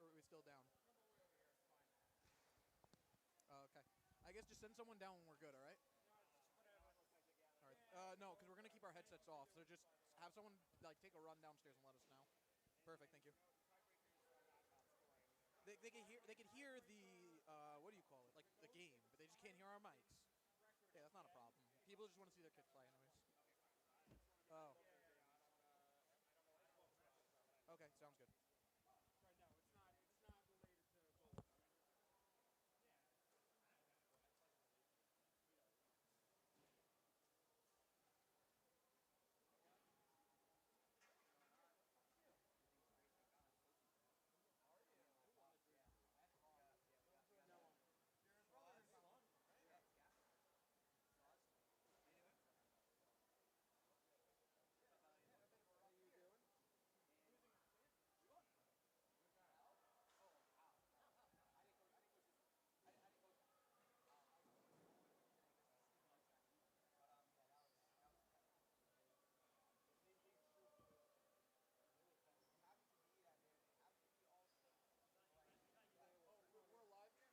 Or are we still down? Oh, okay. I guess just send someone down when we're good, all right? All right. No, because we're going to keep our headsets off. So just have someone like take a run downstairs and let us know. Perfect, thank you. They could hear the, what do you call it, like the game, but they just can't hear our mics. Yeah, that's not a problem. People just want to see their kids play anyways. Oh. Okay, sounds good. Right now, it's not related to goals. We're live here?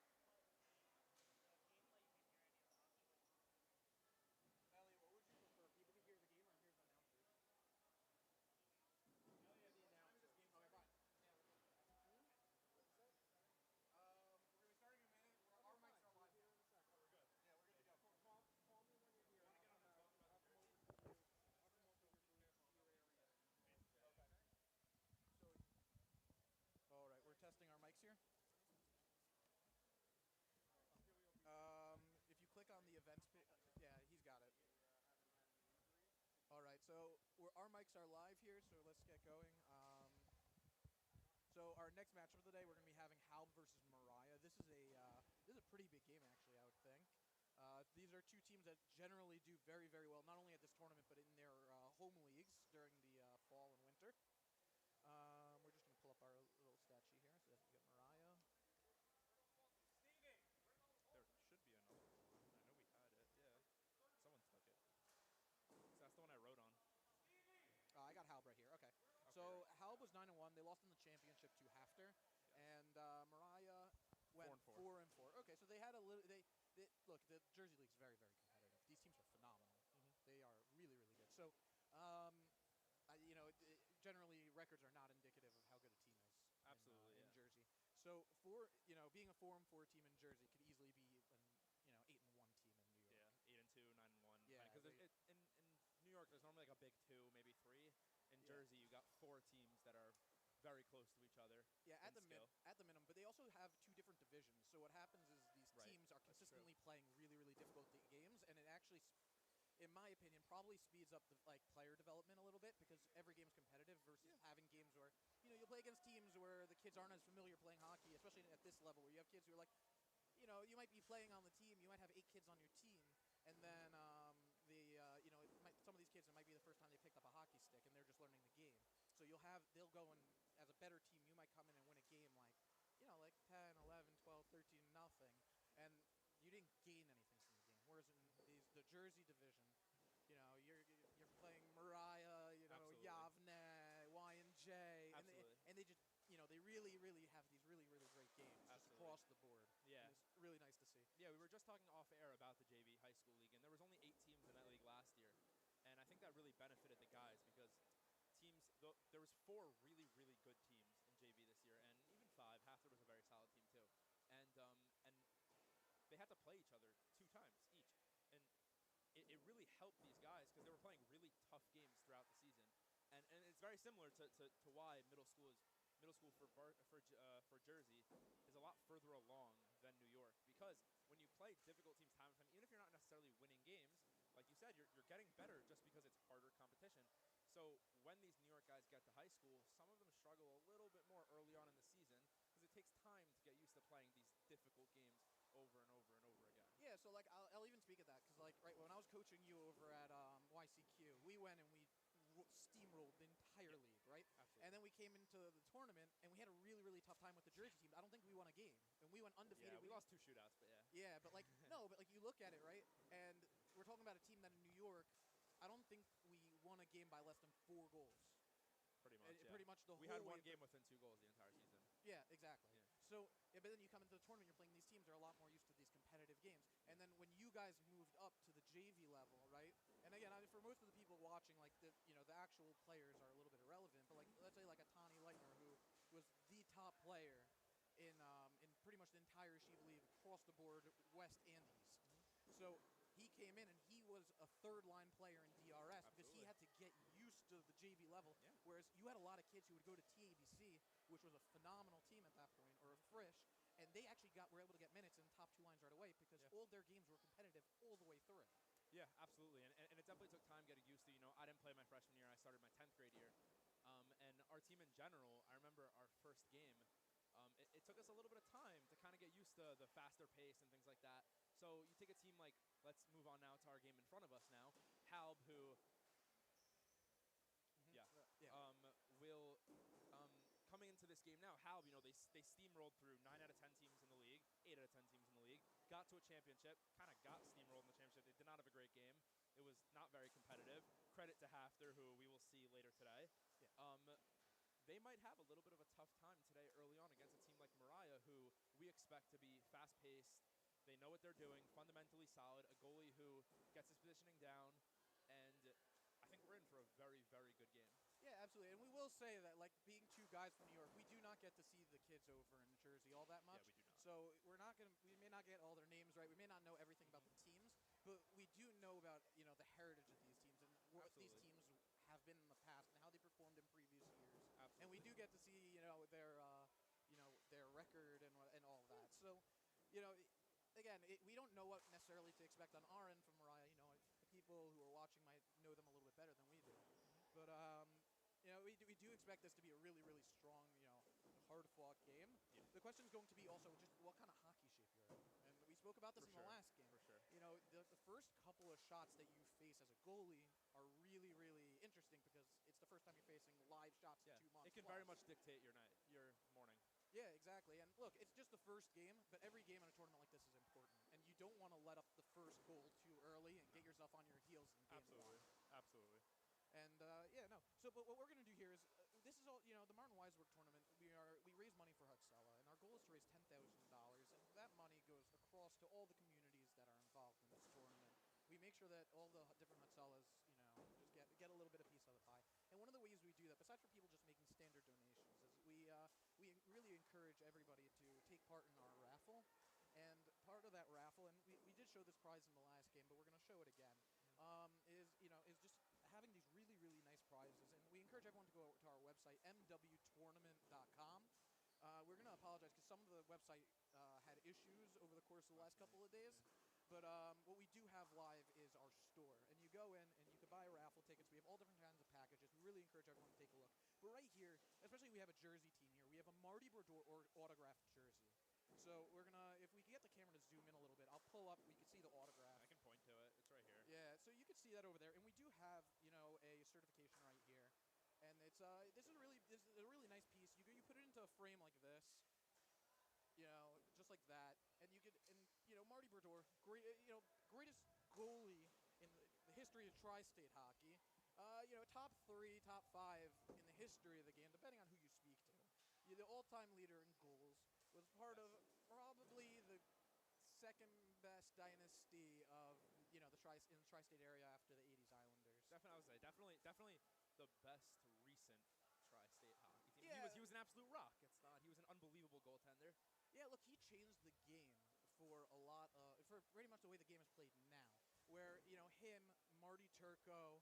Elliot, what would you prefer? People to hear the game or hear the announcers? Elliot, the announcers. Okay, fine. We're going to be starting in a minute. Our mics are live. We're good. Yeah, we're good to go. Call me when you're here. Want to get on the phone? I'll come over to you. I'll come over to your area. Okay. So, all right, we're testing our mics here. If you click on the events page, yeah, he's got it. All right, so our mics are live here, so let's get going. So our next matchup of the day, we're going to be having Halb versus Mariah. This is a pretty big game, actually, I would think. These are two teams that generally do very, very well, not only at this tournament, but in their home leagues during the fall and winter. We're just going to pull up our little stat sheet here, so that we get Mariah. There should be another one. I know we had it. Yeah. Someone took it. So that's the one I wrote on. I got Halb right here. Okay. So Halb was 9-1. They lost in the championship to Hafter, and Mariah went 4-4. Okay, so they had a little. They look. The Jersey League's very, very competitive. These teams are phenomenal. They are really, really good. So, generally records are not indicative of how good a team is. Absolutely, in Jersey. So being a 4-4 team in Jersey could easily be an 8-1 team in New York. Yeah, 8-2, 9-1. Yeah, because in New York there's normally like a big 2, maybe 3. In Jersey you got 4 teams that are very close to each other. Yeah, at the minimum, but they also have 2 different divisions. So what happens is these teams are consistently playing really, really difficult games, and it actually, in my opinion, probably speeds up the player development a little bit because every game's competitive versus having games where you'll play against teams where the kids aren't as familiar playing hockey, especially at this level where you have kids who are like, you might be playing on the team, you might have 8 kids on your team, and then some of these kids, it might be the first time they picked up a hockey stick and they're just learning the game. So they'll go and as a better team, you might come in and win a game like 10, 11, 12, 13, nothing, and you didn't gain anything from the game. Whereas in the Jersey division, you're playing Mariah, Yavne, Y&J, and they just they really, really have these really, really great games just across the board. Yeah. And it's really nice to see. Yeah, we were just talking off air about the JV high school league, and there was only 8 teams in that league last year, and I think that really benefited the guys because there was 4 really, really good teams in JV this year, and even 5. Hafter was a very solid team too, and they had to play each other 2 times each, and it really helped these guys because they were playing really tough games throughout the season, and it's very similar to why middle school for Jersey is a lot further along than New York, because when you play difficult teams time and time, even if you're not necessarily winning games, like you said, you're getting better just because it's harder competition. So when these New York guys get to high school, some of them struggle a little bit more early on in the season because it takes time to get used to playing these difficult games over and over and over again. Yeah, so I'll even speak of that because when I was coaching you over at YCQ, we went and we steamrolled the entire league, right? Absolutely. And then we came into the tournament and we had a really, really tough time with the Jersey team. I don't think we won a game, and we went undefeated. Yeah, we lost 2 shootouts, but yeah. Yeah, but you look at it, right? And we're talking about a team that in New York, I don't think we won a game by less than 4 goals. Pretty much. Pretty much the whole. We had 1 game within 2 goals the entire season. Yeah, exactly. Yeah. So, yeah, but then you come into the tournament, you're playing these teams that are a lot more used to these competitive games. And then when you guys moved up to the JV level, right? And again, for most of the people watching, like the actual players are a little bit irrelevant. But like, let's say like a Tani Leitner, who was the top player in pretty much the entire Shiva League across the board, West and East. So he came in and he was a third line player in DRS because he Absolutely. had to get used to the JV level. Yeah. Whereas you had a lot of kids who would go to TABC, which was a phenomenal team at that point, or a Frisch, and they actually were able to get minutes in the top two lines right away because Yeah. all their games were competitive all the way through. Yeah, absolutely, and it definitely took time getting used to. I didn't play my freshman year. I started my 10th grade year, and our team in general. I remember our first game. It took us a little bit of time to kind of get used to the faster pace and things like that. So you take a team like, let's move on now to our game in front of us now, Halb, who yeah. Yeah. Will coming into this game now, Halb, they steamrolled through 9 out of 10 teams in the league, 8 out of 10 teams in the league, got to a championship, kind of got steamrolled in the championship. They did not have a great game. It was not very competitive. Credit to Hafter, who we will see later today. Yeah. They might have a little bit of a tough time today early on against a team like Mariah, who we expect to be fast-paced. They know what they're doing, fundamentally solid, a goalie who gets his positioning down, and I think we're in for a very, very good game. Yeah, absolutely. And we will say that, like, being two guys from New York, we do not get to see the kids over in Jersey all that much. Yeah, we do not. So we may not get all their names right. We may not know everything about the teams, but we do know about, the heritage of these teams and what these Absolutely. teams have been in the past and how they performed in previous years. Absolutely. And we do get to see, their record and all of that. So, again, we don't know what necessarily to expect on our end from Mariah. The people who are watching might know them a little bit better than we do. But we do expect this to be a really, really strong, hard-fought game. Yeah. The question is going to be also just what kind of hockey shape you're in. And we spoke about this in the last game. For sure. The first couple of shots that you face as a goalie are really, really interesting because it's the first time you're facing live shots in 2 months. It can very much dictate your night, your morning. Yeah, exactly. And look, it's just the first game, but every game in a tournament like this is important. And you don't want to let up the first goal too early and get yourself on your heels in game one. Absolutely. And So, but what we're going to do here is this is all the Martin Weiselberg tournament. We raise money for Hutsella, and our goal is to raise $10,000, and that money goes across to all the communities that are involved in this tournament. We make sure that all the different Hutsellas, just get a little bit of piece of the pie. And one of the ways we do that, besides for people just making standard donations, is we really encourage everybody to take part in our raffle. And part of that raffle, and we did show this prize in the last game, but we're going to show it again. Is just having these really, really nice prizes. And we encourage everyone to go to our website, mwtournament.com. We're going to apologize because some of the website had issues over the course of the last couple of days. But what we do have live is our store. And you go in and you can buy raffle tickets. We have all different kinds of packages. We really encourage everyone to take a look. But right here, especially we have a jersey team here. We have a Marty Brodeur autographed jersey. So we're going to, if we can get the camera to zoom in a little bit, I'll pull up. We can see the autograph. I can point to it. It's right here. Yeah, so you can see that over there. And we do have, a certification right here. And it's this is a really nice piece. You put it into a frame like this. Just like that, and Marty Brodeur, greatest goalie in the history of tri-state hockey. Top 3, top 5 in the history of the game, depending on who you speak to. The all-time leader in goals, was part of probably the second best dynasty of in the tri-state area after the '80s Islanders. Definitely, I would say definitely the best recent tri-state hockey team. Yeah. He was an absolute rock. He was an unbelievable goaltender. Yeah, look, he changed the game for pretty much the way the game is played now. Where him, Marty Turco,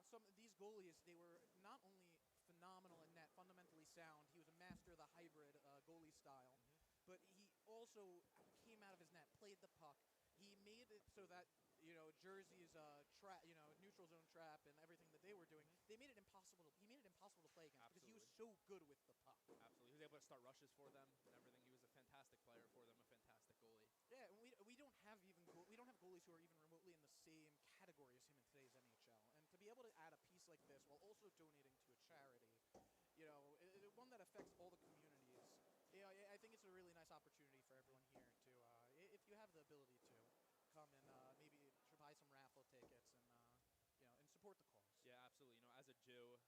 some of these goalies, they were not only phenomenal in net, fundamentally sound. He was a master of the hybrid goalie style, but he also came out of his net, played the puck. He made it so that Jersey's neutral zone trap and everything that they were doing, they made it impossible. He made it impossible to play against because he was so good with the puck. Absolutely, he was able to start rushes for them and everything. He was a fantastic player for them, a fantastic goalie. Yeah, and we don't have goalies who are even remotely in the same category as him in today's NHL. And to be able to add a piece like this while also donating to a charity, one that affects all the communities. I think it's a really nice opportunity for everyone here to, if you have the ability to, come and maybe buy some raffle tickets and support the cause. Yeah, absolutely. As a Jew and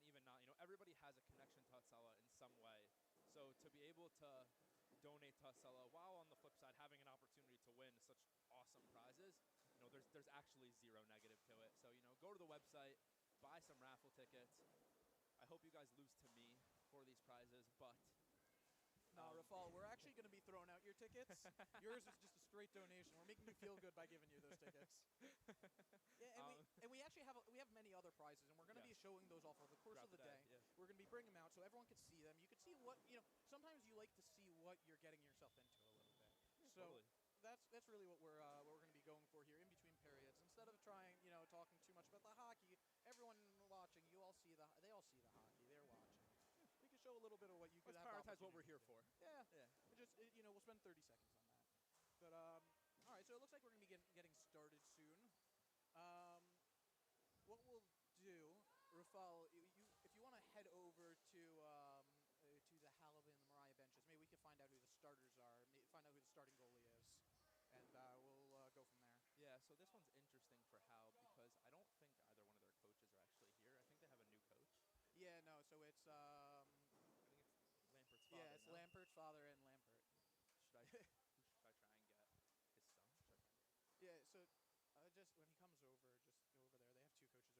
even not, everybody has a connection to Hatsala in some way. So to be able to donate to Husella while on the flip side having an opportunity to win such awesome prizes, there's actually zero negative to it. So, go to the website, buy some raffle tickets. I hope you guys lose to me for these prizes, but No, Raffle, we're actually going to be throwing out your tickets. Yours is just a straight donation. We're making you feel good by giving you those tickets. Yeah, and we actually have many other prizes, and we're going to be showing those off over the course of the day. Yeah. We're going to be bringing them out so everyone can see them. You can see what sometimes you like to see what you're getting yourself into a little bit. Yeah, so totally. that's really what we're going to be going for here in between periods. Instead of trying talking too much about the hockey, everyone watching they all see the hockey. They're watching. We can show a little bit of what you could Let's have. prioritize what we're here for. Yeah. Yeah. We'll spend 30 seconds on that. But all right. So it looks like we're gonna be getting started soon. What we'll do, Raffle, if you want to head over to the Halib and the Mariah benches, maybe we can find out who the starters are. Find out who the starting goalie is, and we'll go from there. Yeah, so this one's interesting for Hal because I don't think either one of their coaches are actually here. I think they have a new coach. Yeah, no, so it's I think it's Lampert's father. Yeah, it's Lampert's father and Lampert. Who should I try and get? His son? Should I try and get? Yeah, so just when he comes over, just go over there. They have two coaches over here.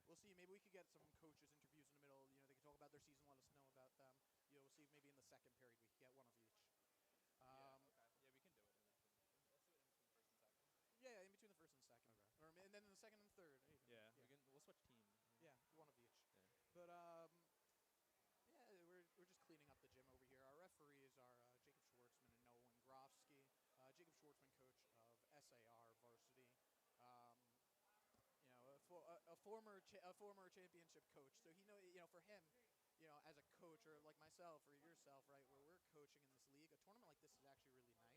We'll see. Maybe we could get some coaches interviews in the middle. They could talk about their season, let us know about them. We'll see if maybe in the second period we could get one of each. Yeah, okay. Yeah, we can do it in between. Let's do it in between the first and second. Yeah, in between the first and second. Okay. And then in the second and third. Even. Yeah. We'll switch teams. Yeah, one of each. Yeah. But yeah, we're just cleaning up the gym over here. Our referees are Jacob Schwartzman and Nolan Grofsky. Jacob Schwartzman, coach of SAR varsity. A former championship coach. So he for him, as a coach or like myself or yourself, right, where we're coaching in this league, a tournament like this is actually really nice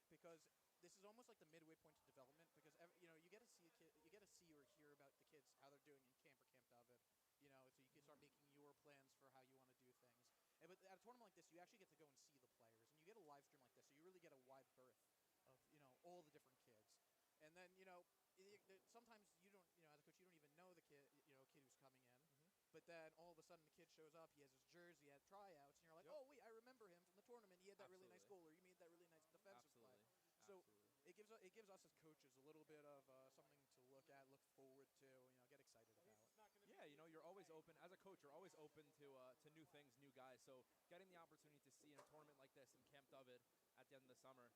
because this is almost like the midway point to development because you get to see or hear about the kids how they're doing in camp or Camp David. So you can start making your plans for how you want to do things. But at a tournament like this, you actually get to go and see the players, and you get a live stream like this, so you really get a wide berth of all the different kids. And then sometimes you don't as a coach you don't even know the kid kid who's coming in, but then all of a sudden the kid shows up, he has his jersey at tryouts, and you're like, oh wait, I remember him from the tournament. He had that really nice goal, or you made that really nice defensive play. So it gives us as coaches a little bit of something to look at, look forward to, get excited about. Yeah, you're always open as a coach. You're always open to new things, new guys. So getting the opportunity to see in a tournament like this in Camp David at the end of the summer,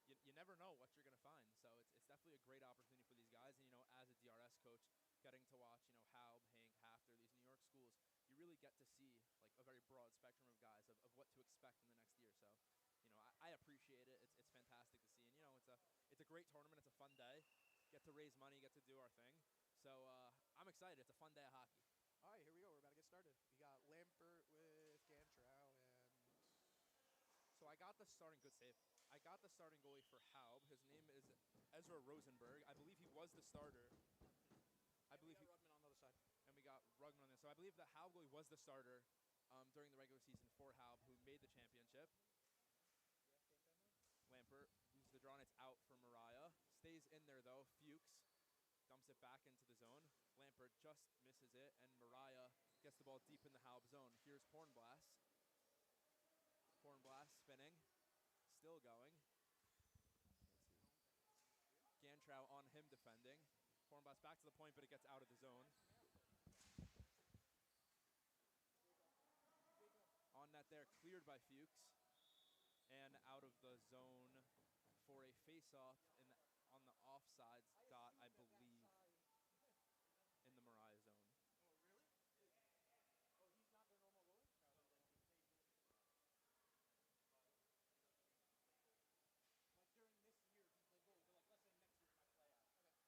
you never know what you're going to find. So it's definitely a great opportunity for these guys. And as a DRS coach, getting to watch Halb, Hank, Hafter, these New York schools, you really get to see like a very broad spectrum of guys of what to expect in the next year. So. I appreciate it. It's fantastic to see, and it's a great tournament. It's a fun day. Get to raise money, get to do our thing. So I'm excited. It's a fun day of hockey. All right, here we go. We're about to get started. We got Lampert with Gantrow, and so I got the starting good save. I got the starting goalie for Halb. His name is Ezra Rosenberg. I believe he was the starter. We got Rugman on the other side. And we got Rugman on this. So I believe the Halb goalie was the starter during the regular season for Halb, who made the championship. Lampert uses the draw, and it's out for Mariah. Stays in there, though. Fuchs dumps it back into the zone. Lampert just misses it, and Mariah gets the ball deep in the Halb zone. Here's Hornblast. Hornblast spinning. Still going. Let's see. Gantrow on him defending. Hornblast back to the point, but it gets out of the zone. On net there, cleared by Fuchs. And out of the zone for a face-off on the offsides dot, I believe, in the Mariah zone. Oh, really? Oh, he's not their normal goalie? No, he played goalie. Like during this year, he played goalie, but like let's say next year he might play out. Okay.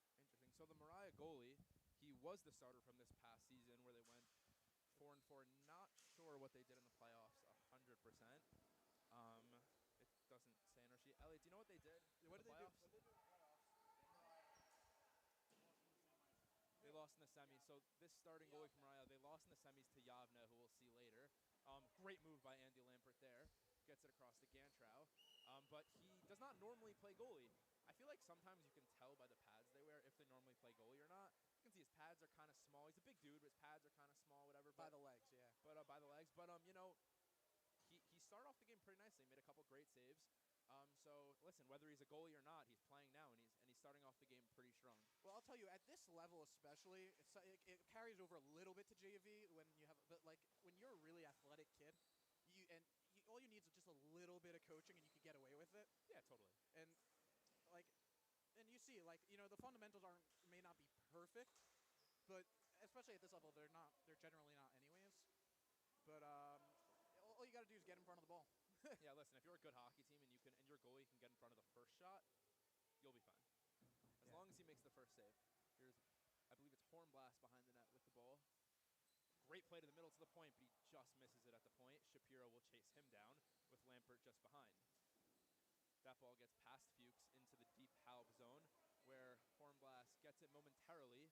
Interesting. So the Mariah goalie, he was the starter from this past season where they went 4-4. Not sure what they did in the playoffs 100%. It doesn't say on our sheet. Elliot, do you know what they did? What did they do? What did they do in the playoffs? They lost in the semis. So this starting goalie from Mariah, they lost in the semis to Yavne, who we'll see later. Great move by Andy Lampert there. Gets it across to Gantrow. But he does not normally play goalie. I feel like sometimes you can tell by the pads they wear if they normally play goalie or not. You can see his pads are kind of small. He's a big dude, but his pads are kind of small, whatever. By the legs, yeah. But by the legs. But, he started off the game pretty nicely. Made a couple great saves. So listen, whether he's a goalie or not, he's playing now, and he's starting off the game pretty strong. Well, I'll tell you, at this level especially, it carries over a little bit to JV when you have, but like when you're a really athletic kid, all you need is just a little bit of coaching, and you could get away with it. Yeah, totally. And like, and you see, like, the fundamentals may not be perfect, but especially at this level, they're generally not anyways. But all you got to do is get in front of the ball. Yeah, listen, if you're a good hockey team and your goalie can get in front of the first shot, you'll be fine. As long as he makes the first save. I believe it's Hornblast behind the net with the ball. Great play to the middle to the point, but he just misses it at the point. Shapiro will chase him down with Lampert just behind. That ball gets past Fuchs into the deep Halb zone, where Hornblast gets it momentarily,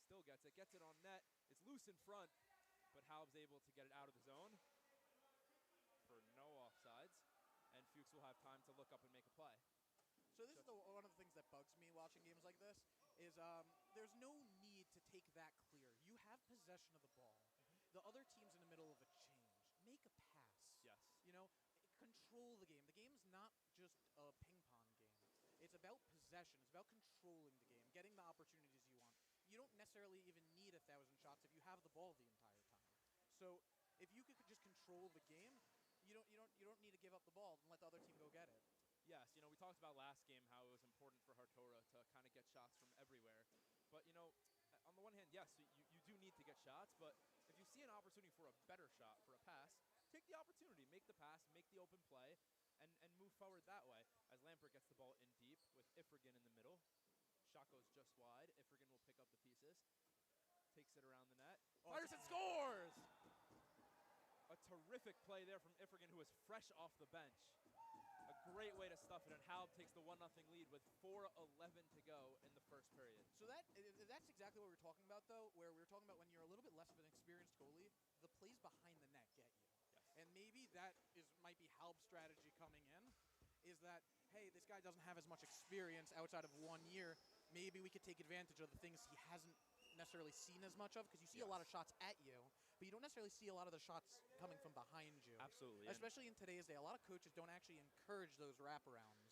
still gets it on net. It's loose in front, but Halb's able to get it out of the zone for no offsides, and Fuchs will have time to look up and make a play. So this is one of the things that bugs me watching games like this is there's no need to take that clear. You have possession of the ball. The other team's in the middle of a change. Make a pass. Yes. Control the game. The game's not just a ping pong game. It's about possession. It's about controlling the game, getting the opportunities you want. You don't necessarily even need 1,000 shots if you have the ball the entire time. So if you could just control the game, you don't need to give up the ball and let the other team go get it. Yes, we talked about last game how it was important for Hartora to kind of get shots from everywhere. But, on the one hand, yes, you do need to get shots, but if you see an opportunity for a better shot, for a pass, take the opportunity, make the pass, make the open play, and move forward that way. As Lampert gets the ball in deep with Ifrigan in the middle. Shot goes just wide. Ifrigan will pick up the pieces. Takes it around the net. Fires and scores! A terrific play there from Ifrigan, who is fresh off the bench. A great way to stuff it, and Halb takes the 1-0 lead with 4:11 to go in the first period. So that's exactly what we were talking about, though, where we were talking about when you're a little bit less of an experienced goalie, the plays behind the net get you. Yes. And maybe might be Halb's strategy coming in, is that, hey, this guy doesn't have as much experience outside of 1 year. Maybe we could take advantage of the things he hasn't necessarily seen as much of, because you see a lot of shots at you, but you don't necessarily see a lot of the shots coming from behind you. Absolutely. Especially in today's day, a lot of coaches don't actually encourage those wraparounds.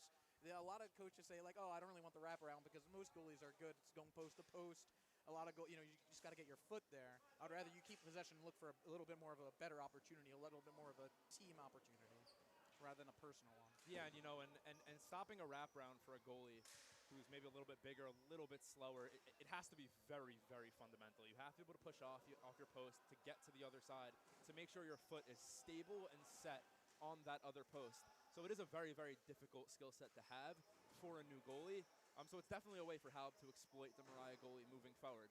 A lot of coaches say, like, oh, I don't really want the wraparound because most goalies are good. It's going post to post. A lot of you just got to get your foot there. I'd rather you keep possession and look for a little bit more of a better opportunity, a little bit more of a team opportunity rather than a personal one. Yeah, and stopping a wraparound for a goalie who's maybe a little bit bigger, a little bit slower, it has to be very, very fundamental. You have to be able to push off your post to get to the other side, to make sure your foot is stable and set on that other post. So it is a very, very difficult skill set to have for a new goalie. So it's definitely a way for Halb to exploit the Mariah goalie moving forward.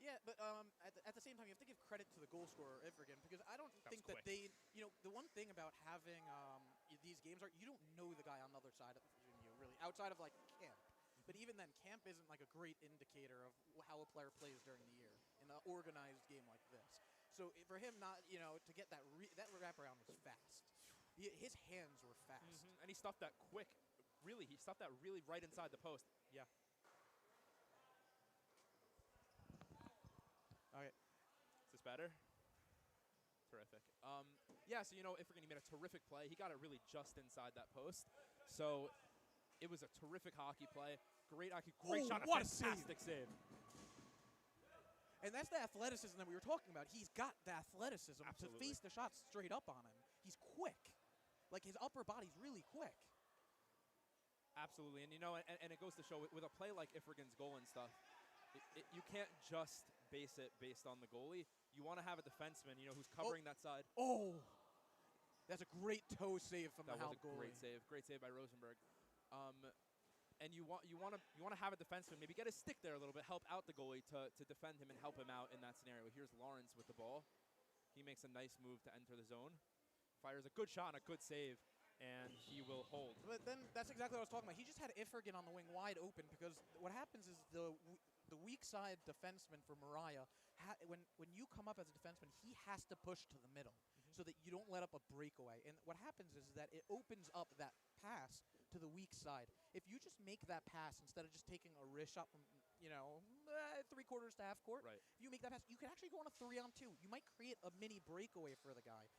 Yeah, but at the same time, you have to give credit to the goal scorer, Ifrigan, because I don't think quick. that they, the one thing about having these games are you don't know the guy on the other side of you, really, outside of, like, camp. But even then, camp isn't, like, a great indicator of how a player plays during the year in an organized game like this. So for him not, to get that wraparound was fast. His hands were fast. And he stuffed that quick. Really, he stuffed that really right inside the post. Yeah. Okay. Is this better? Terrific. Yeah, so, Ifrigan, he made a terrific play. He got it really just inside that post. So it was a terrific hockey play. Great shot, a fantastic save. And that's the athleticism that we were talking about. He's got the athleticism to face the shots straight up on him. He's quick. Like, his upper body's really quick. Absolutely. And, and it goes to show, with a play like Ifrigan's goal and stuff, you can't just base it based on the goalie. You want to have a defenseman, who's covering that side. Oh! That's a great toe save from the Halb goalie. Great save. Great save by Rosenberg. And you want to have a defenseman maybe get his stick there a little bit, help out the goalie to defend him and help him out in that scenario. Here's Lawrence with the ball. He makes a nice move to enter the zone. Fires a good shot and a good save, and he will hold. But then that's exactly what I was talking about. He just had Ifrigan on the wing wide open, because what happens is the weak side defenseman for Mariah, when you come up as a defenseman, he has to push to the middle so that you don't let up a breakaway. And what happens is that it opens up that pass to the weak side. If you just make that pass instead of just taking a wrist shot from, 3/4 to half court, right. If you make that pass, you can actually go on a 3-on-2. You might create a mini breakaway for the guy.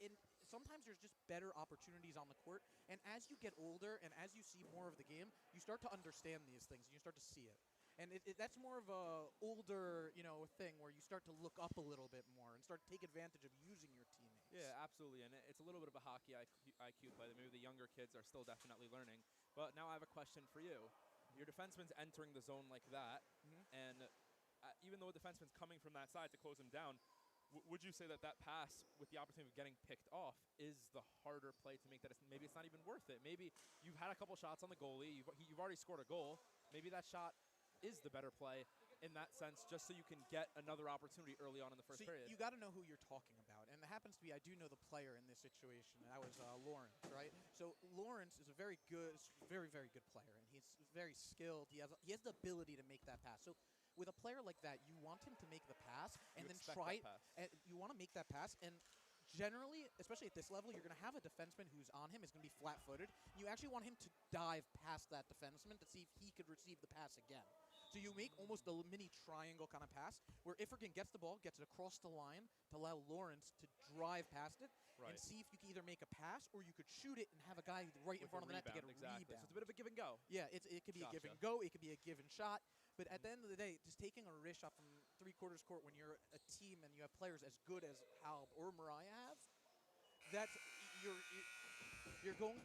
And sometimes there's just better opportunities on the court. And as you get older and as you see more of the game, you start to understand these things. And you start to see it. And that's more of a older, thing where you start to look up a little bit more and start to take advantage of using your teammates. Yeah, absolutely. And it's a little bit of a hockey IQ play that maybe the younger kids are still definitely learning. But now I have a question for you. Your defenseman's entering the zone like that, and even though a defenseman's coming from that side to close him down, would you say that pass with the opportunity of getting picked off is the harder play to make that maybe it's not even worth it? Maybe you've had a couple shots on the goalie. You've already scored a goal. Maybe that shot is the better play in that sense, just so you can get another opportunity early on in the first period. You got to know who you're talking about, and it happens to be I do know the player in this situation. That was Lawrence, right? So Lawrence is a very good, very very good player, and he's very skilled. He has the ability to make that pass. So with a player like that, you want him to make the pass and then try. And you want to make that pass and. Generally, especially at this level, you're going to have a defenseman who's on him is going to be flat-footed. You actually want him to dive past that defenseman to see if he could receive the pass again. So you make almost a mini triangle kind of pass where Ifrigan gets the ball, gets it across the line to allow Lawrence to drive past it and see if you can either make a pass or you could shoot it and have a guy right in front of the net to get a rebound. So it's a bit of a give and go. Yeah, it could be a give and go. It could be a give and shot. But at the end of the day, just taking a wrist shot from three-quarters court when you're a team and you have players as good as Halb or Mariah have, that's you're going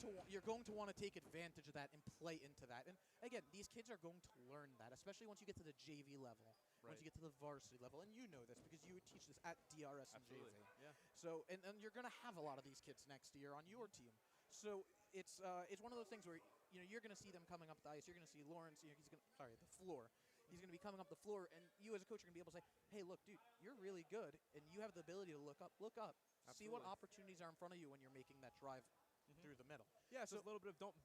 to want to take advantage of that and play into that. And again, these kids are going to learn that, especially once you get to the JV level, once you get to the varsity level, and you know this because you would teach this at DRS and Absolutely. JV. Yeah. So and you're going to have a lot of these kids next year on your team. So it's one of those things where you're going to see them coming up the ice. You're going to see Lawrence. He's going the floor. He's going to be coming up the floor, and you as a coach are going to be able to say, "Hey, look, dude, you're really good, and you have the ability to look up. Look up. Absolutely. See what opportunities are in front of you when you're making that drive through the middle." Yeah, so it's a little bit of don't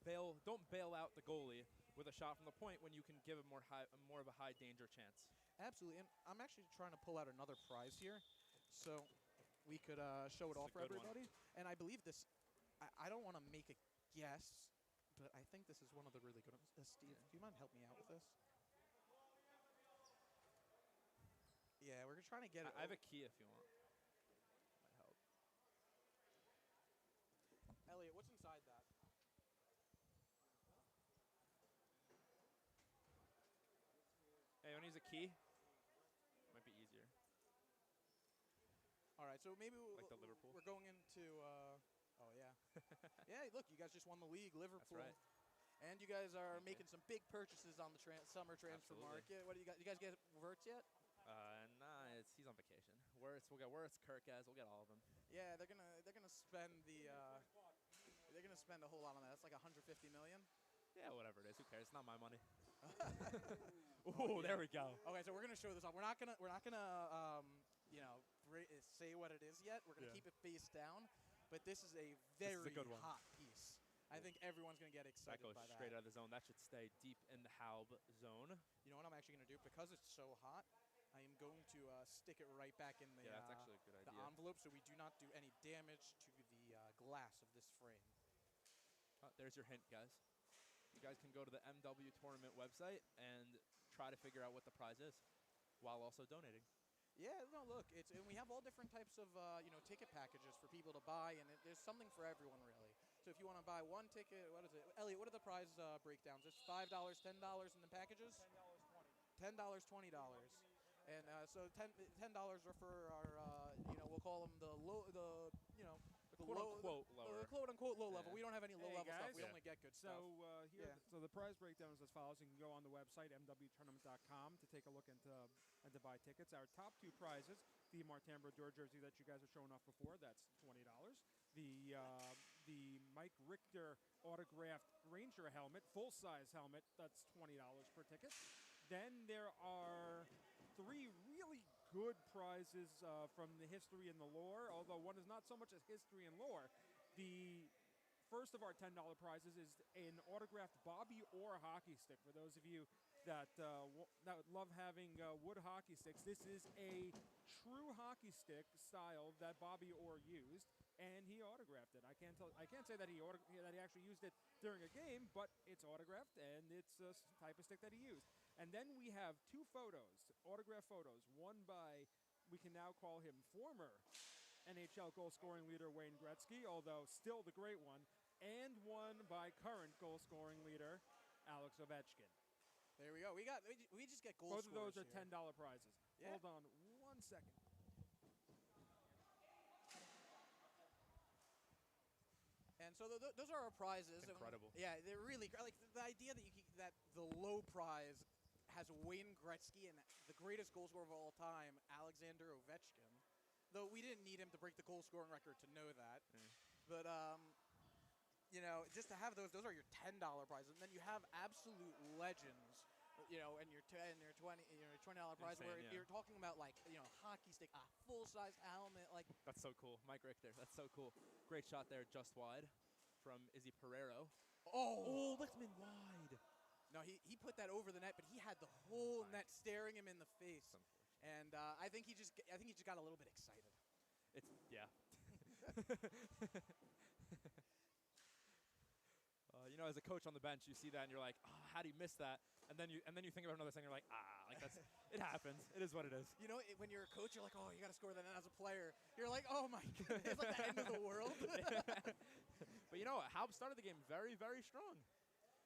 bail out the goalie with a shot from the point when you can give him more of a high danger chance. Absolutely, and I'm actually trying to pull out another prize here, so we could show it off for everybody. And I believe this. I don't want to make a guess, but I think this is one of the really good ones. Steve, do you mind helping me out with this? Yeah, we're trying to get it. I have a key if you want. Might help. Elliot, what's inside that? Hey, you want to use a key? Might be easier. All right, so maybe Like the Liverpool? we're going into. Oh yeah, yeah. Look, you guys just won the league, Liverpool. That's right. And you guys are making some big purchases on the summer transfer market. What do you got? You guys get Wirtz yet? Nah, he's on vacation. Wirtz, we'll get Wirtz, Kirkaz, we'll get all of them. Yeah, they're gonna spend they're gonna spend a whole lot on that. That's like 150 million. Yeah, whatever it is. Who cares? It's not my money. Ooh, there we go. Okay, so we're gonna show this off. We're not gonna say what it is yet. We're gonna keep it face down. But this is a very good one. hot piece. I think everyone's going to get excited That goes by that. straight out of the zone. That should stay deep in the Halb zone. You know what I'm actually going to do? Because it's so hot, I am going to stick it right back in the, that's actually a good the idea. envelope so we do not do any damage to the glass of this frame. There's your hint, guys. You guys can go to the MW Tournament website and try to figure out what the prize is while also donating. Yeah, no, look, and we have all different types of ticket packages for people to buy, and there's something for everyone really. So if you want to buy one ticket, what is it, Elliot? What are the prize breakdowns? It's $5, $10 in the packages. $10, $20. And so $10 are for our we'll call them the quote-unquote lower. The quote-unquote low level. Yeah. We don't have any low-level stuff. guys. We only get good stuff. So the prize breakdown is as follows. You can go on the website mwtournament.com to take a look and to buy tickets. Our top two prizes: the Martin Brodeur jersey that you guys are showing off before. That's $20. The Mike Richter autographed Ranger helmet, full-size helmet. That's $20 per ticket. Then there are three really good prizes from the history and the lore, although one is not so much as history and lore. The first of our $10 prizes is an autographed Bobby Orr hockey stick. For those of you that love having wood hockey sticks, this is a true hockey stick style that Bobby Orr used, and he autographed it. I can't say that he actually used it during a game, but it's autographed, and it's a type of stick that he used. And then we have two photos, autographed photos, one by, we can now call him former NHL NHL goal-scoring leader Wayne Gretzky, although still the great one, and one by current goal-scoring leader Alex Ovechkin. There we go. We just get goal Both of those are here. $10 prizes. Yeah. Hold on 1 second. And so those are our prizes. Incredible. Yeah, they're really like the idea that that the low prize has Wayne Gretzky and the greatest goal scorer of all time, Alexander Ovechkin. Though we didn't need him to break the goal scoring record to know that. But just to have those are your $10 prizes, and then you have absolute legends. And your $20 prize, Insane, where yeah. you're talking about like hockey stick, a full size helmet, like. That's so cool. Mike Richter, that's so cool. Great shot there, just wide from Izzy Pereiro. Oh, Lichtman wide. No, he put that over the net, but he had the whole net staring him in the face, and I think he just got a little bit excited. Yeah. As a coach on the bench, you see that and you're like, oh, how do you miss that? And then you think about another thing, you're like, it happens. It is what it is. When you're a coach, you're like, oh, you got to score that. And as a player, you're like, oh my goodness, it's like the end of the world. But you know what? Halb started the game very, very strong.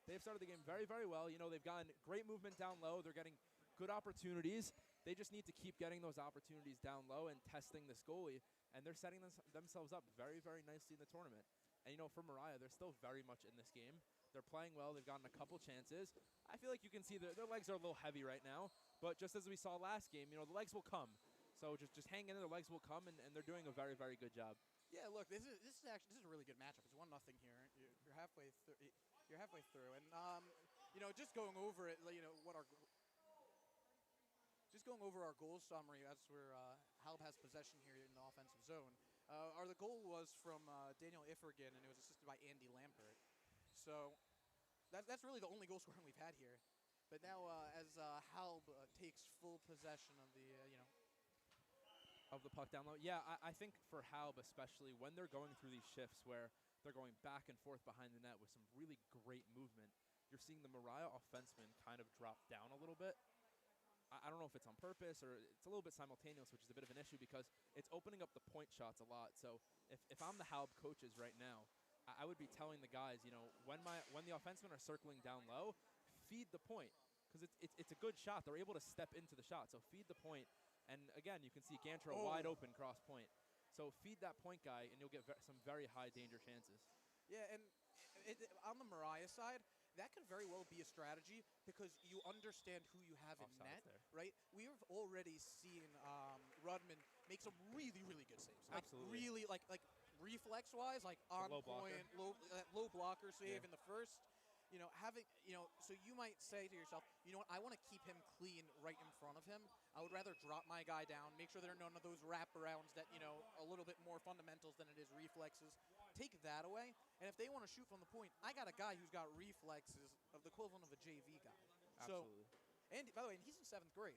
They've started the game very, very well. They've gotten great movement down low. They're getting good opportunities. They just need to keep getting those opportunities down low and testing this goalie. And they're setting themselves up very, very nicely in the tournament. And, for Mariah, they're still very much in this game. They're playing well. They've gotten a couple chances. I feel like you can see their legs are a little heavy right now. But just as we saw last game, the legs will come. So just hang in there. The legs will come, and they're doing a very, very good job. Yeah, look, this is a really good matchup. It's 1-0 here. You're halfway through. You're halfway through, and just going over it, just going over our goal summary. That's where Halb has possession here in the offensive zone. The goal was from Daniel Iffergan, and it was assisted by Andy Lampert. So that's really the only goal scoring we've had here. But now, as Halb takes full possession of the puck down low. Yeah, I think for Halb especially, when they're going through these shifts where they're going back and forth behind the net with some really great movement, you're seeing the Mariah offensemen kind of drop down a little bit. I don't know if it's on purpose or it's a little bit simultaneous, which is a bit of an issue because it's opening up the point shots a lot. So if I'm the Halb coaches right now, I would be telling the guys, when the offensemen are circling down low, feed the point because it's a good shot. They're able to step into the shot, so feed the point. And again, you can see Gantro wide open cross point. So feed that point guy, and you'll get some very high danger chances. Yeah, and on the Mariah side, that could very well be a strategy because you understand who you have in net, right? We have already seen Rudman make some really, really good saves. Absolutely. Really, like reflex-wise, like on point, low blocker save in the first. So you might say to yourself, you know what, I want to keep him clean right in front of him. I would rather drop my guy down, make sure there are none of those wraparounds that, a little bit more fundamentals than it is reflexes. Take that away, and if they want to shoot from the point, I got a guy who's got reflexes of the equivalent of a JV guy. Absolutely. So, and by the way, he's in 7th grade.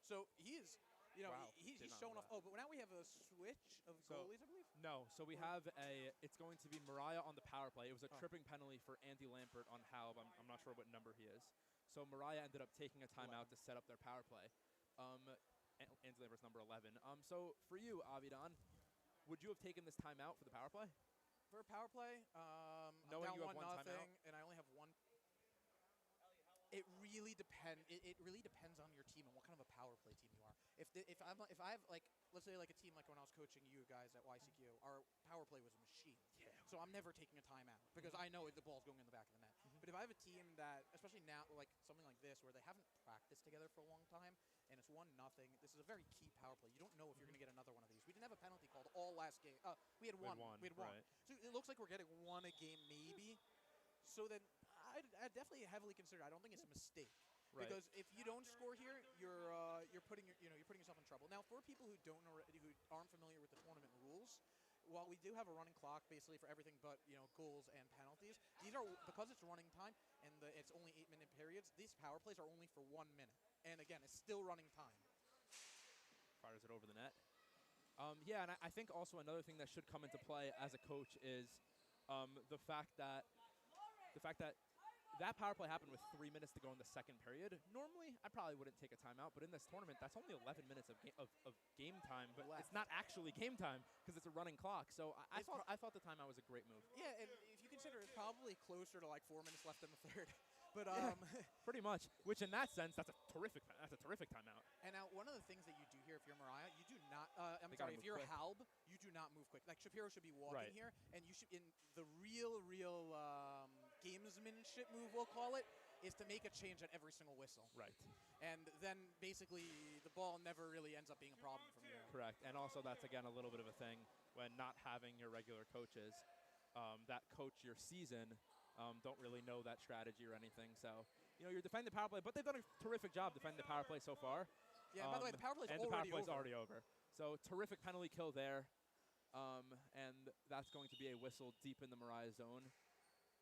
So he is, wow. he's showing off. Oh, but now we have a switch of goalies, I believe? No, so we have it's going to be Mariah on the power play. It was a tripping penalty for Andy Lampert on Halb. I'm not sure what number he is. So Mariah ended up taking a timeout to set up their power play. Andy Lampert's number 11. So for you, Avidan, would you have taken this timeout for the power play? For a power play, knowing I'm down you have 1-0, one timeout, and I only have one. It really depends. It really depends on your team and what kind of a power play team you are. If I have like, let's say like a team like when I was coaching you guys at YCQ, our power play was a machine. Yeah. So I'm never taking a timeout because I know the ball's going in the back of the net. But if I have a team that, especially now, like something like this, where they haven't practiced together for a long time, and it's 1-0, this is a very key power play. You don't know if you're going to get another one of these. We didn't have a penalty called all last game. We had one. We had one. Right. So it looks like we're getting one a game maybe. So then I'd definitely heavily consider. I don't think it's a mistake. Right. Because if you don't score here, you're putting yourself in trouble. Now, for people who aren't familiar with the tournament rules, while we do have a running clock basically for everything but goals and penalties, these are because it's running time and it's only 8-minute periods. These power plays are only for 1 minute, and again, it's still running time. Fires it over the net. Yeah, and I think also another thing that should come into play as a coach is the fact that that power play happened with 3 minutes to go in the second period. Normally, I probably wouldn't take a timeout, but in this tournament, that's only 11 minutes of game time, but Left. it's not actually game time because it's a running clock. So I thought the timeout was a great move. Yeah, and if you consider it's probably closer to like 4 minutes left in the third. But pretty much. Which in that sense, that's a terrific timeout. And now one of the things that you do here, if you're Mariah, you do not. If move you're quick. Halb, you do not move quick. Like Shapiro should be walking Right. here, and you should in the real gamesmanship move, we'll call it, is to make a change at every single whistle. Right. And then basically the ball never really ends up being a problem from there. Correct. And also that's, again, a little bit of a thing when not having your regular coaches that coach your season don't really know that strategy or anything. So, you're defending the power play, but they've done a terrific job defending the power play so far. Yeah, by the way, the power play's and already the power play's over. already over. So, terrific penalty kill there. And that's going to be a whistle deep in the Mariah zone,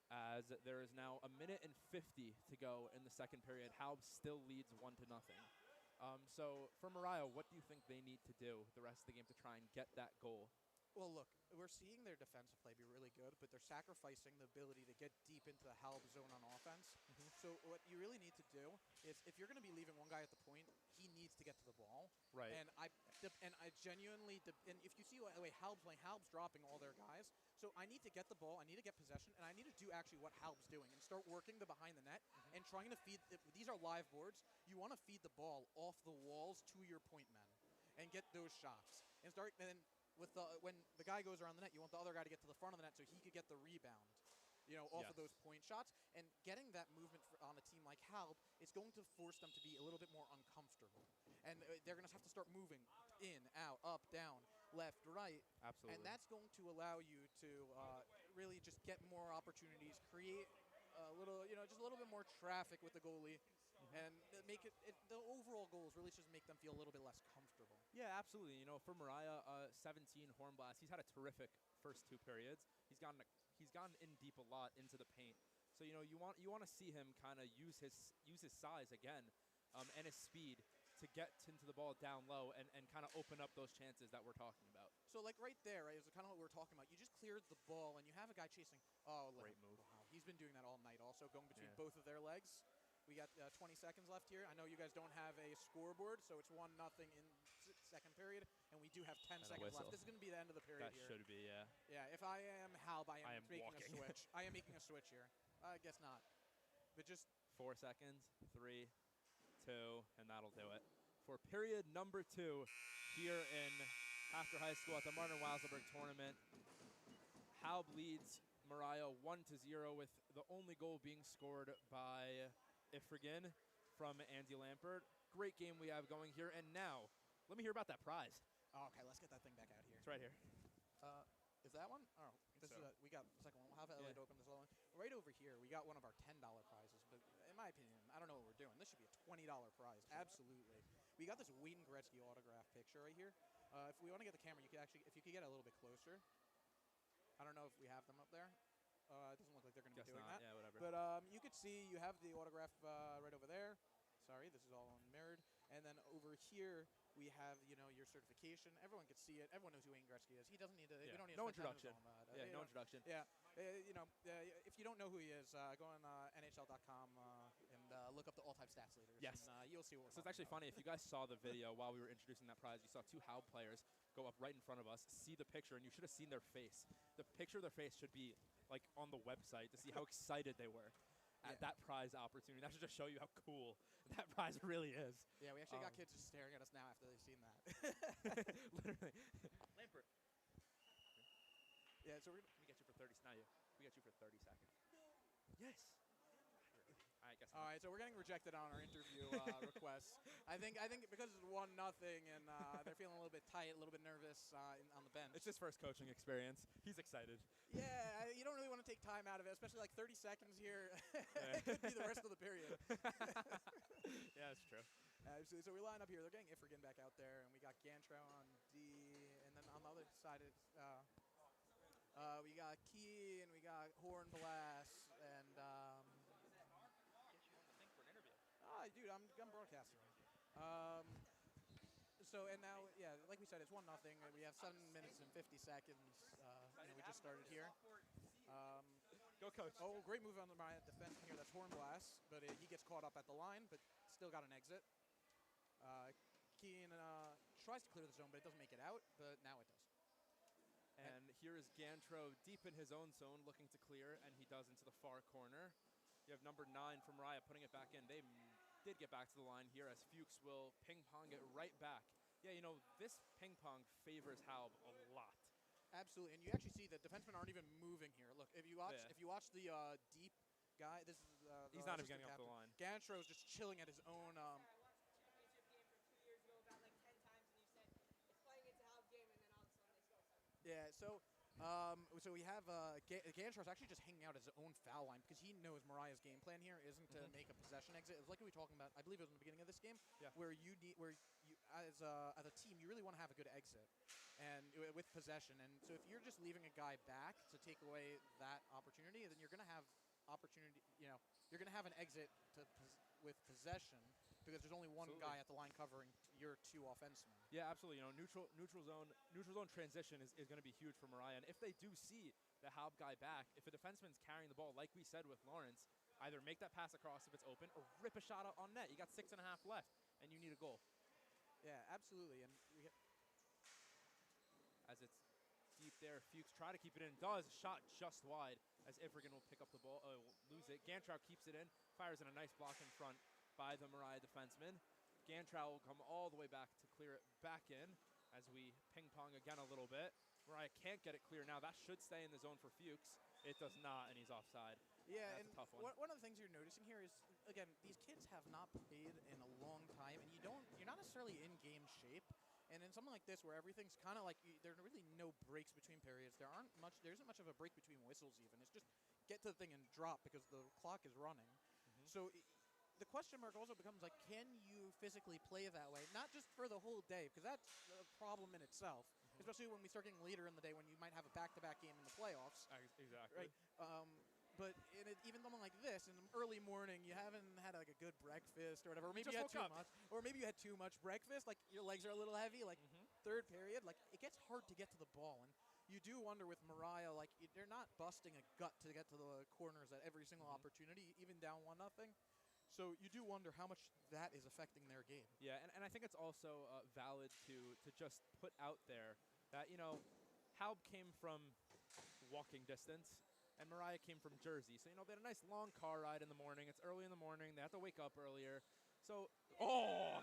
as there is now 1 minute and 50 to go in the second period. Halb still leads 1-0. So for Mariah, what do you think they need to do the rest of the game to try and get that goal? Well, look, we're seeing their defensive play be really good, but they're sacrificing the ability to get deep into the Halb zone on offense. So what you really need to do is, if you're going to be leaving one guy at the point, he needs to get to the ball. Right. And I genuinely, and if you see the way Halb's playing, Halb's dropping all their guys. So I need to get the ball, I need to get possession, and I need to do actually what Halb's doing and start working the behind the net and trying to feed. These are live boards. You want to feed the ball off the walls to your point men and get those shots and start. And then when the guy goes around the net, you want the other guy to get to the front of the net so he could get the rebound, off of those point shots. And getting that movement on a team like Halb is going to force them to be a little bit more uncomfortable. And they're going to have to start moving in, out, up, down, left, right. Absolutely. And that's going to allow you to really just get more opportunities, create a little, just a little bit more traffic with the goalie. And make the overall goal is really just make them feel a little bit less comfortable. Yeah, absolutely. For Mariah, 17 Hornblast. He's had a terrific first 2 periods. He's gone in deep a lot into the paint. So you want to see him kind of use his size again, and his speed to get into the ball down low and kind of open up those chances that we're talking about. So like right there, right, is kind of what we were talking about. You just cleared the ball and you have a guy chasing. Oh, great move. Wow, he's been doing that all night. Also going between Yeah. both of their legs. We got 20 seconds left here. I know you guys don't have a scoreboard, so it's 1-0 in second period, and we do have 10 And a seconds whistle. left. This is going to be the end of the period That here. should be, yeah. Yeah, if I am Halb, I am making walking. a switch. I am making a switch here. I guess not. But just 4 seconds, 3, 2, and that'll do it. For period number 2 here in After High School at the Martin Weiselberg tournament, Halb leads Mariah 1-0 with the only goal being scored by Ifrigan from Andy Lampert. Great game we have going here. And now, let me hear about that prize. oh, okay. Let's get that thing back out here. It's right here. Is that one? Oh, this so. is we got the second one. We'll have Elliot Yeah. open this other one. Right over here, we got one of our $10 prizes. But in my opinion, I don't know what we're doing. This should be a $20 prize. Absolutely. We got this Wayne Gretzky autograph picture right here. If we want to get the camera, you could actually, if you could get a little bit closer. I don't know if we have them up there. It doesn't look like they're going to be Guess doing not. that. Yeah, whatever. But you could see you have the autograph right over there. Sorry, this is all unmirrored. And then over here, we have, your certification. Everyone could see it. Everyone knows who Wayne Gretzky is. He doesn't need to. Yeah. We don't need No to spend time introduction. on that. Yeah, no introduction. Yeah, if you don't know who he is, go on NHL.com and look up the all-time stats leaders. Yes. And, you'll see what we're So it's actually talking funny, if you guys saw the video while we were introducing that prize, you saw 2 Halb players go up right in front of us, see the picture, and you should have seen their face. The picture of their face should be like on the website to see how excited they were at that prize opportunity. That should just show you how cool that prize really is. Yeah, we actually got kids just staring at us now after they've seen that. Literally. Lampert. Yeah, so We get you for 30. Now we get you for 30 seconds. Yes. I guess. all right, so we're getting rejected on our interview requests. I think because it's 1-0 and they're feeling a little bit tight, a little bit nervous on the bench. It's his first coaching experience. He's excited. Yeah, you don't really want to take time out of it, especially like 30 seconds here. It could be the rest of the period. Yeah, that's true. So we line up here. They're getting Ifrigan back out there, and we got Gantro on D, and then on the other side it's we got Key and we got Hornblast and dude, I'm broadcasting. So and now, yeah, like we said, it's 1-0. We have 7 minutes and 50 seconds. We just started here. Go, coach. Oh, great move on my defense here. That's Hornblast, but he gets caught up at the line, but still got an exit. Keen tries to clear the zone, but it doesn't make it out, but now it does. And here is Gantro deep in his own zone looking to clear, and he does into the far corner. You have number 9 from Mariah putting it back in. They did get back to the line here as Fuchs will ping-pong it right back. Yeah, this ping-pong favors Halb a lot. Absolutely, and you actually see that defensemen aren't even moving here. Look, if you watch the deep guy, this is he's not even getting up the line. Gantro is just chilling at his own. I watched the championship game from 2 years ago about like 10 times, and you said it's playing into Halb game, and then all of a sudden they score 7. Yeah, so we have Gantro's actually just hanging out his own foul line because he knows Mariah's game plan here isn't to make a possession exit. It's like we were talking about, I believe it was in the beginning of this game, where you as a team you really want to have a good exit and with possession. And so if you're just leaving a guy back to take away that opportunity, then you're going to have opportunity. You're going to have an exit with possession because there's only one guy at the line covering your 2 offensemen. Yeah, absolutely. Neutral zone transition is going to be huge for Mariah. And if they do see the Halb guy back, if a defenseman's carrying the ball, like we said with Lawrence, either make that pass across if it's open or rip a shot out on net. You got 6.5 left, and you need a goal. Yeah, absolutely. And as it's deep there, Fuchs try to keep it in. Does. Shot just wide as Ivrigan will pick up the ball. Will lose it. Gantrow keeps it in. Fires in a nice block in front by the Mariah defenseman. Gantrow will come all the way back to clear it back in as we ping-pong again a little bit. Mariah can't get it clear now. That should stay in the zone for Fuchs. It does not, and he's offside. Yeah, that's and a tough one. One of the things you're noticing here is, again, these kids have not played in a long time, and you're not necessarily in game shape. And in something like this, where everything's kind of like there are really no breaks between periods, there isn't much of a break between whistles even. It's just get to the thing and drop because the clock is running. So the question mark also becomes like, can you physically play that way? Not just for the whole day, because that's a problem in itself. Especially when we start getting later in the day, when you might have a back-to-back game in the playoffs. Exactly. Right. But even something like this, in the early morning, you haven't had like a good breakfast or whatever. Or maybe you had too much. Or maybe you had too much breakfast. Like your legs are a little heavy. Like third period, like it gets hard to get to the ball. And you do wonder with Mariah, like they're not busting a gut to get to the corners at every single opportunity, even down 1-0. So you do wonder how much that is affecting their game. Yeah, and I think it's also valid to just put out there that, Halb came from walking distance, and Mariah came from Jersey. So, they had a nice long car ride in the morning. It's early in the morning. They have to wake up earlier. So,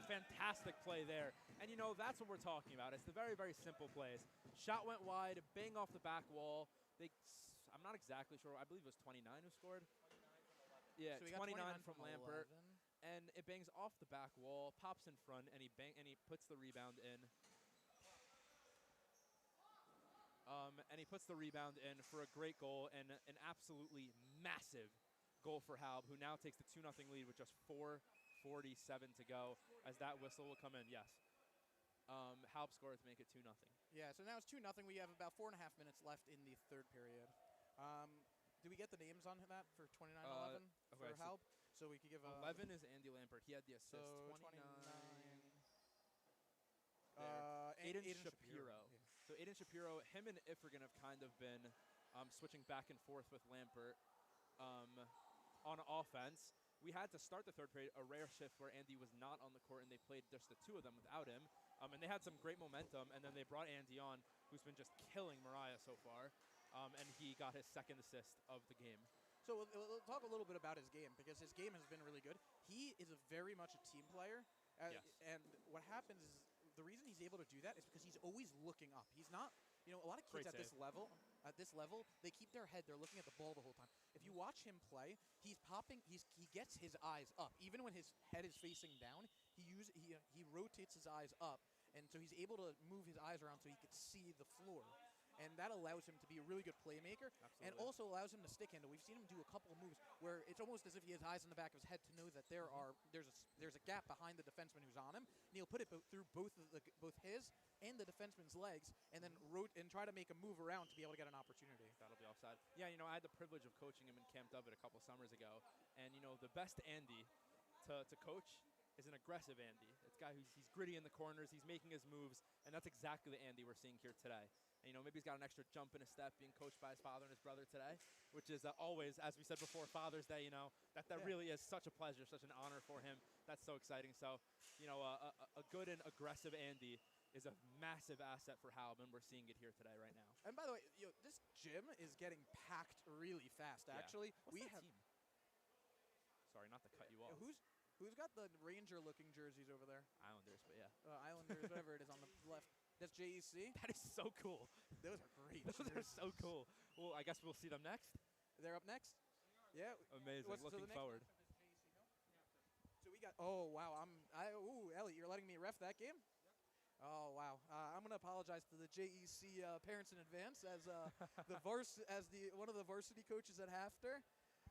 fantastic play there. And, that's what we're talking about. It's the very, very simple plays. Shot went wide, bang off the back wall. I'm not exactly sure. I believe it was 29 who scored. 29 from 11. Yeah, so 29 from Lampert. 11. And it bangs off the back wall, pops in front, and he puts the rebound in. And he puts the rebound in for a great goal and an absolutely massive goal for Halb, who now takes the 2-0 lead with just 4:47 to go as that whistle will come in. Yes. Halb scored to make it 2-0. Yeah, so now it's 2-0. We have about 4.5 minutes left in the third period. Do we get the names on that for 29-11 for Halb? So we could give 11 is Andy Lampert. He had the assist. So 29. Aiden Shapiro. Yeah. So Aiden Shapiro, him and Ifrigan have kind of been switching back and forth with Lampert on offense. We had to start the third period, a rare shift where Andy was not on the court, and they played just the two of them without him. And they had some great momentum, and then they brought Andy on, who's been just killing Mariah so far. And he got his second assist of the game. So we'll talk a little bit about his game, because his game has been really good. He is very much a team player. Yes. And what happens is, the reason he's able to do that is because he's always looking up. He's not, a lot of kids Great at this level, they keep their head, they're looking at the ball the whole time. If you watch him play, he's popping, he gets his eyes up. Even when his head is facing down, he rotates his eyes up. And so he's able to move his eyes around so he can see the floor. And that allows him to be a really good playmaker. Absolutely. And also allows him to stick handle. We've seen him do a couple of moves where it's almost as if he has eyes in the back of his head to know that there's a gap behind the defenseman who's on him. And he'll put it through both his and the defenseman's legs, and then try to make a move around to be able to get an opportunity. That'll be offside. Yeah, I had the privilege of coaching him in Camp Dubbit a couple summers ago. And, the best Andy to coach is an aggressive Andy. It's a guy he's gritty in the corners, he's making his moves, and that's exactly the Andy we're seeing here today. And, maybe he's got an extra jump in his step being coached by his father and his brother today, which is always, as we said before, Father's Day, that really is such a pleasure, such an honor for him. That's so exciting. So, a good and aggressive Andy is a massive asset for Halbin. We're seeing it here today right now. And by the way, this gym is getting packed really fast, actually. What's that team? Sorry, not to cut you off. Who's got the Ranger-looking jerseys over there? Islanders, but yeah. Islanders, whatever it is on the left. That's JEC? That is so cool. Those are great. Those are so cool. Well, I guess we'll see them next. They're up next? Yeah. Amazing. Looking forward. So we got, oh, wow. Elliot, you're letting me ref that game? Yep. Oh, wow. I'm going to apologize to the JEC parents in advance as one of the varsity coaches at Hafter.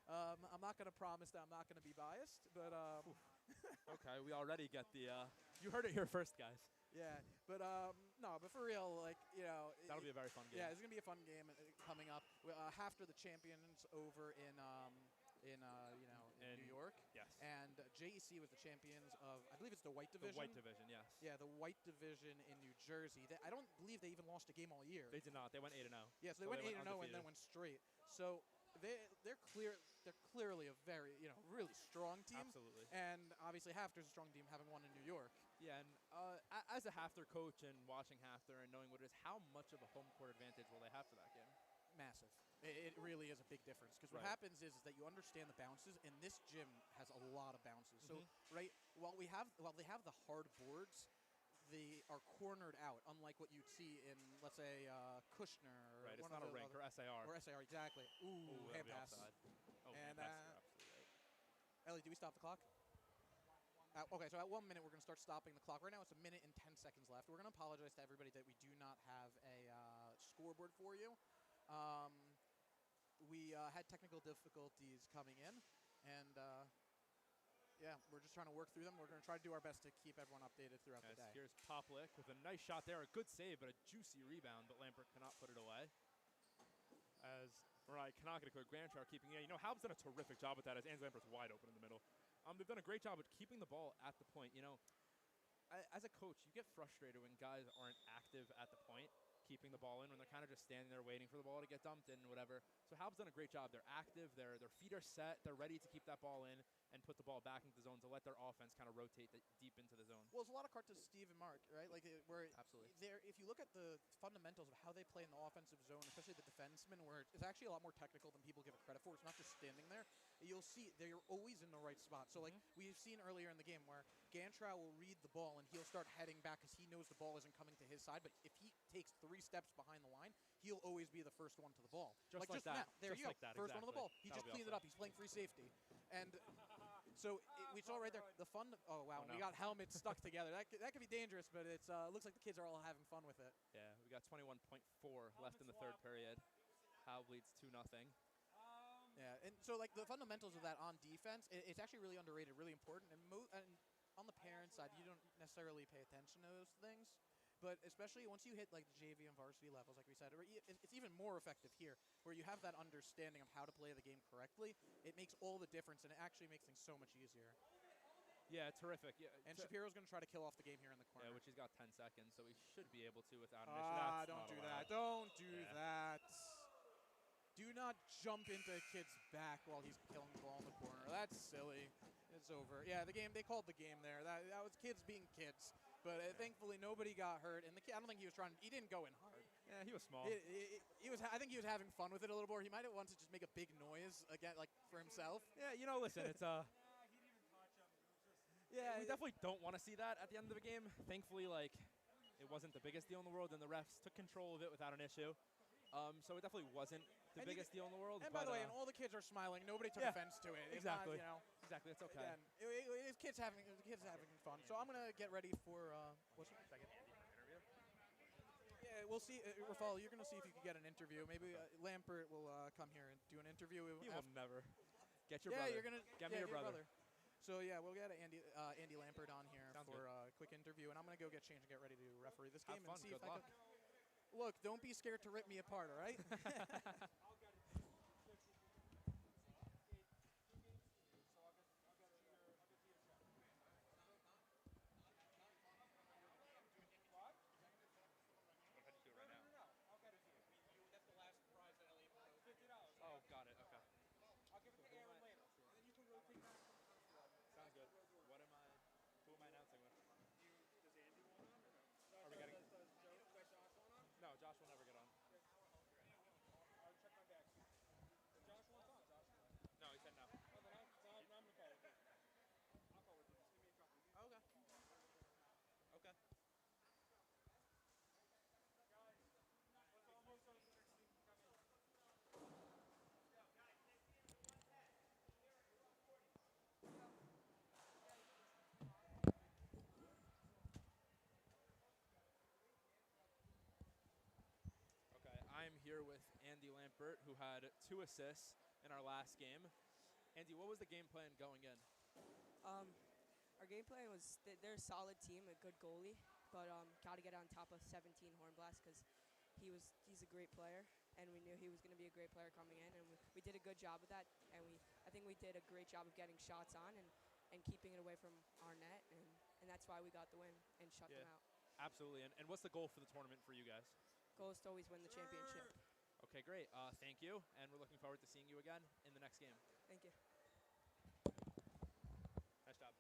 I'm not going to promise that I'm not going to be biased, but okay, we already get the you heard it here first, guys. Yeah, but no, but for real, that'll be a very fun game. Yeah, it's gonna be a fun game coming up. Hafter the champions over in New York. Yes. And JEC was the champions of, I believe it's the White Division. The White Division, yes. Yeah, the White Division in New Jersey. I don't believe they even lost a game all year. They did not. They went 8-0. Yeah, so they went 8-0 and then went straight. So they're clearly a very really strong team. Absolutely. And obviously Hafter's a strong team, having won in New York. Yeah, and as a Hafter coach and watching Hafter and knowing what it is, how much of a home court advantage will they have for that game? Massive. It really is a big difference because what happens is that you understand the bounces, and this gym has a lot of bounces. So while they have the hard boards, they are cornered out, unlike what you'd see in, let's say, Kushner. Or right, it's one not of a rink or SAR. Or SAR, exactly. Ooh, hand pass. Oh, and you're absolutely right. Ellie, do we stop the clock? Okay, so at 1 minute, we're going to start stopping the clock. Right now, it's 1 minute and 10 seconds left. We're going to apologize to everybody that we do not have a scoreboard for you. We had technical difficulties coming in, and yeah, we're just trying to work through them. We're going to try to do our best to keep everyone updated throughout the day. Here's Poplick with a nice shot there. A good save, but a juicy rebound, but Lampert cannot put it away. As Mariah cannot get a quick Granchar keeping it. Halb's done a terrific job with that as Ansley Lampert's wide open in the middle. They've done a great job of keeping the ball at the point. As a coach, you get frustrated when guys aren't active at the point, keeping the ball in, when they're kind of just standing there waiting for the ball to get dumped in and whatever. So Halb's done a great job. They're active. Their feet are set. They're ready to keep that ball in and put the ball back into the zone to let their offense kind of rotate deep into the zone. Well, it's a lot of credit to Steve and Mark, right? Absolutely. If you look at the fundamentals of how they play in the offensive zone, especially the defensemen, where it's actually a lot more technical than people give it credit for. It's not just standing there. You'll see they're always in the right spot. So, we've seen earlier in the game where Gantrow will read the ball and he'll start heading back because he knows the ball isn't coming to his side. But if he takes 3 steps behind the line, he'll always be the first one to the ball. Just like that. Now, there just you like go. That, first exactly. one on the ball. He just cleaned it up. He's playing free safety. And so we saw right there the fun. Oh, wow. No. We got helmets stuck together. That could be dangerous, but it looks like the kids are all having fun with it. Yeah, we got 21.4 left in the third period. Halb leads 2-0. Yeah, and so the fundamentals of that on defense, it's actually really underrated, really important. And on the parent side, you don't necessarily pay attention to those things. But especially once you hit the JV and varsity levels, like we said, it's even more effective here, where you have that understanding of how to play the game correctly. It makes all the difference, and it actually makes things so much easier. Yeah, terrific. Yeah, and Shapiro's going to try to kill off the game here in the corner. Yeah, which he's got 10 seconds, so he should be able to without an issue. Don't do that. Don't do that. Do not jump into a kid's back while he's killing the ball in the corner. That's silly. It's over. Yeah, they called the game there. That was kids being kids. But thankfully nobody got hurt, and the kid, I don't think he was he didn't go in hard. Yeah, he was small. I think he was having fun with it a little more. He might have wanted to just make a big noise again, for himself. Yeah, listen, it's yeah, we definitely don't want to see that at the end of the game. Thankfully, it wasn't the biggest deal in the world, and the refs took control of it without an issue. So it definitely wasn't the biggest deal in the world. And by the way, and all the kids are smiling. Nobody took offense to it. Exactly. It's not, exactly. It's okay. Again, it's kids having fun. So I'm gonna get ready for what's the second interview? Yeah, we'll see. Raffle, you're gonna see if you can get an interview. Maybe Lampert will come here and do an interview. He will never. Get your brother. Yeah, you're gonna get me your brother. So yeah, we'll get Andy Lampert on here Sounds for a quick interview, and I'm gonna go get changed and get ready to referee this game. Have fun. And see Good if luck. Look, don't be scared to rip me apart, all right? Burt, who had 2 assists in our last game. Andy, what was the game plan going in? Our game plan was they're a solid team, a good goalie, but got to get on top of 17 Hornblast because he's a great player, and we knew he was going to be a great player coming in, and we did a good job of that, and I think we did a great job of getting shots on and keeping it away from our net, and that's why we got the win and shut them out. Absolutely. And what's the goal for the tournament for you guys? Goal is to always win the championship. Okay, great. Thank you, and we're looking forward to seeing you again in the next game. Thank you. Nice job.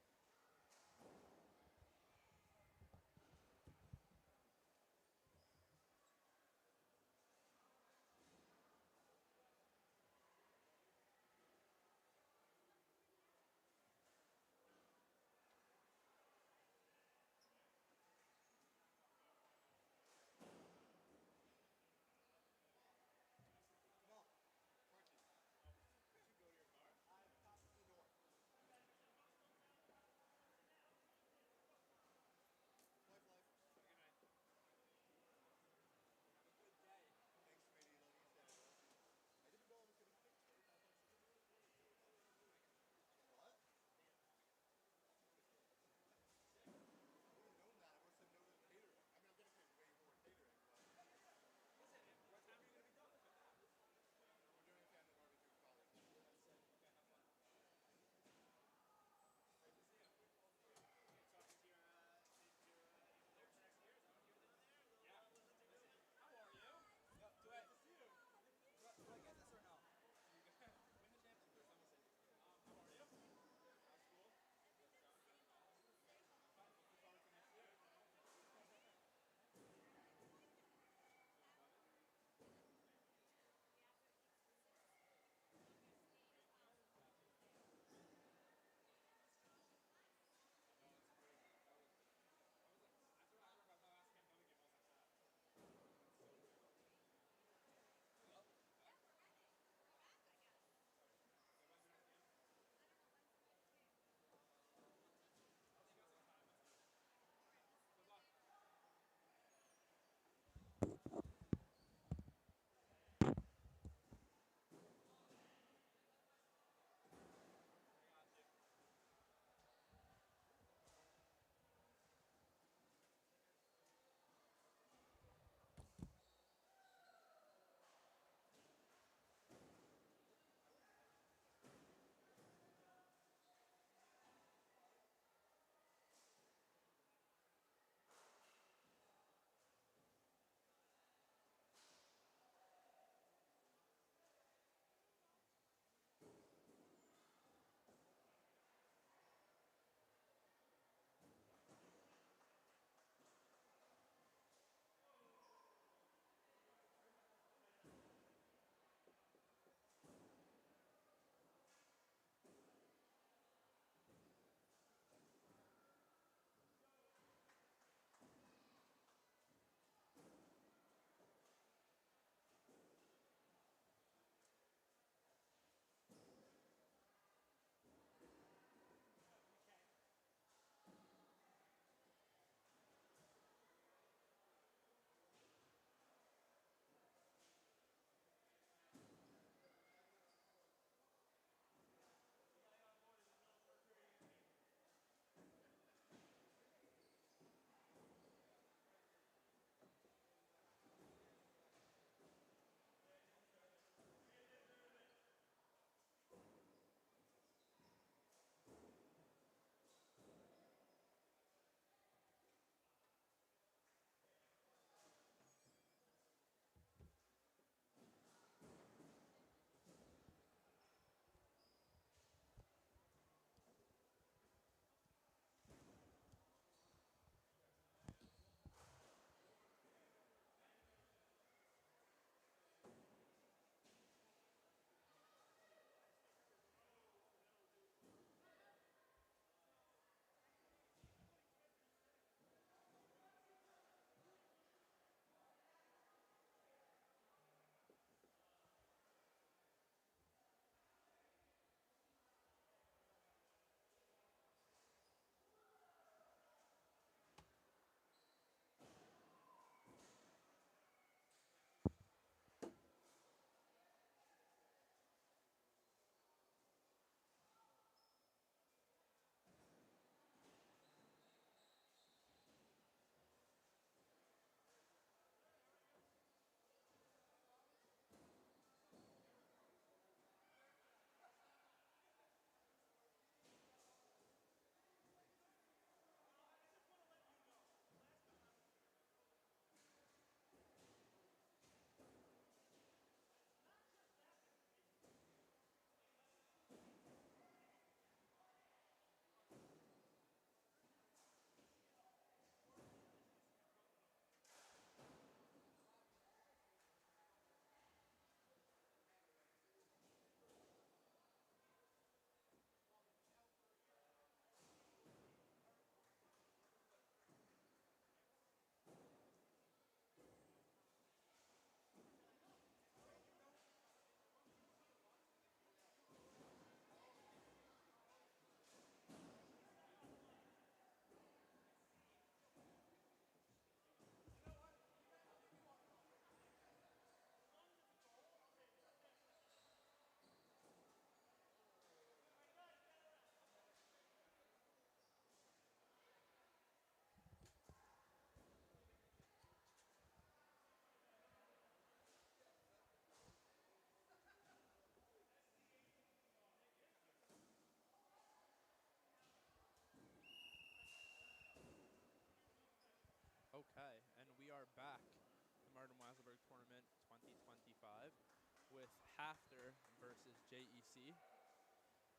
Hafter versus JEC.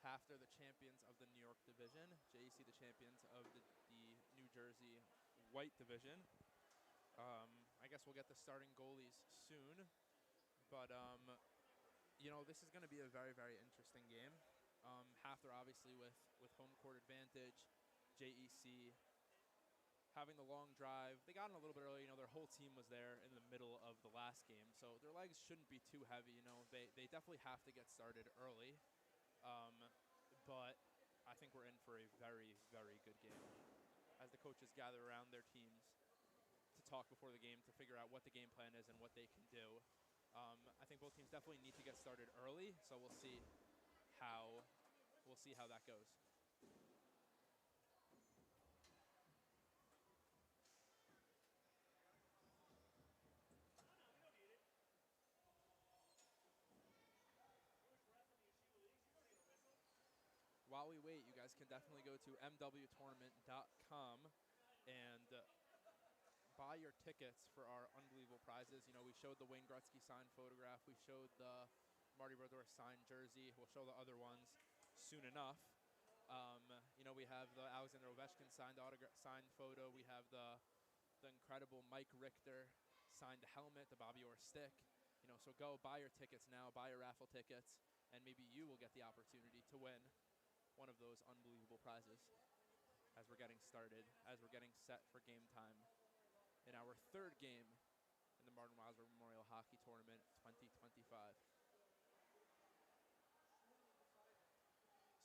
Hafter, the champions of the New York division. JEC, the champions of the New Jersey white division. I guess we'll get the starting goalies soon. But, this is going to be a very, very interesting game. Hafter, obviously, with home court advantage. JEC having the long drive. They got in a little bit early. Their whole team was there in the middle of the last game. So their legs shouldn't be too heavy. They definitely have to get started early. But I think we're in for a very, very good game as the coaches gather around their teams to talk before the game to figure out what the game plan is and what they can do. I think both teams definitely need to get started early, so we'll see how that goes. While we wait, you guys can definitely go to mwtournament.com and buy your tickets for our unbelievable prizes. We showed the Wayne Gretzky signed photograph. We showed the Marty Brodeur signed jersey. We'll show the other ones soon enough. We have the Alexander Ovechkin signed photo. We have the incredible Mike Richter signed helmet, the Bobby Orr stick. So go buy your tickets now, buy your raffle tickets, and maybe you will get the opportunity to win one of those unbelievable prizes as we're getting started, as we're getting set for game time in our third game in the Martin Weiselberg Memorial Hockey Tournament 2025.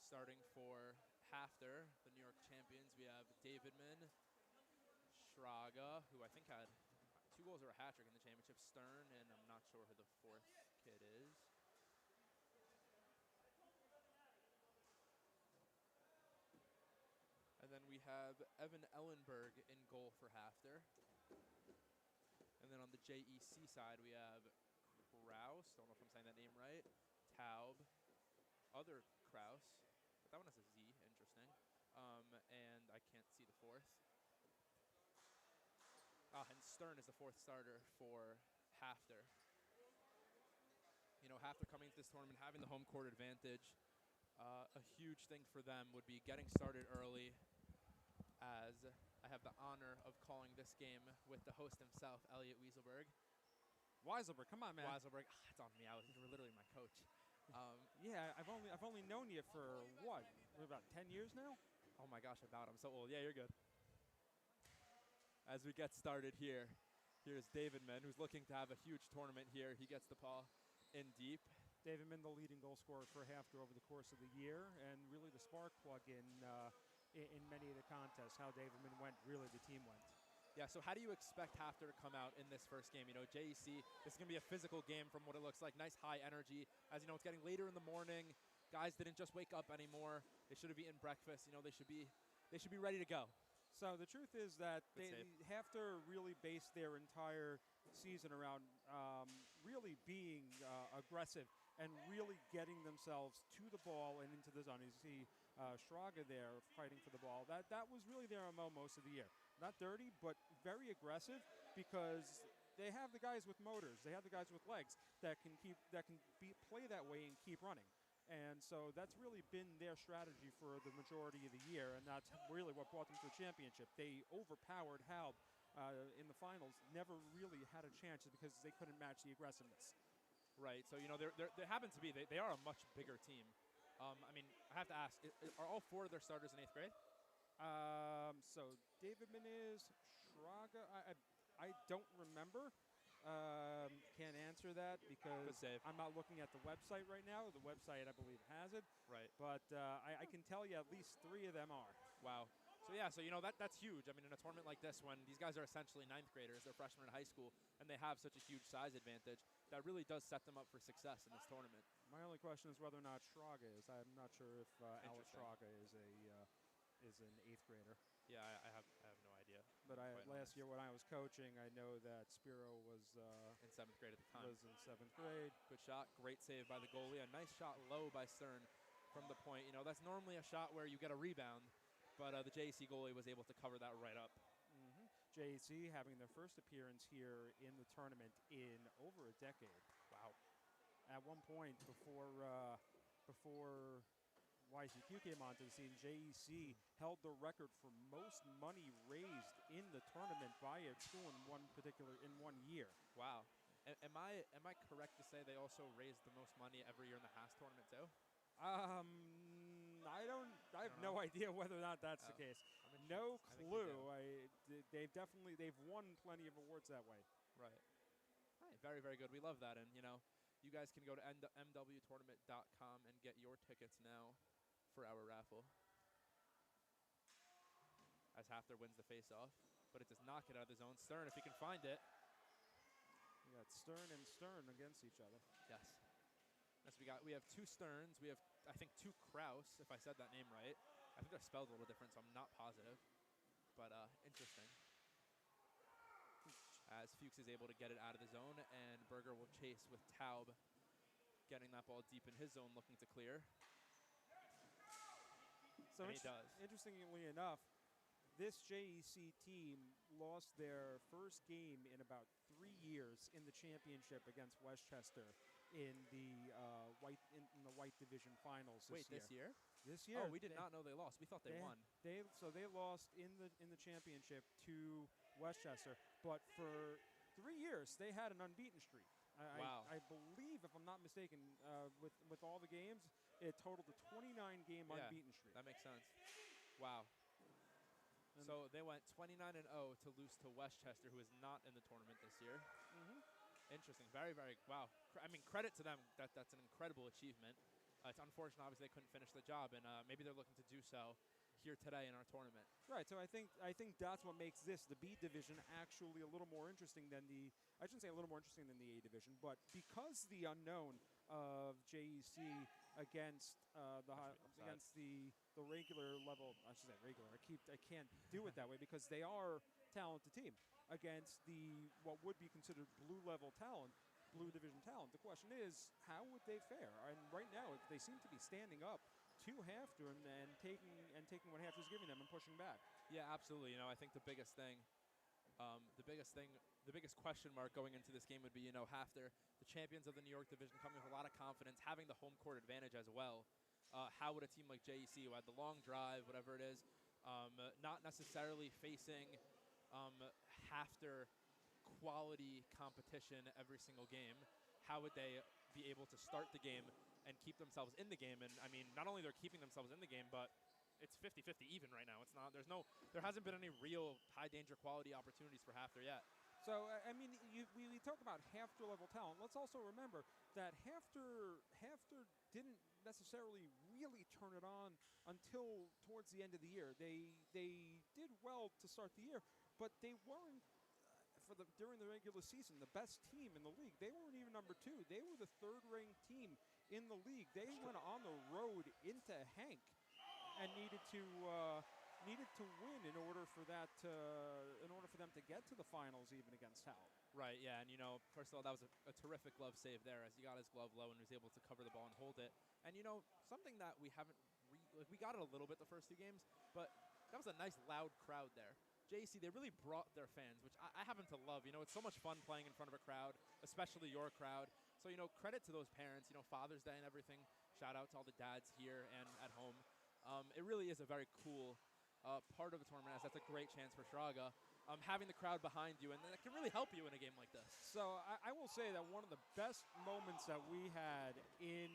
Starting for Hafter, the New York champions, we have Davidman, Schraga, who I think had 2 goals or a hat trick in the championship, Stern, and I'm not sure who the fourth kid is. And then we have Evan Ellenberg in goal for Hafter. And then on the JEC side, we have Kraus. Don't know if I'm saying that name right. Taub. Other Kraus. But that one has a Z. Interesting. And I can't see the fourth. And Stern is the fourth starter for Hafter. Hafter coming into this tournament, having the home court advantage. A huge thing for them would be getting started early, as I have the honor of calling this game with the host himself, Elliot Weiselberg. Weiselberg, come on, man. Weiselberg, it's on me. You were literally my coach. Yeah, I've only known you for what? About 10 years now? Oh my gosh, about I'm so old. Yeah, you're good. As we get started here, here's Davidman, who's looking to have a huge tournament here. He gets the ball in deep. Davidman, the leading goal scorer for Hafter over the course of the year, and really the spark plug in many of the contests. How Davidman went, really the team went. Yeah, so how do you expect Hafter to come out in this first game? JEC, this is going to be a physical game from what it looks like. Nice high energy. As you know, it's getting later in the morning. Guys didn't just wake up anymore. They should have eaten breakfast. They should be ready to go. So the truth is that Hafter really based their entire season around really being aggressive and really getting themselves to the ball and into the zone. You see Schraga there fighting for the ball. That was really their MO most of the year. Not dirty, but very aggressive, because they have the guys with motors. They have the guys with legs that can play that way and keep running. And so that's really been their strategy for the majority of the year, and that's really what brought them to the championship. They overpowered Halb in the finals, never really had a chance because they couldn't match the aggressiveness. Right, so there happens to be, they are a much bigger team. I have to ask, are all 4 of their starters in 8th grade? So Davidman is, Schraga, I don't remember. Can't answer that because I'm not looking at the website right now. The website, I believe, has it. Right. But I can tell you at least 3 of them are. Wow. So that's huge. In a tournament like this, when these guys are essentially 9th graders, they're freshmen in high school, and they have such a huge size advantage, that really does set them up for success in this tournament. My only question is whether or not Schraga is. I'm not sure if Alex Schraga is an 8th grader. Yeah, I have no idea. But last year when I was coaching, I know that Spiro was in 7th grade at the time. Was in 7th grade. Good shot, great save by the goalie. A nice shot low by Stern from the point. That's normally a shot where you get a rebound, but the JEC goalie was able to cover that right up. JEC having their first appearance here in the tournament in over a decade. Wow. at one point before YCQ came onto the scene, JEC held the record for most money raised in the tournament by a school in one year. Wow. Am I correct to say they also raised the most money every year in the Haas tournament too? I have no idea whether or not that's the case. No clue. They've won plenty of awards that way. Right. All right. Very, very good. We love that. And, you guys can go to mwtournament.com and get your tickets now for our raffle. As Hafter wins the face-off, but it does not get out of the zone. Stern, if he can find it. We got Stern and Stern against each other. Yes. Yes, we have two Sterns. We have, I think, two Kraus, if I said that name right. I think they're spelled a little different, so I'm not positive. But interesting. As Fuchs is able to get it out of the zone, and Berger will chase with Taub, getting that ball deep in his zone, looking to clear. So and he does. Interestingly enough, this JEC team lost their first game in about 3 years in the championship against Westchester in the white division finals this year. This year. Oh, we did not know they lost. We thought they won. They lost in the championship to Westchester, but for 3 years they had an unbeaten streak. Wow. I believe, if I'm not mistaken, with all the games, it totaled a 29-game unbeaten streak. That makes sense. Wow. So they went 29-0 to lose to Westchester, who is not in the tournament this year. Mm-hmm. Interesting. Very, very, wow. I mean, credit to them. That's an incredible achievement. It's unfortunate, obviously, they couldn't finish the job, and maybe they're looking to do so here today in our tournament. Right, so I think that's what makes the B division, actually a little more interesting than I shouldn't say a little more interesting than the A division, but because the unknown of JEC against the regular level, I should say regular. I can't do it that way because they are talented team against what would be considered blue level talent, blue division talent. The question is, how would they fare? And right now, they seem to be standing up to Hafter and taking what Hafter's giving them and pushing back. Yeah, absolutely. I think the biggest question mark going into this game would be, Hafter, the champions of the New York division, coming with a lot of confidence, having the home court advantage as well. How would a team like JEC, who had the long drive, whatever it is, not necessarily facing Hafter quality competition every single game, how would they be able to start the game and keep themselves in the game? And I mean, not only they're keeping themselves in the game, but it's 50-50 even right now. There hasn't been any real high danger quality opportunities for Hafter yet. So, I mean, we talk about Hafter level talent. Let's also remember that Hafter didn't necessarily really turn it on until towards the end of the year. They did well to start the year, but they weren't during the regular season the best team in the league. They weren't even number 2. They were the third-ranked team in the league. They went on the road into Hank and needed to win in order for them to get to the finals, even against Hal. Right, yeah, and first of all, that was a terrific glove save there, as he got his glove low and was able to cover the ball and hold it. And something that we haven't we got it a little bit the first 2 games, but that was a nice loud crowd there. JEC, they really brought their fans, which I happen to love. It's so much fun playing in front of a crowd, especially your crowd. So credit to those parents. Father's Day and everything. Shout out to all the dads here and at home. It really is a very cool part of the tournament, as that's a great chance for Shraga. Having the crowd behind you, and that can really help you in a game like this. So I will say that one of the best moments that we had in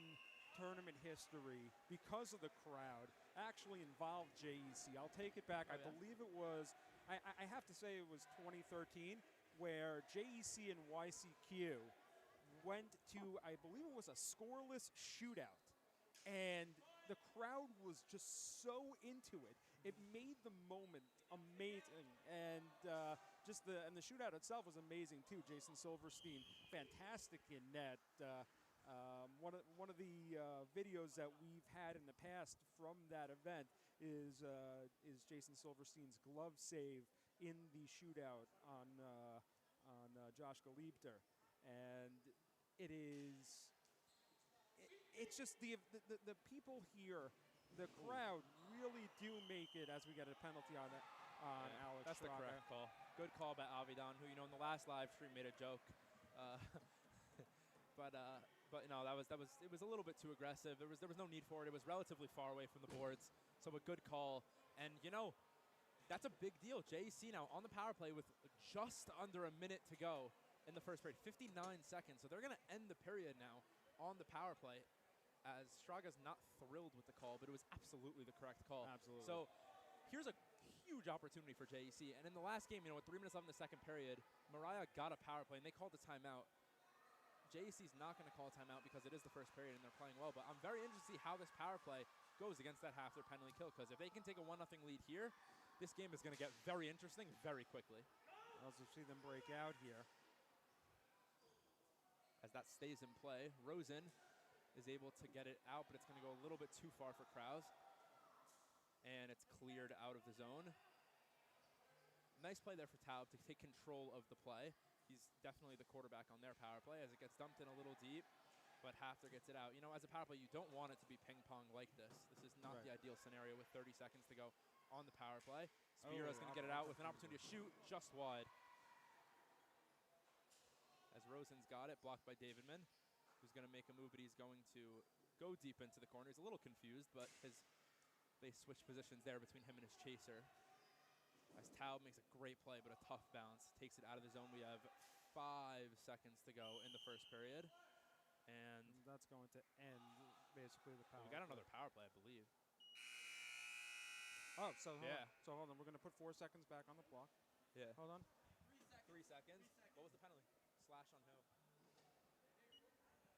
tournament history, because of the crowd, actually involved JEC. I'll take it back. Oh, I believe it was, I have to say it was 2013, where JEC and YCQ went to, I believe it was a scoreless shootout. And the crowd was just so into it. It made the moment amazing, and the shootout itself was amazing too. Jason Silverstein, fantastic in net. One of the videos that we've had in the past from that event is Jason Silverstein's glove save in the shootout on Josh Galibter, and it's just the people here, the crowd really do make it, as we get a penalty on Alex. That's the correct call. Good call by Avidan, who in the last live stream made a joke. But But no, it was a little bit too aggressive. There was no need for it. It was relatively far away from the boards, so a good call. And that's a big deal. JEC now on the power play with just under a minute to go in the first period, 59 seconds. So they're going to end the period now on the power play, as Straga's not thrilled with the call, but it was absolutely the correct call. Absolutely. So here's a huge opportunity for JEC. And in the last game, with 3 minutes left in the second period, Mariah got a power play, and they called a timeout. JEC's not going to call a timeout because it is the first period and they're playing well. But I'm very interested to see how this power play goes against that half their penalty kill, because if they can take a 1-0 lead here, this game is going to get very interesting very quickly. We'll also see them break out here. As that stays in play, Rosen is able to get it out, but it's going to go a little bit too far for Krause. And it's cleared out of the zone. Nice play there for Taub to take control of the play. He's definitely the quarterback on their power play as it gets dumped in a little deep, but Hafter gets it out. As a power play, you don't want it to be ping pong like this. This is not the ideal scenario with 30 seconds to go on the power play. Spira's going to get it out with an opportunity to shoot just wide. As Rosen's got it, blocked by Davidman, who's going to make a move, but he's going to go deep into the corner. He's a little confused, but they switch positions there between him and his chaser. As Taub makes a great play, but a tough bounce. Takes it out of the zone. We have 5 seconds to go in the first period. And that's going to end basically the power we got another power play, I believe. Oh, so hold on. We're going to put 4 seconds back on the clock. Yeah. Hold on. 3 seconds. What was the penalty? Slash on who?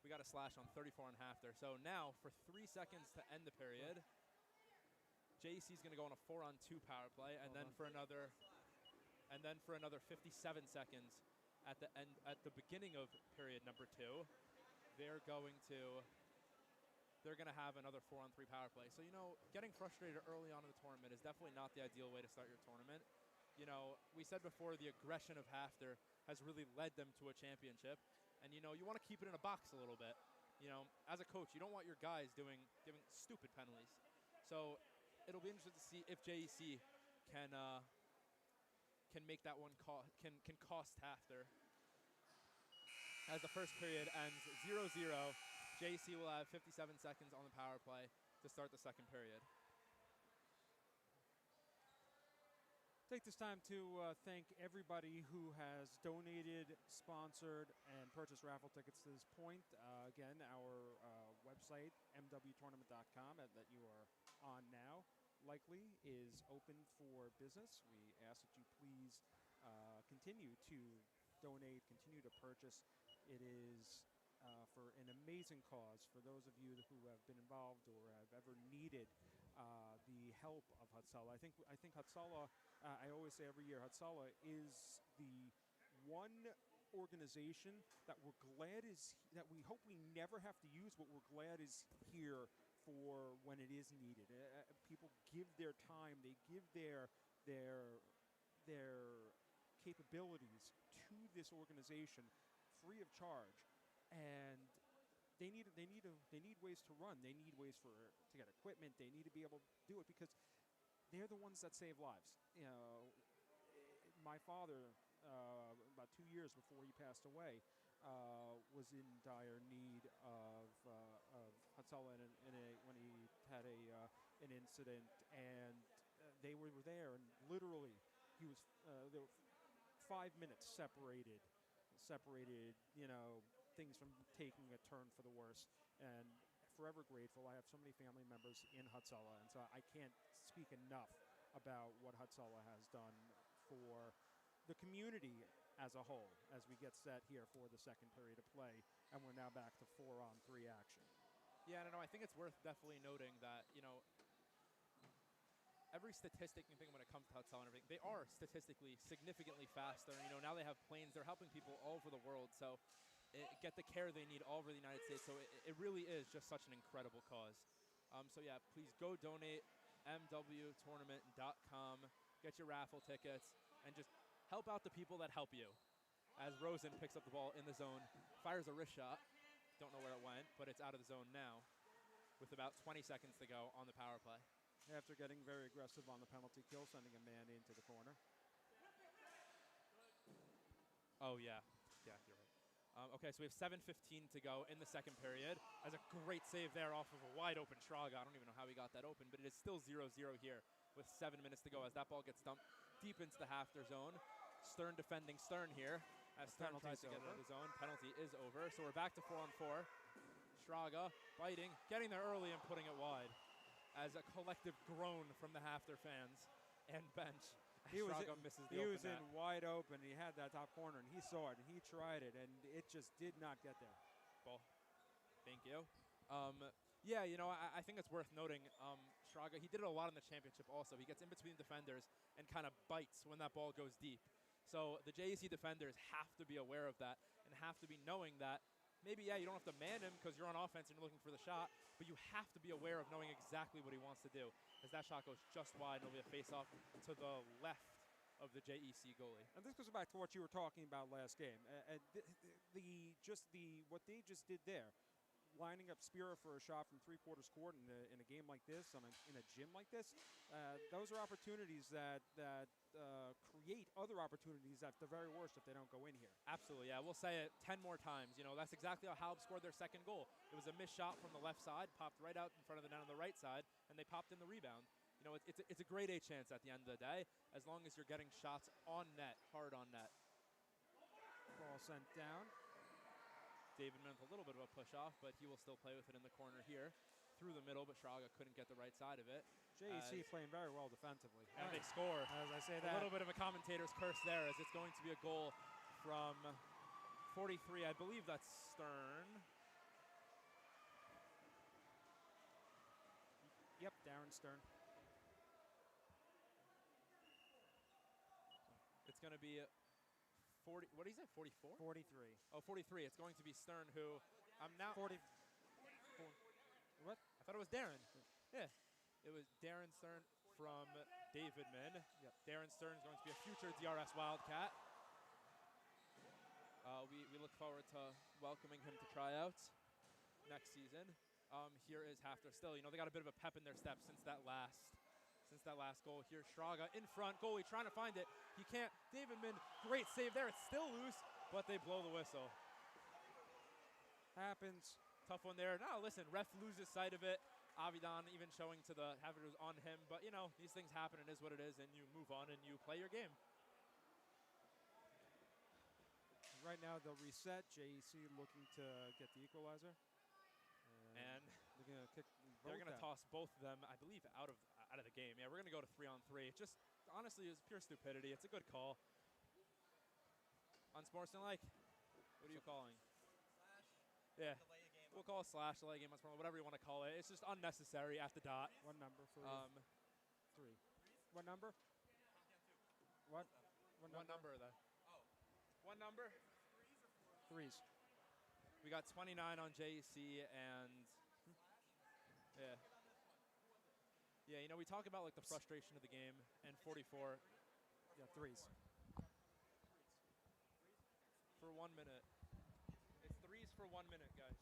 We got a slash on 34 and a half there. So now for 3 seconds to end the period, JEC's going to go on a 4-on-2 power play, and then for another 57 seconds at the beginning of period number 2, they're going to have another 4-on-3 power play. So getting frustrated early on in the tournament is definitely not the ideal way to start your tournament. We said before the aggression of Hafter has really led them to a championship, and you want to keep it in a box a little bit. As a coach, you don't want your guys giving stupid penalties. So it'll be interesting to see if JEC can make that one can cost Hafter. As the first period ends 0-0, JEC will have 57 seconds on the power play to start the second period. Take this time to thank everybody who has donated, sponsored, and purchased raffle tickets to this point. Again, our website, mwtournament.com, that you are on now, likely is open for business. We ask that you please continue to donate, continue to purchase. It is for an amazing cause. For those of you who have been involved or have ever needed the help of Hatzalah, I think Hatzalah, I always say every year, Hatzalah is the one organization that that we hope we never have to use, but we're glad is here for when it is needed. People give their time, they give their capabilities to this organization free of charge, and they need ways to run. They need ways to get equipment. They need to be able to do it because they're the ones that save lives. My father, about 2 years before he passed away, was in dire need of Hatzalah when he had an incident, and they were there, and literally there were 5 minutes separated, things from taking a turn for the worse, and forever grateful. I have so many family members in Hatzalah, and so I can't speak enough about what Hatzalah has done for the community as a whole as we get set here for the second period of play, and we're now back to 4-on-3 action. Yeah, I think it's worth definitely noting that, every statistic you think when it comes to Hatzalah and everything, they are statistically significantly faster. Now they have planes. They're helping people all over the world, so get the care they need all over the United States. So it really is just such an incredible cause. So yeah, please go donate, mwtournament.com, get your raffle tickets, and just help out the people that help you. As Rosen picks up the ball in the zone, fires a wrist shot. Don't know where it went, but it's out of the zone now with about 20 seconds to go on the power play. After getting very aggressive on the penalty kill, sending a man into the corner. Oh, yeah. Yeah, you're right. Okay, so we have 7:15 to go in the second period. As a great save there off of a wide open Shraga. I don't even know how he got that open, but it is still 0-0 here with 7 minutes to go as that ball gets dumped deep into the half their zone. Stern defending Stern here as Stern tries to get it out of the zone. Penalty is over, so we're back to 4-on-4. Shraga biting, getting there early and putting it wide as a collective groan from the half their fans and bench. Shraga misses the open net. He was in wide open. He had that top corner, and he saw it, and he tried it, and it just did not get there. Ball. Thank you. Yeah, you know, I think it's worth noting, Shraga, he did it a lot in the championship also. He gets in between defenders and kind of bites when that ball goes deep. So the JEC defenders have to be aware of that and have to be knowing that maybe, yeah, you don't have to man him because you're on offense and you're looking for the shot, but you have to be aware of knowing exactly what he wants to do. As that shot goes just wide, and it'll be a face-off to the left of the JEC goalie. And this goes back to what you were talking about last game. What they just did there, lining up Spira for a shot from three-quarters court in a game like this, in a gym like this, those are opportunities that create other opportunities at the very worst if they don't go in here. Absolutely, yeah. We'll say it 10 more times. You know, that's exactly how Halb scored their second goal. It was a missed shot from the left side, popped right out in front of the net on the right side, and they popped in the rebound. You know, it's a grade A chance at the end of the day, as long as you're getting shots on net, hard on net. Ball sent down. David Mint a little bit of a push-off, but he will still play with it in the corner here. Through the middle, but Shraga couldn't get the right side of it. JEC playing very well defensively. And they score. As I say that. A little bit of a commentator's curse there, as it's going to be a goal from 43. I believe that's Stern. Yep, Darren Stern. It's going to be 40. What did he say? 44? 43. Oh, 43. It's going to be Stern, who I'm now. 40. What? I thought it was Darren. Yeah. It was Darren Stern from Davidman. Yep. Darren Stern is going to be a future DRS Wildcat. We look forward to welcoming him to tryouts next season. Here is Hafter still. You know, they got a bit of a pep in their step since that last goal. Here's Shraga in front. Goalie trying to find it. He can't. Davidman, great save there. It's still loose, but they blow the whistle. Happens. Tough one there. No, listen, ref loses sight of it. Avidan even showing to the Havers on him. But, you know, these things happen. It is what it is, and you move on and you play your game. Right now they'll reset. JEC looking to get the equalizer. And they're going to toss both of them, I believe, out of the game. Yeah, we're going to go to 3-on-3. Just, honestly, it's pure stupidity. It's a good call. Unsportsmanlike? What are you calling? Yeah. We'll call it slash, delay game, whatever you want to call it. It's just unnecessary at the dot. One number for 3. What number? What? What number are they? Oh. One number? Threes. We got 29 on JEC and yeah. Yeah, you know, we talk about like the frustration of the game and 44. Yeah, threes. For 1 minute. It's threes for 1 minute, guys.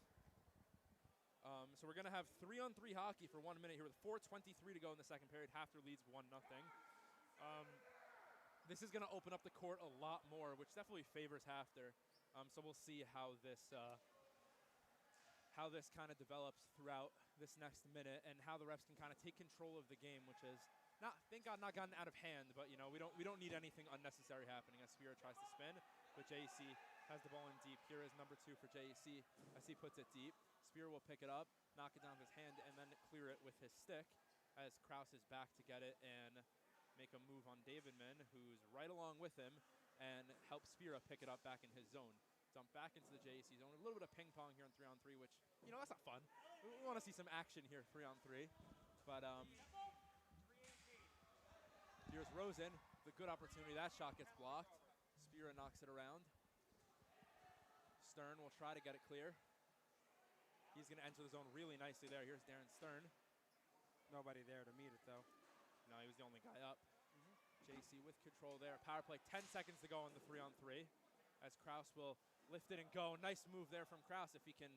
So we're going to have 3-on-3 hockey for 1 minute here with 4:23 to go in the second period. Hafter leads 1-0. This is going to open up the court a lot more, which definitely favors Hafter. So we'll see how this kind of develops throughout this next minute and how the refs can kind of take control of the game, which is thank God not gotten out of hand, but you know, we don't need anything unnecessary happening as Spira tries to spin, but JEC has the ball in deep. Here is number 2 for JEC as he puts it deep. Spira will pick it up, knock it down with his hand, and then clear it with his stick as Kraus is back to get it and make a move on Davidman, who's right along with him, and help Spira pick it up back in his zone. Dump back into the JEC zone. A little bit of ping pong here on 3-on-3, which, you know, that's not fun. We want to see some action here, 3-on-3. But here's Rosen, the good opportunity. That shot gets blocked. Spira knocks it around. Stern will try to get it clear. He's going to enter the zone really nicely there. Here's Darren Stern. Nobody there to meet it, though. No, he was the only guy up. JEC with control there. Power play, 10 seconds to go on the 3-on-3. As Kraus will lift it and go. Nice move there from Kraus if he can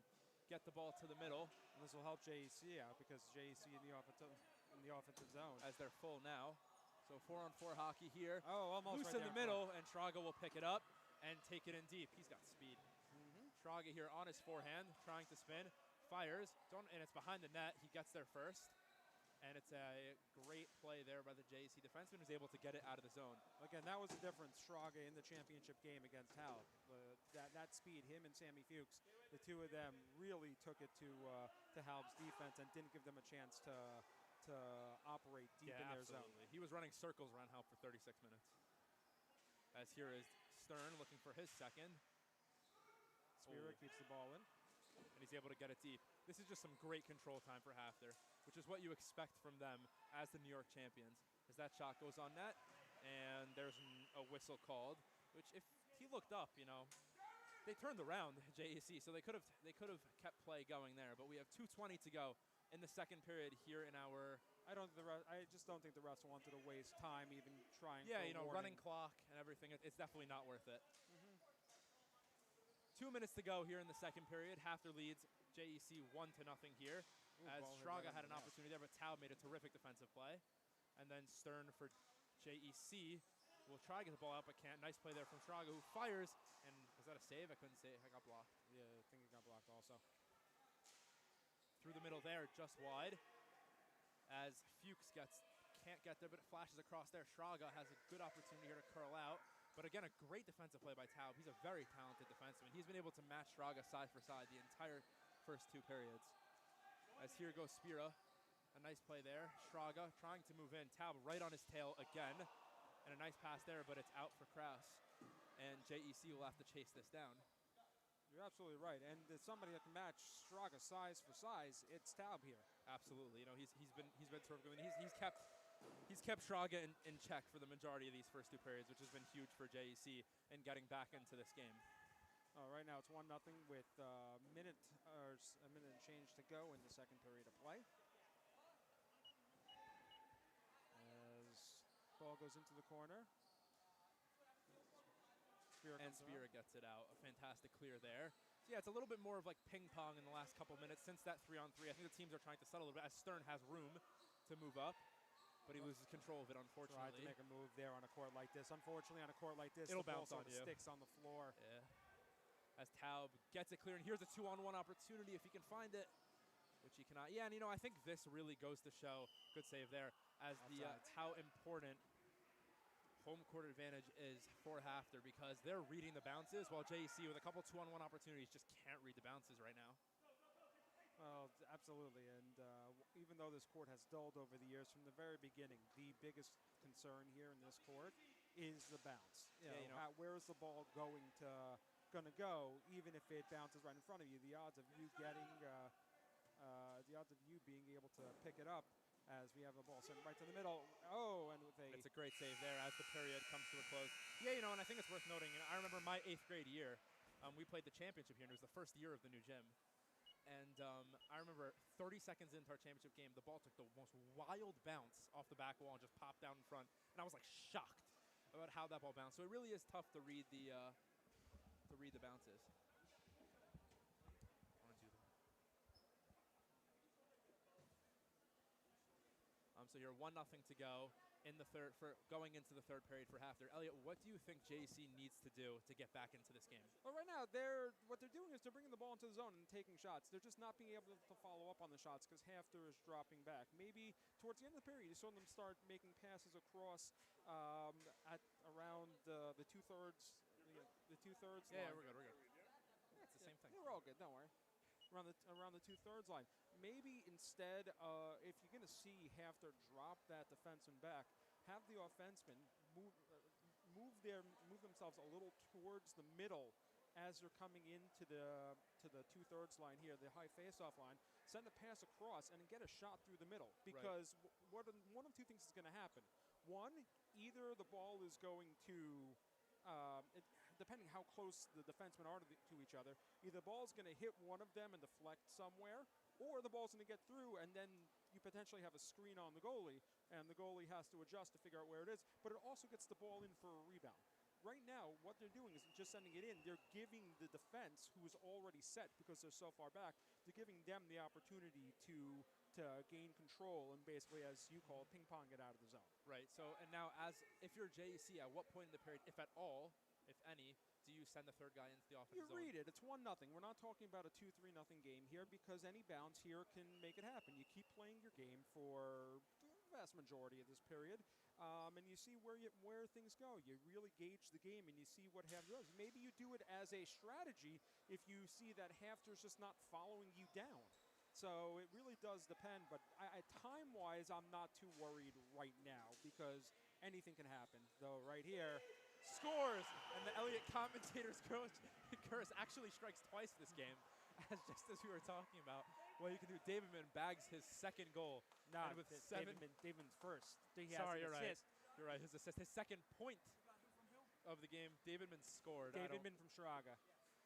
get the ball to the middle. And this will help JEC out because JEC in the offensive zone. As they're full now. So 4-on-4 hockey here. Oh, almost loose right in the middle, and Shraga will pick it up and take it in deep. He's got speed. Shraga here on his forehand, trying to spin, fires, and it's behind the net. He gets there first. And it's a great play there by the JEC defenseman who's able to get it out of the zone. Again, that was the difference, Shraga, in the championship game against Hal. That speed, him and Sammy Fuchs, the two of them really took it to Hal's defense and didn't give them a chance to operate deep in their zone. He was running circles around Hal for 36 minutes. As here is Stern looking for his second. Spira keeps the ball in. And he's able to get it deep. This is just some great control time for Hafter, which is what you expect from them as the New York champions. As that shot goes on net, and there's a whistle called, which if he looked up, they turned around JEC, so they could have kept play going there. But we have 2:20 to go in the second period here in our. I just don't think the refs wanted to waste time even trying. Yeah, for running clock and everything. It's definitely not worth it. 2 minutes to go here in the second period. Hafter leads JEC 1-0 here. As Shraga had an opportunity there, but Taub made a terrific defensive play. And then Stern for JEC will try to get the ball out, but can't. Nice play there from Shraga, who fires. And was that a save? I couldn't say it. I got blocked. Yeah, I think it got blocked also. Through the middle there, just wide. As Fuchs can't get there, but it flashes across there. Shraga has a good opportunity here to curl out. But again, a great defensive play by Taub. He's a very talented defenseman. He's been able to match Shraga side for side the entire first two periods. As here goes Spira. A nice play there. Shraga trying to move in. Taub right on his tail again. And a nice pass there, but it's out for Kraus. And JEC will have to chase this down. You're absolutely right. And there's somebody that can match Shraga size for size. It's Taub here. Absolutely. He's been terrific. I mean, he's kept Shraga in check for the majority of these first two periods, which has been huge for JEC in getting back into this game. Right now it's 1-0 with a minute and change to go in the second period of play. As ball goes into the corner. Spira gets it out. A fantastic clear there. So yeah, it's a little bit more of like ping pong in the last couple minutes since that 3-on-3. I think the teams are trying to settle a little bit as Stern has room to move up. But he loses control of it, unfortunately. Tried to make a move there on a court like this. Unfortunately, on a court like this, it'll the ball bounce on you. Sticks on the floor. Yeah. As Taub gets it clear, and here's a 2-on-1 opportunity if he can find it, which he cannot. Yeah, and I think this really goes to show, good save there, as how important home court advantage is for Hafter because they're reading the bounces while JEC with a couple 2-on-1 opportunities just can't read the bounces right now. Well, absolutely, and even though this court has dulled over the years, from the very beginning, the biggest concern here in this court is the bounce. Where is the ball going to go, even if it bounces right in front of you? The odds of you being able to pick it up, as we have the ball sent right to the middle. Oh, and it's a great save there as the period comes to a close. Yeah, and I think it's worth noting. And I remember my 8th grade year, we played the championship here, and it was the first year of the new gym. And I remember 30 seconds into our championship game, the ball took the most wild bounce off the back wall and just popped down in front. And I was like shocked about how that ball bounced. So it really is tough to read the bounces. So you're 1-0 to go in the third going into the third period for Hafter. Elliot, what do you think JEC needs to do to get back into this game? Well, right now what they're doing is they're bringing the ball into the zone and taking shots. They're just not being able to follow up on the shots because Hafter is dropping back. Maybe towards the end of the period, you saw them start making passes across at around the two-thirds. The two-thirds line. Yeah, we're good. Yeah, it's the same thing. We're all good. Don't worry. Around the two-thirds line. Maybe instead, if you're going to see Hafter drop that defenseman back, have the offensemen move themselves a little towards the middle as they're coming into the two-thirds line here, the high face-off line. Send a pass across and get a shot through the middle because one of two things is going to happen. One, either the ball is going to depending how close the defensemen are to each other, either the ball's going to hit one of them and deflect somewhere, or the ball's going to get through and then you potentially have a screen on the goalie, and the goalie has to adjust to figure out where it is, but it also gets the ball in for a rebound. Right now, what they're doing isn't just sending it in. They're giving the defense, who is already set because they're so far back, they're giving them the opportunity to gain control and basically, as you call it, ping-pong it out of the zone. Right. So, and now, if you're JEC, at what point in the period, if at all, if any, do you send the third guy into the offensive You zone? read it. It's 1-0. We're not talking about a 2-3 nothing game here because any bounce here can make it happen. You keep playing your game for the vast majority of this period, and you see where things go. You really gauge the game and you see what Hafter does. Maybe you do it as a strategy if you see that Hafter's just not following you down. So it really does depend. But time-wise, I'm not too worried right now because anything can happen. Though right here, Scores! And the Elliott commentator's curse actually strikes twice this game, just as we were talking about. Well, you can do. Davidman bags his second goal. Nah, and with seven. Davidman's first. Sorry, you're right. You're right. His assist, his second point of the game. Davidman scored. Davidman from Shraga.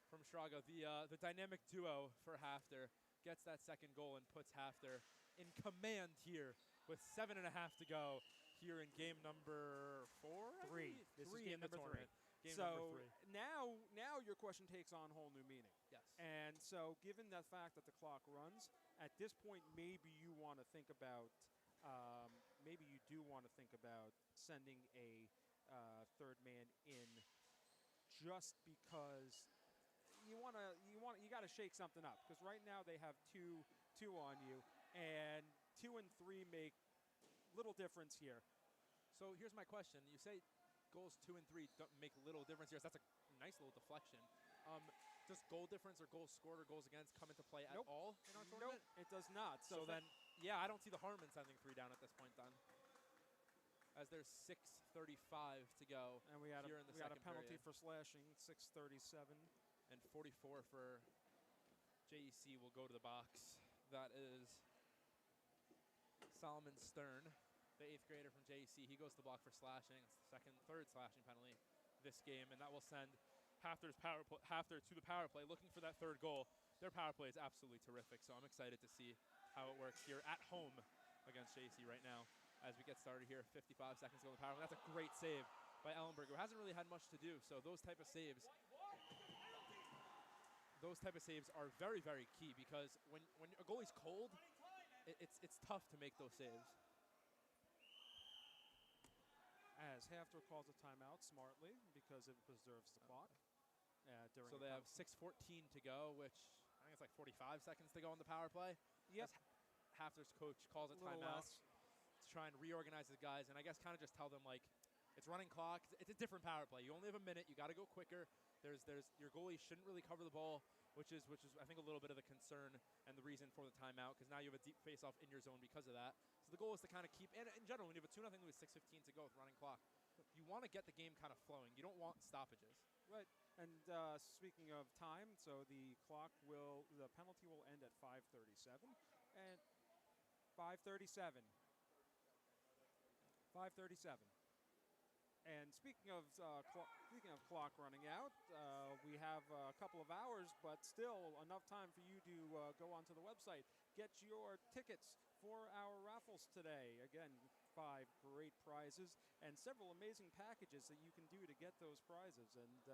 From Shraga. The dynamic duo for Hafter gets that second goal and puts Hafter in command here with 7.5 to go. Here in game number 4? Three. This is game number 3. Game so number 3. now your question takes on whole new meaning. Yes. And so given the fact that the clock runs, at this point maybe you want to think about sending a third man in just because you got to shake something up because right now they have two on you and 2 and 3 make little difference here. So here's my question. You say goals 2 and 3 don't make little difference here. That's a nice little deflection. Does goal difference or goals scored or goals against come into play at all in our tournament? Nope, it does not. So then, yeah, I don't see the harm in sending 3 down at this point then. As there's 6:35 to go and we had here in the second a penalty period. for slashing, 6:37. And 44 for JEC will go to the box. That is Solomon Stern, the 8th grader from JEC. He goes to the block for slashing. It's the third slashing penalty this game, and that will send Hafter to the power play, looking for that third goal. Their power play is absolutely terrific, so I'm excited to see how it works here at home against JEC right now. As we get started here, 55 seconds to go in the power play. That's a great save by Ellenberg, who hasn't really had much to do. So those type of saves are very, very key because when a goalie's cold, it's tough to make those saves. As Hafter calls a timeout smartly because it preserves the clock. So they have 6:14 to go, which I think it's like 45 seconds to go on the power play. Yep. Hafter's coach calls a timeout to try and reorganize his guys, and I guess kind of just tell them, like, it's running clock. It's a different power play. You only have a minute. You got to go quicker. There's your goalie shouldn't really cover the ball, which is I think a little bit of the concern and the reason for the timeout because now you have a deep face-off in your zone because of that. So the goal is to kind of keep, and in general, when you have a 2-0 with 6:15 to go with running clock, you want to get the game kind of flowing. You don't want stoppages. Right. And speaking of time, so the penalty will end at 5:37, and 5:37. And speaking of clock running out, we have a couple of hours, but still enough time for you to go onto the website, get your tickets for our raffles today. Again, 5 great prizes and several amazing packages that you can do to get those prizes. And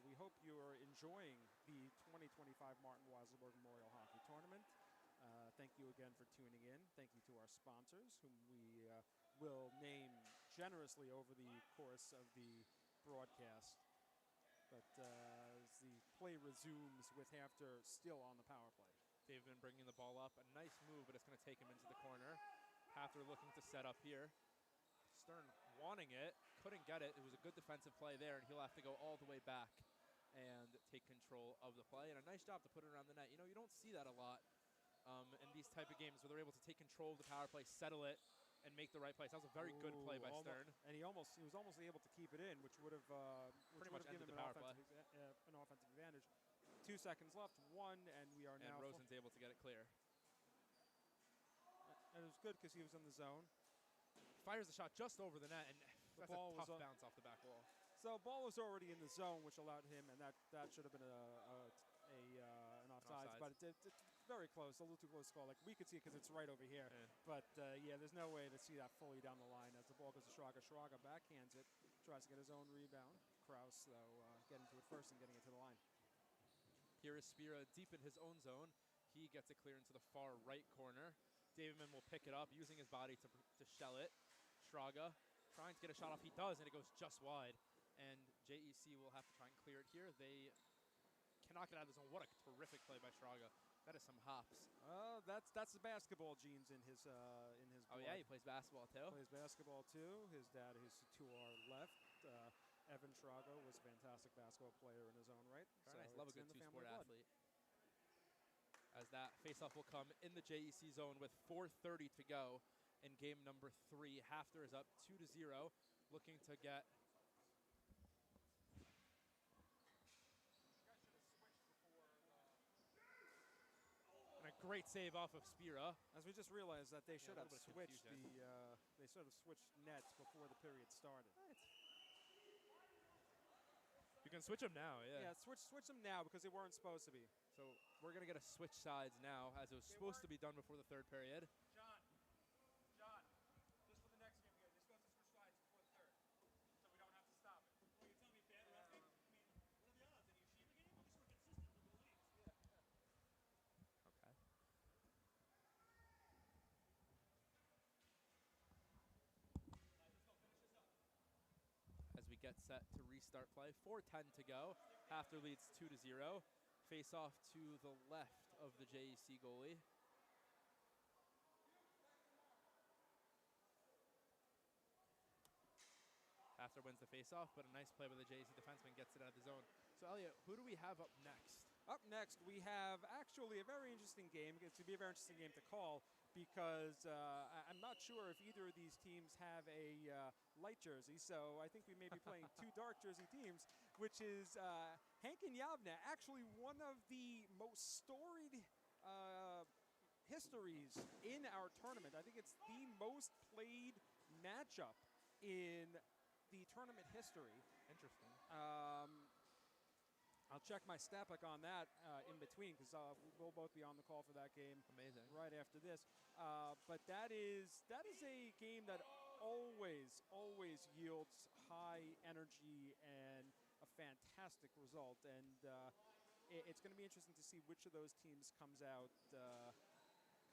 we hope you are enjoying the 2025 Martin Weiselberg Memorial Hockey Tournament. Thank you again for tuning in. Thank you to our sponsors, whom we will name generously over the course of the broadcast. But as the play resumes with Hafter still on the power play. They've been bringing the ball up. A nice move, but it's going to take him into the corner. Hafter looking to set up here. Stern wanting it, couldn't get it. It was a good defensive play there, and he'll have to go all the way back and take control of the play. And a nice job to put it around the net. You know, you don't see that a lot in these type of games where they're able to take control of the power play, settle it, and make the right place. That was a very good play by Stern. And he was almost able to keep it in, which would have given him an offensive advantage. 2 seconds left, 1, and we are now. And Rosen's able to get it clear. And it was good because he was in the zone. Fires the shot just over the net, and The that's ball a tough was bounce off the back wall. So ball was already in the zone, which allowed him, and that should have been an offsides, but it's very close, a little too close to call. Like we could see it because it's right over here, but yeah, there's no way to see that fully down the line as the ball goes to Shraga. Shraga backhands it, tries to get his own rebound. Kraus though getting to it first and getting it to the line. Here is Spira deep in his own zone. He gets it clear into the far right corner. Davidman will pick it up, using his body to shell it. Shraga trying to get a shot off. He does, and it goes just wide. And JEC will have to try and clear it here. They cannot get out of the zone. What a terrific play by Shraga. That is some hops. That's the basketball genes in his Oh, blood. yeah, he plays basketball, too. Plays basketball, too. His dad is to our left. Evan Shrago was a fantastic basketball player in his own right. Very nice. Love a it's good in the two-sport family blood. athlete. As that face-off will come in the JEC zone with 4:30 to go in game number 3. Hafter is up 2-0, looking to get... And a great save off of Spira. As we just realized that they should a have little bit of switched confusion. they sort of switched nets before the period started. You can switch them now, Yeah, switch them now because they weren't supposed to be. So we're going to get a switch sides now, as it was supposed to be done before the third period. John, just for the next game, you're supposed to switch sides before the third, so we don't have to stop it. Well, you're telling me bad refing? I mean, what are the odds? Any achieve the game? At least we're consistent with the leagues. Okay. As we get set to restart play, 4:10 to go. Hafter leads 2-0. Face off to the left of the JEC goalie. Hafter wins the face-off, but a nice play by the JEC defenseman gets it out of the zone. So, Elliot, who do we have up next? Up next, we have actually a very interesting game. It's going to be a very interesting game to call because I'm not sure if either of these teams have a light jersey, so I think we may be playing two dark jersey teams, which is Hank and Yavne, actually one of the most storied histories in our tournament. I think it's the most played matchup in the tournament history. Interesting. I'll check my stat book on that in between because we'll both be on the call for that game. Amazing. Right after this. But that is a game that always yields high energy and a fantastic result. And it's going to be interesting to see which of those teams comes out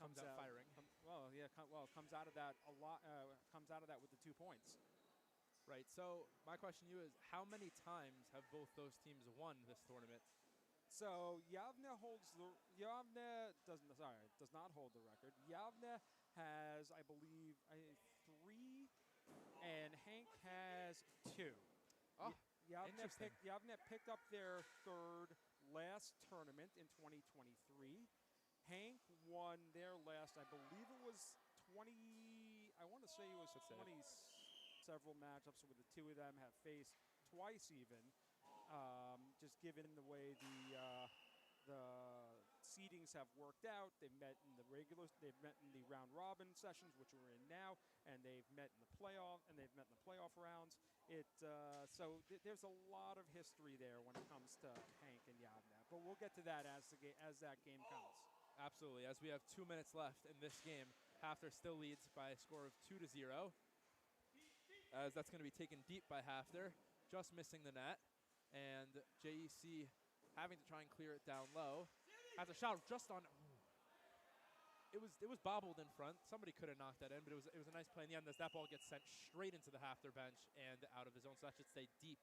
firing. Comes out of that a lot. Comes out of that with the 2 points. Right, so my question to you is, how many times have both those teams won this tournament? So Yavne does not hold the record. Yavne has, I believe, 3, and Hank has 2. Oh, Yavne interesting. picked up their third last tournament in 2023. Hank won their last, I believe it was 20. I want to say it was 20. Several matchups where the two of them have faced twice even. Just given the way the seedings have worked out, they've met in the round robin sessions, which we're in now, and they've met in the playoff rounds. There's a lot of history there when it comes to Hank and Yavne, but we'll get to that as that game comes. Absolutely. As we have 2 minutes left in this game, Hafter still leads by a score of 2-0. As that's going to be taken deep by Hafter, just missing the net, and JEC having to try and clear it down low. Hafter shot just on. It was bobbled in front. Somebody could have knocked that in, but it was a nice play in the end as that ball gets sent straight into the Hafter bench and out of the zone. So that should stay deep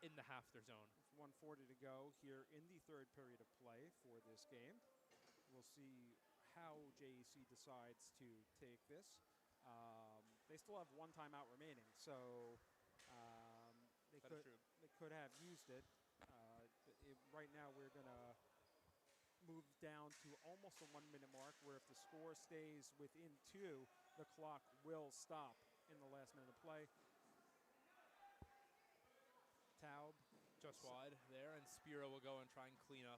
in the Hafter zone. It's 1:40 to go here in the third period of play for this game. We'll see how JEC decides to take this. They still have 1 timeout remaining, so they could have used it. Right now, we're gonna move down to almost a 1-minute mark, where if the score stays within 2, the clock will stop in the last minute of play. Taub Just wide there, and Spiro will go and try and clean up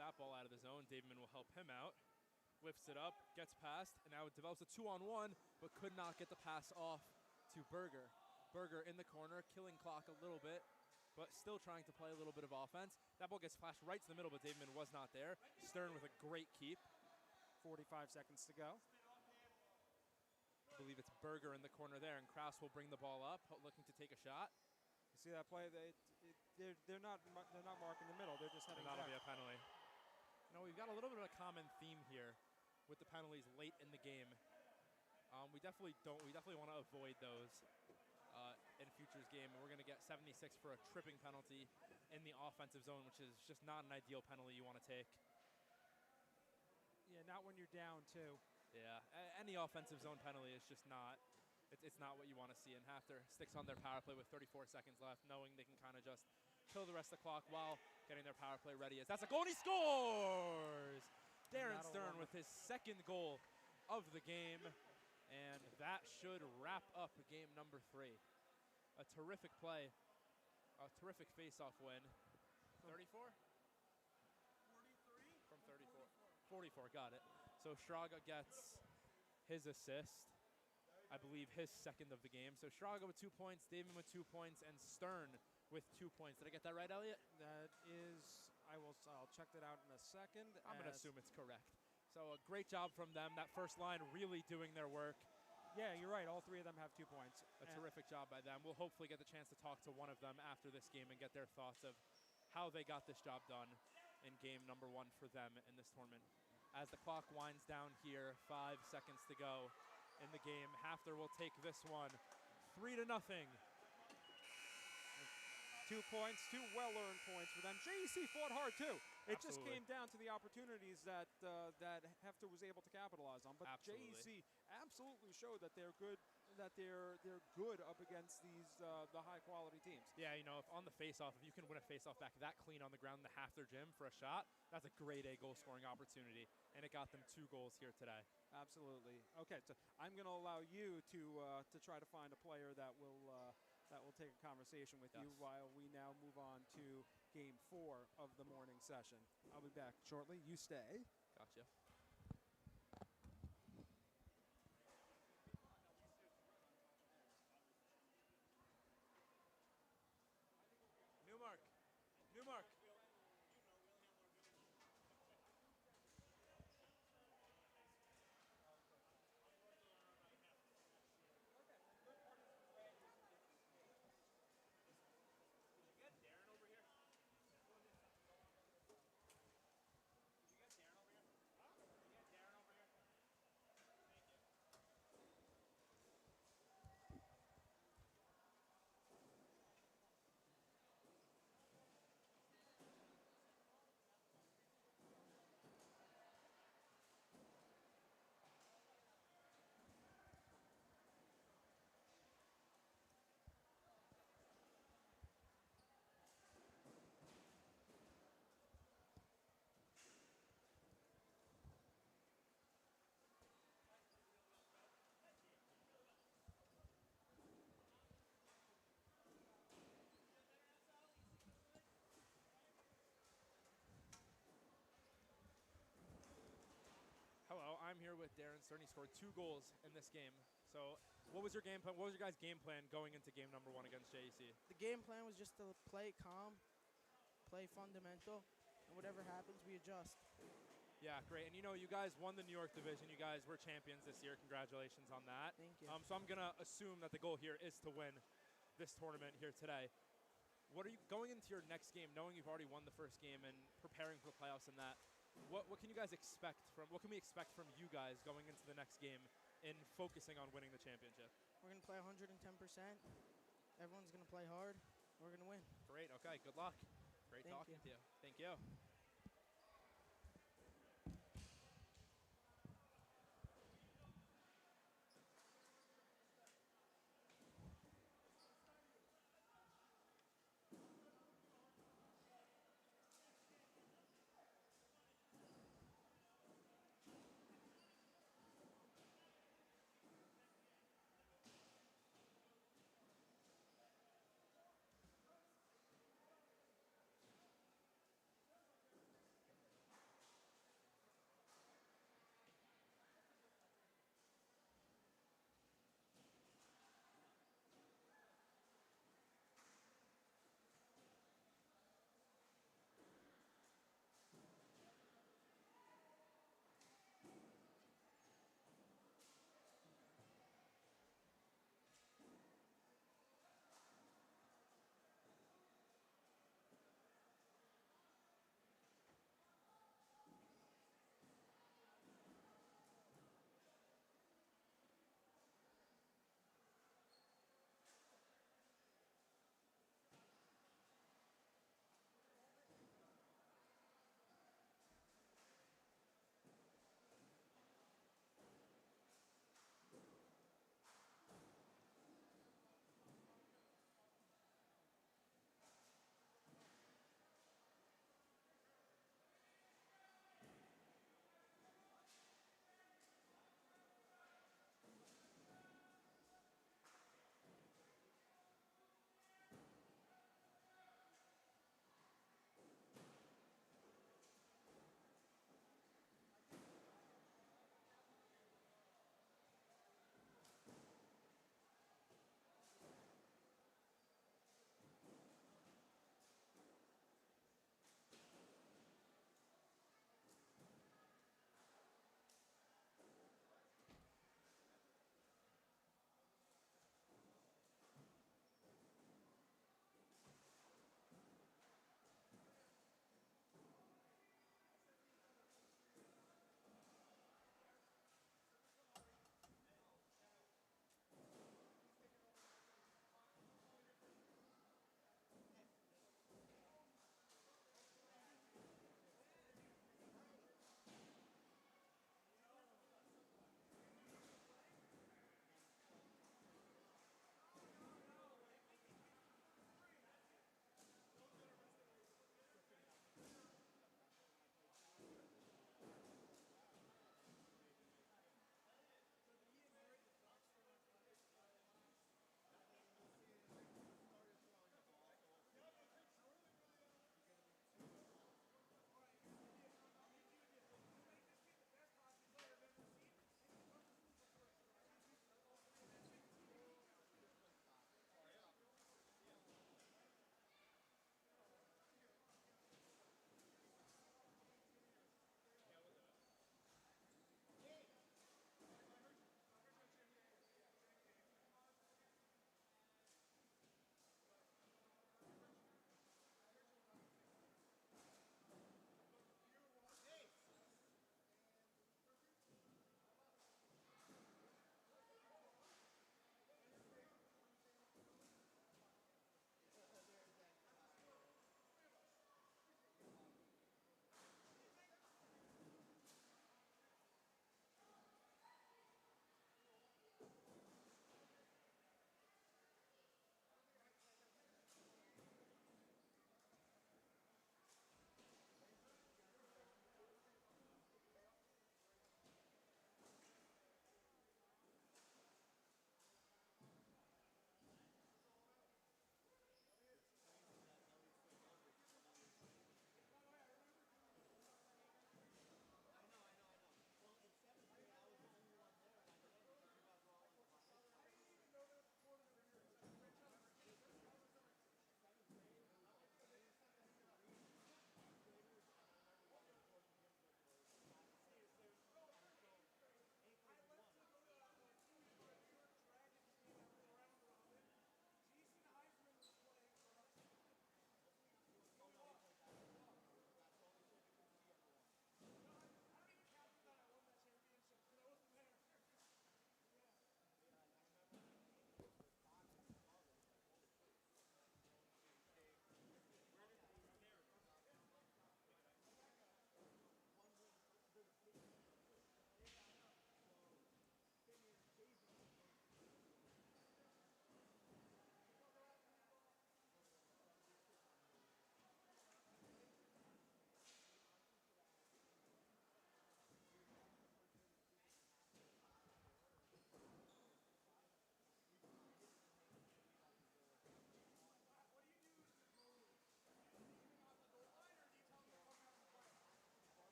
that ball out of the zone. Davidman will help him out. Whips it up, gets past, and now it develops a 2-on-1, but could not get the pass off to Berger. Berger in the corner, killing clock a little bit, but still trying to play a little bit of offense. That ball gets flashed right to the middle, but Davidman was not there. Stern with a great keep. 45 seconds to go. I believe it's Berger in the corner there, and Kraus will bring the ball up, looking to take a shot. You see that play? They're not marking the middle. They're just heading And that'll back. be a penalty. No, we've got a little bit of a common theme here with the penalties late in the game. We definitely want to avoid those. in Future's game, and we're going to get 76 for a tripping penalty in the offensive zone, which is just not an ideal penalty you want to take. Yeah, not when you're down, too. Yeah, any offensive zone penalty is just not, it's not what you want to see. And Hafter sticks on their power play with 34 seconds left, knowing they can kind of just kill the rest of the clock while getting their power play ready. As that's a goal, and he scores! Darren Stern with his second goal of the game, and that should wrap up game number 3. A terrific play, a terrific face-off win. 34? 43? From 34. 44, got it. So Shraga gets his assist, I believe his second of the game. So Shraga with 2 points, David with 2 points, and Stern with 2 points. Did I get that right, Elliot? That is, I'll check that out in a second. I'm going to assume it's correct. So a great job from them. That first line really doing their work. Yeah, you're right. All 3 of them have 2 points. A terrific job by them. We'll hopefully get the chance to talk to one of them after this game and get their thoughts of how they got this job done in game number 1 for them in this tournament. As the clock winds down here, 5 seconds to go in the game. Hafter will take this one 3-0. 2 points, 2 well-earned points for them. JEC fought hard, too. It just Absolutely. came down to the opportunities that Hefter was able to capitalize on. But Absolutely. JEC absolutely showed that they're good. That they're good up against these the high-quality teams. Yeah, you know, if on the face-off, if you can win a face-off back that clean on the ground in the Hafter gym for a shot, that's a grade A goal-scoring opportunity, and it got them 2 goals here today. Absolutely. Okay, so I'm going to allow you to try to find a player that will take a conversation with you while we now move on to game 4 of the morning session. I'll be back shortly. You stay. Gotcha. Newmark. Newmark. Hello, I'm here with Darren Stern. He scored 2 goals in this game. So what was your game plan? What was your guys' game plan going into game number 1 against JEC? The game plan was just to play calm, play fundamental, and whatever happens, we adjust. Yeah, great. And you know, you guys won the New York division. You guys were champions this year. Congratulations on that. Thank you. So I'm going to assume that the goal here is to win this tournament here today. What are you going into your next game, knowing you've already won the first game and preparing for the playoffs and that? What can you guys expect from? What can we expect from you guys going into the next game in focusing on winning the championship? We're going to play 110%. Everyone's going to play hard. We're going to win. Great. Okay. Good luck. Great Thank talking to you. Thank you.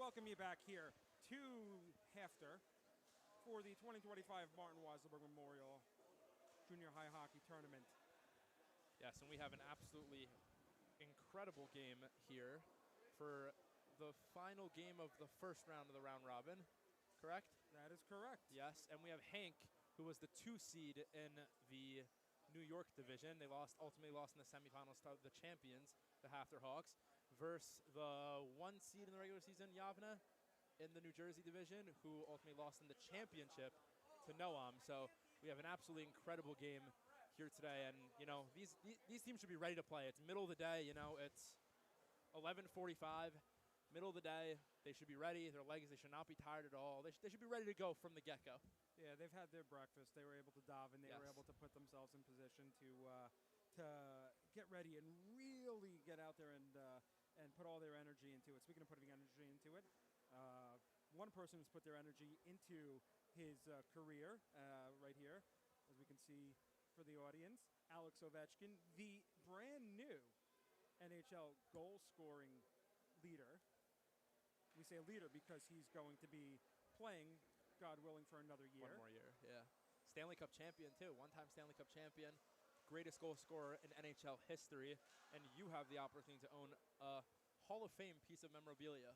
welcome you back here to Hefter for the 2025 Martin Weiselberg Memorial Junior High Hockey Tournament. Yes, and we have an absolutely incredible game here for the final game of the first round of the round robin, correct? That is correct. Yes, and we have Hank, who was the 2 seed in the New York division. They ultimately lost in the semifinals to the champions, the Hafter Hawks, versus the 1 seed in the regular season, Yavne, in the New Jersey division, who ultimately lost in the championship to Noam. So we have an absolutely incredible game here today, and you know these teams should be ready to play. It's middle of the day, you know, it's 11:45, middle of the day. They should be ready. Their legs, they should not be tired at all. They should be ready to go from the get-go. Yeah, they've had their breakfast. They were able to dive and they Yes. were able to put themselves in position to get ready and really get out there and put all their energy into it. Speaking of putting energy into it, one person has put their energy into his career right here, as we can see for the audience. Alex Ovechkin, the brand new NHL goal-scoring leader. We say leader because he's going to be playing, God willing, for another year. One more year, yeah. Stanley Cup champion, too. One-time Stanley Cup champion. Greatest goal scorer in NHL history. And you have the opportunity to own a Hall of Fame piece of memorabilia.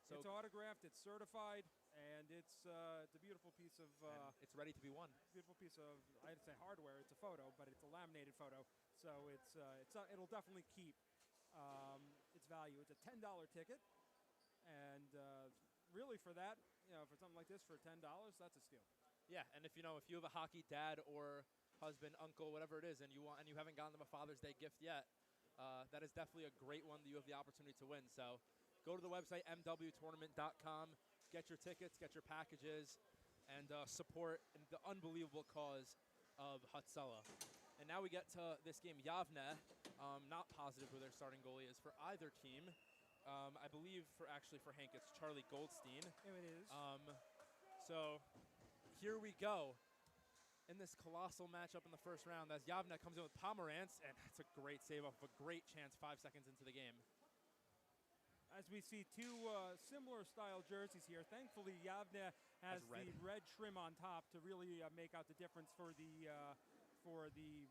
So It's autographed, it's certified, and it's a beautiful piece of and it's ready to be won. beautiful piece of, I'd say hardware. It's a photo, but it's a laminated photo, so it'll definitely keep its value. It's a $10 ticket, and really for that, you know, for something like this for $10, that's a steal. Yeah, and if you have a hockey dad or husband, uncle, whatever it is, and you haven't gotten them a Father's Day gift yet, that is definitely a great one that you have the opportunity to win. So go to the website mwtournament.com, get your tickets, get your packages, and support the unbelievable cause of Hatsala. And now we get to this game. Yavne, not positive who their starting goalie is for either team. I believe for Hank, it's Charlie Goldstein. Here it is. So here we go in this colossal matchup in the first round as Yavne comes in with Pomerantz, and it's a great save off of a great chance 5 seconds into the game. As we see two similar style jerseys here. Thankfully, Yavne has the red trim on top to really make out the difference for the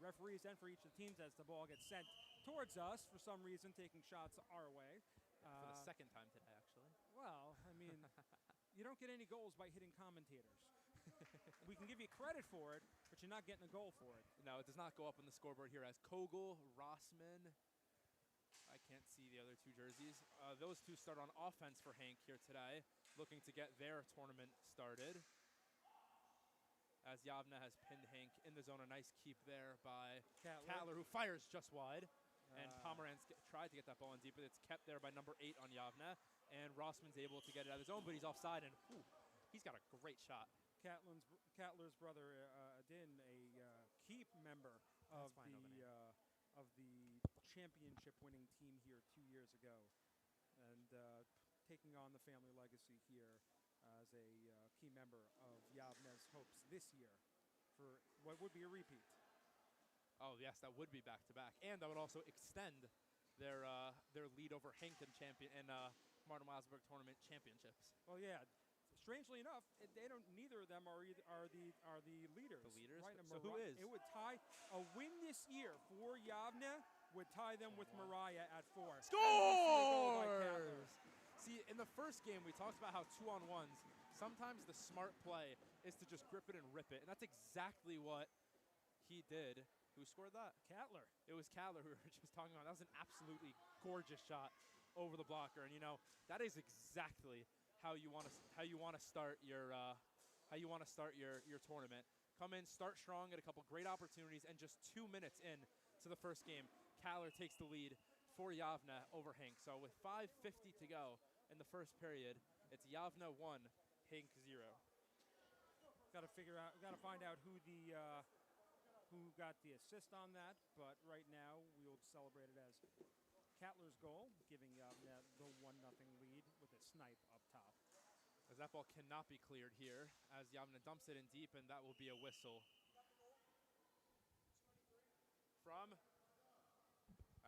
referees and for each of the teams as the ball gets sent towards us, for some reason taking shots our way. For the second time today, actually. Well, I mean, you don't get any goals by hitting commentators. We can give you credit for it, but you're not getting a goal for it. No, it does not go up on the scoreboard here as Kogel, Rossman. I can't see the other 2 jerseys. Those 2 start on offense for Hank here today, looking to get their tournament started. As Yavne has pinned Hank in the zone. A nice keep there by Cattler, who fires just wide. And Pomerantz tried to get that ball in deep, but it's kept there by number 8 on Yavne. And Rossman's able to get it out of his own, but he's offside, and he's got a great shot. Cattler's brother, Adin, a key member of the championship-winning team here 2 years ago, and taking on the family legacy here as a key member of Yavne's hopes this year for what would be a repeat. Oh yes, that would be back-to-back, and that would also extend their lead over Hank in Martin Weiselberg tournament championships. Well, yeah. Strangely enough, neither of them are the leaders. The leaders. Right? So who is? It would tie a win this year for Yavne would tie them with Mariah at 4. Scores! See, in the first game, we talked about how 2-on-1s, sometimes the smart play is to just grip it and rip it, and that's exactly what he did. Who scored that? Cattler. It was Cattler who we were just talking about. That was an absolutely gorgeous shot over the blocker, and that is exactly how you want to start your tournament. Come in, start strong, get a couple great opportunities, and just 2 minutes in to the first game, Cattler takes the lead for Yavne over Hank. So with 5:50 to go in the first period, it's Yavne 1, Hank 0. Got to find out who got the assist on that, but right now we will celebrate it as Cattler's goal, giving Yavne the 1-0 lead with a snipe up top. As that ball cannot be cleared here, as Yavne dumps it in deep, and that will be a whistle.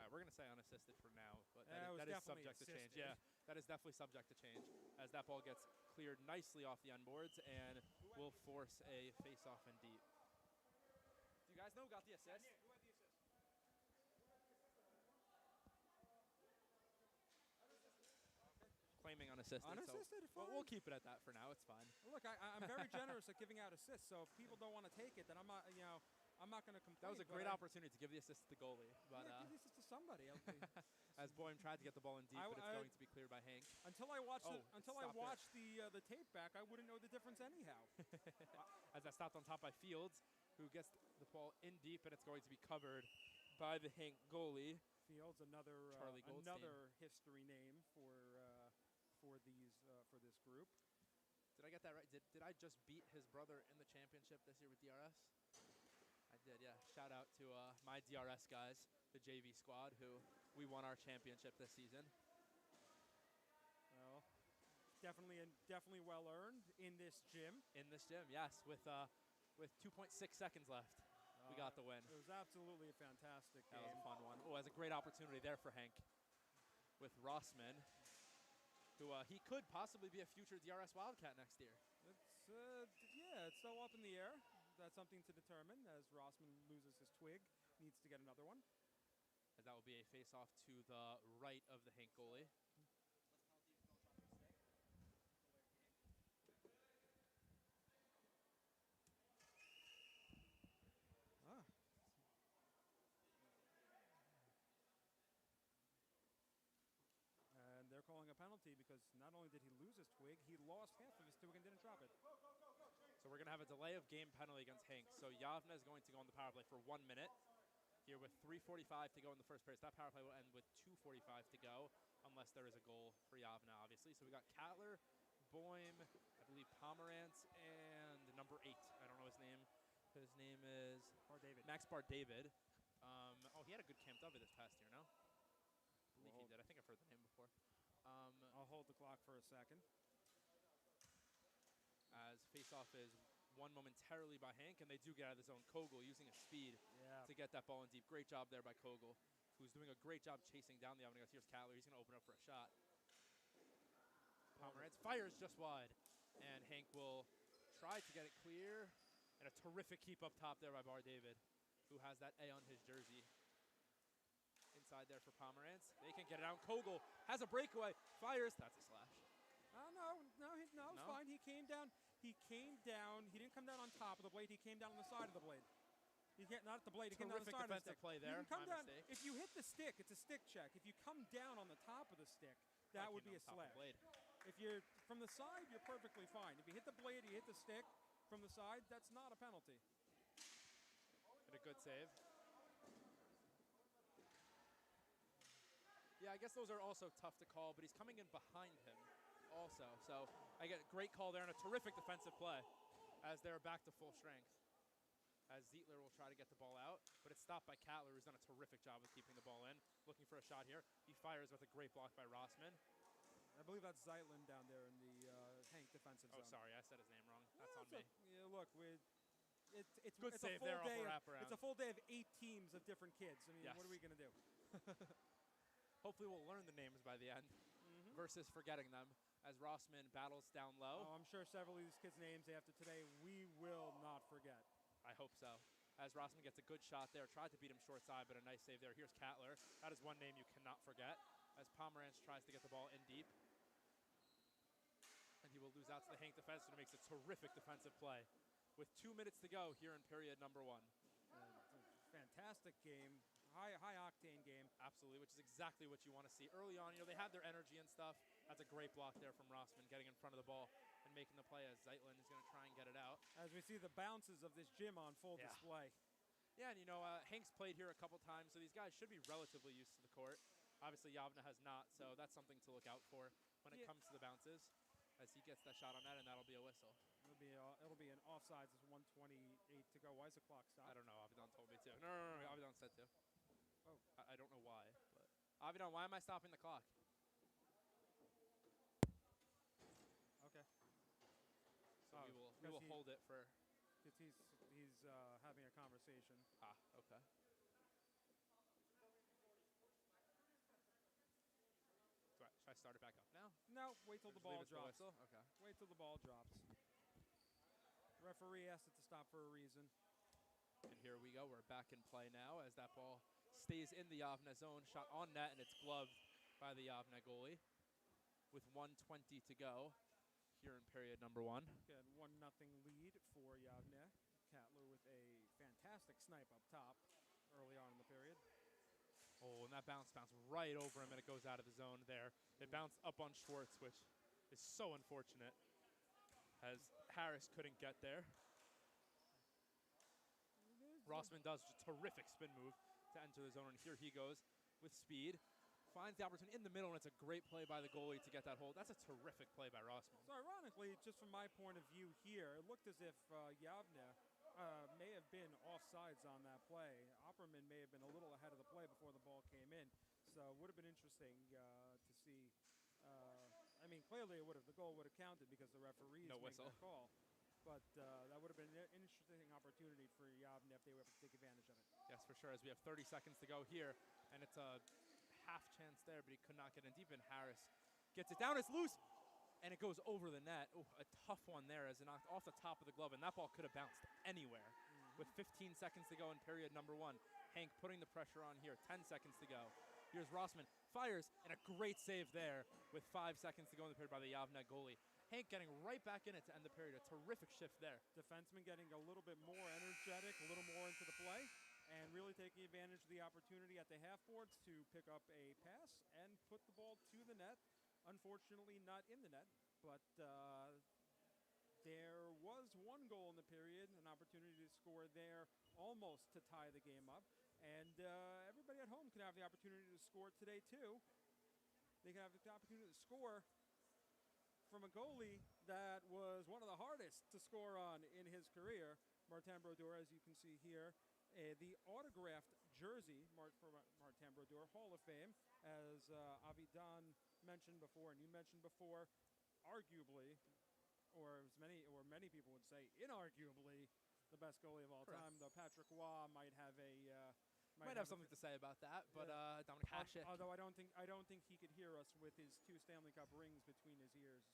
we're going to say unassisted for now, but It was that is definitely subject to change. assisted. Yeah, that is definitely subject to change as that ball gets cleared nicely off the end boards and will force a face-off in deep. Do you guys know who got the assist? Claiming unassisted. Unassisted, So we'll keep it at that for now. It's fine. Look, I'm very generous at giving out assists, so if people don't want to take it, then I'm not going to complain. That was a great opportunity to give the assist to the goalie. But Yeah, give the assist to somebody. as Boehm tried to get the ball in deep, but it's going to be cleared by Hank. Until I watched stopped the tape back, I wouldn't know the difference anyhow. As that stopped on top by Fields, who gets the ball in deep, and it's going to be covered by the Hank goalie. Fields, another Charlie Goldstein. another history name for this group. Did I get that right? Did I just beat his brother in the championship this year with DRS? I did, yeah. Shout out to my DRS guys, the JV squad, who we won our championship this season. Well, definitely well earned in this gym. In this gym, yes, with 2.6 seconds left. We got the win. It was absolutely a fantastic game. That was a fun one. Oh, that's a great opportunity there for Hank with Rossman, who he could possibly be a future DRS Wildcat next year. It's still up in the air. That's something to determine as Rossman loses his twig, needs to get another one. As that will be a face-off to the right of the Hank goalie. And they're calling a penalty because not only did he lose his twig, he lost half of his twig and didn't drop it. So we're going to have a delay of game penalty against Hank. So Yavna is going to go on the power play for 1 minute here with 3:45 to go in the first period. That power play will end with 2:45 to go unless there is a goal for Yavna, obviously. So we got Cattler, Boehm, I believe Pomerantz, and number 8. I don't know his name. His name is Max Bardavid. He had a good Camp W this past year, no? I believe he did. I think I've heard the name before. I'll hold the clock for a second. As face-off is won momentarily by Hank, and they do get out of the zone. Kogel using his speed to get that ball in deep. Great job there by Kogel, who's doing a great job chasing down the Avengers. Here's Cattler. He's going to open up for a shot. Pomerantz fires just wide, and Hank will try to get it clear. And a terrific keep up top there by Bar David, who has that A on his jersey. Inside there for Pomerantz. They can get it out. Kogel has a breakaway. Fires. That's a slash. No, it's fine. He came down. He didn't come down on top of the blade. He came down on the side of the blade. Not at the blade. He came down on the side of the stick. Play there. You can come down. If you hit the stick, it's a stick check. If you come down on the top of the stick, that would be a slash. If you're from the side, you're perfectly fine. If you hit the blade, you hit the stick from the side, that's not a penalty. And a good save. Yeah, I guess those are also tough to call, but he's coming in behind him also. So I get a great call there and a terrific defensive play as they're back to full strength. As Zietler will try to get the ball out, but it's stopped by Cattler, who's done a terrific job of keeping the ball in. Looking for a shot here. He fires with a great block by Rossman. I believe that's Zeitlin down there in the Hank defensive zone. Oh, sorry, I said his name wrong. That's on me. Look, it's good a save full there off day. the wraparound. It's a full day of 8 teams of different kids. I mean, Yes. What are we going to do? Hopefully we'll learn the names by the end versus forgetting them as Rossman battles down low. Oh, I'm sure several of these kids' names after today we will not forget. I hope so. As Rossman gets a good shot there, tried to beat him short side, but a nice save there. Here's Cattler. That is one name you cannot forget as Pomerantz tries to get the ball in deep. And he will lose out to the Hank defense, and it makes a terrific defensive play. With 2 minutes to go here in period number 1. Fantastic game. High octane game. Absolutely, which is exactly what you want to see. Early on, they had their energy and stuff. That's a great block there from Rossman, getting in front of the ball and making the play as Zeitlin is going to try and get it out. As we see the bounces of this gym on full display. Yeah, and Hank's played here a couple times, so these guys should be relatively used to the court. Obviously, Yavna has not, so that's something to look out for when it comes to the bounces. As he gets that shot on that, and that'll be a whistle. It'll be an offsides. There's 1:28 to go. Why is the clock stopped? I don't know. Avidan told me to. No. Avidan said to. Oh. I don't know why, but Avidan, why am I stopping the clock? Okay. So we will hold it for. Because he's having a conversation. Okay. Should I start it back up now? No, wait till Or the just leave ball it to the drops. whistle? Okay. Wait till the ball drops. Referee asked it to stop for a reason. And here we go. We're back in play now as that ball stays in the Yavne zone. Shot on net, and it's gloved by the Yavne goalie with 1:20 to go here in period number 1. Again, 1-0 lead for Yavne. Cattler with a fantastic snipe up top early on in the period. Oh, and that bounced right over him, and it goes out of the zone there. It bounced up on Schwartz, which is so unfortunate, as Harris couldn't get there. Rossman does a terrific spin move to enter the zone, and here he goes with speed. Finds the opportunity in the middle, and it's a great play by the goalie to get that hold. That's a terrific play by Rossman. So ironically, just from my point of view here, it looked as if Yavne may have been offsides on that play. Opperman may have been a little ahead of the play before the ball came in. So it would have been interesting to see. I mean, clearly it would have. The goal would have counted because the referees made that call. But that would have been an interesting opportunity for Yavne if they were able to take advantage of it. Yes, for sure, as we have 30 seconds to go here, and it's a half chance there, but he could not get in deep, and Harris gets it down. It's loose, and it goes over the net. Ooh, a tough one there as it knocked off the top of the glove, and that ball could have bounced anywhere. With 15 seconds to go in period number 1. Hank putting the pressure on here, 10 seconds to go. Here's Rossman, fires, and a great save there with 5 seconds to go in the period by the Yavne goalie. Hank getting right back in it to end the period. A terrific shift there. Defenseman getting a little bit more energetic, a little more into the play, and really taking advantage of the opportunity at the half boards to pick up a pass and put the ball to the net. Unfortunately, not in the net, but there was one goal in the period, an opportunity to score there, almost to tie the game up. And everybody at home can have the opportunity to score today, too. They can have the opportunity to score from a goalie that was one of the hardest to score on in his career, Martin Brodeur, as you can see here. The autographed jersey for Martin Brodeur, Hall of Fame, as Avidan mentioned before, and you mentioned before, arguably, or many people would say, inarguably, the best goalie of all time. Though Patrick Waugh might have something to say about that, but Dominic Hasek. Although I don't think he could hear us with his 2 Stanley Cup rings between his ears.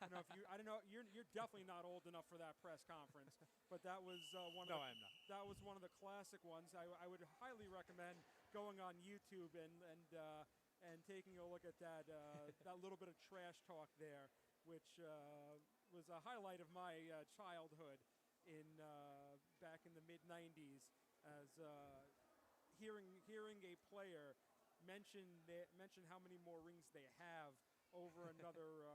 So I don't know. You're definitely not old enough for that press conference, but that was one. No, I'm not. That was one of the classic ones. I would highly recommend going on YouTube and taking a look at that that little bit of trash talk there, which was a highlight of my childhood in back in the mid-'90s, as hearing a player mention how many more rings they have over another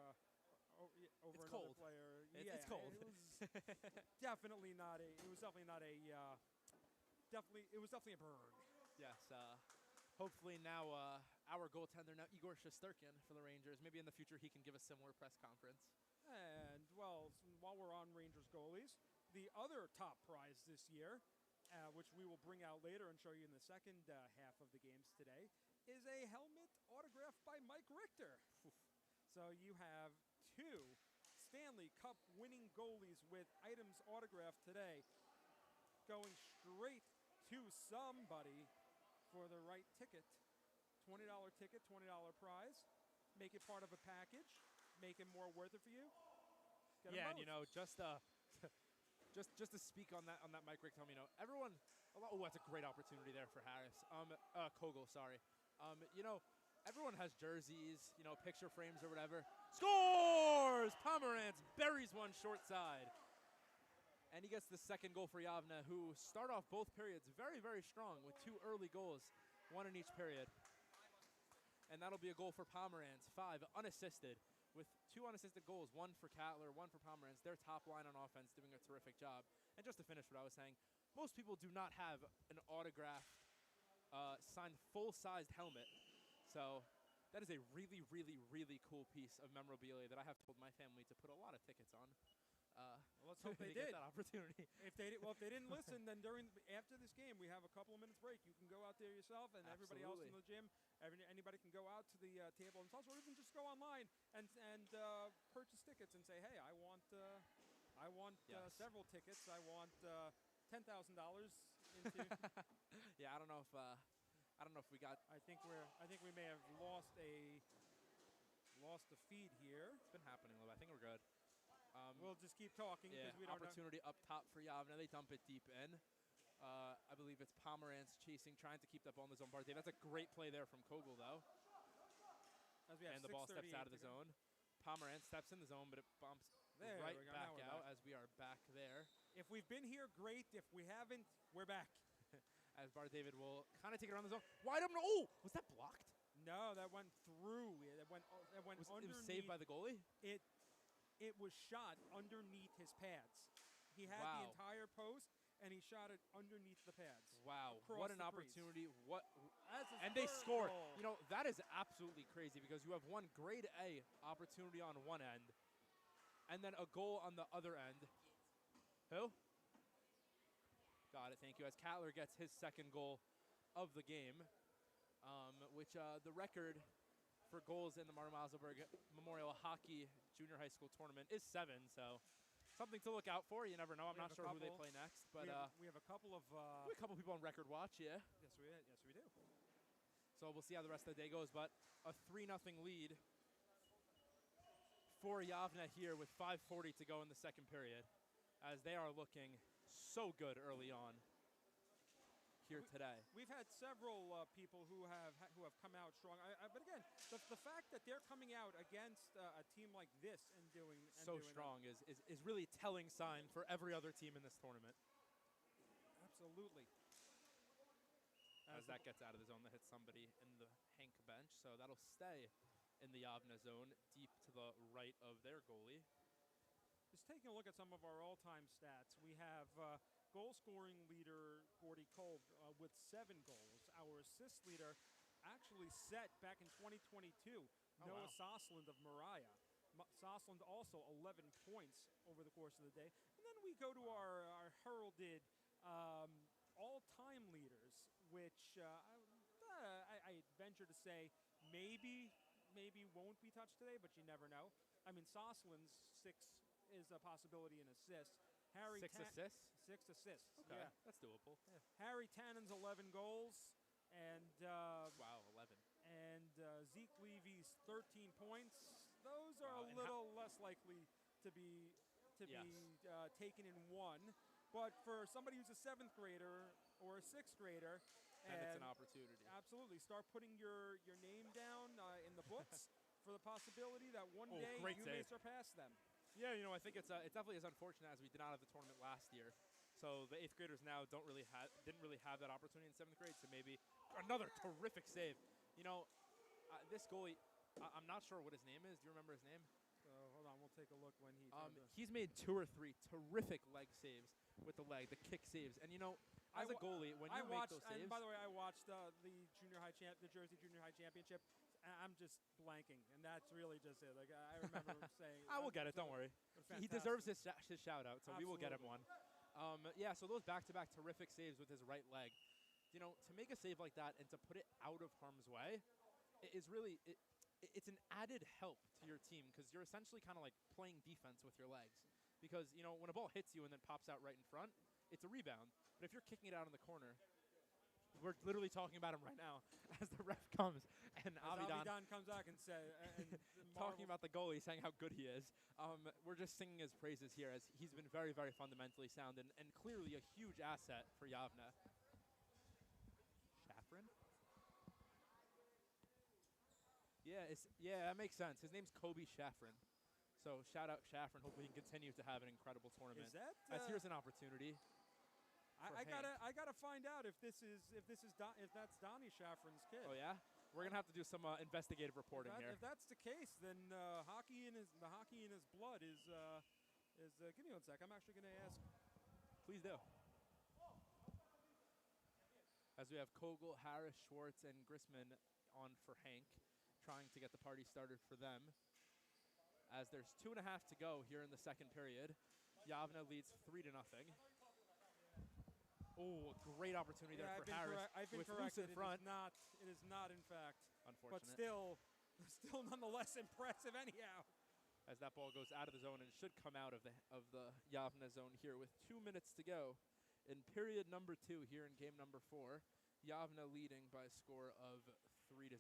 It's another cold. player. It's cold. It was definitely not a. It was definitely not a. It was definitely a burn. Yes. Hopefully now our goaltender now Igor Shesterkin for the Rangers. Maybe in the future he can give a similar press conference. And well, while we're on Rangers goalies, the other top prize this year, which we will bring out later and show you in the second half of the games today, is a helmet autographed by Mike Richter. So you have 2 Stanley Cup winning goalies with items autographed today, going straight to somebody for the right ticket. $20 ticket, $20 prize. Make it part of a package. Make it more worth it for you. Yeah, and just to speak on that Mike Rick, everyone. Oh, that's a great opportunity there for Harris. Kogel, sorry. Everyone has jerseys, picture frames or whatever. Scores! Pomerantz buries one short side. And he gets the second goal for Yavne, who start off both periods very, very strong with 2 early goals, 1 in each period. And that'll be a goal for Pomerantz, 5 unassisted, with 2 unassisted goals, 1 for Cattler, 1 for Pomerantz. Their top line on offense doing a terrific job. And just to finish what I was saying, most people do not have an autographed, signed full-sized helmet. So that is a really, really, really cool piece of memorabilia that I have told my family to put a lot of tickets on. Let's hope they get did. that opportunity. If they didn't listen, then after this game, we have a couple of minutes break. You can go out there yourself, and everybody else in the gym. Anybody can go out to the table themselves, or even just go online and purchase tickets and say, "Hey, I want several tickets. I want $10,000 into." Yeah, I don't know if we got. I think we may have lost a lost the feed here. It's been happening a little bit. I think we're good. We'll just keep talking because we don't know. Opportunity up top for Yavna. They dump it deep in. I believe it's Pomerantz chasing, trying to keep that ball in the zone. Barthay. That's a great play there from Kogel, though. As we have And the ball steps 6:38 out of the to go. zone. Pomerantz steps in the zone, but it bumps There right we go. back Now we're out back. as we are back there. If we've been here, great. If we haven't, we're back. As Bart David will kind of take it around the zone. Wide open. Oh, was that blocked? No, that went through. It went Was it underneath. was saved by the goalie? It was shot underneath his pads. He had Wow. the entire post, and he shot it underneath the pads. Wow, Across what an the crease. opportunity. What That's his And they third scored. goal. You know, that is absolutely crazy because you have one grade A opportunity on one end and then a goal on the other end. Who? Got it, thank you. As Cattler gets his second goal of the game, which the record for goals in the Martin Weiselberg Memorial Hockey Junior High School Tournament is 7, so something to look out for. You never know. I'm We not have a sure who they couple- play next, but we have a couple of. we have a couple people on record watch, yeah. Yes, we do. So we'll see how the rest of the day goes, but a 3-0 lead for Yavna here with 5:40 to go in the second period, as they are looking so good early on here today. We've had several people who have come out strong. But again, the fact that they're coming out against a team like this and doing So strong is really a telling sign for every other team in this tournament. Absolutely. As that gets out of the zone, that hits somebody in the Hank bench, so that'll stay in the Yavna zone, deep to the right of their goalie. Just taking a look at some of our all-time stats, we have goal-scoring leader Gordy Kolb with 7 goals. Our assist leader actually set back in 2022, Noah Sosland of Mariah. Sosland also 11 points over the course of the day. And then we go to our heralded all-time leaders, which I venture to say maybe won't be touched today, but you never know. I mean, Sosland's 6 is a possibility in assists. Harry 6 assists? 6 assists. Okay, Yeah. that's doable. Yeah. Harry Tannen's 11 goals, and Wow, 11. and Zeke Levy's 13 points. Those are Wow, a and little less likely to be Yes. taken in one. But for somebody who's a 7th grader or a 6th grader, And it's an and opportunity. absolutely start putting your name down in the books for the possibility that one Oh, day great you may save. surpass them. Yeah, you know, I think it's definitely as unfortunate as we did not have the tournament last year. So the 8th graders now didn't really have that opportunity in 7th grade. So maybe another terrific save. You know, this goalie, I'm not sure what his name is. Do you remember his name? So hold on, we'll take a look when he. He's made 2 or 3 terrific leg saves with the leg, the kick saves. And you know, as a goalie, when you make those saves, and by the way, I watched the Jersey Junior High Championship. And I'm just blanking, and that's really just it. Like I remember him saying, I will get it. Don't worry. He deserves his shout out, so we will get him one. Yeah, so those back-to-back terrific saves with his right leg. You know, to make a save like that and to put it out of harm's way, is really it's an added help to your team because you're essentially kind of like playing defense with your legs. Because you know when a ball hits you and then pops out right in front, it's a rebound. But if you're kicking it out in the corner, we're literally talking about him right now as the ref comes and Avidan comes back and says, talking about the goalie, saying how good he is. We're just singing his praises here as he's been very, very fundamentally sound and clearly a huge asset for Yavna. Shafrin? Yeah, that makes sense. His name's Kobe Shafrin. So shout out Shafrin. Hopefully he can continue to have an incredible tournament. Is that? As here's an opportunity. I gotta find out if that's Donnie Shafrin's kid. Oh yeah, we're gonna have to do some investigative reporting here. If that's the case, then the hockey in his blood is. Give me 1 sec. I'm actually gonna ask. Please do. As we have Kogel, Harris, Schwartz, and Grissman on for Hank, trying to get the party started for them. As there's 2.5 to go here in the second period, Yavna leads 3-0. Oh, great opportunity there for Harris. I've been with corrected. Loose in front. It is not, in fact. Unfortunate. But still nonetheless impressive anyhow. As that ball goes out of the zone and should come out of the Yavna zone here with 2 minutes to go in period number 2 here in game number 4. Yavna leading by a score of 3-0.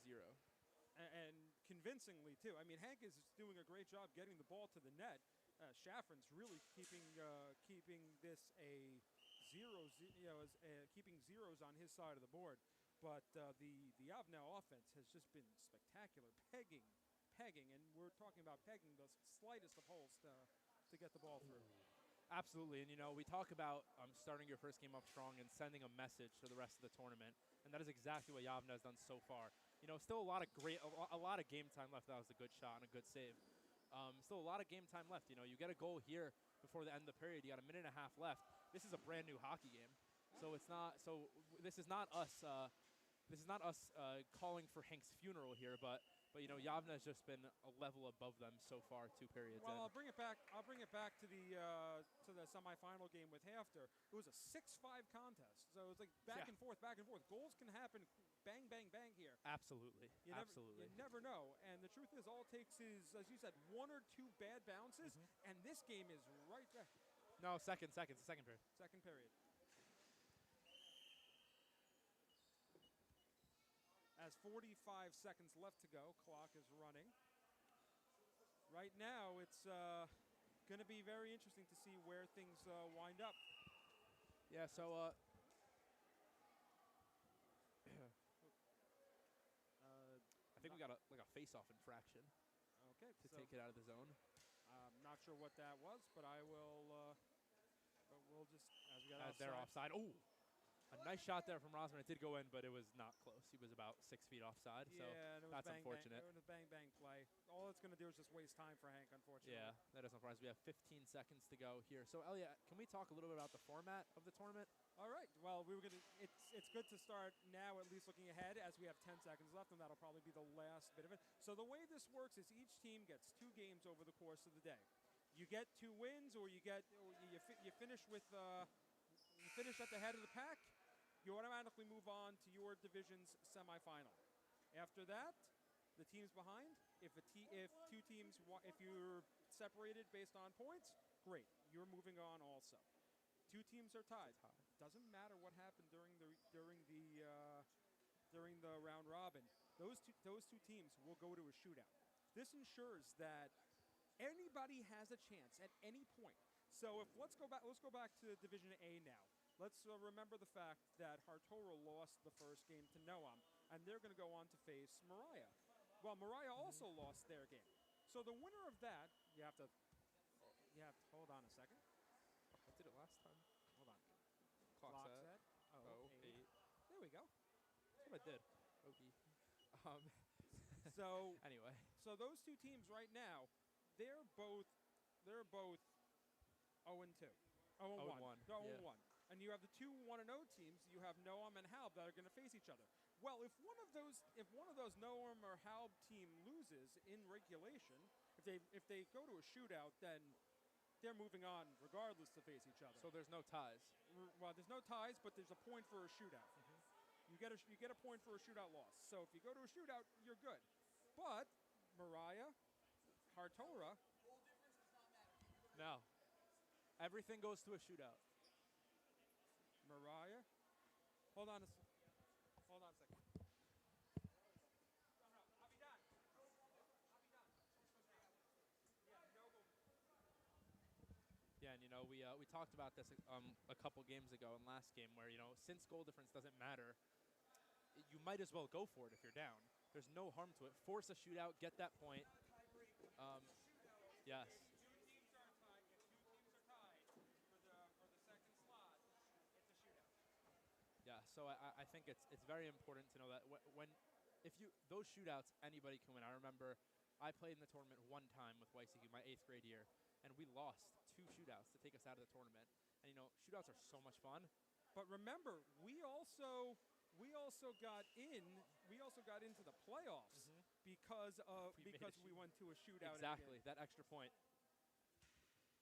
And convincingly too. I mean, Hank is doing a great job getting the ball to the net. Schafren's really keeping this a keeping zeros on his side of the board. But the Avnau offense has just been spectacular, pegging, and we're talking about pegging the slightest of holes to get the ball through. Absolutely, and we talk about starting your first game off strong and sending a message to the rest of the tournament, and that is exactly what Yavna has done so far. Still a lot of game time left. That was a good shot and a good save. Still a lot of game time left. You get a goal here before the end of the period. You got a minute and a half left. This is a brand new hockey game, so it's not. So this is not us. This is not us calling for Hank's funeral here, but Yavna has just been a level above them so far, 2 periods. Well, I'll bring it back to the semifinal game with Hafter. It was a 6-5 contest, so it was like back and forth. Goals can happen, bang, bang, bang here. Absolutely, You never know. And the truth is, all it takes is, as you said, 1 or 2 bad bounces, and this game is right there. No, second period. Second period. As 45 seconds left to go, clock is running. Right now, it's going to be very interesting to see where things wind up. Yeah, so I think we got a face-off infraction. Okay, to take it out of the zone. I'm not sure what that was, but I will. But we'll just as they're offside. Oh. A nice shot there from Rosman. It did go in, but it was not close. He was about 6 feet offside, so that's unfortunate. It was a bang play. All it's going to do is just waste time for Hank, unfortunately. Yeah, that is unfortunate. We have 15 seconds to go here. So, Elliot, can we talk a little bit about the format of the tournament? All right. Well, we were going to. It's good to start now, at least looking ahead, as we have 10 seconds left, and that'll probably be the last bit of it. So the way this works is each team gets 2 games over the course of the day. You get 2 wins, or you finish with you finish at the head of the pack. You automatically move on to your division's semifinal. After that, the teams behind, if you're separated based on points, great, you're moving on also. 2 teams are tied. Doesn't matter what happened during the round robin. Those two teams will go to a shootout. This ensures that anybody has a chance at any point. So let's go back to Division A now. Let's remember the fact that Hartora lost the first game to Noam, and they're going to go on to face Mariah. Well, Mariah also lost their game. So the winner of that, you have to hold on a second. I did it last time. Hold on. Clock set. Oh, 8. There we go. That's what I did. Okay. So anyway, so those 2 teams right now, they're both 0-2. 0-1. They're 0-1. And you have the 2 1-0 teams. You have Noam and Halb that are going to face each other. Well, if one of those Noam or Halb team loses in regulation, if they go to a shootout, then they're moving on regardless to face each other. So there's no ties. Well, there's no ties, but there's a point for a shootout. You get a point for a shootout loss. So if you go to a shootout, you're good. But Mariah, Hartora. No. Everything goes to a shootout. Mariah. Hold on a second. No, I'll be done. Yeah, and we talked about this a couple games ago in last game where since goal difference doesn't matter, you might as well go for it if you're down. There's no harm to it. Force a shootout, get that point. Yes. Yeah, so I think it's very important to know that those shootouts, anybody can win. I remember I played in the tournament 1 time with Weiselberg my 8th grade year, and we lost 2 shootouts to take us out of the tournament. And shootouts are so much fun. But remember, we also got into the playoffs because we went to a shootout. Exactly, that extra point.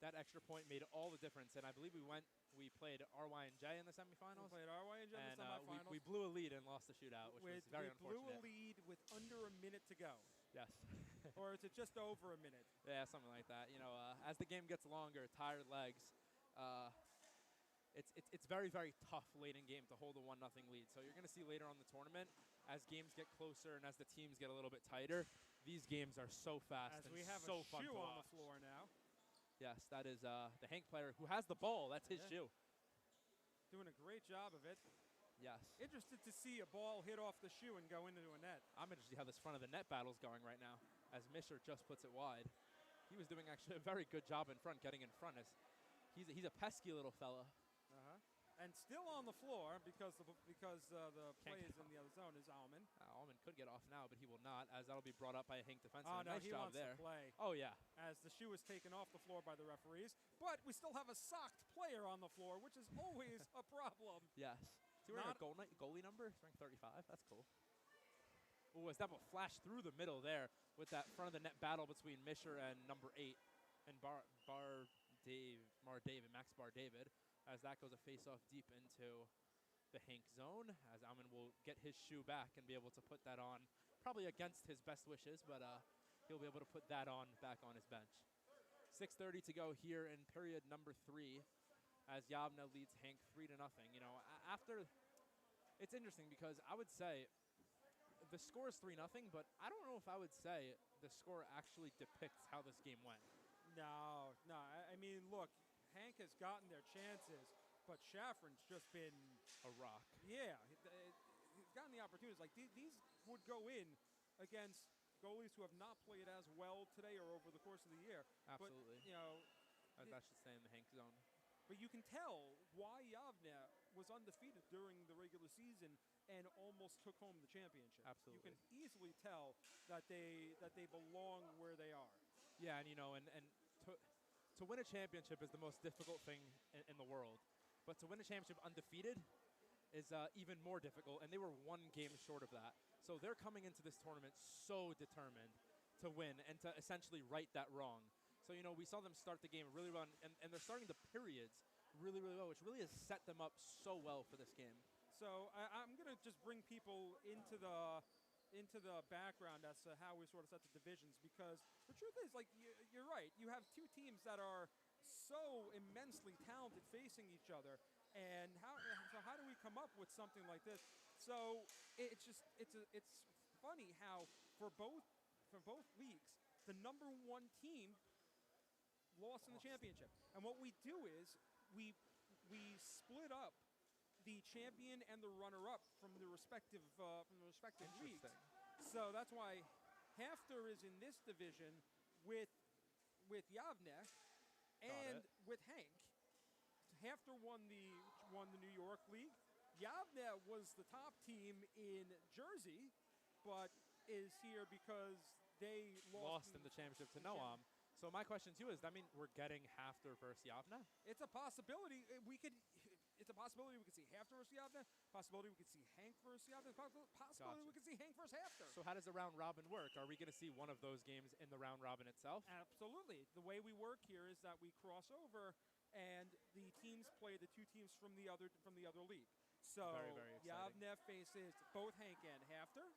That extra point made all the difference, and I believe we played RY&J in the semifinals. We played RY&J in the semifinals. We blew a lead and lost the shootout, which was very unfortunate. We blew a lead with under a minute to go. Yes. Or is it just over a minute? Yeah, something like that. As the game gets longer, tired legs, it's very, very tough late in game to hold a 1-0 lead. So you're going to see later on in the tournament, as games get closer and as the teams get a little bit tighter, These games are so fast As and we have so a fun shoe to on watch. the floor now. Yes, that is the Hank player who has the ball. That's his Yeah. shoe. Doing a great job of it. Yes. Interested to see a ball hit off the shoe and go into a net. I'm interested to see how this front of the net battle's going right now as Misher just puts it wide. He was doing actually a very good job in front, getting in front. As he's a pesky little fella. And still on the floor because the Can't play get is in the other zone is Alman. Allman could get off now, but he will not, as that'll be brought up by a Hank defenseman. Oh, no, Nice he job wants there. to play. Oh, yeah. As the shoe is taken off the floor by the referees. But we still have a socked player on the floor, which is always a problem. Yes. Is he wearing a goalie number? He's wearing 35. That's cool. Ooh, as that will flash through the middle there with that front of the net battle between Misher and number 8 and Max Bar David, as that goes a face-off deep into the Hank zone, as Alman will get his shoe back and be able to put that on, probably against his best wishes, but he'll be able to put that on back on his bench. 6:30 to go here in period number 3, as Yavne leads Hank 3-0. You know, after, it's interesting because I would say the score is 3-0, but I don't know if I would say the score actually depicts how this game went. No. I mean, look, Hank has gotten their chances, but Shafron's just been A rock. Yeah, he's gotten the opportunities. Like these would go in against goalies who have not played as well today or over the course of the year. Absolutely. But, you know, That should stay in the Hank zone. but you can tell why Yavne was undefeated during the regular season and almost took home the championship. Absolutely. You can easily tell that they belong where they are. Yeah, and you know, and to win a championship is the most difficult thing in the world. But to win a championship undefeated is even more difficult, and they were one game short of that. So they're coming into this tournament so determined to win and to essentially right that wrong. So, you know, we saw them start the game really well, and they're starting the periods really, really well, which really has set them up so well for this game. So I'm going to just bring people into the background as to how we sort of set the divisions, because the truth is, like, you're right. You have two teams that are so immensely talented facing each other, and how do we come up with something like this? So it's funny how for both leagues, the number 1 team lost in the championship, and what we do is we split up the champion and the runner-up from the respective leagues. So that's why Hafter is in this division with Yavne and with Hank. Hafter won the New York League. Yavne was the top team in Jersey, but is here because they Lost in the championship to Noam. So my question to you is, that mean we're getting Hafter versus Yavne? It's a possibility. It's a possibility we could see Hafter versus Yavne. Possibility we could see Hank versus Yavne. Possibility we could see Hank versus Hafter. So how does the round robin work? Are we going to see one of those games in the round robin itself? Absolutely. The way we work here is that we cross over, and the teams play the two teams from the other league. So Very, very exciting. Yavne faces both Hank and Hafter,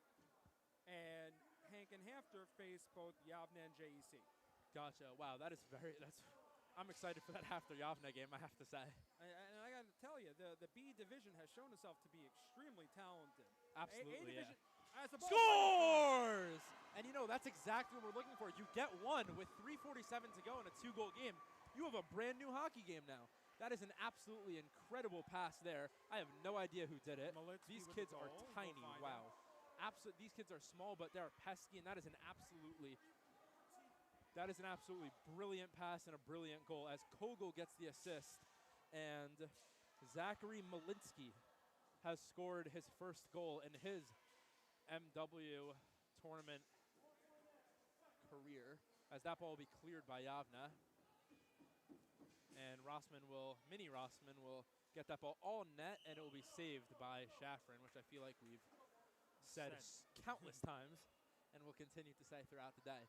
and Hank and Hafter face both Yavne and JEC. Gotcha. Wow, I'm excited for that Hafter Yavne game, I have to say. And I got to tell you, the B division has shown itself to be extremely talented. Absolutely, A division, yeah. as a ball Scores! And you know, that's exactly what we're looking for. You get one with 3:47 to go in a 2-goal game. You have a brand new hockey game now. That is an absolutely incredible pass there. I have no idea who did it. Malitsky These with kids the are goal. tiny. We'll find Wow. out. These kids are small, but they're pesky, and that is an absolutely brilliant pass and a brilliant goal as Kogel gets the assist, and Zachary Malinsky has scored his first goal in his MW tournament career, as that ball will be cleared by Yavne. And Mini Rossman will get that ball all net, and it will be saved by Shafron, which I feel like we've said countless times and will continue to say throughout the day.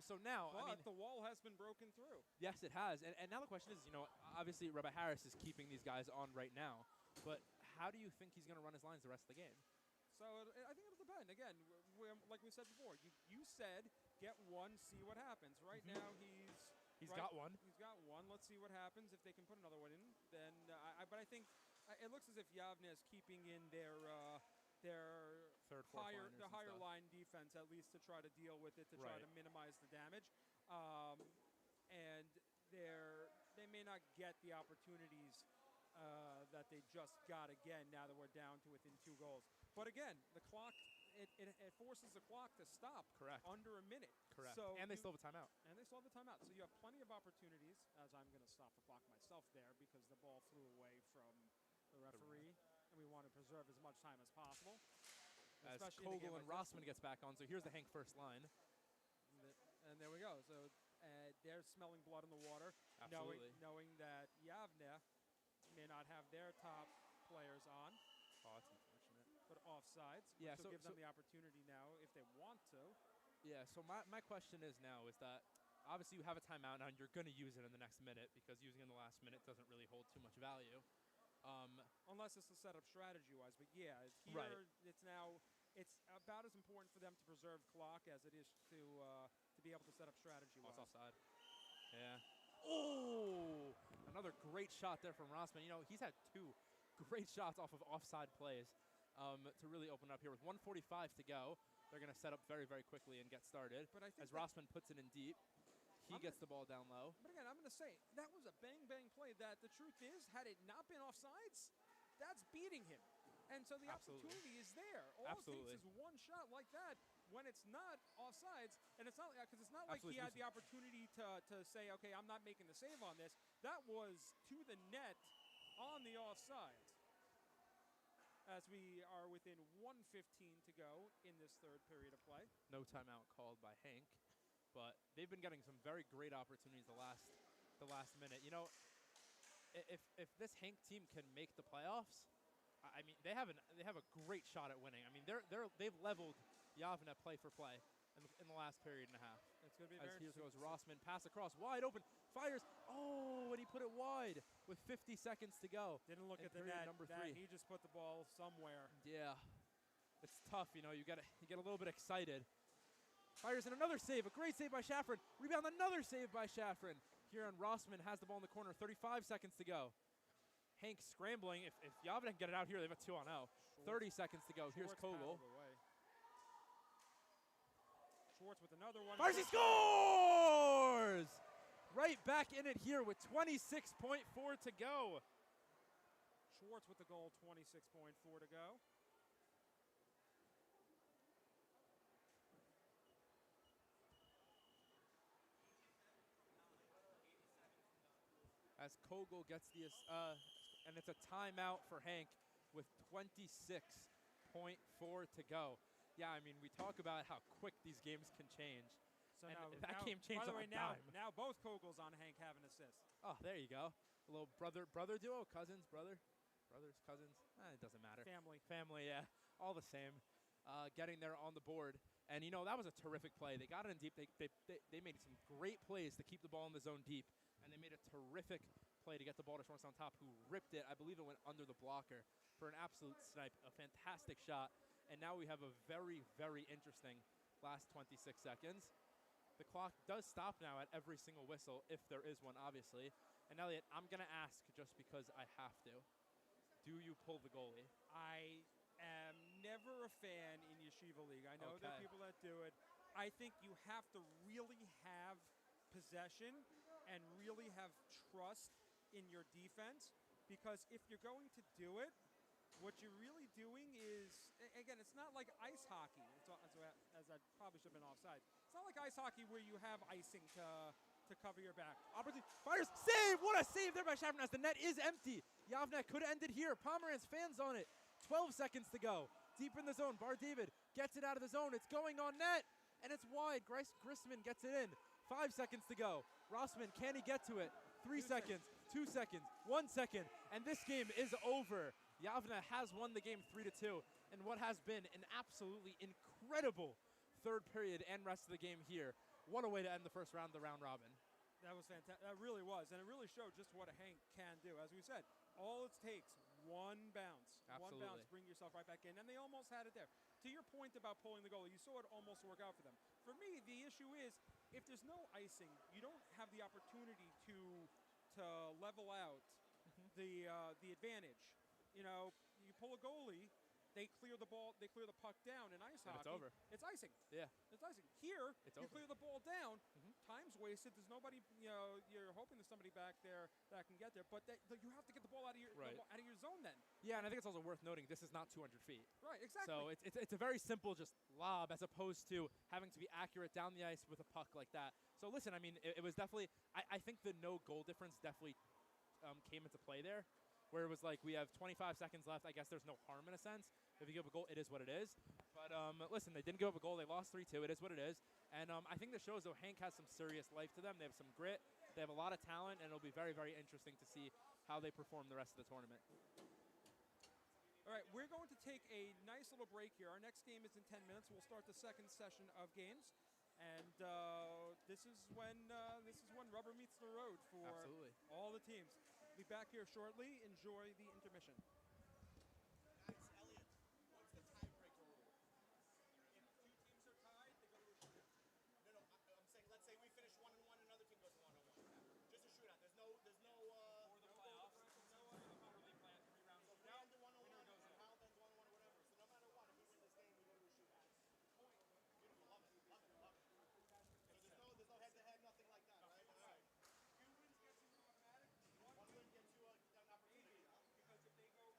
So now, the wall has been broken through. yes, it has. And now the question is, you know, obviously Rabbi Harris is keeping these guys on right now, but how do you think he's going to run his lines the rest of the game? So I think it'll depend. Again, like we said before, you said get one, see what happens. Right now He's got one. He's got one. Let's see what happens. If they can put another one in, then but I think it looks as if Yavne is keeping in their third, fourth liners the and higher stuff. line defense, at least to try to deal with it, to try Right. to minimize the damage. And they may not get the opportunities that they just got again now that we're down to within 2 goals. But again, the clock, it forces the clock to stop Correct. under a minute. Correct. So And they still have a timeout. And they still have the timeout. So you have plenty of opportunities, as I'm going to stop the clock myself there because the ball flew away from the referee, and we want to preserve as much time as possible. As especially in a game Kogel and like this. Rossman gets back on. So here's the Hank first line. And there we go. So they're smelling blood in the water, Absolutely. knowing that Yavne may not have their top players on, Oh, that's unfortunate. but offsides, Yeah, which so- will give them so- the opportunity now if they want to. Yeah, so my question is now is that obviously you have a timeout now and you're going to use it in the next minute because using it in the last minute doesn't really hold too much value. Unless it's a setup strategy-wise. But yeah, here Right. it's about as important for them to preserve clock as it is to be able to set up strategy-wise. It's offside. Yeah. Oh! Another great shot there from Rossman. You know, he's had 2 great shots off of offside plays to really open up here. With 1:45 to go, they're going to set up very, very quickly and get started. But I think as that- Rossman puts it in deep, he I'm gets the ball down low. But again, I'm going to say, that was a bang-bang play that the truth is, had it not been offsides, that's beating him. And so the Absolutely. opportunity is there. All Absolutely. it takes is one shot like that when it's not offsides, and it's not because it's not like Absolutely. he had the opportunity to say, okay, I'm not making the save on this. That was to the net on the offsides. As we are within 1:15 to go in this third period of play. No timeout called by Hank, but they've been getting some very great opportunities the last minute. You know, if this Hank team can make the playoffs, I mean they have a great shot at winning. I mean they've leveled Yavne play for play in the last period and a half. It's going to be As very here interesting. goes Rossman, pass across, wide open, fires. Oh, and he put it wide with 50 seconds to go. Didn't look in at the period net. number That 3. he just put the ball somewhere. Yeah, it's tough. You know, you get a little bit excited. Fires in another save, a great save by Shafrin. Rebound, another save by Shafrin. Here on Rossman has the ball in the corner. 35 seconds to go. Hank scrambling. If Yavne can get it out here, they have a 2-on-0. 30 seconds to go. Here's Schwartz Kogel. paddled away. Schwartz with another one. Fires, he scores! Right back in it here with 26.4 to go. Schwartz with the goal, 26.4 to go. As Kogel gets and it's a timeout for Hank with 26.4 to go. Yeah, I mean, we talk about how quick these games can change. So And now, that game changed by the on way, a now, dime. now both Kogels on Hank have an assist. Oh, there you go. A little brother duo, cousins, brothers, cousins. It doesn't matter. Family, yeah, all the same. Getting there on the board, and you know that was a terrific play. They got it in deep. They made some great plays to keep the ball in the zone deep, and they made a terrific play to get the ball to Schwartz on top, who ripped it. I believe it went under the blocker for an absolute snipe, a fantastic shot. And now we have a very, very interesting last 26 seconds. The clock does stop now at every single whistle, if there is one, obviously. And Elliot, I'm going to ask just because I have to. Do you pull the goalie? I am never a fan in Yeshiva League. I know there are Okay. people that do it. I think you have to really have possession and really have trust in your defense, because if you're going to do it, what you're really doing is, again, it's not like ice hockey, as I probably should have been offside. It's not like ice hockey where you have icing to cover your back. Opportunity, fires, save! What a save there by Shafrin as the net is empty. Yavne could have ended here. Pomerantz fans on it. 12 seconds to go. Deep in the zone, Bar David gets it out of the zone. It's going on net, and it's wide. Grissman gets it in. 5 seconds to go. Rossman, can he get to it? 3 seconds, 2 seconds, 1 second, and this game is over. Yavne has won the game 3-2 in what has been an absolutely incredible third period and rest of the game here. What a way to end the first round of the round robin. That was fantastic. That really was, and it really showed just what a Hank can do. As we said, all it takes, one bounce. Absolutely. One bounce, bring yourself right back in, and they almost had it there. To your point about pulling the goalie, you saw it almost work out for them. For me, the issue is, if there's no icing, you don't have the opportunity to level out the advantage. You know, you pull a goalie, they clear the ball, they clear the puck down in ice And hockey. it's over. It's icing. Yeah. It's icing. Here, It's you over. clear the ball down, Mhm. time's wasted. There's nobody, you're hoping there's somebody back there that can get there, but you have to get the ball out of your Right. out of your zone then. Yeah, and I think it's also worth noting this is not 200 feet. Right, exactly. So it's a very simple just lob as opposed to having to be accurate down the ice with a puck like that. So listen, I mean, it was definitely, I think the no goal difference definitely came into play there, where it was like we have 25 seconds left. I guess there's no harm in a sense. If you give up a goal, it is what it is. But listen, they didn't give up a goal. They lost 3-2. It is what it is. And I think this shows, though, Hank has some serious life to them. They have some grit. They have a lot of talent, and it'll be very, very interesting to see how they perform the rest of the tournament. All right, we're going to take a nice little break here. Our next game is in 10 minutes. We'll start the second session of games. And this is when rubber meets the road for Absolutely. all the teams. Be back here shortly. Enjoy the intermission. Guys, Elliot, what's the tiebreaker rule? If two teams are tied, they go to a shootout. No, I'm saying let's say we finish 1-1, another team goes 1-1. Just a shootout. There's no. For the playoffs, no really play a 3-round So we shootout. end the 1-1, Winner goes in. Kyle ends 1-1 or whatever. So no matter what, if we win this game, we go to a shootout. Beautiful, love it. So there's no head-to-head, nothing like that, right? All right. Two wins gets you automatic. One win gets you an opportunity. Because if they go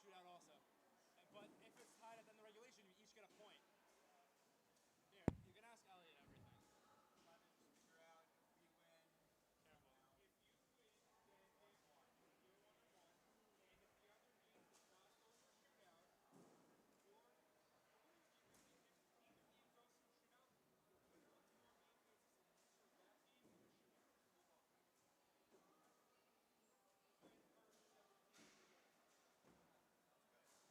shootout also. But if it's tied at the end of the regulation, you each get a point. Here, you can ask Elliot everything. Trying to just figure out if we win. Careful. If you win, then you're 1-1, and if the other means the toss goes for shootout, or if either game goes to a shootout, the winner of your game faces a loser of that game in a shootout to move on. Event first, 17 in the game. Sounds good.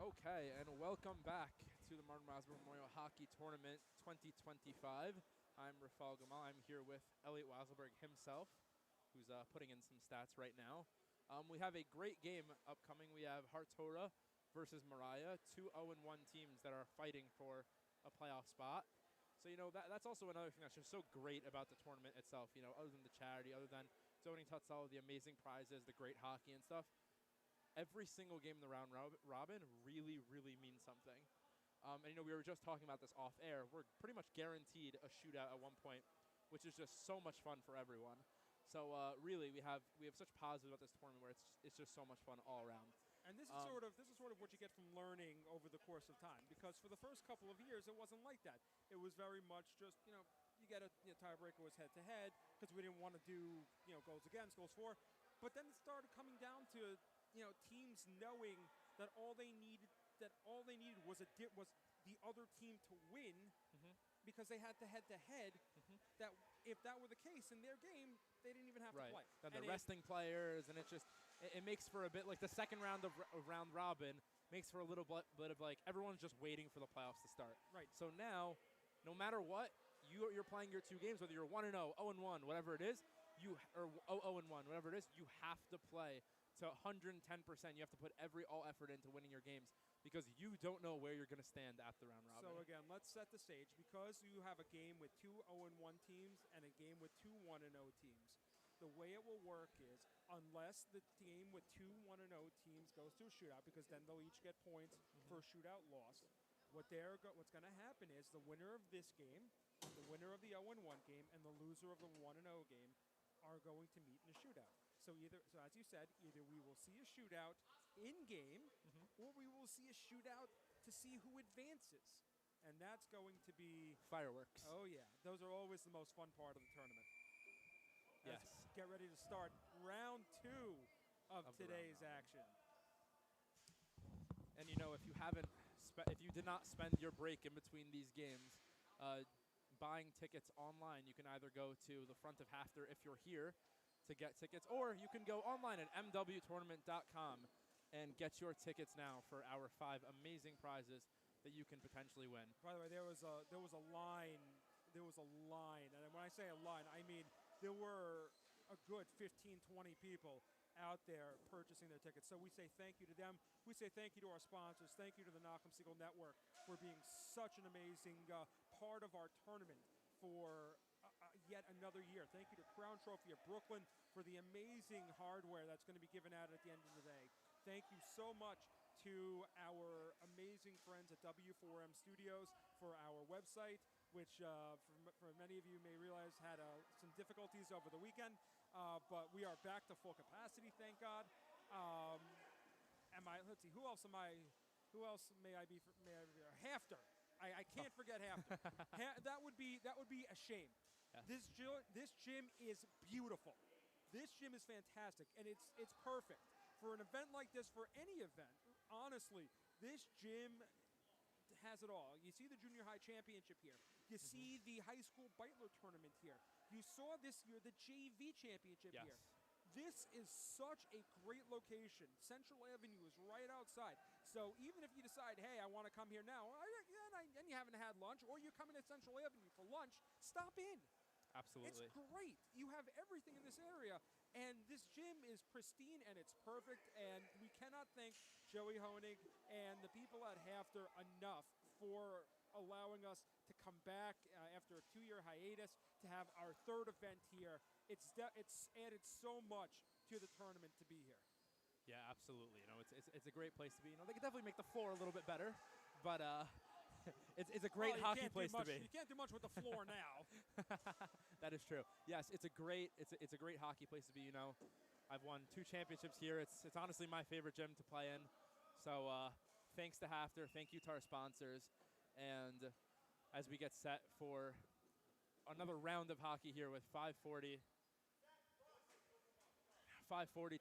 Okay, and welcome back to the Martin Weiselberg Memorial Hockey Tournament 2025. I'm Raffle Gamal. I'm here with Elliot Weiselberg himself, who's putting in some stats right now. We have a great game upcoming. We have Hartora versus Mariah, two 0-1 teams that are fighting for a playoff spot. So, that's also another thing that's just so great about the tournament itself, other than the charity, other than Zoning Tutsal, the amazing prizes, the great hockey and stuff. Every single game in the round robin really, really means something. And we were just talking about this off air. We're pretty much guaranteed a shootout at one point, which is just so much fun for everyone. So really, we have such positive about this tournament where it's just so much fun all around. And this is sort of what you get from learning over the course of time. Because for the first couple of years, it wasn't like that. It was very much just you get a tiebreaker was head to head because we didn't want to do goals against, goals for. But then it started coming down to teams knowing that all they needed was the other team to win because they had the head-to-head. That if that were the case in their game, they didn't even have to play. Then they're resting players, and it makes for a bit like the second round of round robin makes for a little bit of like everyone's just waiting for the playoffs to start. Right. So now, no matter what, you're playing your two games, whether you're 1-0, 0-1, whatever it is, or 0-1, whatever it is, you have to play to 110%. You have to put all effort into winning your games because you don't know where you're going to stand after round robin. So again, let's set the stage. Because you have a game with two 0-1 teams and a game with two 1-0 teams, the way it will work is unless the game with two 1-0 teams goes to a shootout, because then they'll each get points for a shootout loss. What's going to happen is the winner of this game, the winner of the 0-1 game, and the loser of the 1-0 game are going to meet in a shootout. So as you said, either we will see a shootout in-game, or we will see a shootout to see who advances. And that's going to be fireworks. Oh, yeah. Those are always the most fun part of the tournament. Yes. Let's get ready to start round 2 of today's action. And if you did not spend your break in between these games, buying tickets online, you can either go to the front of Hafter if you're here to get tickets, or you can go online at mwtournament.com and get your tickets now for our 5 amazing prizes that you can potentially win. By the way, there was a line, and when I say a line, I mean there were a good 15, 20 people out there purchasing their tickets. So we say thank you to them. We say thank you to our sponsors. Thank you to the Knock'em Siegel Network for being such an amazing part of our tournament for yet another year. Thank you to Crown Trophy of Brooklyn for the amazing hardware that's going to be given out at the end of the day. Thank you so much to our amazing friends at W4M Studios for our website, which for many of you may realize had some difficulties over the weekend, but we are back to full capacity, thank God. Let's see, who else may I be? Hafter. I can't forget Hafter. That would be a shame. Yes. This gym is beautiful. This gym is fantastic, and it's perfect for an event like this. For any event, honestly, this gym has it all. You see the junior high championship here. You see the high school Beitler tournament here. You saw this year the JV championship here. This is such a great location. Central Avenue is right outside. So even if you decide, hey, I want to come here now, and you haven't had lunch, or you're coming to Central Avenue for lunch, stop in. Absolutely. It's great. You have everything in this area, and this gym is pristine, and it's perfect, and we cannot thank Joey Honig and the people at Hafter enough for allowing us to come back after a 2-year hiatus to have our 3rd event here. It's added so much to the tournament to be here. Yeah, absolutely. It's a great place to be. They could definitely make the floor a little bit better, but it's a great hockey place to be. You can't do much with the floor now. That is true. Yes, it's a great hockey place to be. I've won 2 championships here. It's honestly my favorite gym to play in. So thanks to Hafter. Thank you to our sponsors. And as we get set for another round of hockey here with 5:40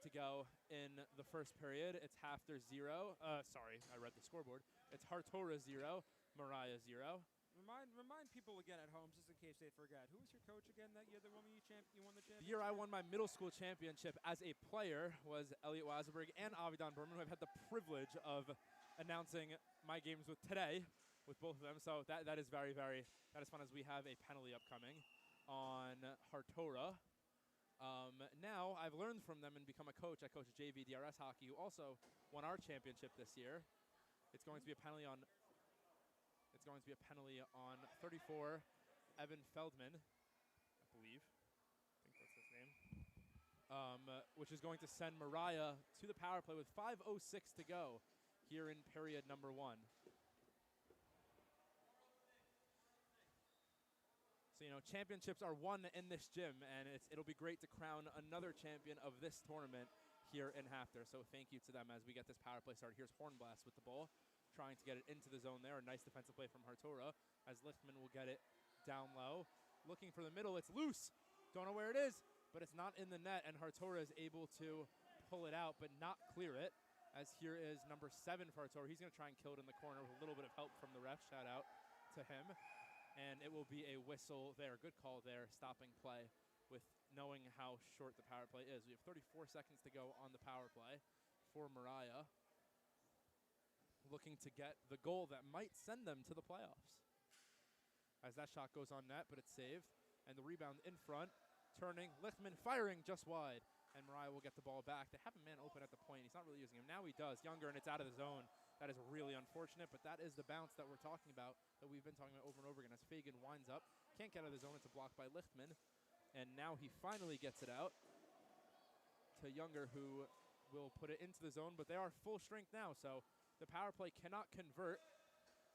to go in the first period. It's Hafter 0. Sorry, I read the scoreboard. It's Hartora 0, Mariah 0. Remind people again at home, just in case they forgot. Who was your coach again that year? You won the championship? The year I won my middle school championship as a player was Elliot Weiselberg and Avidan Berman, who I've had the privilege of announcing my games with today with both of them. So that is very, very, that is fun as we have a penalty upcoming on Hartora. Now I've learned from them and become a coach. I coach JV DRS hockey, who also won our championship this year. It's going to be a penalty on 34, Evan Feldman, I believe. I think that's his name. Which is going to send Mariah to the power play with 5:06 to go here in period number 1. So, championships are won in this gym, and it'll be great to crown another champion of this tournament here in Hafter. So thank you to them as we get this power play started. Here's Hornblast with the ball, trying to get it into the zone there. A nice defensive play from Hartora as Lichtman will get it down low. Looking for the middle. It's loose. Don't know where it is, but it's not in the net, and Hartora is able to pull it out but not clear it, as here is number 7 for Hartora. He's going to try and kill it in the corner with a little bit of help from the ref. Shout out to him. And it will be a whistle there. Good call there, stopping play with knowing how short the power play is. We have 34 seconds to go on the power play for Mariah, looking to get the goal that might send them to the playoffs. As that shot goes on net, but it's saved. And the rebound in front, turning, Lichtman firing just wide. And Mariah will get the ball back. They have a man open at the point. He's not really using him. Now he does. Younger, and it's out of the zone. That is really unfortunate, but that is the bounce that we're talking about, that we've been talking about over and over again. As Fagan winds up, can't get out of the zone. It's a block by Lichtman. And now he finally gets it out to Younger, who will put it into the zone, but they are full strength now, so the power play cannot convert,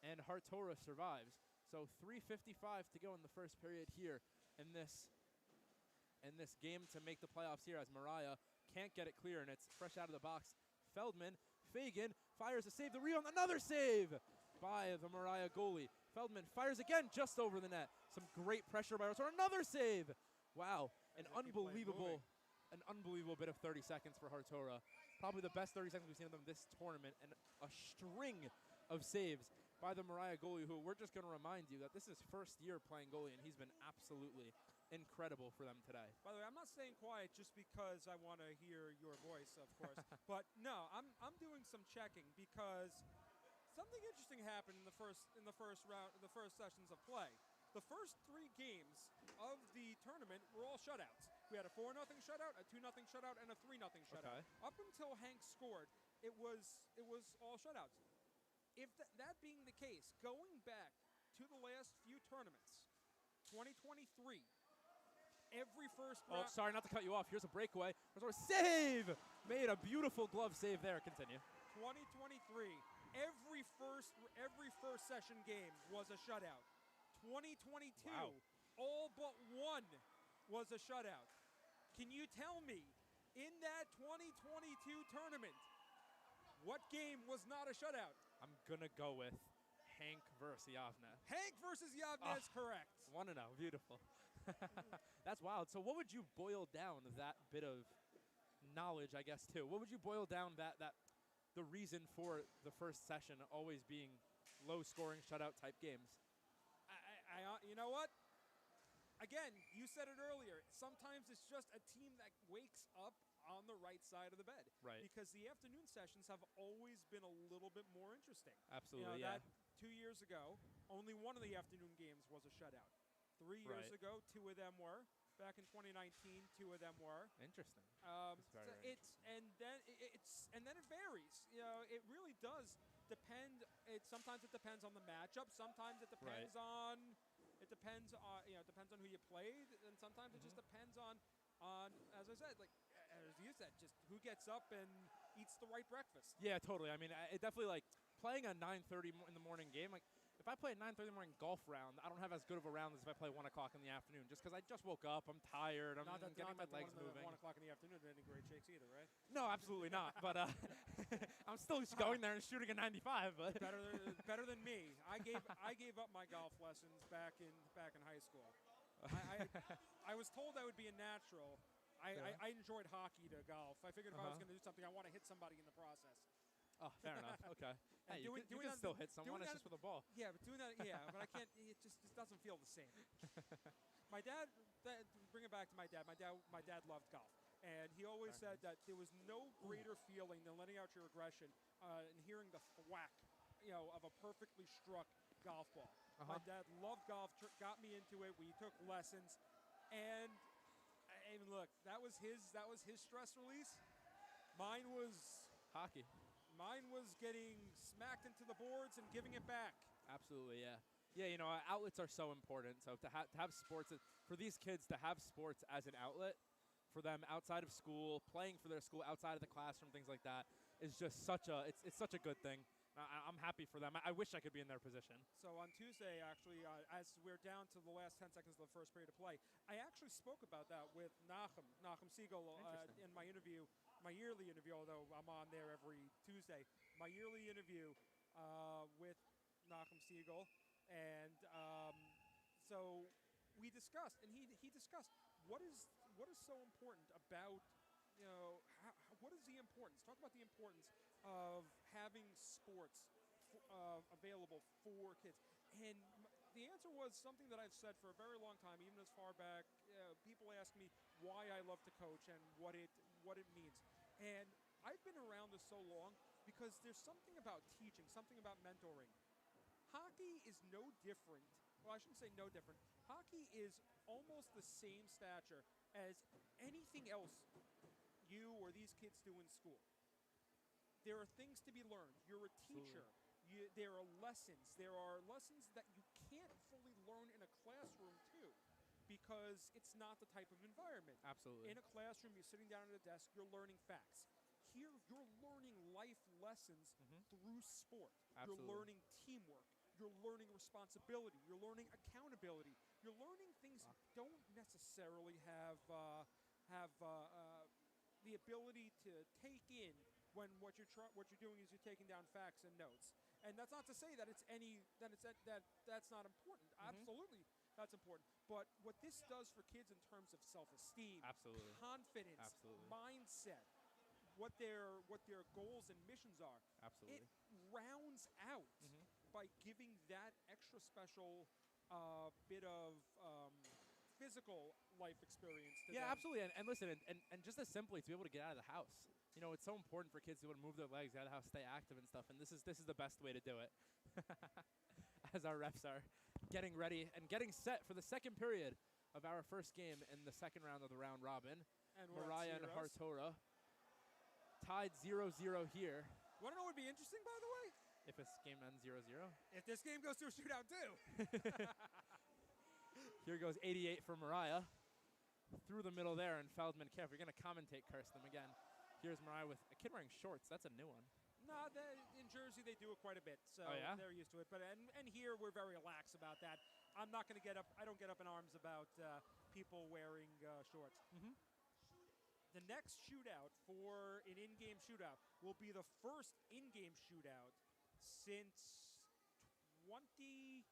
and Hartora survives. So 3:55 to go in the first period here in this game to make the playoffs here, as Mariah can't get it clear, and it's fresh out of the box. Feldman, Fagan fires a save, the rebound, another save by the Mariah goalie. Feldman fires again just over the net. Some great pressure by Hartora, another save. Wow, an unbelievable bit of 30 seconds for Hartora. Probably the best 30 seconds we've seen of them this tournament, and a string of saves by the Mariah goalie, who we're just going to remind you that this is his first year playing goalie, and he's been absolutely incredible for them today. By the way, I'm not staying quiet just because I want to hear your voice, of course. But no, I'm doing some checking because something interesting happened in the first round, the first sessions of play. The first 3 games of the tournament were all shutouts. We had a 4-0 shutout, a 2-0 shutout, and a 3-0 shutout. Okay. Up until Hank scored, it was all shutouts. If that being the case, going back to the last few tournaments, 2023, every first round. Oh, sorry, not to cut you off. Here's a breakaway. Save! Made a beautiful glove save there. Continue. 2023, every first session game was a shutout. 2022, wow, all but one was a shutout. Can you tell me, in that 2022 tournament, what game was not a shutout? I'm going to go with Hank versus Yavne. Hank versus Yavne is correct. 1-0. Beautiful. That's wild. So what would you boil down that bit of knowledge, I guess, to? What would you boil down that the reason for the first session always being low-scoring shutout-type games? You know what? Again, you said it earlier. Sometimes it's just a team that wakes up on the right side of the bed. Right. Because the afternoon sessions have always been a little bit more interesting. Absolutely, that 2 years ago, only one of the afternoon games was a shutout. 3 years ago, 2 of them were. Back in 2019, 2 of them were. Interesting. And then it varies. It really does depend. Sometimes it depends on the matchup. Sometimes it depends on. It depends on who you played, and sometimes it just depends on, as I said, like as you said, just who gets up and eats the right breakfast. Yeah, totally. I mean, it definitely, like, playing a 9:30 in the morning game, like, if I play a 9:30 in the morning golf round, I don't have as good of a round as if I play 1 o'clock in the afternoon, just because I just woke up, I'm tired, I'm getting my legs moving. 1 o'clock in the afternoon isn't any great shakes either, right? No, absolutely not. But I'm still going there and shooting a 95. But better than me. I gave up my golf lessons back in high school. I was told I would be a natural. I enjoyed hockey to golf. I figured if I was going to do something, I want to hit somebody in the process. Oh, fair enough. Okay. Hey, doing you can still hit someone. It's just with a ball. Yeah, but doing that, but I can't. It just doesn't feel the same. My dad. Bring it back to my dad. My dad loved golf. And he always said that there was no greater feeling than letting out your aggression and hearing the thwack, of a perfectly struck golf ball. My dad loved golf, got me into it. We took lessons, and look, that was his stress release. Mine was Hockey. Mine was getting smacked into the boards and giving it back. Absolutely, yeah. Yeah, outlets are so important. So to have sports, for these kids to have sports as an outlet for them outside of school, playing for their school, outside of the classroom, things like that, is just such a good thing. I'm happy for them. I wish I could be in their position. So on Tuesday, actually, as we're down to the last 10 seconds of the first period of play, I actually spoke about that with Nachum Siegel, in my interview, my yearly interview, although I'm on there every Tuesday, my yearly interview with Nachum Siegel. And so we discussed, and he discussed what is so important about, what is the importance? Talk about the importance of having sports available for kids. And the answer was something that I've said for a very long time, even as far back. People ask me why I love to coach and what it means. And I've been around this so long because there's something about teaching, something about mentoring. Hockey is no different. Well, I shouldn't say no different. Hockey is almost the same stature as anything else you or these kids do in school. There are things to be learned. You're a teacher. There are lessons. There are lessons that you can't fully learn in a classroom, too, because it's not the type of environment. Absolutely. In a classroom, you're sitting down at a desk, you're learning facts. Here, you're learning life lessons through sport. Absolutely. You're learning teamwork. You're learning responsibility. You're learning accountability. You're learning things you don't necessarily have the ability to take in when what you're doing is you're taking down facts and notes. And that's not to say that that's not important. Absolutely, that's important. But what this does for kids in terms of self-esteem, Absolutely. confidence, Absolutely. mindset, what their goals and missions are, Absolutely. it rounds out by giving that extra special bit of physical life experience to them. Absolutely. And listen, and just as simply to be able to get out of the house. It's so important for kids to be able to move their legs, get out of the house, stay active and stuff. And this is the best way to do it. As our refs are getting ready and getting set for the second period of our first game in the second round of the round robin. And Mariah and Hartora tied 0-0 here. Want to know what would be interesting, by the way? If this game ends 0-0. If this game goes to a shootout, too. Here goes 88 for Mariah. Through the middle there, and Feldman, careful. You're going to commentate, curse them again. Here's Mariah with a kid wearing shorts. That's a new one. No, in Jersey they do it quite a bit, so they're used to it. But and here we're very lax about that. I'm not going to get up. I don't get up in arms about people wearing shorts. The next shootout for an in-game shootout will be the first in-game shootout since 2018,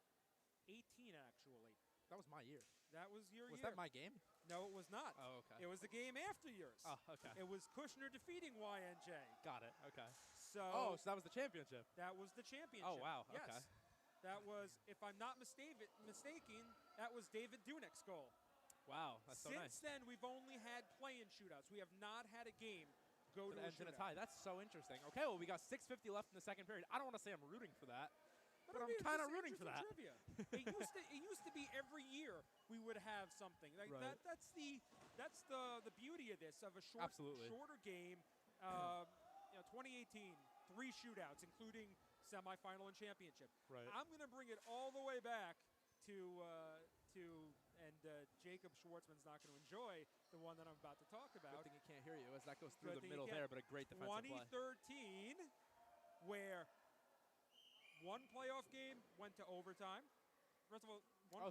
actually. That was my year. That was your year. Was that my game? No, it was not. Oh, okay. It was the game after yours. Oh, okay. It was Kushner defeating YNJ. Got it. Okay. So that was the championship. That was the championship. Oh, wow. Yes. Okay. That was, if I'm not mistaken, that was David Dunick's goal. Wow, that's so nice. Since then, we've only had play-in shootouts. We have not had a game go to a shootout. A tie. That's so interesting. Okay, well, we got 6:50 left in the second period. I don't want to say I'm rooting for that, but I'm kind of rooting for that. Trivia. It used to be every year we would have something like right. That's the beauty of this, of a shorter game. 2018, 3 shootouts, including semifinal and championship. Right. I'm going to bring it all the way back to Jacob Schwartzman's not going to enjoy the one that I'm about to talk about. Good thing he can't hear you as that goes through the middle there, but a great defensive play. 2013, where one playoff game went to overtime. First of all,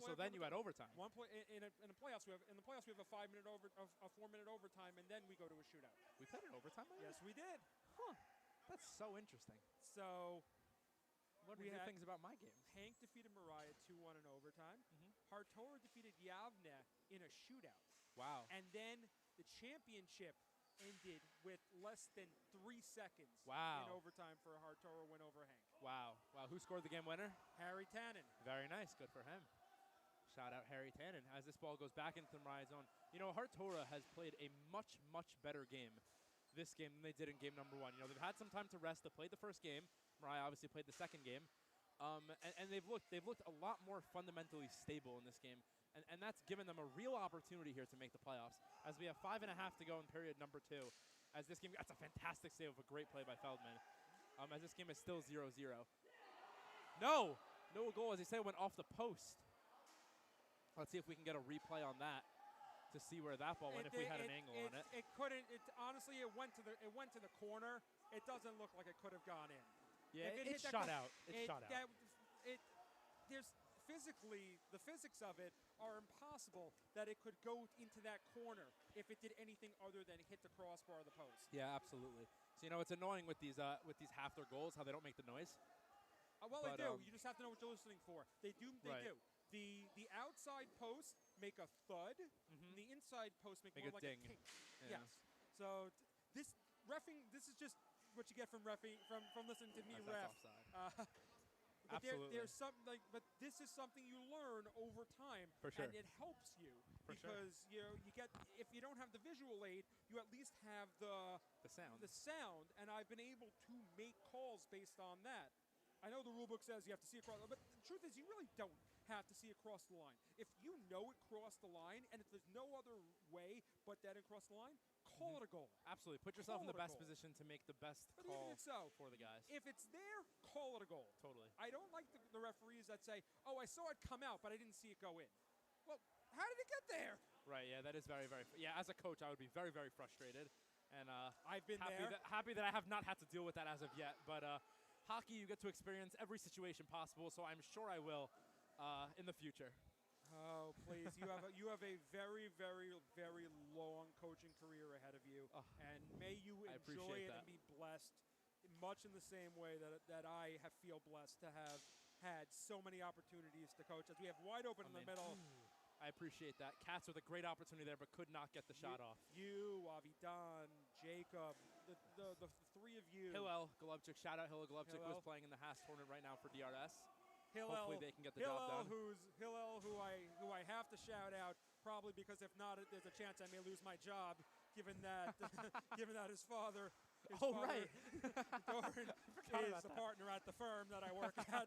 so then you had overtime. One play in the playoffs. We have a 4-minute overtime, and then we go to a shootout. We played in overtime. Yes, we did. Huh. That's so interesting. So. We had things about my games. Hank defeated Mariah 2-1 in overtime. Hartora defeated Yavne in a shootout. Wow. And then the championship ended with less than 3 seconds in overtime for a Hartora win over Hank. Wow. Who scored the game winner? Harry Tannen. Very nice. Good for him. Shout out Harry Tannen as this ball goes back into the Mariah zone. You know, Hartora has played a much, much better game this game than they did in game number 1. You know, they've had some time to rest. They played the first game. Mariah obviously played the second game. And they've looked a lot more fundamentally stable in this game. And that's given them a real opportunity here to make the playoffs. As we have 5.5 to go in period number 2. As this game, that's a fantastic save of a great play by Feldman. As this game is still 0-0. No goal, as he said, went off the post. Let's see if we can get a replay on that to see where that ball went if we had an angle on it. It couldn't. Honestly, it went to the corner. It doesn't look like it could have gone in. Yeah, it shot out. It shot out. There's physically, the physics of it are impossible that it could go into that corner if it did anything other than hit the crossbar of the post. Yeah, absolutely. So, you know, it's annoying with these half their goals, how they don't make the noise. Well, they do. You just have to know what you're listening for. They do. They Right. do. The outside posts make a thud, and the inside posts make more a like ding. a kink. Yeah. Yes. So this reffing, this is just what you get from reffing from listening to me That's ref. offside. But Absolutely. there's something like, but this is something you learn over time, For sure. and it helps you For sure. because you know you get, if you don't have the visual aid, you at least have the sound, and I've been able to make calls based on that. I know the rule book says you have to see across, but the truth is you really don't have to see across the line. If you know it crossed the line, and if there's no other way but that it crossed the line, call it a goal. Absolutely. Put yourself in the Call it a best goal. position to make the best But even call if so, for the guys. if it's there, call it a goal. Totally. I don't like the referees that say, "Oh, I saw it come out, but I didn't see it go in." Well, how did it get there? Right, yeah, that is very, very... Yeah, as a coach, I would be very, very frustrated. And I've been happy there. happy that I have not had to deal with that as of yet. But hockey, you get to experience every situation possible, so I'm sure I will in the future. Oh, please! You have a very, very, very long coaching career ahead of you, and may you I enjoy appreciate it that. and be blessed, much in the same way that I feel blessed to have had so many opportunities to coach. As we have wide open in the middle. I appreciate that. Cats with a great opportunity there, but could not get the shot off. You, Avidan, Jacob, the three of you. Hillel Golubchik, shout out Hillel Golubchik, who is Hillel. playing in the Haas tournament right now for DRS. Hillel, Hopefully they can get the job done. Hillel, who I have to shout out, probably because if not, there's a chance I may lose my job, given that given that his father. Right. Doran is a partner at the firm that I work at.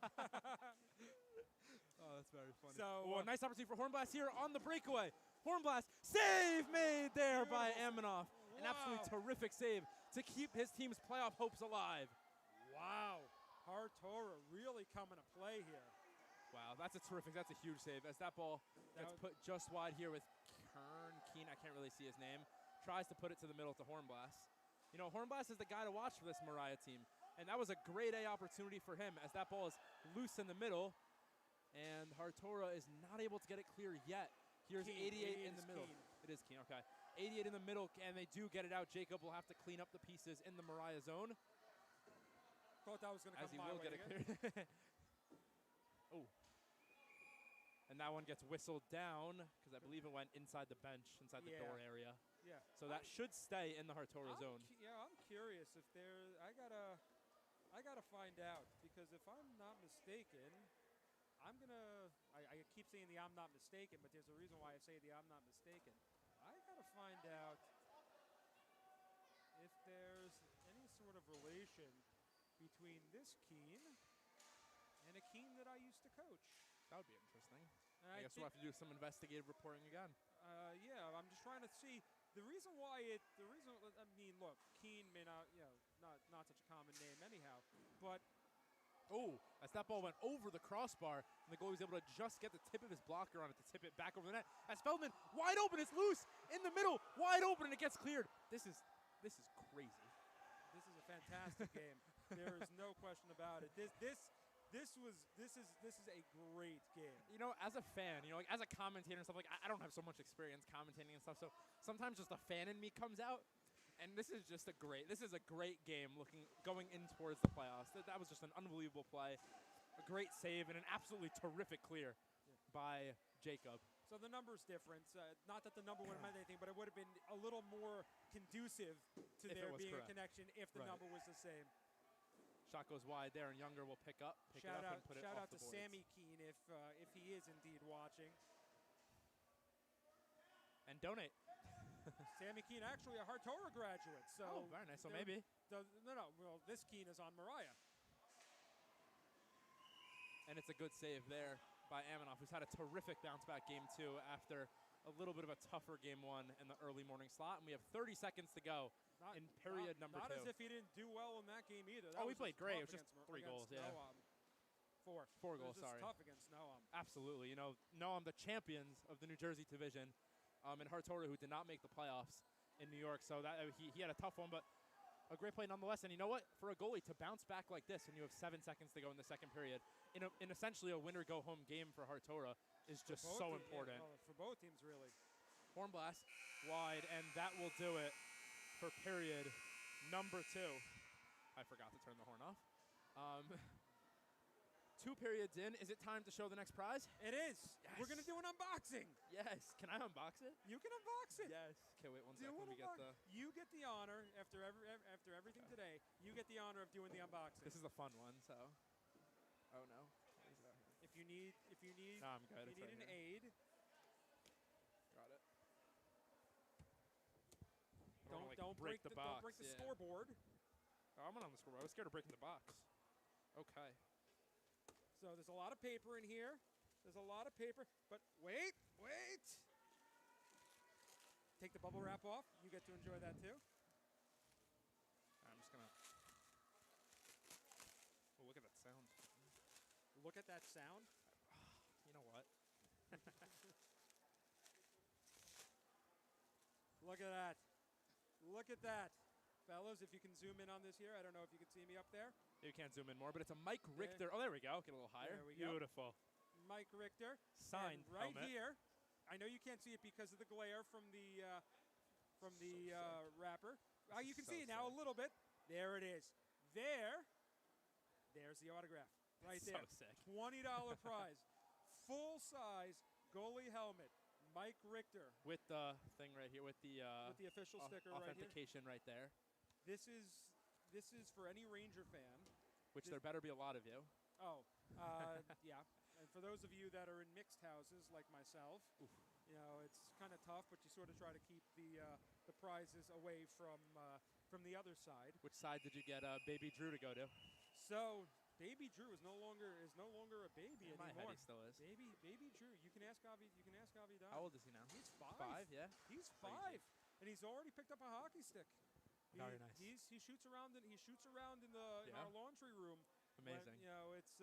Oh, that's very funny. So, a nice opportunity for Hornblast here on the breakaway. Hornblast, save made there by Aminoff. An absolutely terrific save to keep his team's playoff hopes alive. Wow. Hartora really coming to play here. Wow, that's a huge save. As that ball gets put just wide here with Keen, I can't really see his name, tries to put it to the middle to Hornblast. You know, Hornblast is the guy to watch for this Mariah team. And that was a grade A opportunity for him as that ball is loose in the middle. And Hartora is not able to get it clear yet. Here's 88 in the middle. It is Keen, okay. 88 in the middle, and they do get it out. Jacob will have to clean up the pieces in the Mariah zone. Thought that was going to come As he my will way get it again. cleared. Oh. And that one gets whistled down, because I believe it went inside the bench, inside the door area. Yeah. So that should stay in the Hartora zone. I'm curious if there. I gotta find out, because if I'm not mistaken, I keep saying the I'm not mistaken, but there's a reason why I say the I'm not mistaken. I gotta find out if there's any sort of relation between this Keen and a Keen that I used to coach. That would be interesting. I guess we'll have to do some investigative reporting again. Yeah, I'm just trying to see the reason why I mean, look, Keen may not, not such a common name anyhow, but. Oh, as that ball went over the crossbar, and the goalie was able to just get the tip of his blocker on it to tip it back over the net. As Feldman, wide open, it's loose in the middle, wide open, and it gets cleared. This is crazy. This is a fantastic game. There is no question about it. This is a great game. You know, as a fan, you know, like as a commentator and stuff, like I don't have so much experience commentating and stuff, so sometimes just the fan in me comes out. And this is a great game going in towards the playoffs. That was just an unbelievable play, a great save, and an absolutely terrific clear by Jacob. So the numbers difference, not that the number would have meant anything, but it would have been a little more conducive to there being a connection if the number was the same. Shot goes wide there, and Younger will pick it up and put it off the boards. Shout out to Sammy Keen if he is indeed watching. And donate. Sammy Keene, actually a Hartora graduate. So Oh, very nice. So there- maybe. No. Well, this Keene is on Mariah. And it's a good save there by Aminoff, who's had a terrific bounce-back game, too, after a little bit of a tougher game 1 in the early morning slot. And we have 30 seconds to go in period number 2. Not as if he didn't do well in that game either. That Oh, he was played just great. tough It was just against 3 goals, yeah. Noam. 4. 4 It goals, was just sorry. tough against Noam. Absolutely. You know, Noam, the champions of the New Jersey division, and Hartora, who did not make the playoffs in New York. So that he had a tough one, but a great play nonetheless. And you know what? For a goalie to bounce back like this, and you have 7 seconds to go in the second period, in essentially a winner-go-home game for Hartora, is just For both so teams, important. yeah, well, for both teams, really. Horn blast wide, and that will do it for period number 2. I forgot to turn the horn off. 2 periods in. Is it time to show the next prize? It is. Yes. We're going to do an unboxing. Yes. Can I unbox it? You can unbox it. Yes. Okay, wait one Do second. an Let me get unbox- the... You get the honor, after everything today, you get the honor of doing the unboxing. This is the fun one, so... Oh, no. What is it out here? If you need No, I'm good. if It's you need right an here. aid, Got it. don't break the box. don't break the yeah. scoreboard. Oh, I'm not on the scoreboard. I was scared of breaking the box. Okay. So there's a lot of paper in here. There's a lot of paper, but wait. Take the bubble wrap off. You get to enjoy that too. I'm just gonna... Oh, look at that sound. Look at that sound. You know what? Look at that. Look at that. Fellas, if you can zoom in on this here. I don't know if you can see me up there. You can't zoom in more, but it's a Mike Richter. Oh, there we go. Get a little higher. There we go. Beautiful. Mike Richter. Signed And right helmet. here. I know you can't see it because of the glare from the wrapper. You can so see it now a sick. little bit. There it is. There's the autograph right So there. sick. $20 prize. Full size goalie helmet. Mike Richter With the thing right here, with the official sticker right here. authentication right there, This is for any Ranger fan. which there better be a lot of you. Oh, yeah. And for those of you that are in mixed houses like myself, you know, it's kind of tough, but you sort of try to keep the prizes away from the other side. Which side did you get Baby Drew to go to? So Baby Drew is no longer a baby In my anymore. head, he still is. Baby Drew. You can ask Avi. Dye. How old is he now? He's 5. 5, yeah. He's Crazy. 5, and he's already picked up a hockey stick. Very nice. He shoots around in in Yeah. our laundry room. Amazing. When, you know, it's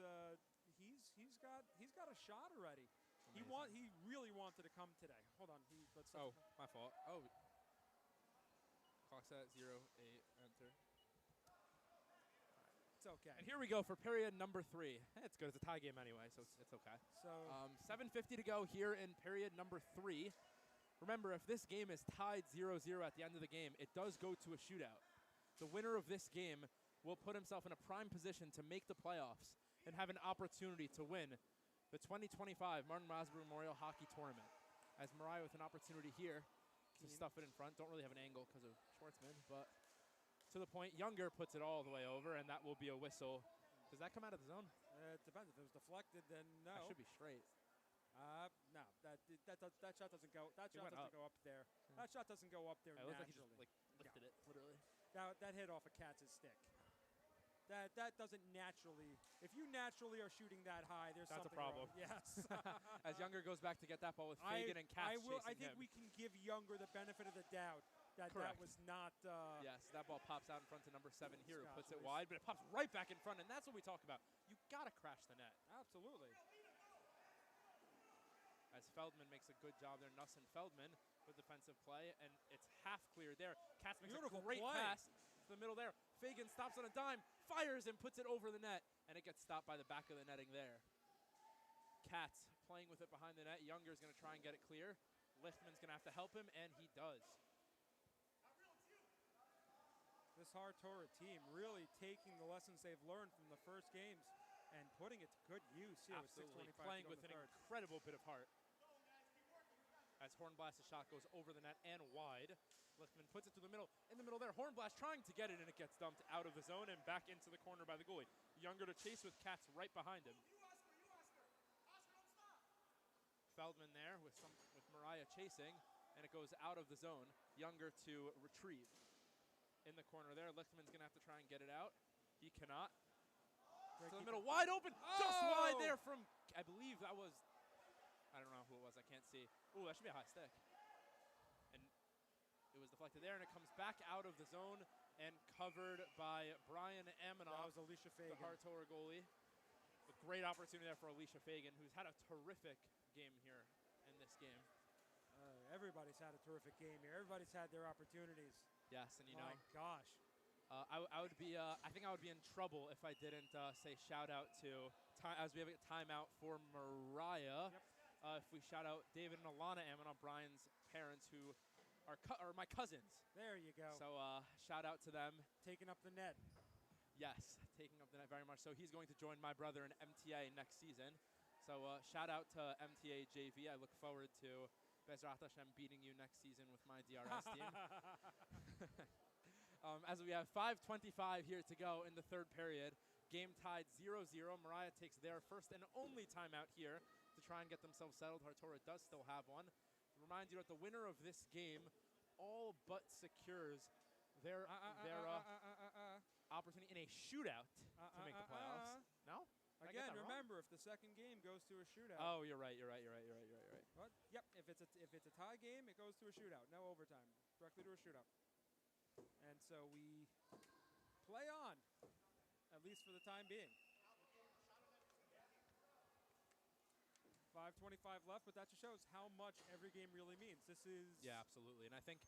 he's got a shot already. Amazing. He really wanted to come today. Hold on. Let's Oh, my fault. Oh. Clock's at 08. Enter. it's okay. And here we go for period number 3. It's good. It's a tie game anyway, so it's okay. So 7:50 to go here in period number 3. Remember, if this game is tied 0-0 at the end of the game, it does go to a shootout. The winner of this game will put himself in a prime position to make the playoffs and have an opportunity to win the 2025 Martin Weiselberg Memorial Hockey Tournament. As Mariah with an opportunity here to stuff it in front. Don't really have an angle because of Schwartzman, but to the point, Younger puts it all the way over, and that will be a whistle. Does that come out of the zone? it depends. If it was deflected, then no. That should be straight. No. That shot doesn't go. That It shot went doesn't up. go up there. That shot doesn't go up there It looked like naturally. he just lifted it, literally. That hit off a Katz's stick. That doesn't naturally. If you naturally are shooting that high, there's That's a something problem. wrong. Yes. As Younger goes back to get that ball with Fagan and Katz I chasing think him. we can give Younger the benefit of the doubt that Correct. was not. Yes, that ball pops out in front to number 7 here, who Scott puts it Lewis. wide, but it pops right back in front, and that's what we talk about. You gotta crash the net. Absolutely. As Feldman makes a good job there, Nuss and Feldman with defensive play, and it's half cleared there. Katz makes Beautiful a great play. pass to the middle there. Fagan stops on a dime, fires and puts it over the net, and it gets stopped by the back of the netting there. Katz playing with it behind the net. Younger's going to try and get it clear. Lichtman's going to have to help him, and he does. This Hartora team really taking the lessons they've learned from the first games and putting it to good use here Absolutely. with 6:25 Playing to go with in an the third. incredible bit of heart. As Hornblast's shot goes over the net and wide. Lichtman puts it to the middle. In the middle there, Hornblast trying to get it, and it gets dumped out of the zone and back into the corner by the goalie. Younger to chase with Katz right behind him. Feldman there with Mariah chasing, and it goes out of the zone. Younger to retrieve. In the corner there, Lichtman's going to have to try and get it out. He cannot. To the middle, wide open, just wide there from, I believe that was, I don't know who it was, I can't see. Ooh, that should be a high stick. And it was deflected there, and it comes back out of the zone and covered by Brian Aminoff. That was Alicia Fagan. The Hartora goalie. A great opportunity there for Alicia Fagan, who's had a terrific game here in this game. Everybody's had a terrific game here. Everybody's had their opportunities. Yes, and you My know, gosh. I would be. I think I would be in trouble if I didn't say shout out to as we have a timeout for Mariah. Yep. If we shout out David and Alana Aminoff, Brian's parents, who are my cousins. There you go. So shout out to them. Taking up the net. Yes, taking up the net very much. So he's going to join my brother in MTA next season. So shout out to MTA JV. I look forward to Bezrat Hashem beating you next season with my DRS team. As we have 5:25 here to go in the third period, game tied 0-0. Mariah takes their first and only timeout here to try and get themselves settled. Hartora does still have one. Remind you that the winner of this game all but secures their opportunity in a shootout to make the playoffs. No? Did I get Again, that wrong? remember, if the second game goes to a shootout. Oh, you're right. What? Yep. If it's a tie game, it goes to a shootout. No overtime. Directly to a shootout. And so we play on, at least for the time being. 5:25 left, but that just shows how much every game really means. This is absolutely. And I think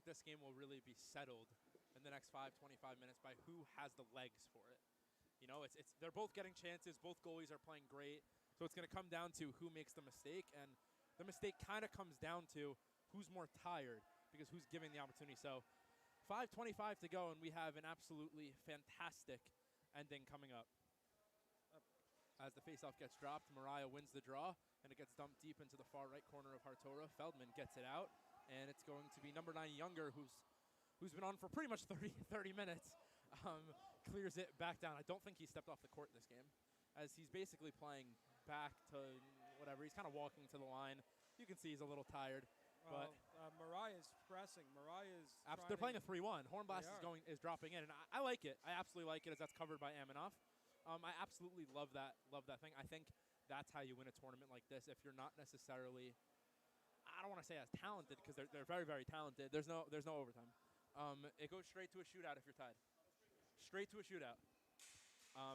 this game will really be settled in the next 5:25 minutes by who has the legs for it. You know, they're both getting chances. Both goalies are playing great. So it's going to come down to who makes the mistake, and the mistake kind of comes down to who's more tired because who's giving the opportunity. So 5:25 to go, and we have an absolutely fantastic ending coming up. As the faceoff gets dropped, Mariah wins the draw, and it gets dumped deep into the far right corner of Hartora. Feldman gets it out, and it's going to be number 9 Younger, who's been on for pretty much 30 minutes, clears it back down. I don't think he stepped off the court this game, as he's basically playing back to whatever. He's kind of walking to the line. You can see he's a little tired. Well, Mariah's pressing. They're playing a 3-1. Hornblast is dropping in, and I like it. I absolutely like it, as that's covered by Aminoff. I absolutely love that thing. I think that's how you win a tournament like this. If you're not necessarily, I don't want to say as talented, because they're very, very talented. There's no overtime. It goes straight to a shootout if you're tied. Straight to a shootout.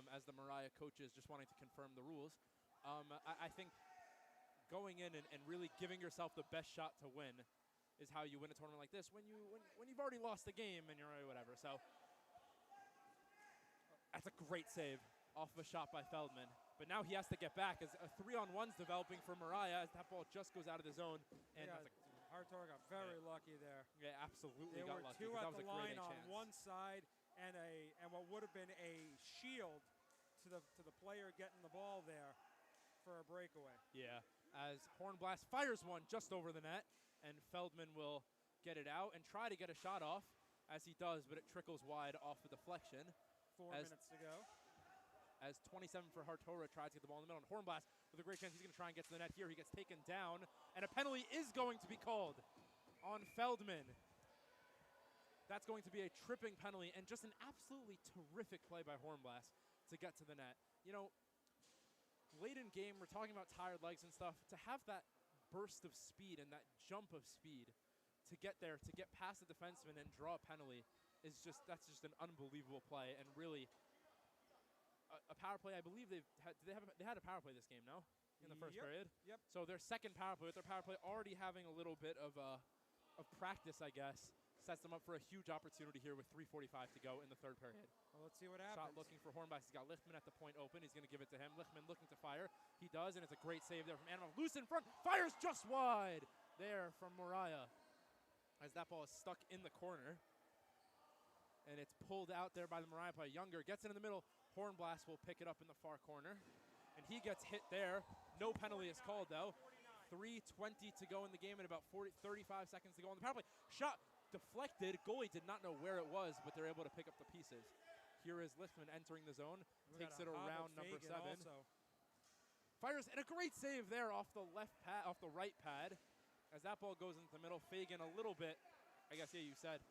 As the Mariah coaches just wanting to confirm the rules. I think going in and really giving yourself the best shot to win is how you win a tournament like this when you've already lost the game and you're already whatever. So that's a great save off of a shot by Feldman. But now he has to get back as a 3-on-1's developing for Mariah as that ball just goes out of the zone. And Hartora got very lucky there. Yeah, absolutely. There got were lucky, two at that was the a great line on chance. one side and what would have been a shield to the player getting the ball there for a breakaway. Yeah, as Hornblast fires one just over the net, and Feldman will get it out and try to get a shot off, as he does, but it trickles wide off the deflection. 4 minutes to go. As 27 for Hartora tries to get the ball in the middle, and Hornblast with a great chance. He's going to try and get to the net here. He gets taken down, and a penalty is going to be called on Feldman. That's going to be a tripping penalty, and just an absolutely terrific play by Hornblast to get to the net. You know, late in game, we're talking about tired legs and stuff. To have that burst of speed and that jump of speed to get there, to get past the defenseman and draw a penalty, that's just an unbelievable play, and really a power play. I believe they had a power play this game, no? In the first period. Yep. So their second power play, with their power play already having a little bit of practice, I guess, sets them up for a huge opportunity here with 3:45 to go in the third period. Well, let's see what happens. Shot looking for Hornblast. He's got Lichtman at the point open. He's going to give it to him. Lichtman looking to fire. He does, and it's a great save there from Animal. Loose in front. Fires just wide there from Mariah, as that ball is stuck in the corner. And it's pulled out there by the Mariah player. Younger gets it in the middle. Hornblast will pick it up in the far corner. And he gets hit there. No penalty is called, though. 3:20 to go in the game and about 35 seconds to go on the power play. Shot deflected. Goalie did not know where it was, but they're able to pick up the pieces. Here is Lichtman entering the zone. Takes it around number 7. Fires, and a great save there off the right pad. As that ball goes into the middle, Fagan a little bit, I guess, yeah, you said.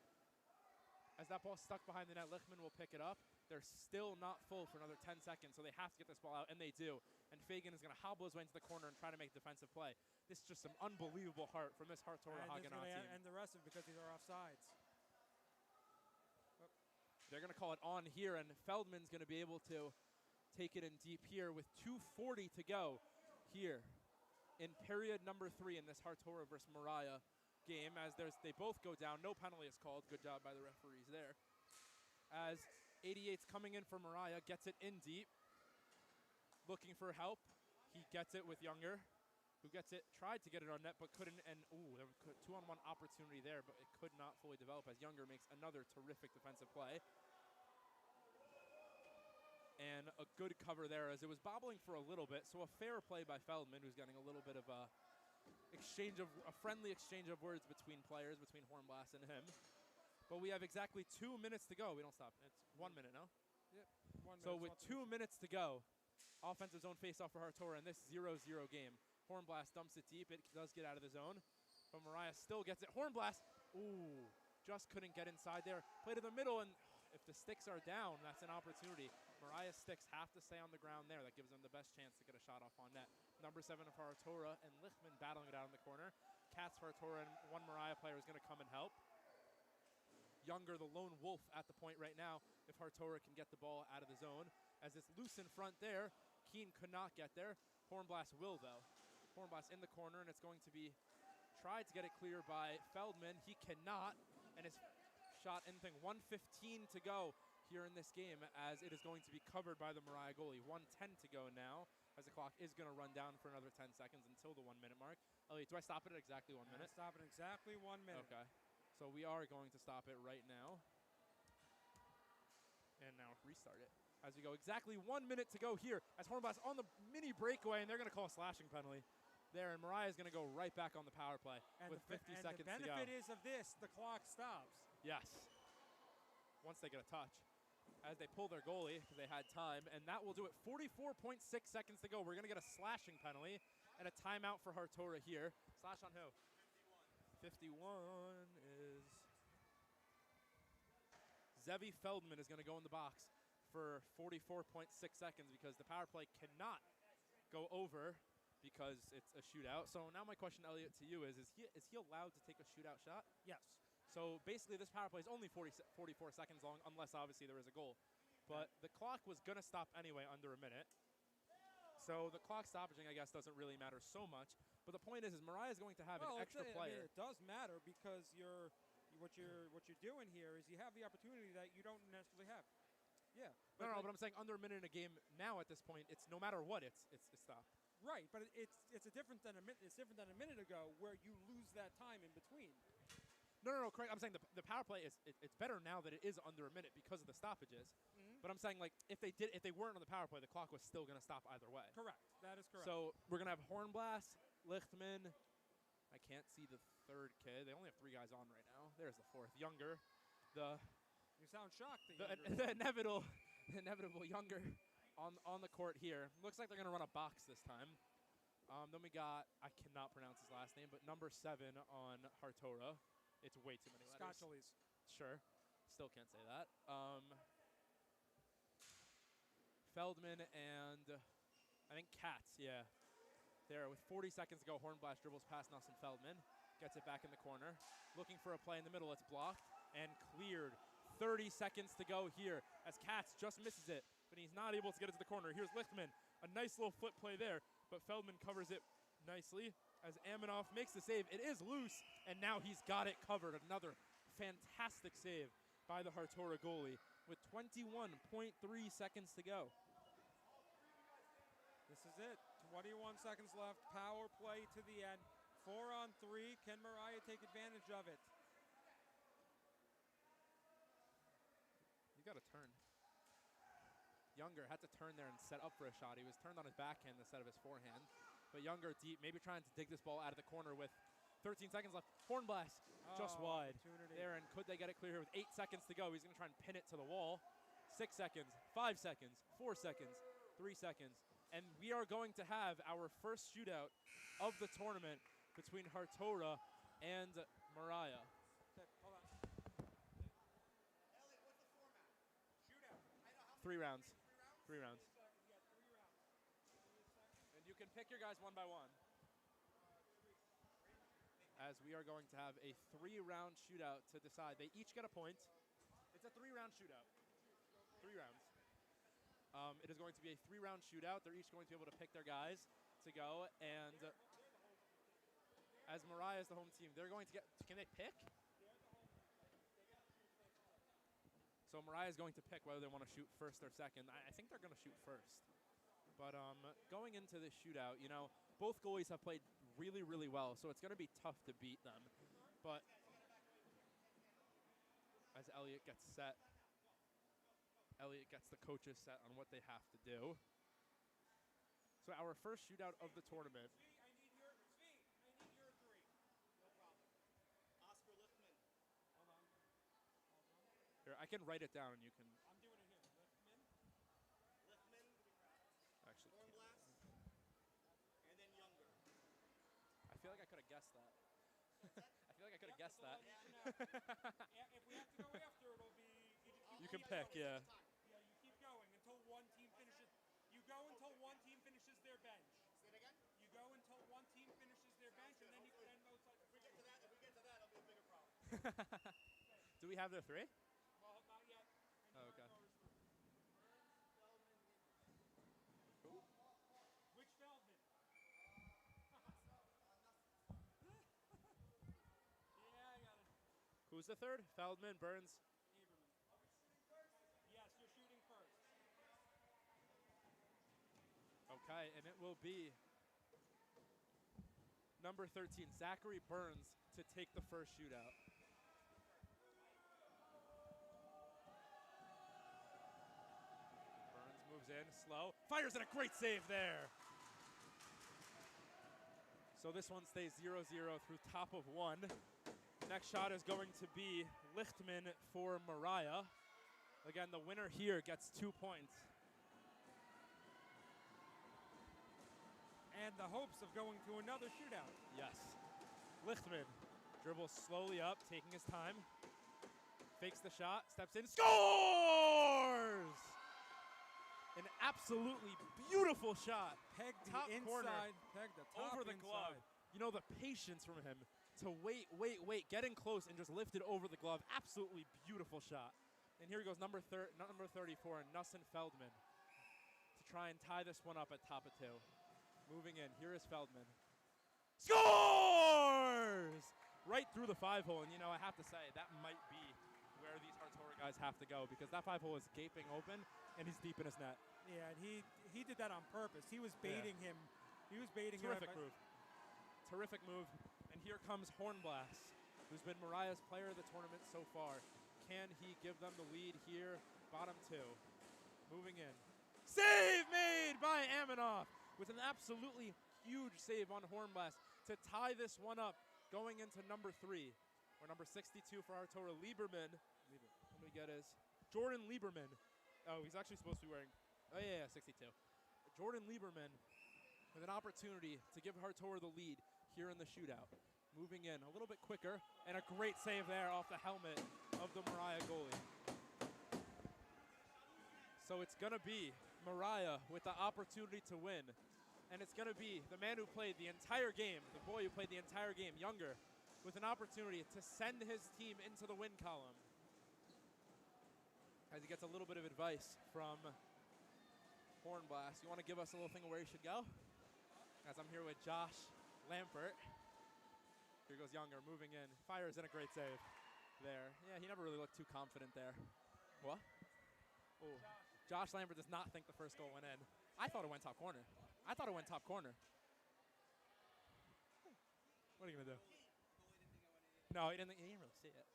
As that ball's stuck behind the net, Lichtman will pick it up. They're still not full for another 10 seconds, so they have to get this ball out, and they do. And Fagan is going to hobble his way into the corner and try to make a defensive play. This is just some unbelievable heart from this Hartora Haganah team. And the rest of it because these are offsides. They're going to call it on here, and Feldman's going to be able to take it in deep here with 2:40 to go here in period number 3 in this Hartora versus Mariah game. As they both go down, no penalty is called. Good job by the referees there. As 88's coming in for Mariah, gets it in deep, looking for help. He gets it with Younger, who gets it, tried to get it on net, but couldn't, and there was a 2-on-1 opportunity there, but it could not fully develop as Younger makes another terrific defensive play. And a good cover there as it was bobbling for a little bit, so a fair play by Feldman, who's getting a little bit of a friendly exchange of words between players, between Hornblast and him. But we have exactly 2 minutes to go. We don't stop. It's 1 minute, no? Yep. 1 minute. So with 2 minutes to go, offensive zone face-off for Hartora in this 0-0 game. Hornblast dumps it deep. It does get out of the zone. But Mariah still gets it. Hornblast, just couldn't get inside there. Play to the middle, and if the sticks are down, that's an opportunity. Mariah's sticks have to stay on the ground there. That gives them the best chance to get a shot off on net. Number 7 of Hartora and Lichtman battling it out in the corner. Katz, Hartora, and one Mariah player is going to come and help. Younger, the lone wolf at the point right now, if Hartora can get the ball out of the zone. As it's loose in front there, Keene could not get there. Hornblast will, though. Hornblast in the corner, and it's going to be tried to get it clear by Feldman. He cannot, and his shot anything. 1:15 to go here in this game, as it is going to be covered by the Mariah goalie. 1:10 to go now, as the clock is going to run down for another 10 seconds until the 1 minute mark. Elliot, do I stop it at exactly 1 minute? Stop it exactly 1 minute. Okay. So we are going to stop it right now. And now restart it. As we go exactly 1 minute to go here, as Hornblast on the mini breakaway, and they're going to call a slashing penalty there, and Mariah is going to go right back on the power play with 50 seconds to go. And the benefit is of this, the clock stops. Yes. Once they get a touch. As they pull their goalie, because they had time, and that will do it. 44.6 seconds to go. We're going to get a slashing penalty and a timeout for Hartora here. Slash on who? 51 is Zevi Feldman is going to go in the box for 44.6 seconds because the power play cannot go over because it's a shootout. So now my question, Elliot, to you is he allowed to take a shootout shot? Yes. So basically this power play is only 44 seconds long, unless obviously there is a goal. But the clock was going to stop anyway under a minute. So the clock stoppaging, I guess, doesn't really matter so much. But the point is Mariah is going to have an extra player. I mean, it does matter because what you're doing here is you have the opportunity that you don't necessarily have. Yeah. But I'm saying under a minute in a game now at this point, it's no matter what, it's stopped. Right, but it's different than a minute ago where you lose that time in between. No, correct. I'm saying the power play it's better now that it is under a minute because of the stoppages. Mm-hmm. But I'm saying like if they weren't on the power play, the clock was still going to stop either way. Correct. That is correct. So we're going to have Hornblast, Lichtman. I can't see the third kid. They only have 3 guys on right now. There's the fourth, Younger. You sound shocked. The inevitable Younger on the court here. Looks like they're going to run a box this time. Then we got, I cannot pronounce his last name, but number 7 on Hartora. It's way too many letters. Scotchelese. Sure. Still can't say that. Feldman and I think Katz, yeah. There with 40 seconds to go, Hornblast dribbles past Nelson Feldman. Gets it back in the corner. Looking for a play in the middle. It's blocked and cleared. 30 seconds to go here as Katz just misses it, but he's not able to get it to the corner. Here's Lichtman. A nice little flip play there, but Feldman covers it nicely as Aminoff makes the save. It is loose, and now he's got it covered. Another fantastic save by the Hartora goalie with 21.3 seconds to go. This is it. 21 seconds left. Power play to the end. 4-on-3. Can Mariah take advantage of it? You got to turn. Younger had to turn there and set up for a shot. He was turned on his backhand instead of his forehand. But Younger deep, maybe trying to dig this ball out of the corner with 13 seconds left. Hornblast just wide there, and could they get it clear here with 8 seconds to go? He's going to try and pin it to the wall. 6 seconds, 5 seconds, 4 seconds, 3 seconds. And we are going to have our first shootout of the tournament between Hartora and Mariah. Hold on. Elliot, what's the format? Shootout. I know how 3 many rounds. 3 rounds? 3 rounds. Yeah, 3 rounds. Give me a second. And you can pick your guys one by one. As we are going to have a 3-round shootout to decide. They each get a point. It's a 3-round shootout. 3 rounds. It is going to be a 3-round shootout. They're each going to be able to pick their guys to go. And as Mariah is the home team, they're going to get. Can they pick? So Mariah is going to pick whether they want to shoot first or second. I think they're going to shoot first. But going into this shootout, you know, both goalies have played really, really well, so it's going to be tough to beat them. But as Elliot gets set, Elliot gets the coaches set on what they have to do. So our first shootout of the tournament. I need your 3. No problem. Oscar Lichtman. Hold on. Here, I can write it down and you can I'm doing it here. Liftman. Lichtman. actually. Hornblast. And then Younger. I feel like I could have guessed that. I feel like I could have guessed that. If we have to go after, it'll be. You can pick, yeah. Yeah, you keep going until one team finishes. You go until one team finishes their bench. Say it again? You go until one team finishes their bench, and then you can then both sides. If we get to that, it'll be a bigger problem. Do we have the 3? Well, not yet. Oh, okay. Who? Which Feldman? Yeah, I got it. Who's the 3rd? Feldman, Burns. Lieberman. Yes, you're shooting first. Okay, and it will be number 13, Zachary Burns, to take the first shootout. Burns moves in, slow, fires, and a great save there. So this one stays 0-0 through top of 1. Next shot is going to be Lichtman for Mariah. Again, the winner here gets 2 points. And the hopes of going to another shootout. Yes. Lichtman dribbles slowly up, taking his time. Fakes the shot, steps in, scores! An absolutely beautiful shot. Peg the Top inside, corner, peg the top over the glove. inside. You know, the patience from him to wait, get in close, and just lift it over the glove. Absolutely beautiful shot. And here goes number 34, Nussin Feldman, to try and tie this one up at top of 2. Moving in, here is Feldman. Scores! Right through the 5-hole, and you know, I have to say, that might be where these Hartora guys have to go, because that 5-hole is gaping open, and he's deep in his net. Yeah, and he did that on purpose. He was baiting him. He was baiting Terrific him. move. Terrific move. And here comes Hornblast, who's been Mariah's player of the tournament so far. Can he give them the lead here? Bottom 2. Moving in. Save made by Aminoff with an absolutely huge save on Hornblast to tie this one up going into number 3. Or number 62 for Hartora, Lieberman. Let me get his. Jordan Lieberman. Oh, he's actually supposed to be wearing. Oh, yeah, 62. Jordan Lieberman with an opportunity to give Hartora the lead here in the shootout. Moving in a little bit quicker, and a great save there off the helmet of the Mariah goalie. So it's going to be Mariah with the opportunity to win. And it's going to be the man who played the entire game, the boy who played the entire game, Younger, with an opportunity to send his team into the win column. As he gets a little bit of advice from Hornblast. You want to give us a little thing of where he should go? As I'm here with Josh Lampert. Here goes Younger, moving in. Fires in a great save there. Yeah, he never really looked too confident there. What? Oh, Josh Lampert does not think the first goal went in. I thought it went top corner. What are you going to do? No, he didn't really see it.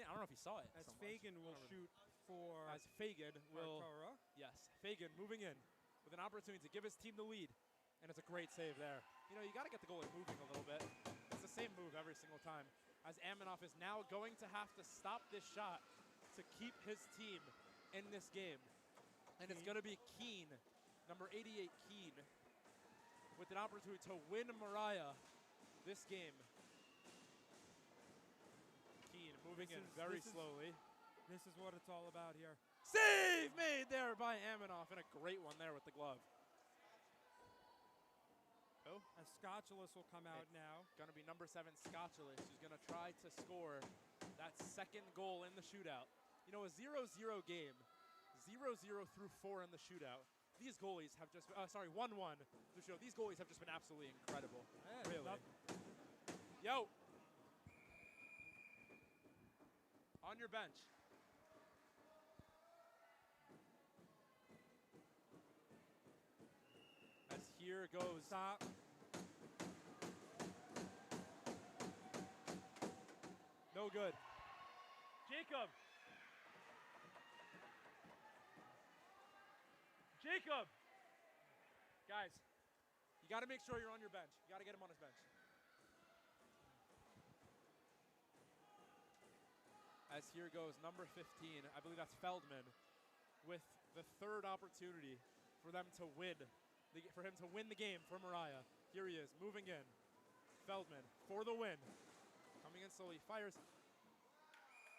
I don't know if he saw it. As so much. Fagan will shoot for As Fagan will. Hartora. Yes, Fagan moving in with an opportunity to give his team the lead. And it's a great save there. You know, you got to get the goalie moving a little bit. It's the same move every single time. As Aminoff is now going to have to stop this shot to keep his team in this game. And it's going to be Keene, number 88 Keene, with an opportunity to win Mariah this game. Keane moving This in is- very this is- slowly. This is what it's all about here. Save made there by Aminoff, and a great one there with the glove. Oh, As Scotulus will come out now. gonna be number 7 Scotulus, who's gonna try to score that second goal in the shootout. You know, a 0-0 game, 0-0 through 4 in the shootout. These goalies have just, 1-1 through show. These goalies have just been absolutely incredible. Yeah, Really. Yo. On your bench. As here goes. Stop. No good. Jacob. Jacob. Guys, you got to make sure you're on your bench. You got to get him on his bench. As here goes number 15, I believe that's Feldman, with the third opportunity for them to win, for him to win the game for Mariah. Here he is, moving in. Feldman for the win. Coming in slowly, fires.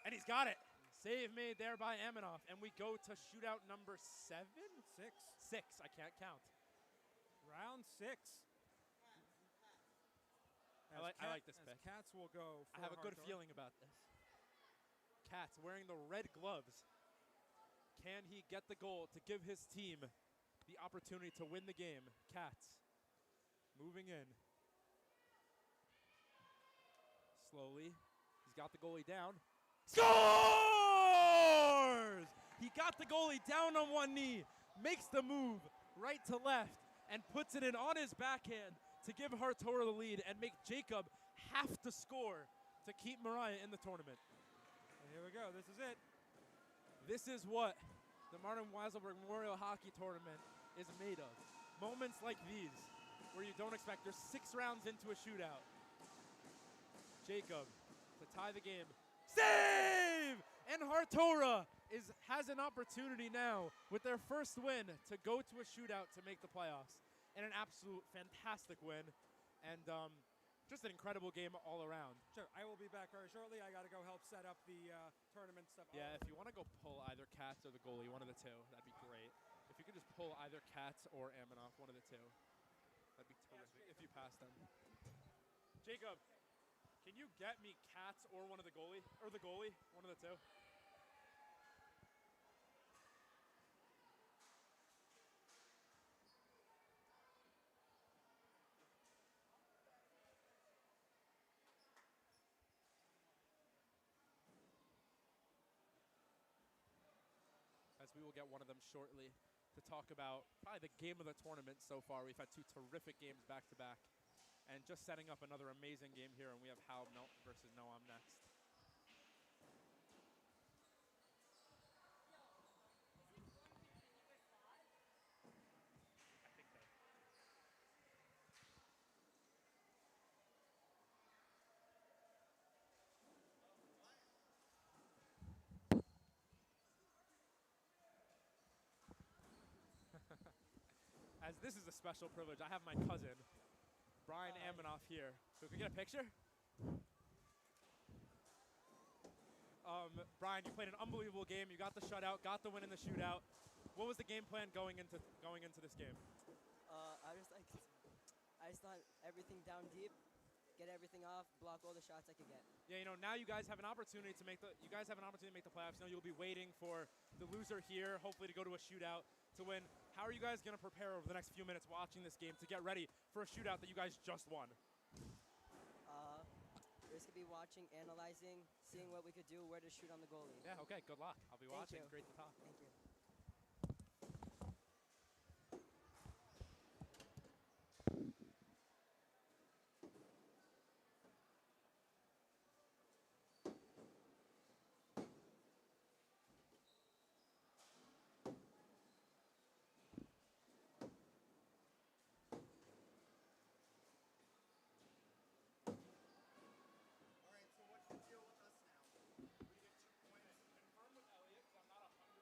And he's got it. Save made there by Aminoff. And we go to shootout number 7? 6. 6, I can't count. Round 6. I like this pick. Cats will go for I have a good Hartor. feeling about this. Katz wearing the red gloves. Can he get the goal to give his team the opportunity to win the game? Katz moving in. Slowly. He's got the goalie down. Scores! He got the goalie down on one knee, makes the move right to left, and puts it in on his backhand to give Hartora the lead and make Jacob have to score to keep Mariah in the tournament. And here we go. This is it. This is what the Martin Weiselberg Memorial Hockey Tournament is made of. Moments like these where you don't expect. There's 6 rounds into a shootout. Jacob to tie the game. Save! And Hartora has an opportunity now with their first win to go to a shootout to make the playoffs. And an absolute fantastic win. And just an incredible game all around. Sure. I will be back very shortly. I got to go help set up the tournament stuff. Yeah, if you want to go pull either Katz or the goalie, one of the two, that'd be great. If you could just pull either Katz or Aminoff, one of the two, that'd be terrific if you pass them. Jacob, can you get me Katz or one of the goalie, one of the two? As we will get one of them shortly to talk about probably the game of the tournament so far. We've had 2 terrific games back-to-back. And just setting up another amazing game here, and we have Hal versus Noam next. As this is a special privilege, I have my cousin, Brian Aminoff here. So can we get a picture? Brian, you played an unbelievable game. You got the shutout, got the win in the shootout. What was the game plan going into this game? I just thought everything down deep, get everything off, block all the shots I could get. Yeah, you know, now you guys have an opportunity to make the playoffs. You know, you'll be waiting for the loser here, hopefully to go to a shootout to win. How are you guys going to prepare over the next few minutes watching this game to get ready for a shootout that you guys just won? We're just going to be watching, analyzing, seeing what we could do, where to shoot on the goalie. Yeah, okay, good luck. I'll be watching. you. Great to talk. Thank you. All right, so what's the deal with us now? We get 2 points. Confirm with Elliot, because I'm not 100%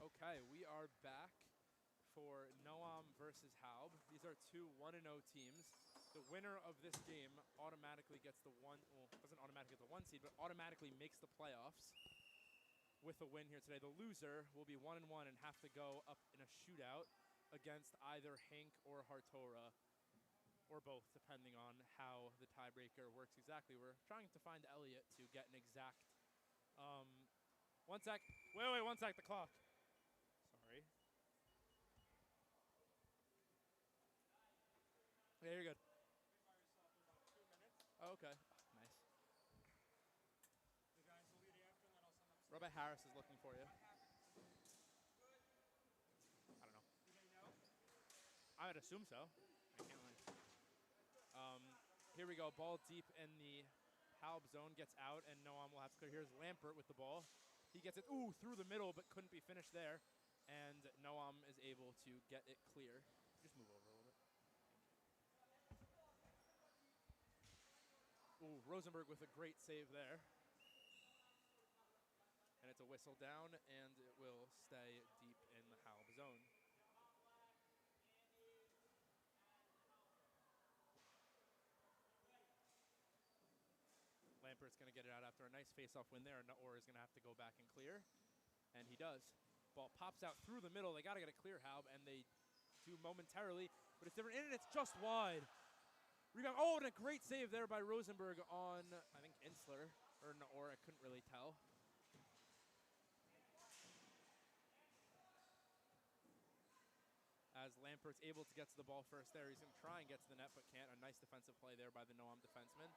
Okay, we are back for Noam versus Haub. These are two 1-0 teams. The winner of this game automatically gets the doesn't automatically get the 1 seed, but automatically makes the playoffs with a win here today. The loser will be 1-1 and have to go up in a shootout against either Hank or Hartora, or both, depending on how the tiebreaker works exactly. We're trying to find Elliot to get an exact. 1 sec. Wait, 1 sec. The clock. Sorry. Yeah, you're good. By yourself in about 2 minutes. Oh, okay. Nice. The guys will lead after, and then I'll send up. Robert Harris is looking for you. What happened? I don't know. Do they know? I would assume so. I can't lie. Here we go. Ball deep in the Haub zone. Gets out, and Noam will have to clear. Here's Lampert with the ball. He gets it, through the middle, but couldn't be finished there. And Noam is able to get it clear. Just move over a little bit. Ooh, Rosenberg with a great save there. And it's a whistle down, and it will stay deep in the Haub zone. Lampert's going to get it out after a nice face-off win there, and Naor is going to have to go back and clear. And he does. Ball pops out through the middle. They got to get it clear, Haub, and they do momentarily, but it's different, and it's just wide. Rebound. Oh, and a great save there by Rosenberg on, I think, Insler, or Naor, I couldn't really tell. As Lampert's able to get to the ball first there, he's going to try and get to the net, but can't. A nice defensive play there by the Noam defenseman.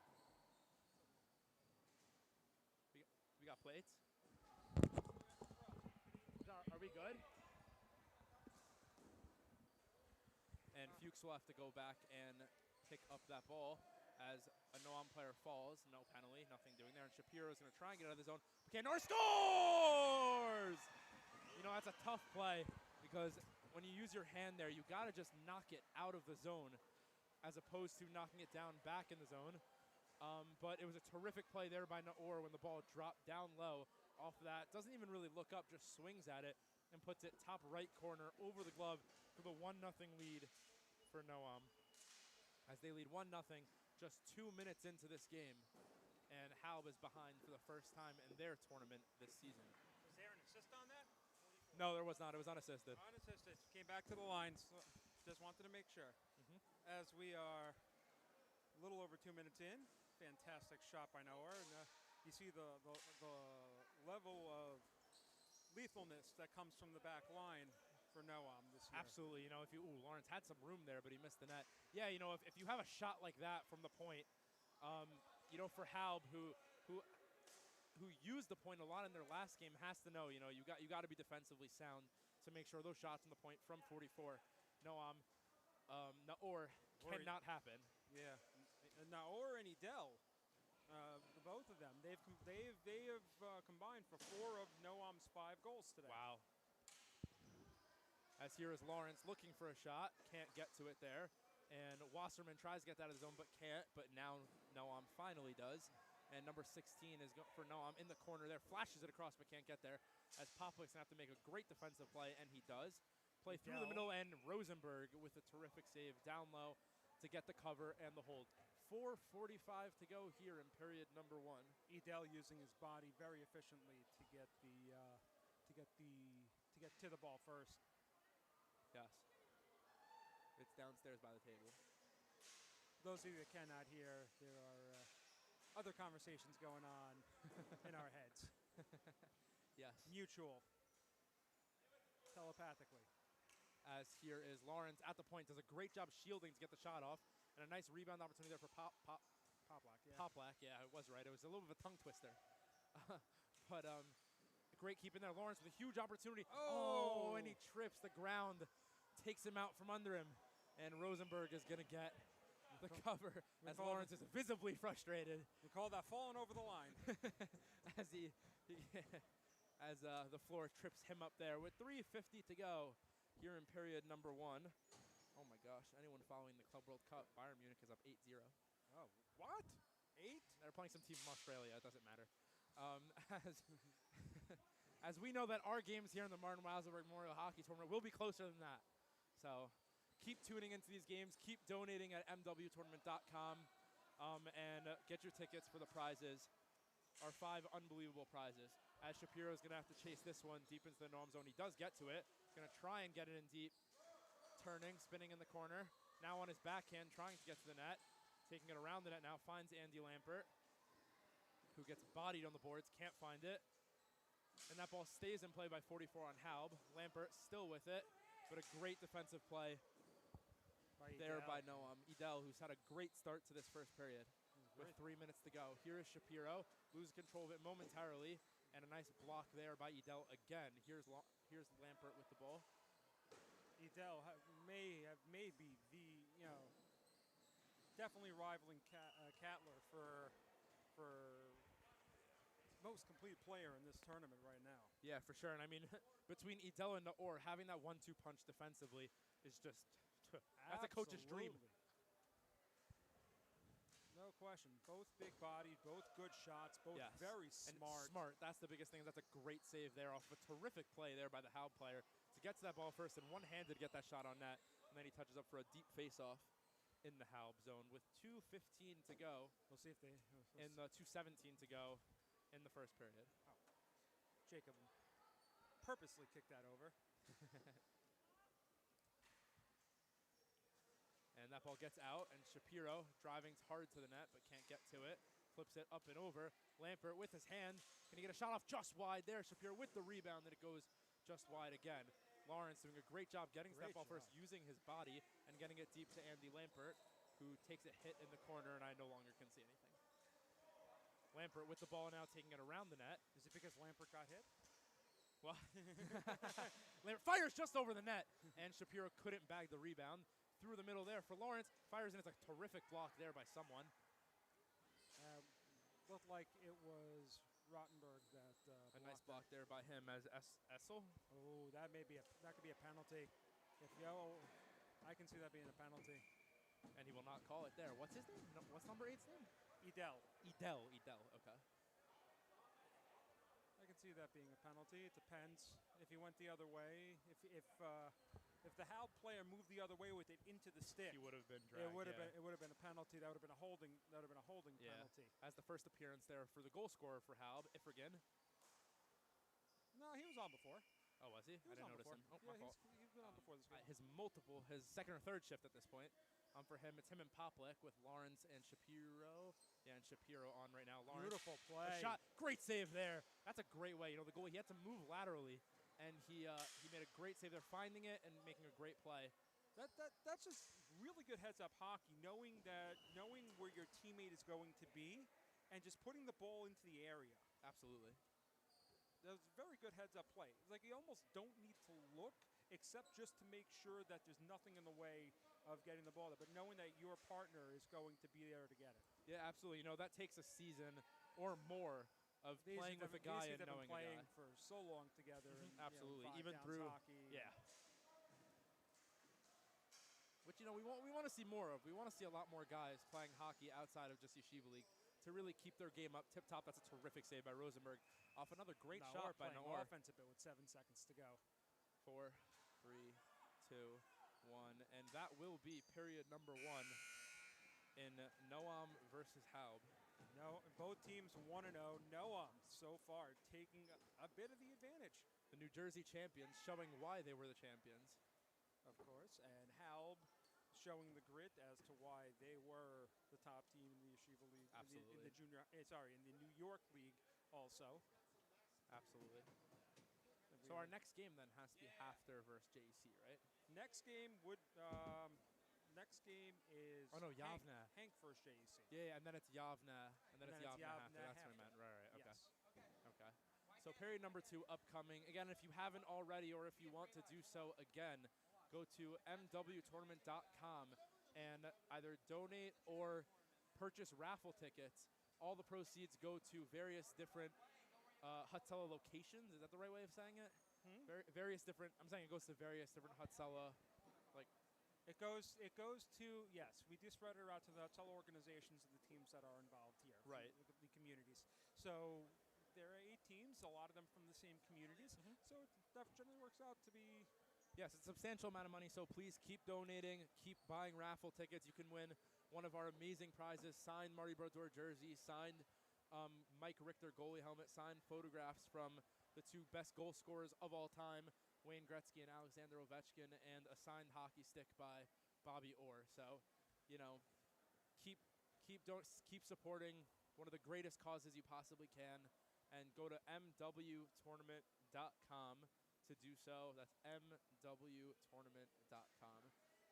We got plates. Are we good? And Fuchs will have to go back and pick up that ball as a Noam player falls. No penalty, nothing doing there. And Shapiro is going to try and get out of the zone. Okay, Nor scores! You know, that's a tough play because when you use your hand there, you got to just knock it out of the zone as opposed to knocking it down back in the zone. But it was a terrific play there by Naor when the ball dropped down low off of that. Doesn't even really look up, just swings at it and puts it top right corner over the glove for the 1-0 lead for Noam. As they lead 1-0 just 2 minutes into this game. And Haub is behind for the first time in their tournament this season. Was there an assist on that? No, there was not. It was unassisted. Unassisted. Came back to the line. So just wanted to make sure. As we are a little over 2 minutes in, fantastic shot by Noah. And you see the level of lethalness that comes from the back line for Noam this year. Absolutely. You know, if you Lawrence had some room there, but he missed the net. Yeah, you know, if you have a shot like that from the point, you know, for Haub, who used the point a lot in their last game, has to know, you know, you got to be defensively sound to make sure those shots on the point from 44. Noam, Naor cannot happen. Yeah, Naor and Edel, both of them, they have combined for 4 of Noam's 5 goals today. Wow. As here is Lawrence looking for a shot, can't get to it there. And Wasserman tries to get that out of the zone, but can't. But now Noam finally does. And number 16 is for Noam in the corner there, flashes it across, but can't get there. As Poplik's going to have to make a great defensive play, and he does. Play through the middle, and Rosenberg with a terrific save down low to get the cover and the hold. 4:45 to go here in period number 1. Edel using his body very efficiently to get to the ball first. Yes. It's downstairs by the table. Those of you that cannot hear, there are other conversations going on in our heads. Yes. Mutual. Telepathically. As here is Lawrence at the point, does a great job shielding to get the shot off. And a nice rebound opportunity there for Poplack, yeah. Poplack, yeah, it was right. It was a little bit of a tongue twister. But great keep in there. Lawrence with a huge opportunity. Oh, and he trips the ground, takes him out from under him. And Rosenberg is going to get the cover as Lawrence is visibly frustrated. We call that falling over the line. As the floor trips him up there with 3:50 to go here in period number 1. Oh my gosh, anyone following the Club World Cup, Bayern Munich is up 8-0. Oh, what? 8? They're playing some team from Australia, it doesn't matter. as we know that our games here in the Martin Weiselberg Memorial Hockey Tournament will be closer than that. So keep tuning into these games. Keep donating at mwtournament.com and get your tickets for the prizes. Our 5 unbelievable prizes. As Shapiro's going to have to chase this one deep into the Noam zone. He does get to it. Going to try and get it in deep. Turning, spinning in the corner. Now on his backhand, trying to get to the net. Taking it around the net now, finds Andy Lampert, who gets bodied on the boards, can't find it. And that ball stays in play by 44 on Halb. Lampert still with it, but a great defensive play there by Noam. Edel, who's had a great start to this first period. With 3 minutes to go. Here is Shapiro, loses control of it momentarily, and a nice block there by Edel again. Here's Lampert with the ball. Edel may be the, definitely rivaling Cattler for most complete player in this tournament right now. Yeah, for sure. And I mean, between Edel and Naor, having that 1-2 punch defensively is just, that's a coach's dream. No question. Both big-bodied, both good shots, both very smart. And smart. That's the biggest thing. That's a great save there off of a terrific play there by the Halb player to get to that ball first and one-handed get that shot on net. And then he touches up for a deep face-off in the Halb zone with 2:15 to go. We'll see if they... In the 2:17 to go in the first period. Oh. Jacob purposely kicked that over. And that ball gets out, and Shapiro driving hard to the net, but can't get to it. Flips it up and over. Lampert with his hand. Can he get a shot off just wide there? Shapiro with the rebound, and it goes just wide again. Lawrence doing a great job getting to that ball first, using his body, and getting it deep to Andy Lampert, who takes a hit in the corner, and I no longer can see anything. Lampert with the ball now, taking it around the net. Is it because Lampert got hit? Well, Lampert fires just over the net, and Shapiro couldn't bag the rebound. Through the middle there for Lawrence. Fires in. It's a terrific block there by someone. Looked like it was Rottenberg that a nice block there by him as Essel. Oh, that could be a penalty. I can see that being a penalty. And he will not call it there. What's his name? No, what's number 8's name? Edel. Okay. I can see that being a penalty. It depends if he went the other way. If the Halb player moved the other way with it into the stick, he would have been dragged. It would have been a penalty. That would have been a holding. That would have been a holding penalty. As the first appearance there for the goal scorer for Halb, Ifrigan. No, he was on before. Oh, was he? I didn't notice him. Oh, yeah, he's been on before this game. His second or third shift at this point. For him, it's him and Poplik with Lawrence and Shapiro. Yeah, and Shapiro on right now. Lawrence. Beautiful play. A shot. Great save there. That's a great way. The goalie, he had to move laterally. And he made a great save there, finding it and making a great play. That's just really good heads-up hockey, knowing where your teammate is going to be, and just putting the ball into the area. Absolutely. That was a very good heads-up play. It's like you almost don't need to look, except just to make sure that there's nothing in the way of getting the ball there. But knowing that your partner is going to be there to get it. Yeah, absolutely. That takes a season or more of playing with a guy and knowing a guy. Playing for so long together. And, absolutely, even through hockey. Yeah. Which we want to see more of. We want to see a lot more guys playing hockey outside of just Yeshiva League to really keep their game up tip top. That's a terrific save by Rosenberg off another great shot by Naor. Offensive bit with 7 seconds to go. 4, 3, 2, 1, and that will be period number 1 in Noam versus Halb. No, both teams 1-0. Noam so far taking a bit of the advantage. The New Jersey champions showing why they were the champions. Of course, and Halb showing the grit as to why they were the top team in the Yeshiva League. Absolutely. In the New York League also. Absolutely. So our next game then has to be Hafter versus JC, right? Next game is Yavna. Hank versus JC. Yeah, and then it's Yavna, and then it's Yavna Hafter. That's what I meant. Right. Okay. Yes. Okay. So period number 2 upcoming. Again, if you haven't already, or if you want to do so again, go to mwtournament.com and either donate or purchase raffle tickets. All the proceeds go to various different Hatzela locations. Is that the right way of saying it? Various different. I'm saying it goes to various different Hatzela. It goes to, yes, we just spread it out to the Hatzela organizations and the teams that are involved here. Right. The communities. So there are 8 teams. teams, a lot of them from the same communities. So that generally works out to be. Yes, it's a substantial amount of money, so please keep donating, keep buying raffle tickets. You can win one of our amazing prizes, signed Marty Brodeur jersey, signed Mike Richter goalie helmet, signed photographs from the two best goal scorers of all time, Wayne Gretzky and Alexander Ovechkin, and a signed hockey stick by Bobby Orr. So, you know, keep supporting one of the greatest causes you possibly can, and go to mwtournament.com to do so. That's mwtournament.com.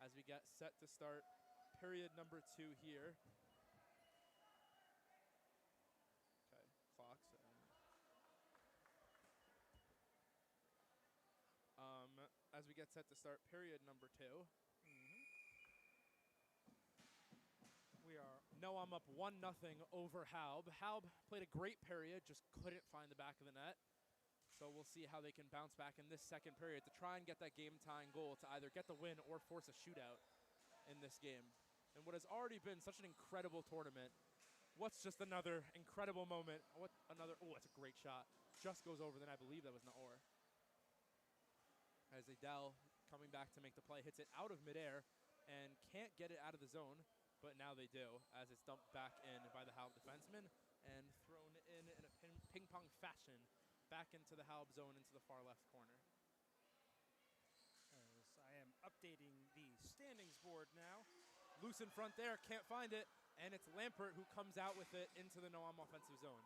As we get set to start period number 2 here. Okay, clocks. As we get set to start period number 2. We are. No, I'm up 1-0 over Haub. Haub played a great period, just couldn't find the back of the net. So we'll see how they can bounce back in this second period to try and get that game-tying goal to either get the win or force a shootout in this game. And what has already been such an incredible tournament, what's just another incredible moment? Oh, that's a great shot. Just goes over the net. I believe that was Naor. As Adele, coming back to make the play, hits it out of midair and can't get it out of the zone, but now they do, as it's dumped back in by the Haub defenseman and thrown in a ping-pong fashion back into the Haub zone into the far left corner. As I am updating the standings board now. Loose in front there, can't find it, and it's Lampert who comes out with it into the Noam offensive zone.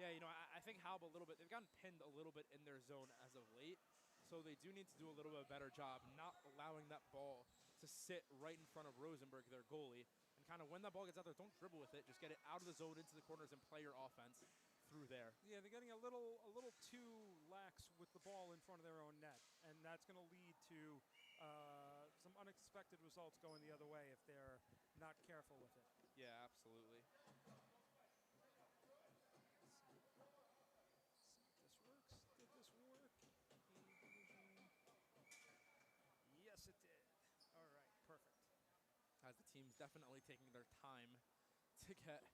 Yeah, you know, I think Haub a little bit, they've gotten pinned a little bit in their zone as of late, so they do need to do a little bit better job not allowing that ball to sit right in front of Rosenberg, their goalie, and kind of when that ball gets out there, don't dribble with it, just get it out of the zone into the corners and play your offense through there. Yeah, they're getting a little too lax with the ball in front of their own net, and that's going to lead to some unexpected results going the other way if they're not careful with it. Yeah, absolutely. This works. Did this work? Yes, it did. All right, perfect. As the team's definitely taking their time to get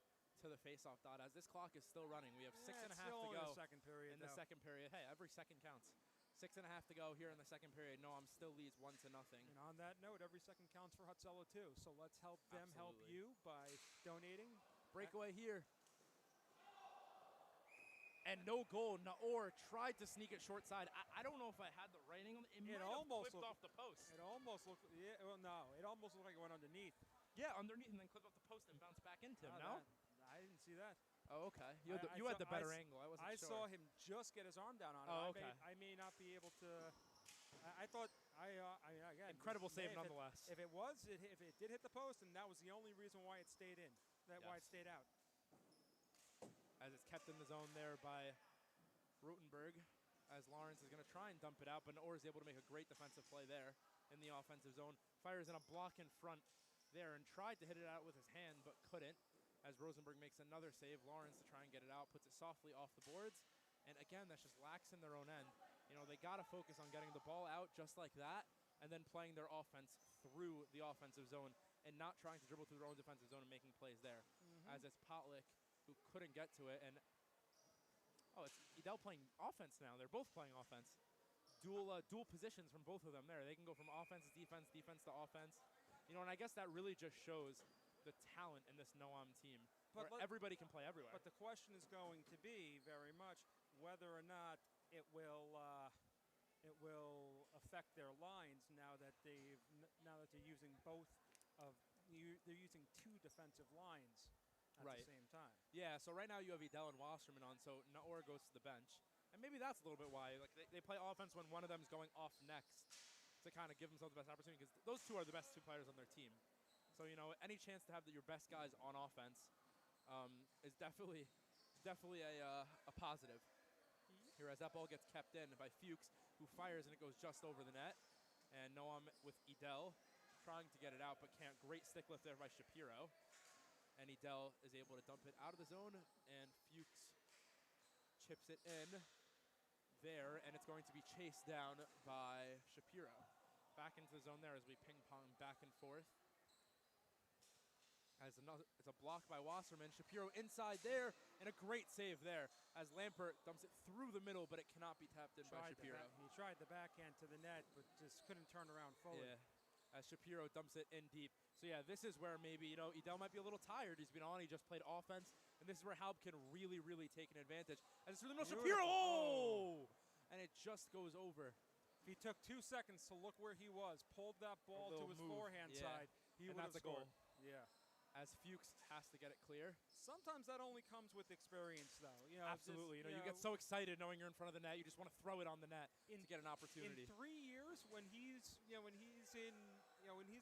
to the face-off dot. As this clock is still running, we have 6.5 to go in the second period. in the second period. Hey, every second counts. 6.5 to go here in the second period. Noam still leads 1-0. And on that note, every second counts for Hutzella too. So let's help them help you by donating. Breakaway here. And no goal. Naor tried to sneak it short side. I don't know if I had the writing on it. It almost clipped off the post. It almost looked. Yeah. Well, no. It almost looked like it went underneath. Yeah, underneath and then clipped off the post and bounced back into him. No, I didn't see that. Oh, okay. You had the better angle. I wasn't sure. I saw him just get his arm down on it. Oh, okay. I may not be able to. I thought. Again. Incredible save nonetheless. If it did hit the post, and that was the only reason why it stayed in. Why it stayed out. As it's kept in the zone there by Rotenberg, as Lawrence is going to try and dump it out, but Naor is able to make a great defensive play there in the offensive zone. Fires in a block in front there and tried to hit it out with his hand, but couldn't. As Rosenberg makes another save, Lawrence to try and get it out, puts it softly off the boards. And again, that's just lax in their own end. You know, they got to focus on getting the ball out just like that and then playing their offense through the offensive zone and not trying to dribble through their own defensive zone and making plays there. As it's Potlick who couldn't get to it. And, it's Edel playing offense now. They're both playing offense. Dual positions from both of them there. They can go from offense to defense, defense to offense. You know, and I guess that really just shows the talent in this Noam team, where everybody can play everywhere. But the question is going to be very much whether or not it will affect their lines now that they're using they're using two defensive lines at the same time. Yeah. So right now you have Edel and Wasserman on, so Naor goes to the bench, and maybe that's a little bit why they play offense when one of them is going off next to kind of give themselves the best opportunity, because those two are the best two players on their team. So, you know, any chance to have your best guys on offense is definitely a positive. Here as that ball gets kept in by Fuchs, who fires and it goes just over the net. And Noam with Edel trying to get it out, but can't. Great stick lift there by Shapiro. And Edel is able to dump it out of the zone, and Fuchs chips it in there, and it's going to be chased down by Shapiro. Back into the zone there as we ping-pong back and forth. As it's a block by Wasserman. Shapiro inside there, and a great save there as Lampert dumps it through the middle, but it cannot be tapped in by Shapiro. He tried the backhand to the net, but just couldn't turn around fully. Yeah, as Shapiro dumps it in deep. So yeah, this is where maybe, Edel might be a little tired. He's been on, he just played offense, and this is where Halb can really, really take an advantage. As it's through the middle, Shapiro, and it just goes over. If he took 2 seconds to look where he was, pulled that ball to his forehand side, he would have scored. Yeah. As Fuchs has to get it clear. Sometimes that only comes with experience, though. Absolutely. You get so excited knowing you're in front of the net, you just want to throw it on the net to get an opportunity. In 3 years, when he's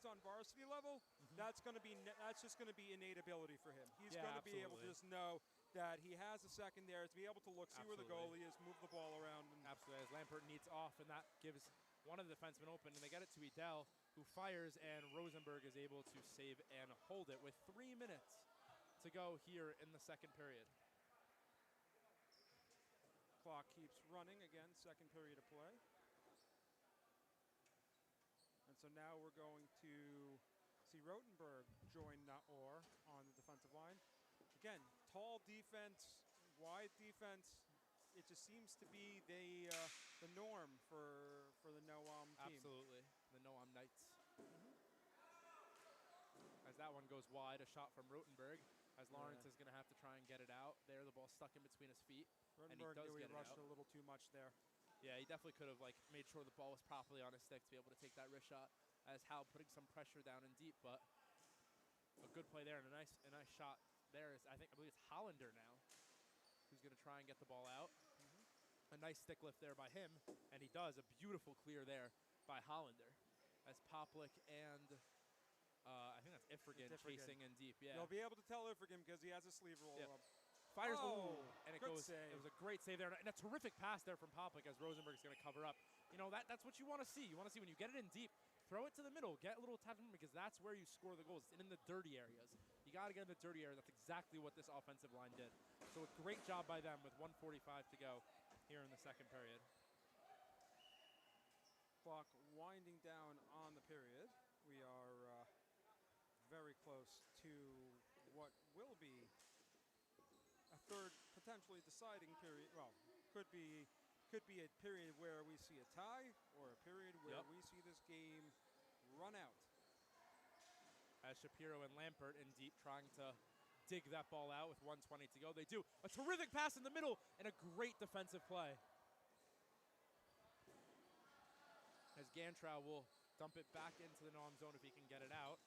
on varsity level, that's just going to be innate ability for him. He's going to be able to just know that he has a second there, to be able to look, see where the goalie is, move the ball around. Absolutely. As Lampert needs off, and that gives one of the defensemen open, and they get it to Edel, who fires, and Rosenberg is able to save and hold it with 3 minutes to go here in the second period. Clock keeps running again, second period of play. And so now we're going to see Rotenberg join Naor on the defensive line. Again, tall defense, wide defense. It just seems to be the norm for the Noam team. Absolutely, the Noam Knights. As that one goes wide, a shot from Rotenberg, as Lawrence is going to have to try and get it out. There, the ball's stuck in between his feet, and he does get it rushed out. A little too much there. Yeah, he definitely could have made sure the ball was properly on his stick to be able to take that wrist shot. As Hal putting some pressure down in deep, but a good play there and a nice shot there is I believe it's Hollander now, who's going to try and get the ball out. A nice stick lift there by him, and he does a beautiful clear there by Hollander, as Poplik and I think that's Ifrigan chasing in deep. Yeah, you'll be able to tell Ifrigan because he has a sleeve roll up. Fires, and it goes. Save. It was a great save there, and a terrific pass there from Poplik as Rosenberg's going to cover up. That's what you want to see. You want to see when you get it in deep, throw it to the middle, get a little tap because that's where you score the goals. It's in the dirty areas. You got to get in the dirty area. That's exactly what this offensive line did. So a great job by them with 1:45 to go here in the second period. Clock winding down on the period. We are very close to what will be a third potentially deciding period. Well, could be a period where we see a tie or a period where we see this game run out. As Shapiro and Lampert in deep trying to dig that ball out with 1:20 to go. They do a terrific pass in the middle and a great defensive play. As Gantrow will dump it back into the Noam zone if he can get it out,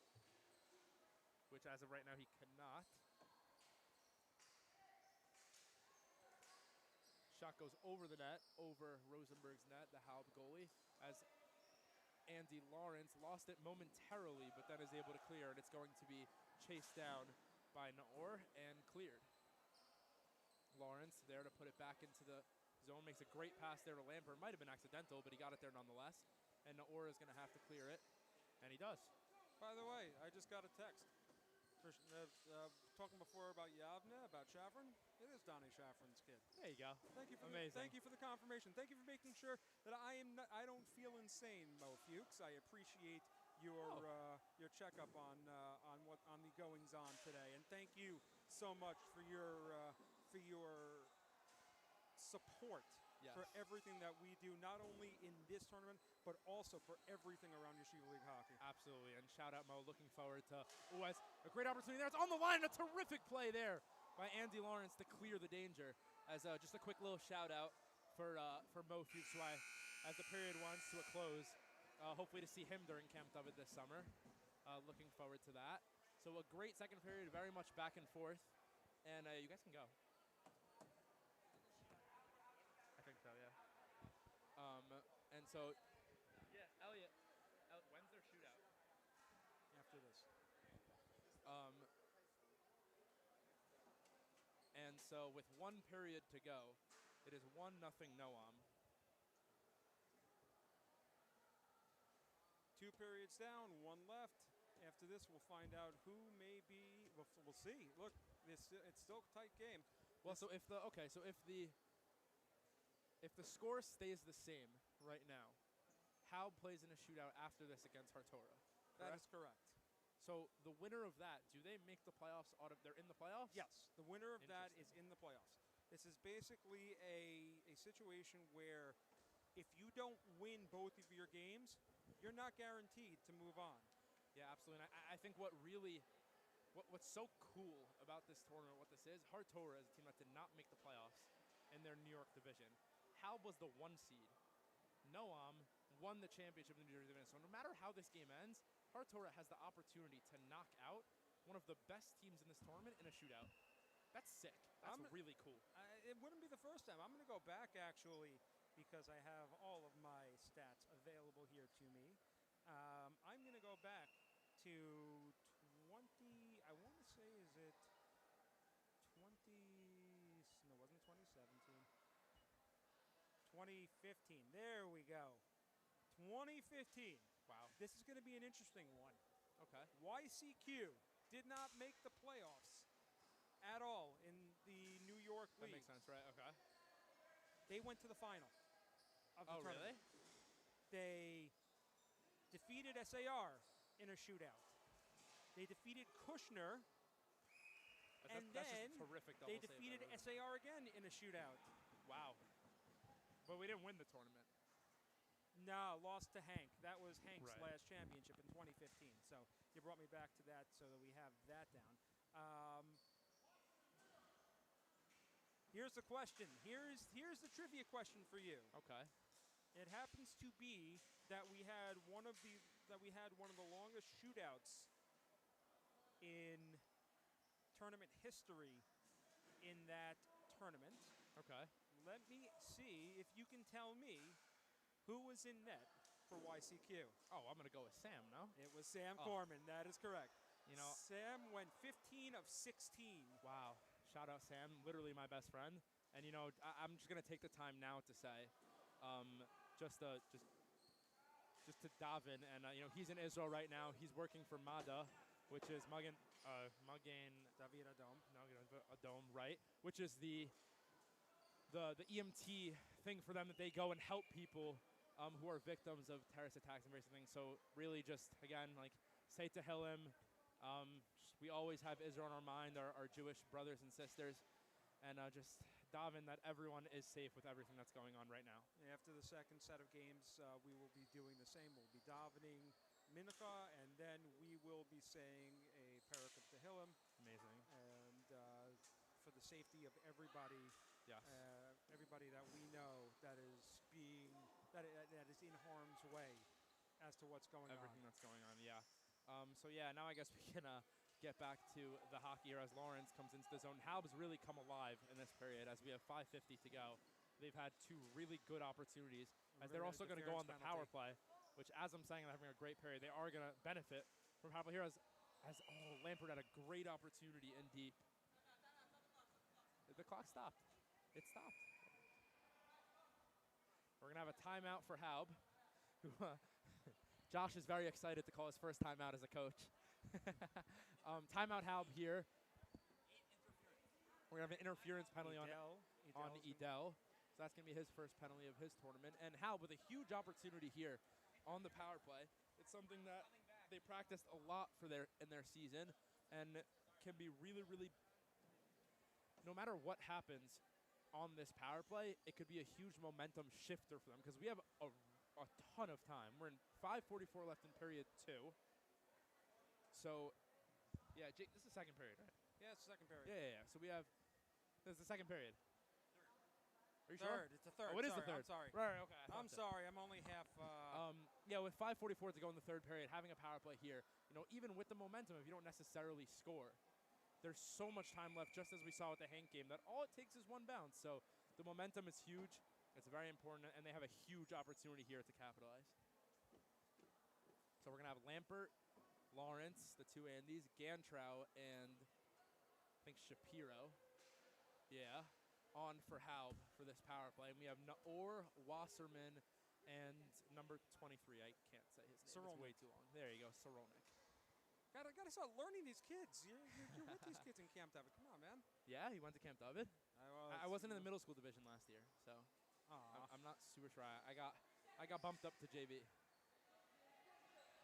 which as of right now he cannot. Shot goes over the net, over Rosenberg's net, the Halb goalie, as Andy Lawrence lost it momentarily, but then is able to clear, and it's going to be chased down by Naor and cleared. Lawrence there to put it back into the zone, makes a great pass there to Lampert. Might have been accidental, but he got it there nonetheless. And Naor is going to have to clear it, and he does. By the way, I just got a text. Talking before about Yavne, about Shafran, it is Donnie Shafran's kid. There you go. Thank you for Amazing. Thank you for the confirmation. Thank you for making sure that I don't feel insane, Mo Fuchs. I appreciate your checkup on the goings on today, and thank you so much for your support. Yes. For everything that we do, not only in this tournament, but also for everything around Yeshiva League hockey. Absolutely, and shout out Mo, looking forward to a great opportunity there. It's on the line, a terrific play there by Andy Lawrence to clear the danger. As just a quick little shout out for Mo Fuchs, as the period winds to a close, hopefully to see him during Camp David this summer. Looking forward to that. So a great second period, very much back and forth, and you guys can go. I think so, yeah. And so, yeah, Elliot, when's their shootout? After this. And so with 1 period to go, it is 1-0 Noam. 2 periods down, 1 left. After this, we'll find out who may be. We'll see. Look, it's still a tight game. Well, so if the score stays the same right now, Halb plays in a shootout after this against Hartora. That is correct. So the winner of that, do they make the playoffs? They're in the playoffs? Yes, the winner of that is Interesting. in the playoffs. This is basically a situation where if you don't win both of your games, you're not guaranteed to move on. Yeah, absolutely. And I think what's so cool about this tournament, what this is, Hard Torah is a team that did not make the playoffs in their New York division. Halb was the 1 seed. Noam won the championship in the New York division. So no matter how this game ends, Hard Torah has the opportunity to knock out one of the best teams in this tournament in a shootout. That's sick. That's really cool. It wouldn't be the first time. I'm going to go back, actually, because I have all of my stats available here to me. I'm going to go back to 20, I want to say, is it 20, no, it wasn't 2017. 2015. There we go. 2015. Wow. This is going to be an interesting one. Okay. YCQ did not make the playoffs at all in the New York That League. makes sense, right? Okay. They went to the final of the Oh, tournament. really? They defeated SAR in a shootout. They defeated Kushner, and That's just then a terrific double they save defeated by Rosen. SAR again in a shootout. Wow. But we didn't win the tournament. No, lost to Hank. That was Hank's Right. last championship in 2015. So you brought me back to that so that we have that down. Here's the question. Here's the trivia question for you. Okay. It happens to be that we had one of the longest shootouts in tournament history in that tournament. Okay. Let me see if you can tell me who was in net for YCQ. Oh, I'm going to go with Sam, no? It was Sam Oh. Corman. That is correct. You know, Sam went 15 of 16. wow. Shout out Sam, literally my best friend. And, you know, I'm just going to take the time now to say, just to dive in. And, you know, he's in Israel right now. He's working for MADA, which is Magen David Adom. Adom, right? Which is the EMT thing for them that they go and help people who are victims of terrorist attacks and various things. So really just, again, like, say to Hillim, we always have Israel on our mind, our Jewish brothers and sisters, and just daven that everyone is safe with everything that's going on right now. After the second set of games, we will be doing the same. We'll be davening Mincha, and then we will be saying a parakut Tehillim. Amazing. And for the safety of everybody, Yes. everybody that we know that is in harm's way as to what's going Everything on. that's going on, yeah. So yeah, now I guess we can get back to the hockey here as Lawrence comes into the zone. Halb's really come alive in this period as we have 5:50 to go. They've had 2 really good opportunities as they're also going to go on the power play, which, as I'm saying, they're having a great period. They are going to benefit from power play here as Lampert had a great opportunity in deep. The clock stopped. It stopped. We're going to have a timeout for Halb, who Josh is very excited to call his first timeout as a coach. Timeout Halb here. We're going to have an interference penalty on Edel. So that's going to be his first penalty of his tournament. And Halb with a huge opportunity here on the power play. It's something that they practiced a lot in their season and can be really, really, no matter what happens on this power play, it could be a huge momentum shifter for them because we have a ton of time. We're in 5:44 left in period 2. So, yeah, Jake, this is the second period, right? Yeah, it's the second period. Yeah. So this is the second period. Are you Third. sure? It's the third. Oh, it is sorry, the third. I'm sorry. Right, okay. I'm sorry. I'm only half. Yeah, with 5:44 to go in the third period, having a power play here, you know, even with the momentum, if you don't necessarily score, there's so much time left, just as we saw with the Hank game, that all it takes is one bounce. So the momentum is huge. It's very important, and they have a huge opportunity here to capitalize. So we're going to have Lampert, Lawrence, the 2 Andys, Gantrow, and I think Shapiro. Yeah. On for Halb for this power play. And we have Naor, Wasserman, and number 23. I can't say his name. It's way too long. There you go, Soronic. Gotta start learning these kids. You're with these kids in Camp David. Come on, man. Yeah, he went to Camp David. I wasn't in the middle school division last year, so I'm not super sure. I got bumped up to JV.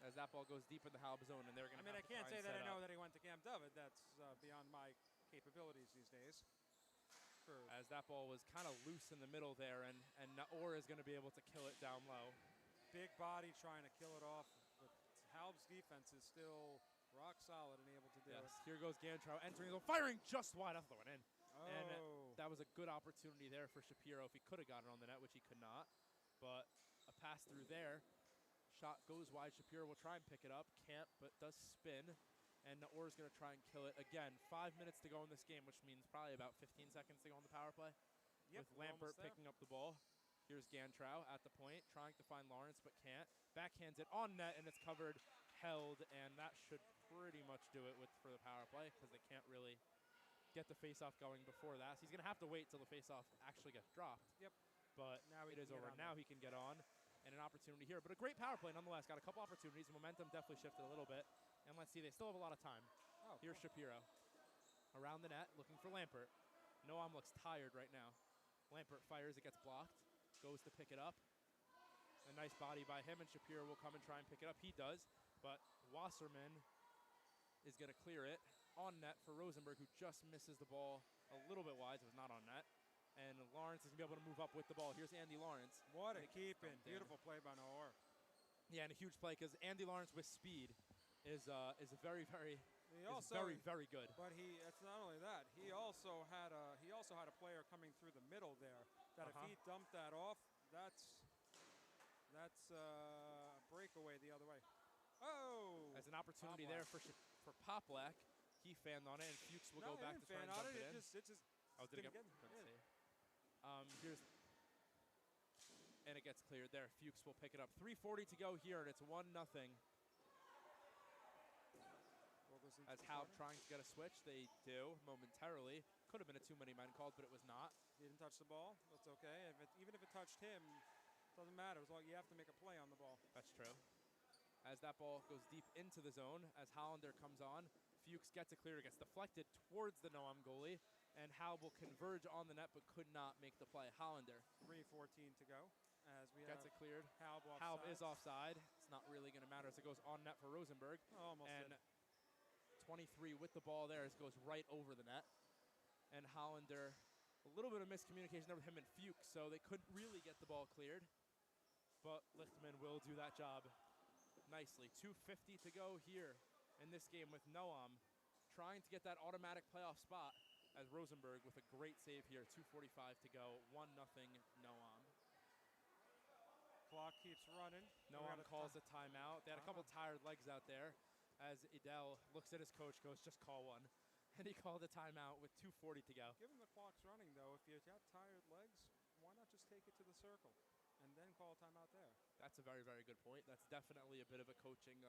as that ball goes deep in the Halb zone, and they're going I to mean, I have to can't try say and that I set know up. that he went to Camp David. That's beyond my capabilities these days. As that ball was kind of loose in the middle there, and Naor is going to be able to kill it down low. Big body trying to kill it off, but Halb's defense is still rock solid and able to do Yes, it. here goes Gantrow entering the firing just wide off the one in. And Oh. that was a good opportunity there for Shapiro if he could have gotten on the net, which he could not. But a pass through there. Shot goes wide. Shapiro will try and pick it up. Can't, but does spin. And Naor is going to try and kill it. Again, 5 minutes to go in this game, which means probably about 15 seconds to go on the power play. Yep, With we're Lampert almost there. picking up the ball. Here's Gantrow at the point, trying to find Lawrence, but can't. Backhands it on net, and it's covered, held, and that should pretty much do it for the power play because they can't really get the face-off going before that. So he's going to have to wait till the face-off actually gets dropped. Yep. But Now he it is can get over. on Now there. he can get on, and an opportunity here. But a great power play nonetheless. Got a couple opportunities. Momentum definitely shifted a little bit. And let's see, they still have a lot of time. Oh, Here's cool. Shapiro. Around the net, looking for Lampert. Noam looks tired right now. Lampert fires, it gets blocked. Goes to pick it up. A nice body by him, and Shapiro will come and try and pick it up. He does, but Wasserman is going to clear it on net for Rosenberg, who just misses the ball a little bit wide, so it's not on net. And Lawrence is going to be able to move up with the ball. Here's Andy Lawrence. What a And it gets keep-in. dumped in. Beautiful play by Naor. Yeah, and a huge play because Andy Lawrence with speed is a very, very, He is also, very, very good. But it's not only that. He also had a player coming through the middle there. That if he dumped that off, that's a breakaway the other way. Oh! As an opportunity Poplak. there for Poplak. He fanned on it, and Fuchs will No, go he back didn't to try fan and on dump it. it in. It just Oh, did it didn't get? get- Let's yeah. see. Here's, and it gets cleared there. Fuchs will pick it up. 3:40 to go here, and it's 1-0. Ball goes into As the Halb corner. trying to get a switch, they do momentarily. Could have been a too many men called, but it was not. He didn't touch the ball. That's okay. Even if it touched him, doesn't matter. As long as you have to make a play on the ball. That's true. As that ball goes deep into the zone, as Hollander comes on, Fuchs gets it clear, gets deflected towards the Noam goalie, and Halb will converge on the net but could not make the play. Hollander 3:14 to go. As we gets have it cleared. Halb offside. Halb is offside. It's not really going to matter as it goes on net for Rosenberg. Almost And did. 23 with the ball there as it goes right over the net. And Hollander, a little bit of miscommunication there with him and Fuchs, so they couldn't really get the ball cleared. But Lichtman will do that job nicely. 2:50 to go here in this game with Noam trying to get that automatic playoff spot as Rosenberg with a great save here. 2:45 to go. 1-0 Noam. Clock keeps running. Noam calls a timeout. They had a couple tired legs out there as Idel looks at his coach, goes, just call one. And he called a timeout with 2:40 to go. Given the clock's running, though, if you've got tired legs, why not just take it to the circle and then call a timeout there? That's a very, very good point. That's definitely a bit of a coaching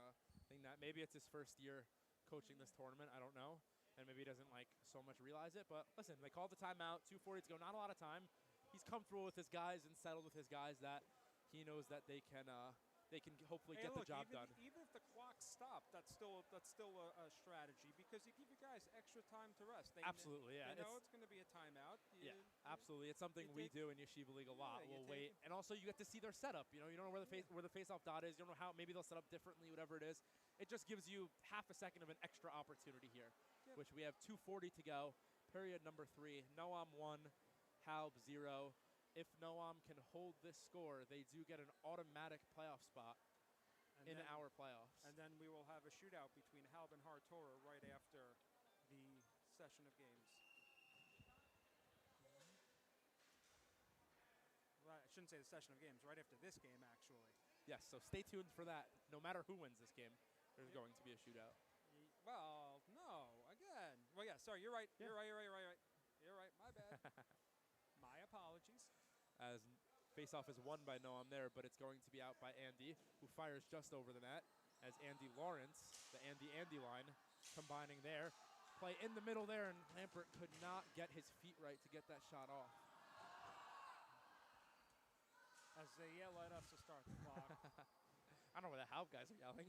thing that maybe it's his first year coaching this tournament. I don't know. And maybe he doesn't so much realize it. But listen, they called the timeout. 2:40 to go. Not a lot of time. He's comfortable with his guys and settled with his guys that he knows that they can hopefully Hey, get look, the job even, done. Even if the clock stopped, that's still a strategy because you give your guys extra time to rest. They Absolutely, yeah. They know it's going to be a timeout. Yeah, absolutely. It's something we do in Yeshiva League a lot. you We'll take wait, it. and also you get to see their setup. You don't know where the face-off dot is. You don't know how. Maybe they'll set up differently. Whatever it is, it just gives you half a second of an extra opportunity here. Yep. Which we have 2:40 to go. Period number 3. Noam 1, Halb 0. If Noam can hold this score, they do get an automatic playoff spot in then- our playoffs. And then we will have a shootout between Halb and Hartora right after the session of games. Well, I shouldn't say the session of games, right after this game, actually. Yes, so stay tuned for that. No matter who wins this game, there's going to be a shootout. Well, no, again. Well, yeah, sorry, you're right. Yeah. You're right. You're right, my bad. My apologies. As faceoff is won by Noam there, but it's going to be out by Andy, who fires just over the net. As Andy Lawrence, the Andy line, combining there. Play in the middle there, and Lampert could not get his feet right to get that shot off. As they yell at us to start the clock. I don't know where the Halb guys are yelling.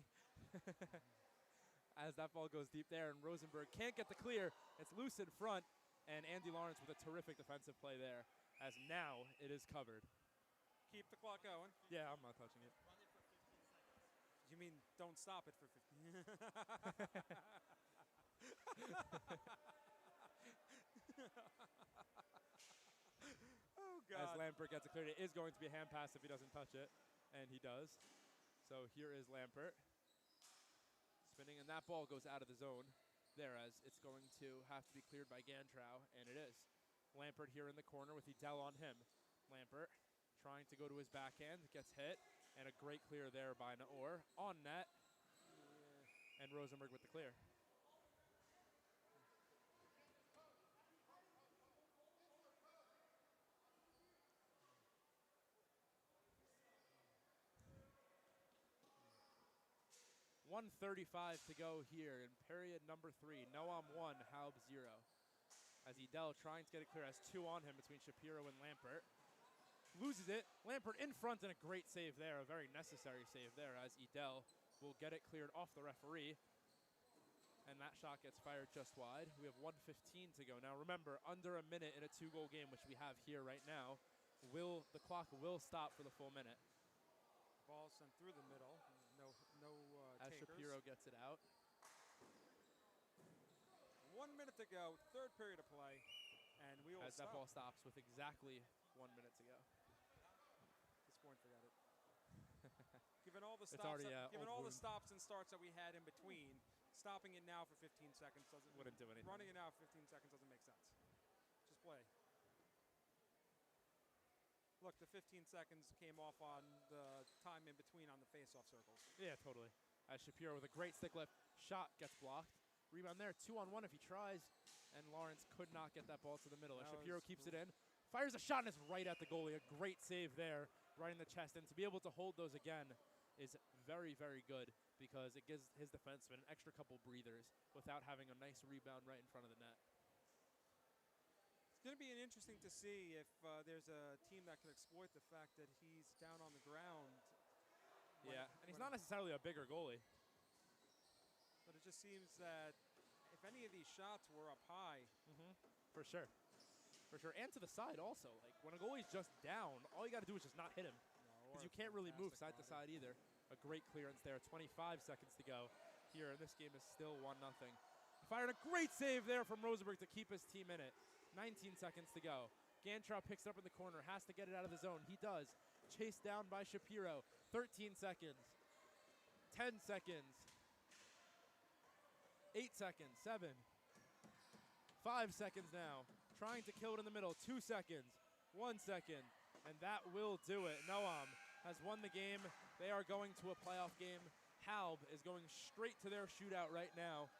As that ball goes deep there, and Rosenberg can't get the clear. It's loose in front, and Andy Lawrence with a terrific defensive play there, as now it is covered. Keep the clock going. Yeah, I'm not touching it. You mean mean, don't stop it for 15. Oh, As God. Lampert gets it cleared, it is going to be a hand pass if he doesn't touch it, and he does. So here is Lampert. Spinning, and that ball goes out of the zone there as it's going to have to be cleared by Gantrow, and it is. Lampert here in the corner with Edel on him. Lampert trying to go to his backhand, gets hit, and a great clear there by Naor on net, and Rosenberg with the clear. .135 to go here in period number 3. Noam 1, Haub 0. As Edel trying to get it clear, has 2 on him between Shapiro and Lampert. Loses it. Lampert in front, and a great save there, a very necessary save there, as Edel will get it cleared off the referee. And that shot gets fired just wide. We have 1:15 to go. Now remember, under a minute in a 2-goal game, which we have here right now, the clock will stop for the full minute. Ball sent through the middle. No As takers. Shapiro gets it out. 1 minute to go, third period of play, and we will As stop. that ball stops with exactly 1 minute to go. At this point, forget it. Given all the It's stops, already, given old all the wound. stops and starts that we had in between, stopping it now for 15 seconds doesn't. Wouldn't do anything. Running it now for 15 seconds doesn't make sense. Just play. Look, the 15 seconds came off on the time in between on the face-off circles. Yeah, totally. As Shapiro with a great stick lift shot gets blocked. Rebound there, 2-on-1 if he tries. And Lawrence could not get that ball to the middle. As That Shapiro was keeps it in. Fires a shot and it's right at the goalie. A great save there, right in the chest. And to be able to hold those again is very, very good because it gives his defenseman an extra couple breathers without having a nice rebound right in front of the net. It's going to be interesting to see if there's a team that can exploit the fact that he's down on the ground. Yeah, and he's not necessarily a bigger goalie. But it just seems that if any of these shots were up high. For sure. For sure. And to the side also. Like, when a goalie's just down, all you got to do is just not hit him. Because you can't really move side to side either. A great clearance there. 25 seconds to go here. And this game is still 1-0. Fired a great save there from Rosenberg to keep his team in it. 19 seconds to go. Gantrow picks it up in the corner. Has to get it out of the zone. He does. Chased down by Shapiro. 13 seconds. 10 seconds. 8 seconds. 7. 5 seconds now. Trying to kill it in the middle. 2 seconds. 1 second. And that will do it. Noam has won the game. They are going to a playoff game. Haub is going straight to their shootout right now,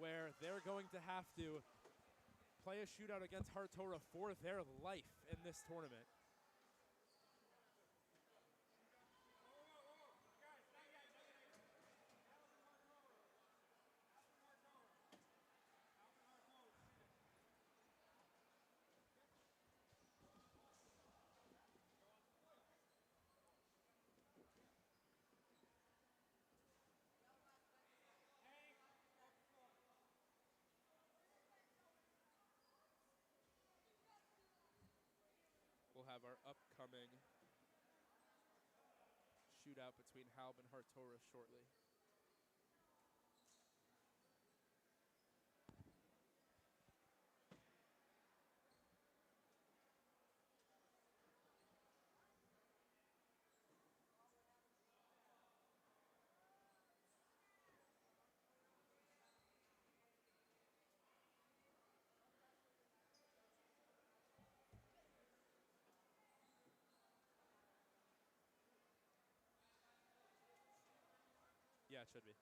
where they're going to have to play a shootout against Hartora for their life in this tournament. We'll have our upcoming shootout between Haub and Hartora shortly. Yeah, it should be.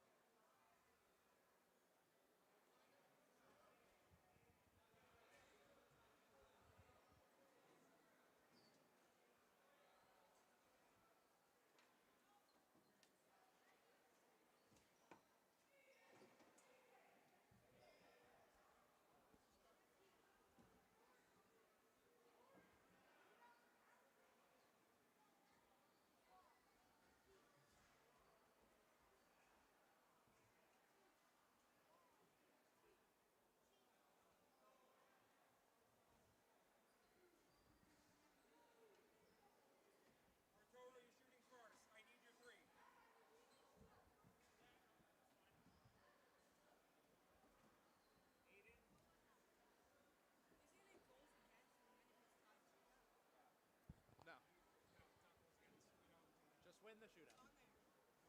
the shootout.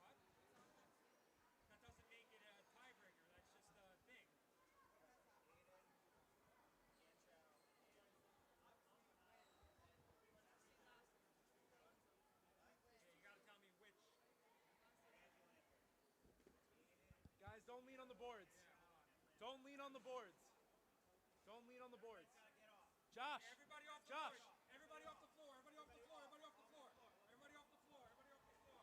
What? That doesn't make it a tiebreaker. That's just a thing. Yeah, you got to tell me which. Guys, don't lean on the boards. Don't lean on the boards. Don't lean on the boards. Josh. Everybody off the Josh. floor. Everybody off the floor. Everybody off the floor. Everybody off the floor. Everybody off the floor. Everybody off the floor.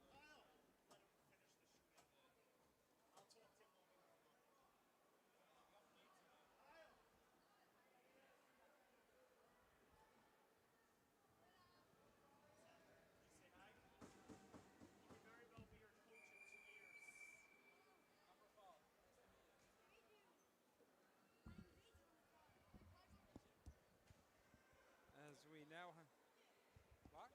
Kyle, let him finish the shootout. I'll talk to him when we move on. Kyle. You say hi? He could very well be your coach in 2 years. As we now have. What?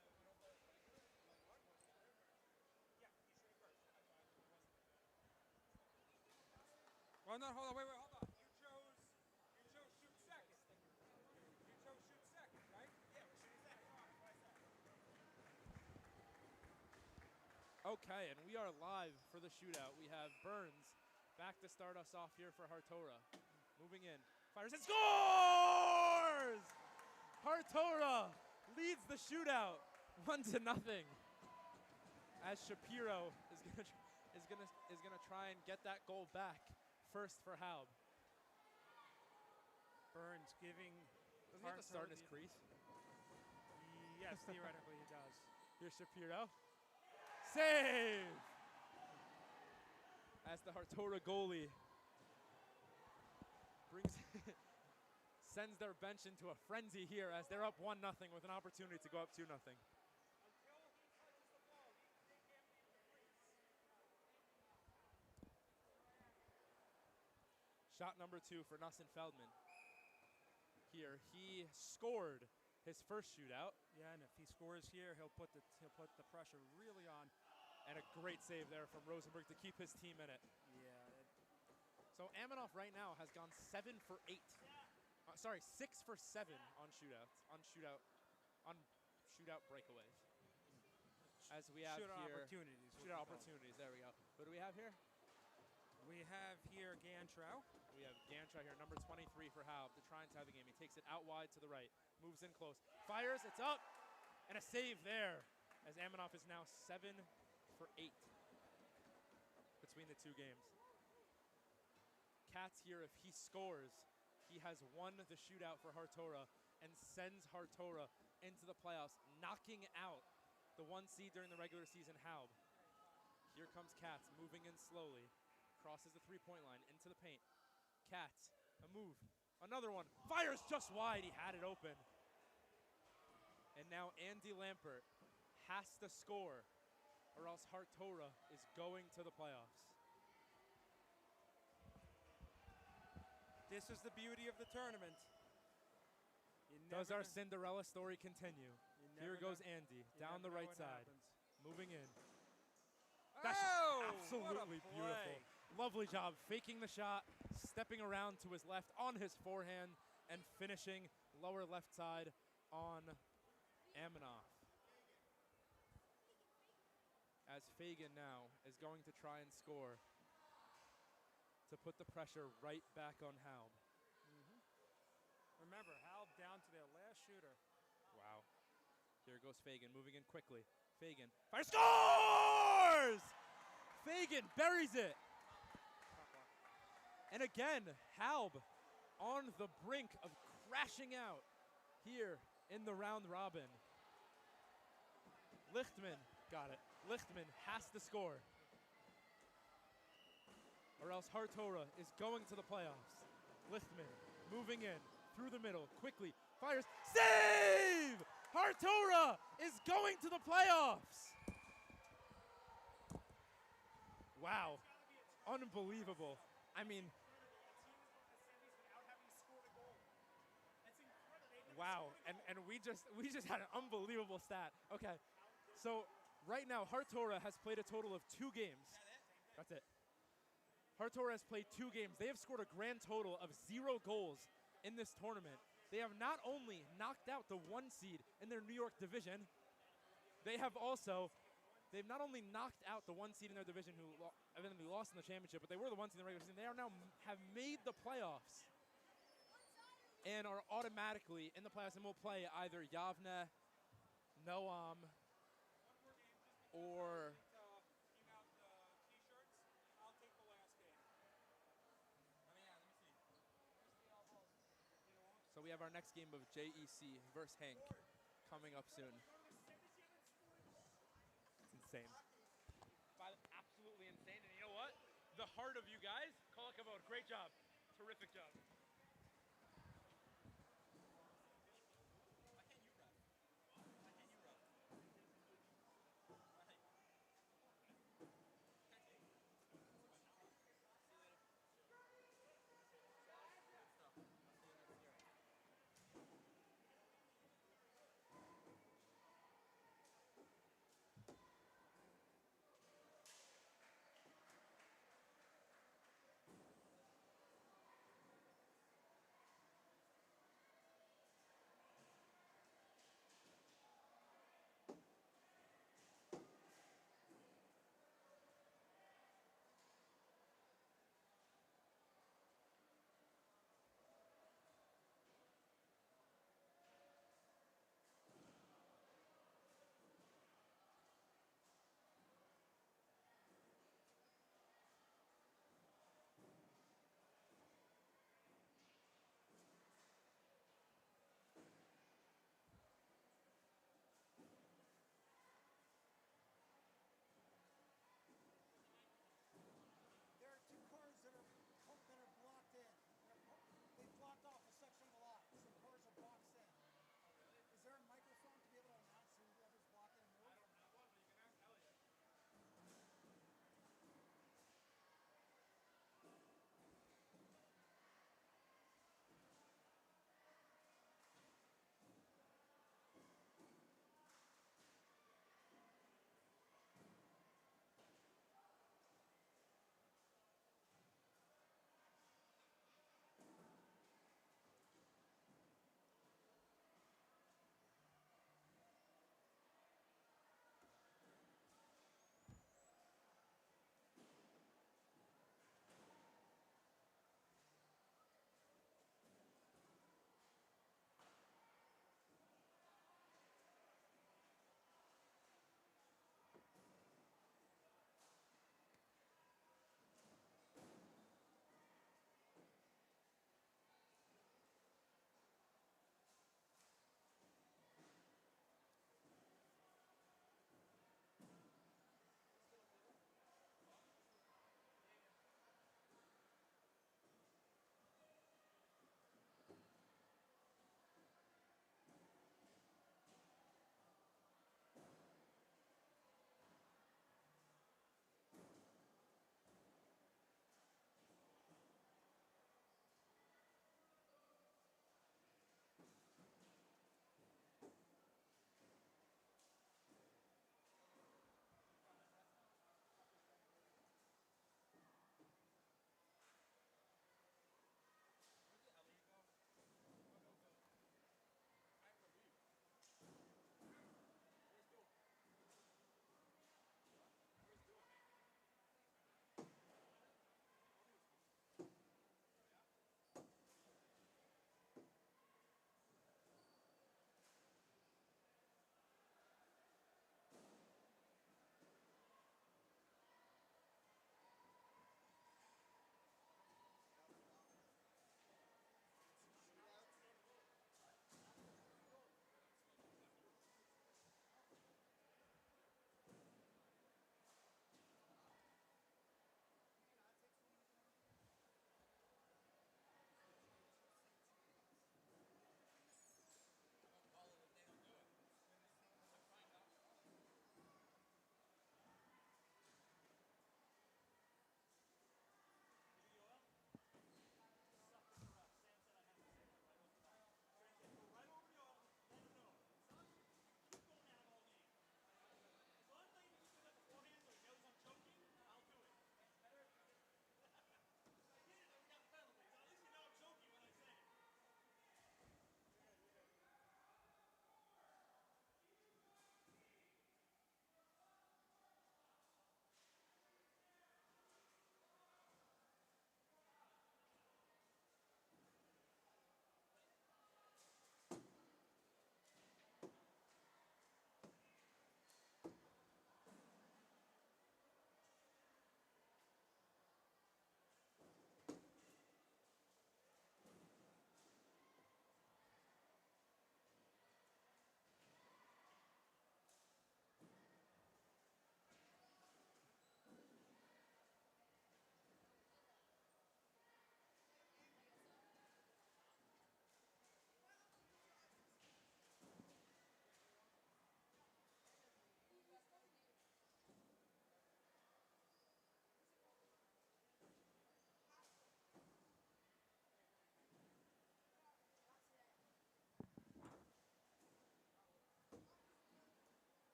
Well, no, hold on, wait, hold on. You chose shoot second. You chose shoot second, right? Yeah, we're shooting second. Okay, and we are live for the shootout. We have Burns back to start us off here for Hartora. Moving in, fires and scores! Hartora leads the shootout 1-0. As Shapiro is gonna try and get that goal back first for Haub. Burns giving. Doesn't he have to start in his crease? Yes, theoretically he does. Here's Shapiro. Save! As the Hartora goalie sends their bench into a frenzy here as they're up 1-0 with an opportunity to go up 2-0. Shot number 2 for Nassim Feldman. Here, he scored his first shootout. Yeah, and if he scores here, he'll put the pressure really on. And a great save there from Rosenberg to keep his team in it. Yeah. So Amanoff right now has gone 7 for 8. 6 for 7 on shootout breakaways. As we have shootout here opportunities. shootout opportunities. There we go. What do we have here? We have here Gantrow. We have Gantrow here, number 23 for Haub, to try and tie the game. He takes it out wide to the right, moves in close, fires, it's up, and a save there, as Amanoff is now 7 for 8 between the two games. Katz here, if he scores, he has won the shootout for Hartora and sends Hartora into the playoffs, knocking out the 1 seed during the regular season, Haub. Here comes Katz, moving in slowly, crosses the three-point line, into the paint. Katz, a move, another one, fires just wide, he had it open. And now Andy Lampert has to score, or else Hartora is going to the playoffs. This is the beauty of the tournament. Does our Cinderella story continue? Here goes Andy, down the right side, moving in. That's absolutely beautiful. Lovely job faking the shot, stepping around to his left on his forehand, and finishing lower left side on Amanoff. As Fagan now is going to try and score to put the pressure right back on Haub. Remember, Haub down to their last shooter. Wow. Here goes Fagan, moving in quickly. Fagan, fire, scores! Fagan buries it. And again, Haub on the brink of crashing out here in the round robin. Lichtman, got it. Lichtman has to score, or else Hartora is going to the playoffs. Lichtman moving in through the middle, quickly fires, save! Hartora is going to the playoffs. Wow, unbelievable. I mean, wow, and we just had an unbelievable stat. Okay, so right now Hartora has played a total of 2 games. That's it. Hartor has played 2 games. They have scored a grand total of 0 goals in this tournament. They have not only knocked out the 1 seed in their New York division, they've not only knocked out the 1 seed in their division who eventually lost in the championship, but they were the 1 seed in the regular season. They are now have made the playoffs and are automatically in the playoffs and will play either Yavne, Noam, or Came out T-shirts. I'll take the last game. Let me see. so we have our next game of JEC versus Hank coming up soon. It's insane. Absolutely insane. And you know what? The heart of you guys, call it about. Great job. Terrific job. Why can't you ref? Why can't you ref? Right.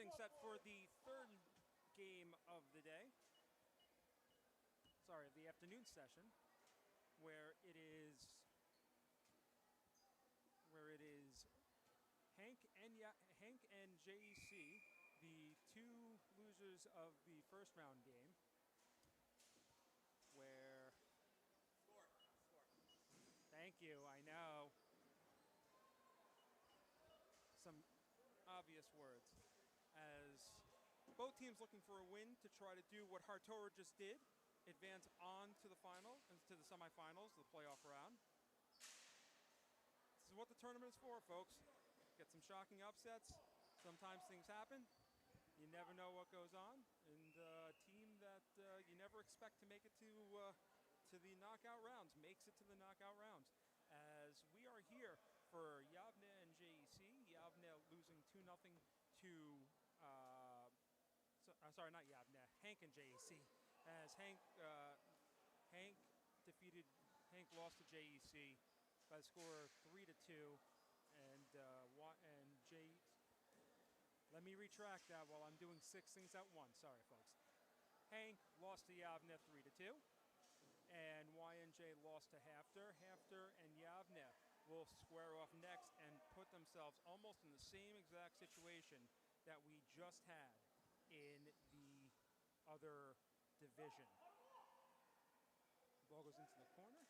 getting set for the third game of the day. Sorry, the afternoon session, where it is Hank and JEC, the two losers of the first round game, where Score. thank you, I know. Some obvious words. As both teams looking for a win to try to do what Hartora just did, advance on to the final, and to the semifinals, the playoff round. This is what the tournament is for, folks. Get some shocking upsets. Sometimes things happen. You never know what goes on. And a team that you never expect to make it to the knockout rounds makes it to the knockout rounds. As we are here for Yavne and JEC. Yavne losing 2-0 to, sorry, not Yavne, Hank and JEC. As Hank lost to JEC by the score of 3-2, let me retract that while I'm doing 6 things at once. Sorry, folks. Hank lost to Yavne 3-2, and YNJ lost to Hafter. Hafter and Yavne will square off next and put themselves almost in the same exact situation that we just had in the other division. Ball goes into the corner,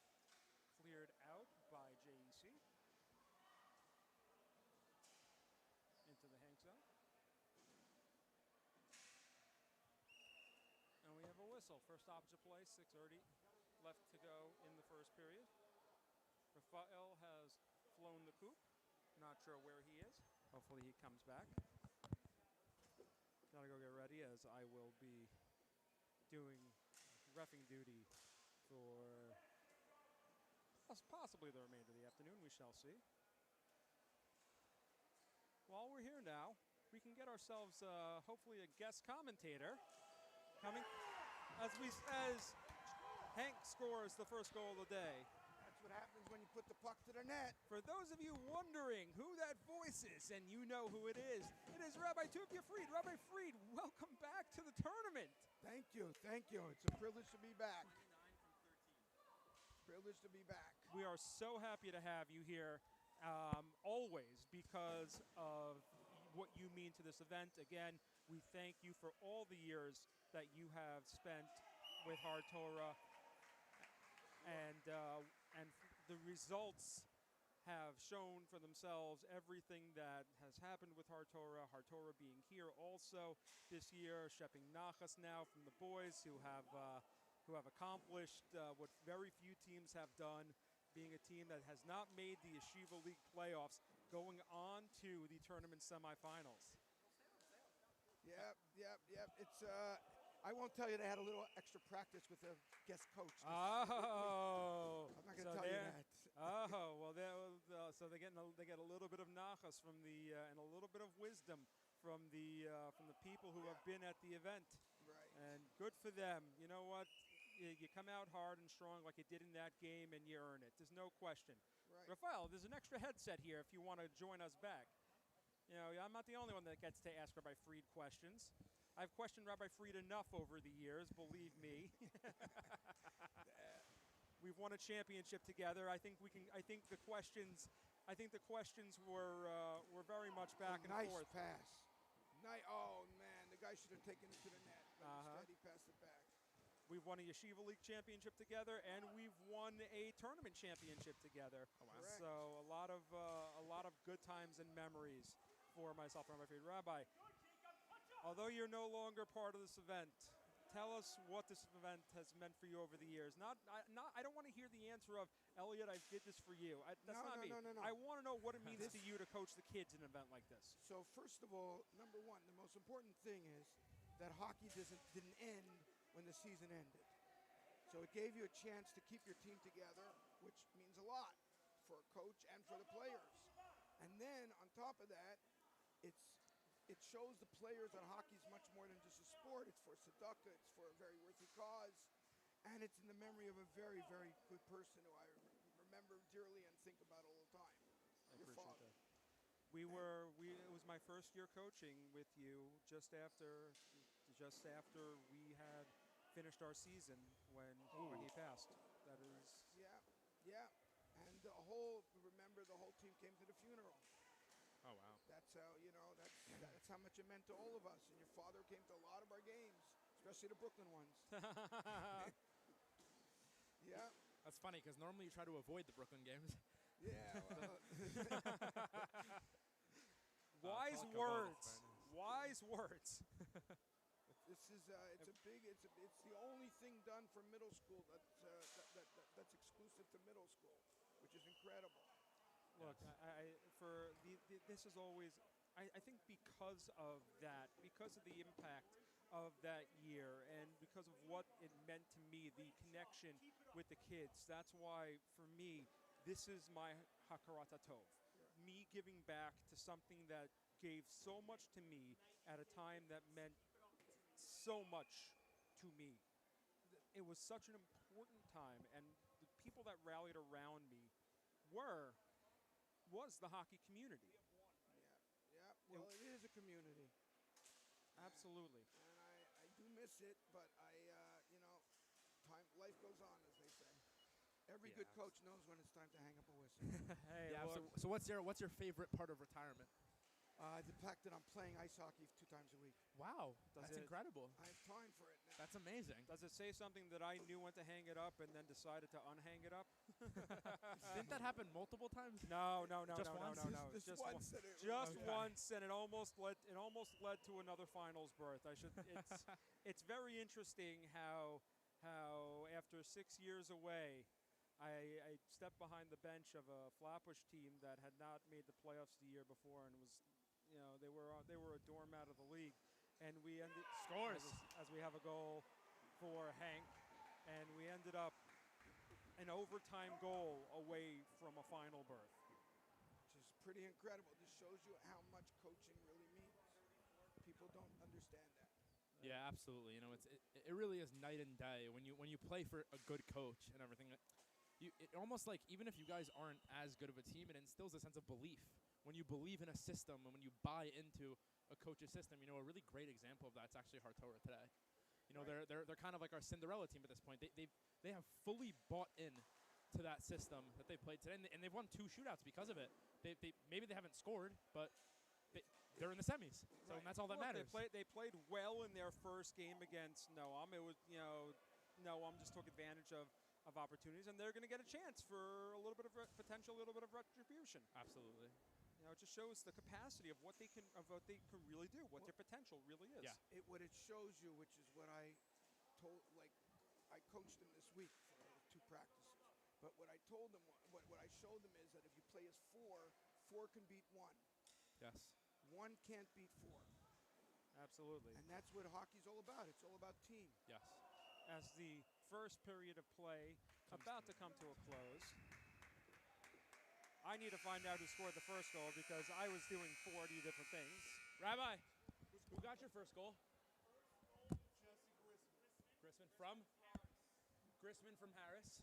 cleared out by JEC. Into the Hank zone. And we have a whistle. First opposite play, 6:30 left to go in the first period. Raffle has flown the coop. Not sure where he is. Hopefully he comes back. Gotta go get ready as I will be doing reffing duty for possibly the remainder of the afternoon. We shall see. While we're here now, we can get ourselves hopefully a guest commentator coming as Hank scores the first goal of the day. That's what happens when you put the puck to the net. For those of you wondering who that voice is, and you know who it is Rabbi Tuvia Fried. Rabbi Fried, welcome back to the tournament. Thank you. It's a privilege to be back. 29 from 13. Privilege to be back. We are so happy to have you here, always, because of what you mean to this event. Again, we thank you for all the years that you have spent with Hard Torah, and the results have shown for themselves everything that has happened with Hard Torah being here also this year, shipping nachas now from the boys who have accomplished what very few teams have done, being a team that has not made the Yeshiva League playoffs, going on to the tournament semifinals. Yep. It's I won't tell you they had a little extra practice with the guest coach. Oh, I'm not going to tell you that. Oh, well, so they get a little bit of nachas from the and a little bit of wisdom from the people who have been at the event. Right. And good for them. You know what? You come out hard and strong like you did in that game, and you earn it. There's no question. Right. Rafael, there's an extra headset here if you want to join us back. You know, I'm not the only one that gets to ask Rabbi Fried questions. I've questioned Rabbi Fried enough over the years, believe me. We've won a championship together. I think the questions were very much back and forth. Nice pass. Oh man, the guy should have taken it to the net, but instead he passed it back. We've won a Yeshiva League championship together, and we've won a tournament championship together. Oh, wow. So a lot of good times and memories for myself and Rabbi Fried. Rabbi, although you're no longer part of this event, tell us what this event has meant for you over the years. I don't want to hear the answer of, Elliot, I did this for you. That's not me. No. I want to know what it means to you to coach the kids in an event like this. So first of all, number one, the most important thing is that hockey didn't end when the season ended. So it gave you a chance to keep your team together, which means a lot for a coach and for the players. And then on top of that, it shows the players that hockey is much more than just a sport. It's for tzedakah, it's for a very worthy cause, and it's in the memory of a very, very good person who I remember dearly and think about all the time. Your father. It was my first year coaching with you just after we had finished our season when he passed. That is. Yeah. And remember, the whole team came to the funeral. Oh, wow. That's how, that's how much it meant to all of us. And your father came to a lot of our games, especially the Brooklyn ones. Yeah. That's funny because normally you try to avoid the Brooklyn games. Yeah. Well. Wise words. Wise words. This is it's the only thing done for middle school that's exclusive to middle school, which is incredible. Look, this is always. I think because of that, because of the impact of that year, and because of what it meant to me, the connection with the kids. That's why, for me, this is my Hakarat Tov. Me giving back to something that gave so much to me at a time that meant so much to me. It was such an important time, and the people that rallied around me was the hockey community. Yeah. Well, it is a community. Absolutely. And I do miss it, but life goes on, as they say. Every good coach knows when it's time to hang up a whistle. Hey, yeah. look. So what's your favorite part of retirement? The fact that I'm playing ice hockey 2 times a week. Wow, that's incredible. I have time for it now. That's amazing. Does it say something that I knew when to hang it up and then decided to unhang it up? Didn't that happen multiple times? No. Just once? Just once. Just once, and it almost led to another finals berth. It's very interesting how after 6 years away, I stepped behind the bench of a Flatbush team that had not made the playoffs the year before and was, they were a doormat of the league, and we ended scores as we have a goal for Hank, and we ended up an overtime goal away from a final berth. Which is pretty incredible. This shows you how much coaching really means. People don't understand that. Yeah, absolutely. It really is night and day when you play for a good coach and everything. It almost like, even if you guys aren't as good of a team, it instills a sense of belief. When you believe in a system and when you buy into a coach's system, a really great example of that's actually Hartora today. Right. They're kind of like our Cinderella team at this point. They have fully bought in to that system that they played today, and they've won 2 shootouts because of it. Maybe they haven't scored, but they're in the semis, so Right. that's all that Look, matters. They played well in their first game against Noam. It was Noam just took advantage of opportunities, and they're going to get a chance for a little bit of potential, a little bit of retribution. Absolutely. It just shows the capacity of what they can really do, what their potential really is. Yeah. What it shows you, which is what I told, I coached them this week for 2 practices. But what I told them, what I showed them is that if you play as 4 can beat 1. Yes. 1 can't beat 4. Absolutely. And that's what hockey's all about. It's all about team. Yes. As the first period of play about to come to a close, I need to find out who scored the first goal because I was doing 40 different things. Rabbi, who got your first goal? Grisman from? Grisman from Harris.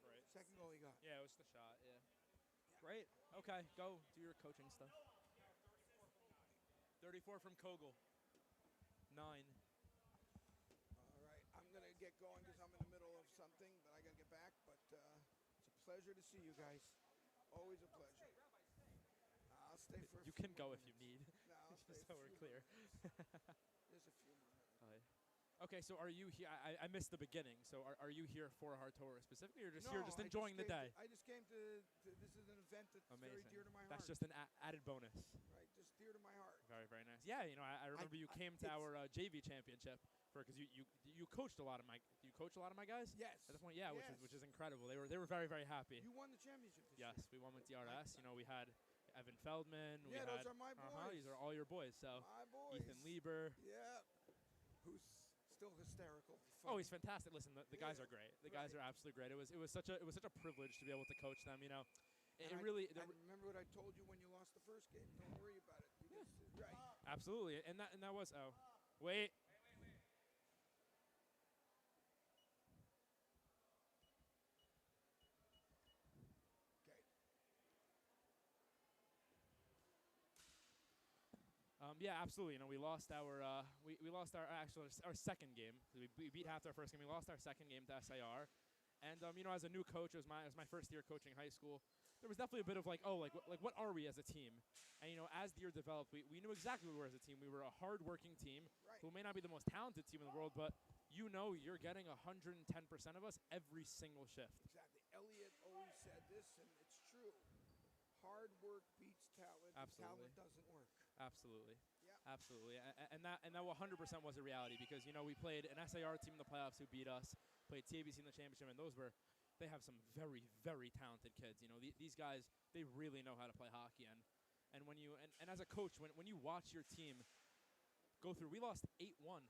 Right. Second goal he got. Yeah, it was the shot, yeah. Great. Okay, go do your coaching stuff. 34 from Kogel. 9. All right, I'm going to get going because I'm in the middle of something, but I got to get back. But it's a pleasure to see you guys. Always a pleasure. I'll stay for a You few can more go if you minutes. need. No, I'll stay Just for so a we're few clear. There's a few more minutes. Okay, so are you here? I missed the beginning. So are you here for Hartora specifically, or just No, here just I enjoying the came day? I just came to this is an event that's very Amazing. dear to my That's heart. just an added bonus. Right, just dear to my heart. Very, very nice. Yeah, I remember you came to our JV championship because you coached a lot of my guys. Yes. At the point, yeah, Yes. which is incredible. They were very, very happy. You won the championship this Yes, year. we won with DRS. We had Evan Feldman. Yeah, we those had, are my boys. These are all your boys. So My boys. Ethan Lieber. Yeah. Who's still hysterical. Oh, Funny. he's fantastic. Listen, the guys Yeah, are great. The guys are absolutely great. It was such a privilege to be able to coach them. It And really I remember what I told you when you lost the first game. Don't worry about it. Right. absolutely, and that was wait. Okay. Yeah, absolutely. We lost our we lost our actual our second game. We beat half our first game. We lost our second game to SAR, and as a new coach, it was my first year coaching high school. There was definitely a bit of like what are we as a team? And as the year developed, we knew exactly what we were as a team. We were a hard-working team who may not be the most talented team in the world, but you're getting 110% of us every single shift. Exactly. Elliot always said this, and it's true. Hard work beats talent. Absolutely. Talent doesn't work. Absolutely. Yeah. Absolutely. And that 100% was a reality because, we played an SAR team in the playoffs who beat us, played TABC in the championship, and they have some very, very talented kids. These guys, they really know how to play hockey. And when and as a coach, when you watch your team go through, we lost 8-1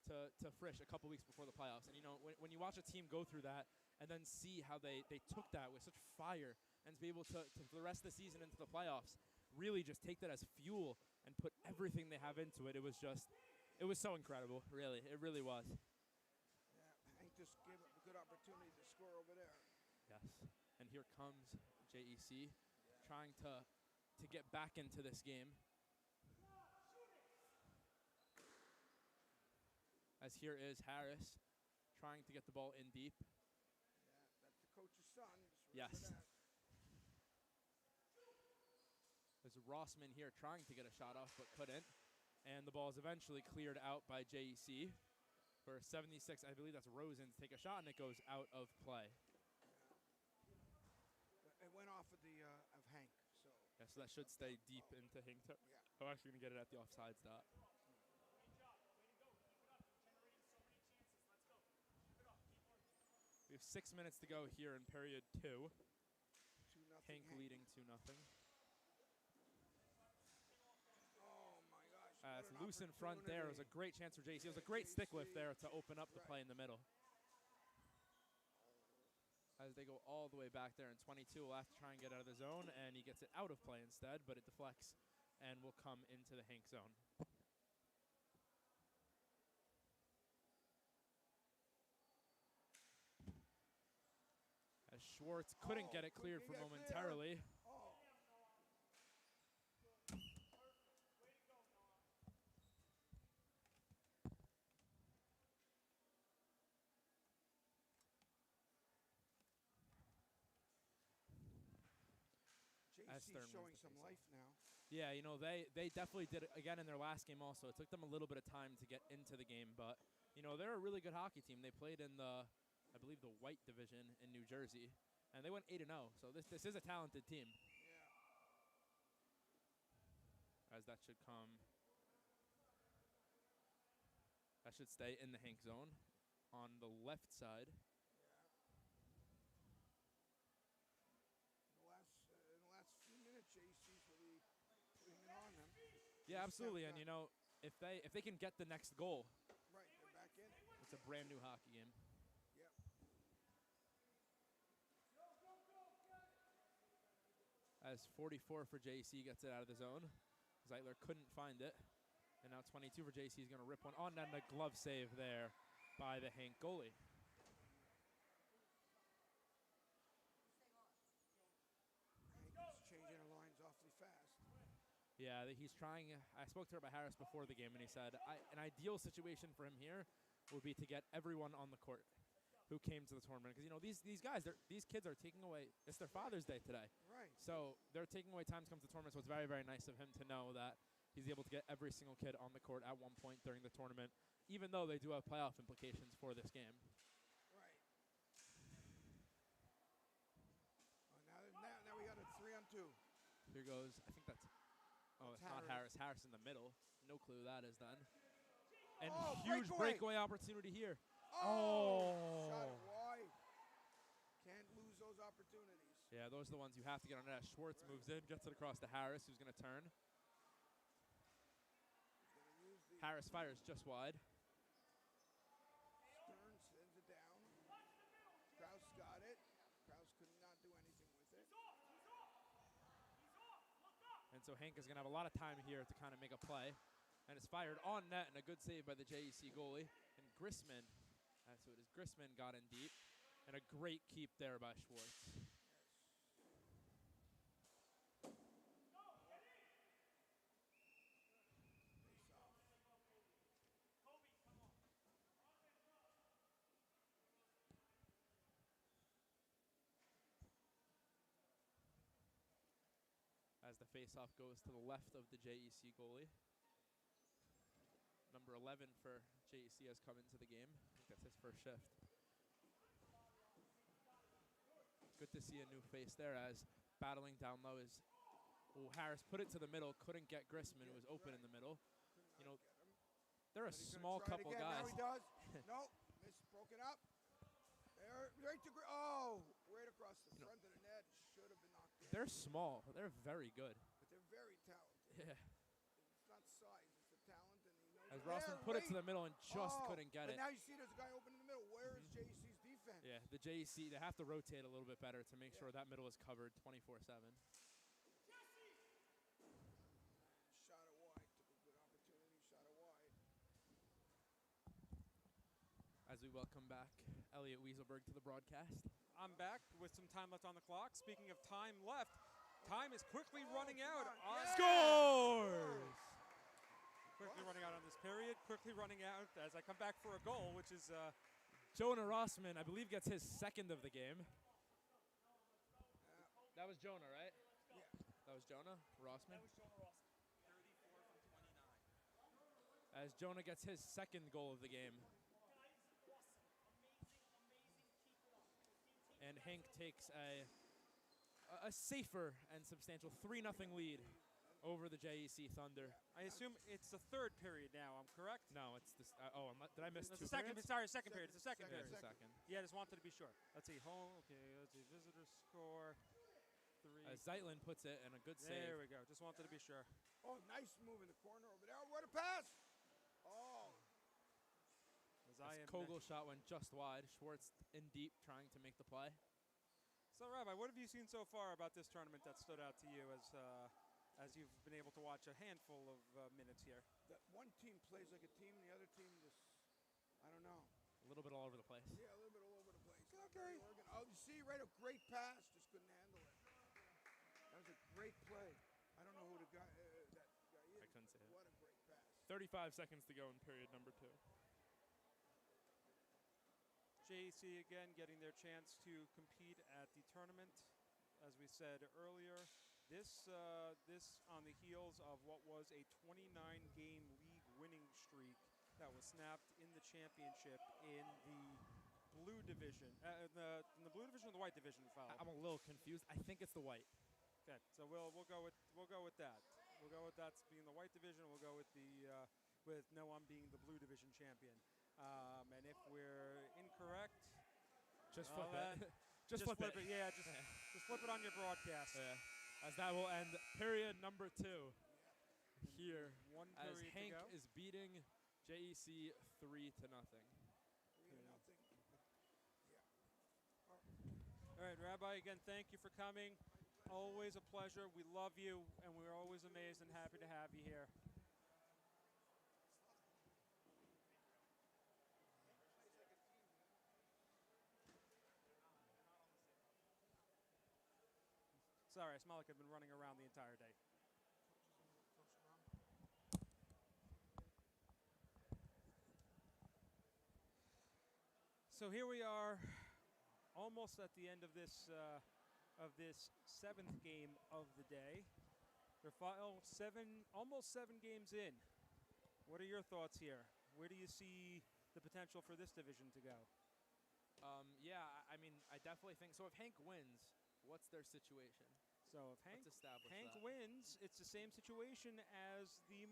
to Frisch a couple weeks before the playoffs. And, when you watch a team go through that and then see how they took that with such fire and to be able to for the rest of the season into the playoffs, really just take that as fuel and put everything they have into it. It was so incredible, really. It really was. Yeah, Hank just gave a good opportunity to score over there. Yes. And here comes JEC trying to get back into this game. As here is Harris trying to get the ball in deep. Yeah, that's the coach's son. Just Yes. remember that. There's Rossman here trying to get a shot off but couldn't. And the ball is eventually cleared out by JEC for 76. I believe that's Rosen to take a shot, and it goes out of play. Yeah. It went off of the of Hank. So. Yeah, so that should stay deep into Hink. Yeah. I'm actually going to get it at the offsides dot. We have 6 minutes to go here in period 2. 2-0 Hank leading 2-0. Oh my gosh. It's loose in front there. It was a great chance for JC. It was a great stick lift there to open up the play in the middle. As they go all the way back there in 22, will have to try and get out of the zone, and he gets it out of play instead, but it deflects and will come into the Hank zone. As Schwartz couldn't get it cleared for momentarily. JC's showing some life now. Yeah, they definitely did it again in their last game also. It took them a little bit of time to get into the game, but, they're a really good hockey team. They played in I believe, the white division in New Jersey, and they went 8-0, so this is a talented team. Yeah. As that should stay in the Hank zone on the left side. In the last few minutes, JC's really putting it on them. Yeah, absolutely, and if they can get the next goal, right, they're back in it. It's a brand new hockey game. Yep. As 44 for JC gets it out of the zone. Zeitler couldn't find it. And now 22 for JC is going to rip one on, and a glove save there by the Hank goalie. Hank's changing the lines awfully fast. Yeah, he's trying. I spoke to her about Harris before the game, and he said an ideal situation for him here would be to get everyone on the court who came to the tournament. Because, these guys, these kids are taking away, it's their Father's Day today. Right. So they're taking away time to come to the tournament, so it's very, very nice of him to know that he's able to get every single kid on the court at one point during the tournament, even though they do have playoff implications for this game. Right. Now we got a 3-on-2. Here goes, I think that's it's not Harris. Harris in the middle. No clue who that is then. And huge breakaway opportunity here. Shot it wide. Can't lose those opportunities. Yeah, those are the ones you have to get on net. Schwartz moves in, gets it across to Harris, who's going to turn. Harris fires just wide. Stern sends it down. Kraus got it. Kraus could not do anything with it. And so Hank is going to have a lot of time here to kind of make a play. And it's fired on net, and a good save by the JEC goalie. And Grissman, so it is Grissman got in deep. And a great keep there by Schwartz. faceoff goes to the left of the JEC goalie. Number 11 for JEC has come into the game. I think that's his first shift. Good to see a new face there as battling down low is Harris put it to the middle, couldn't get Grissman, who was open in the middle. You know, they're a small couple guys. Now he does. No, it's broken up. There, right to right across the front of the net. Should have been knocked in. They're small. They're very good. But they're very talented. Yeah. It's not size, it's the talent, and he knows. As Rossman put it to the middle and just couldn't get it. But now you see there's a guy open in the middle. Where is JEC's defense? Yeah, the JEC, they have to rotate a little bit better to make sure that middle is covered 24/7. Shot it wide. Took a good opportunity. Shot it wide. As we welcome back Elliot Weiselberg to the broadcast. I'm back with some time left on the clock. Speaking of time left, time is quickly running out. Scores! Quickly running out on this period. Quickly running out as I come back for a goal, which is Jonah Rossman, I believe, gets his second of the game. That was Jonah, right? Yeah. That was Jonah Rossman. That was Jonah Rossman. 34 from 29. As Jonah gets his second goal of the game. And Hank takes a safer and substantial 3-0 lead over the JEC Thunder. I assume it's the third period now. I'm correct? No, it's this. Did I miss It's two the second. periods? Sorry, second period. It's the second Yeah, period. it's the second. Yeah, I just wanted to be sure. Let's see. Home. Okay. Let's see. Visitor score. 3. Zeitlin puts it and a good save. There we go. Just wanted to be sure. Oh, nice move in the corner over there. What a pass! Oh. As Kogel shot went just wide. Schwartz in deep trying to make the play. So, Rabbi, what have you seen so far about this tournament that stood out to you as you've been able to watch a handful of minutes here? That one team plays like a team, and the other team just, I don't know. A little bit all over the place. Yeah, a little bit all over the place. Okay. Oh, you see, right? A great pass, just couldn't handle it. That was a great play. I don't know who that guy is. I couldn't say it. What a great pass. 35 seconds to go in period number 2. JEC again getting their chance to compete at the tournament. As we said earlier, this on the heels of what was a 29-game league winning streak that was snapped in the championship in the blue division, in the blue division or the white division. I'm a little confused. I think it's the white. Okay, so we'll go with that. We'll go with that being the white division. We'll go with with Noam being the blue division champion. And if we're incorrect, just flip it. just flip it. Yeah, just flip it on your broadcast. Yeah. As that will end period number 2 here. One as period Hank to go. is beating JEC 3-0. 3-0. All right, Rabbi, again, thank you for coming. Always a pleasure. We love you, and we're always amazed and happy to have you here. Sorry, I smell like I've been running around the entire day. So here we are, almost at the end of this 7th game of the day. They're almost 7 games in. What are your thoughts here? Where do you see the potential for this division to go? Yeah, I mean, I definitely think so. If Hank wins, what's their situation? So if Hank wins, it's the same situation as the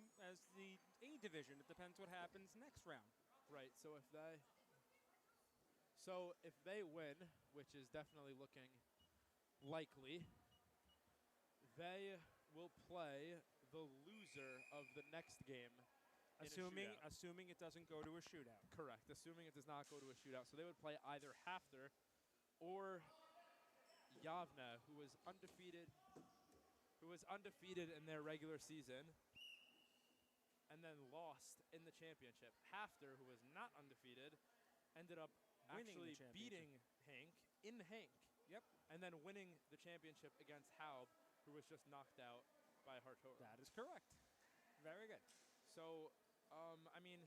A division. It depends what happens next round. Right. So if they win, which is definitely looking likely, they will play the loser of the next game. Assuming it doesn't go to a shootout. Correct. Assuming it does not go to a shootout. So they would play either Hafter or Yavne, who was undefeated in their regular season and then lost in the championship. Hafter, who was not undefeated, ended up actually beating Hank in Hank. Yep. And then winning the championship against Haub, who was just knocked out by Hartora. That is correct. Very good. So, I mean,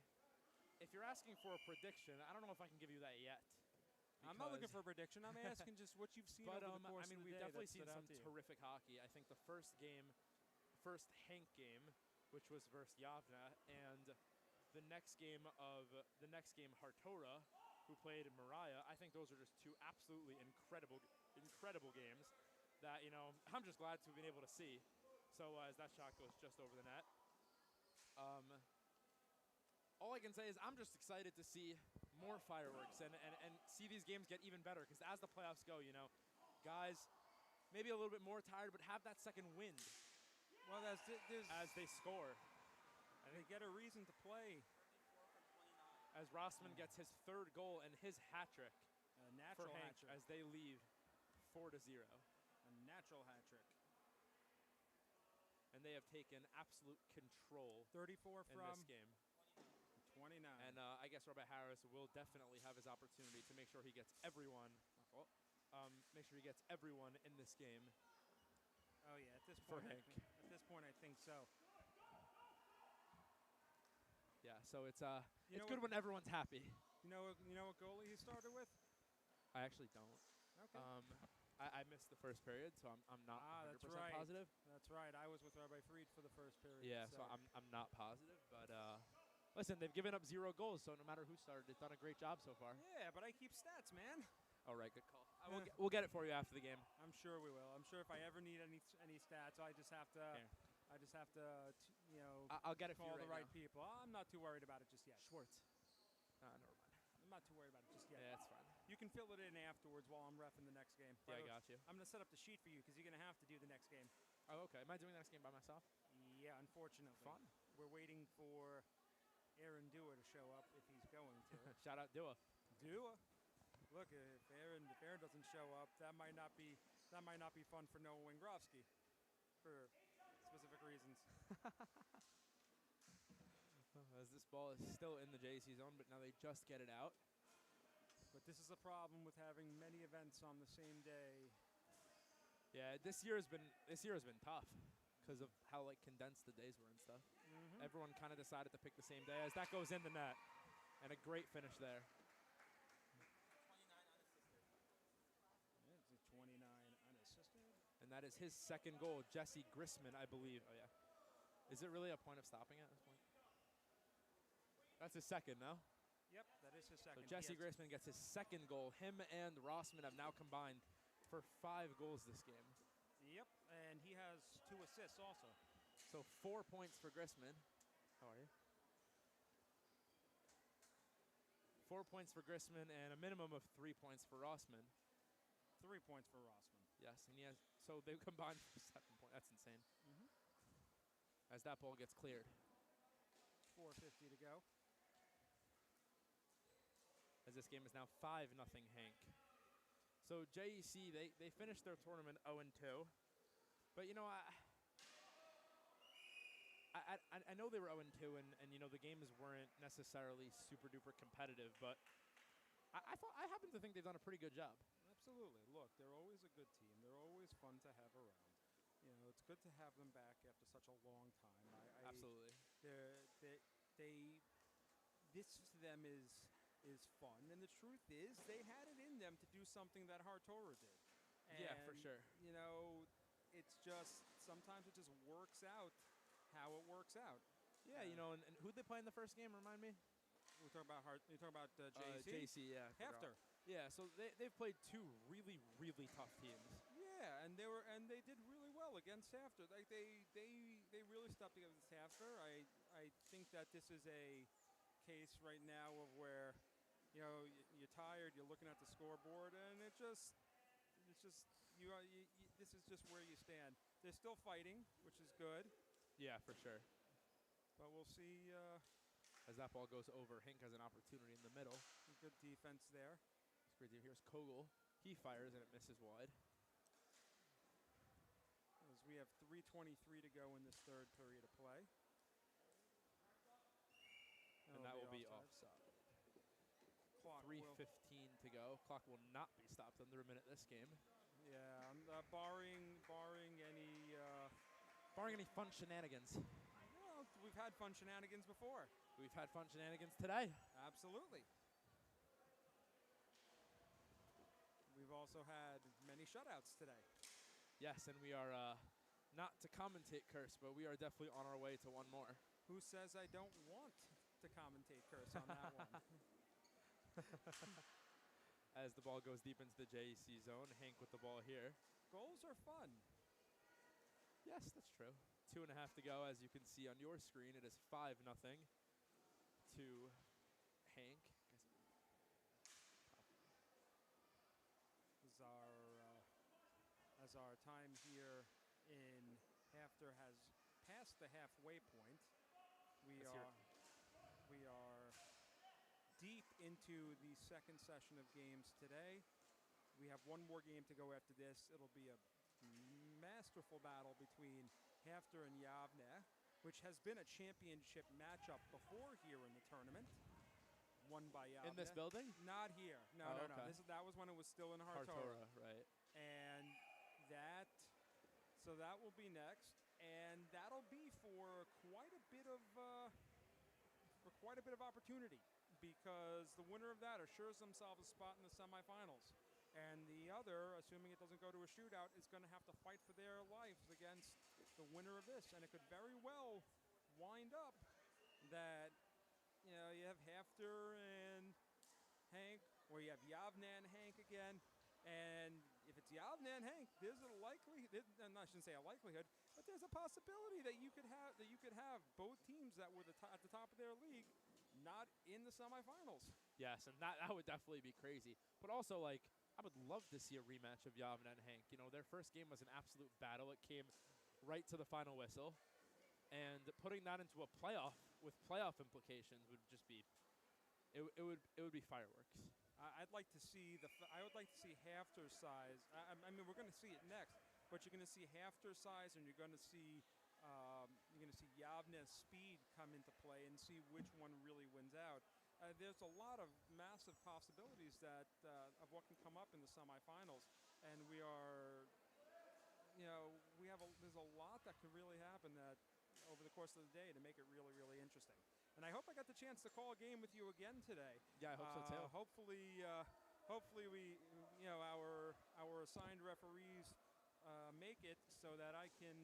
if you're asking for a prediction, I don't know if I can give you that yet. I'm not looking for a prediction. I'm asking just what you've seen over the course of the day. We've definitely seen some terrific terrific hockey. I think the first game first Hank game, which was versus Yavna, and the next game Hartora, who played Mariah. I think those are just two absolutely incredible games that, you know, I'm just glad to have been able to see. So as that shot goes just over the net. All I can say is I'm just excited to see more fireworks and see these games get even better, because as the playoffs go, you know, guys maybe a little bit more tired, but have that second wind. Well, there's as they score. And they get a reason to play. As Rossman gets his third goal and his hat trick A natural for hat Hank trick. as they lead 4-0. A natural hat trick. And they have taken absolute control 34 in from this game. 29. And I guess Robert Harris will definitely have his opportunity to make sure he gets everyone. Make sure he gets everyone in this game. Oh yeah, at this For point, Hank. I think so. Yeah, so it's You it's know good what- when everyone's happy. You know what goalie he started with? I actually don't. Okay. I missed the first period, so I'm not 100% that's right. positive. That's right. I was with Rabbi Fried for the first period. Yeah, so I'm not positive, but listen, they've given up 0 goals, so no matter who started, they've done a great job so far. Yeah, but I keep stats, man. All right, good call. We'll get it for you after the game. I'm sure we will. I'm sure if I ever need any stats, I just have to. Here. I just have to, you know, I'll get it for call you the right right now. people. I'm not too worried about it just yet. Schwartz. Never mind. I'm not too worried about it just yet. Yeah, that's fine. You can fill it in afterwards while I'm reffing the next game. Yeah, I got you. I'm going to set up the sheet for you because you're going to have to do the next game. Oh, okay. Am I doing the next game by myself? Yeah, unfortunately. Fun. We're waiting for Aaron Dua to show up if he's going to. Shout out Dua. Dua. Look, if Aaron doesn't show up, that might not be fun for Noah Wingrovsky for specific reasons. As this ball is still in the JC zone, but now they just get it out. But this is a problem with having many events on the same day. Yeah, this year has been tough because of how like condensed the days were and stuff. Mm-hmm. Everyone kind of decided to pick the same day as that goes in the net, and a great finish there. It's a 29 unassisted. And that is his second goal, Jesse Grissman, I believe. Oh yeah, is it really a point of stopping at this point? That's his second, no? Yep, that is his second. So Jesse Grissman gets his second goal. Him and Rossman have now combined for 5 goals this game. Yep, and he has 2 assists also. So 4 points for Grissman. How are you? 4 points for Grissman and a minimum of 3 points for Rossman. 3 points for Rossman. Yes, and he has. So they combined for 7 points. That's insane. Mm-hmm. As that ball gets cleared. 4:50 to go. As this game is now 5-0 Hank. So JEC, they finished their tournament 0-2. But, you know, I know they were 0-2, and you know, the games weren't necessarily super-duper competitive, but I happen to think they've done a pretty good job. Absolutely. Look, they're always a good team. They're always fun to have around. You know, it's good to have them back after such a long time. Absolutely. This to them is fun, and the truth is they had it in them to do something that Hartora did. And, Yeah, for sure. You know, it's just sometimes it just works out how it works out. Yeah, you know, and who'd they play in the first game? Remind me. We're talking about JC. JC, yeah. I forgot. After. Yeah, so they've played 2 really, really tough teams. Yeah, and they did really well against After. Like they really stepped together against After. I think that this is a case right now of where, you know, you're tired, you're looking at the scoreboard, and it's just this is just where you stand. They're still fighting, which is good. Yeah, for sure. But we'll see. As that ball goes over, Hink has an opportunity in the middle. Good defense there. It's great. Here's Kogel. He fires and it misses wide. As we have 3:23 to go in this third period of play. And that will be offside. offside. Clock 3:15 to go. Clock will not be stopped under a minute this game. Yeah, barring any Fun shenanigans. Well, we've had fun shenanigans before. We've had fun shenanigans today. Absolutely. We've also had many shutouts today. Yes, and we are not to commentate curse, but we are definitely on our way to one more. Who says I don't want to commentate curse on that one? As the ball goes deep into the JEC zone, Hank with the ball here. Goals are fun. Yes, that's true. 2.5 to go. As you can see on your screen, it is 5-0 to Hank. As our time here in Hafter has passed the halfway point, we are deep into the second session of games today. We have one more game to go after this. It'll be a masterful battle between Hafter and Yavne, which has been a championship matchup before here in the tournament. Won by Yavne. In this building? Not here. No. Okay. That was when it was still in Hartora. Hartora, right. And so that will be next, and that'll be for quite a bit of opportunity, because the winner of that assures themselves a spot in the semifinals, and the other, assuming it doesn't go to a shootout, is going to have to fight for their lives against the winner of this, and it could very well wind up that you have Hafter and Hank, or you have Yavne and Hank again. And if it's Yavne and Hank, there's a likelihood. I shouldn't say a likelihood, but there's a possibility that you could have both teams that were at the top of their league not in the semifinals. Yes, and that would definitely be crazy. But also, I would love to see a rematch of Yavne and Hank. Their first game was an absolute battle. It came right to the final whistle, and putting that into a playoff with playoff implications would just be. It would be fireworks. I would like to see Hafter's size. I mean, we're going to see it next, but you're going to see Hafter's size, and you're going to see Yavne's speed come into play, and see which one really wins out. There's a lot of massive possibilities that of what can come up in the semifinals, and there's a lot that could really happen that over the course of the day to make it really, really interesting. And I hope I got the chance to call a game with you again today. Yeah, I hope so too. Hopefully we, our assigned referees make it so that I can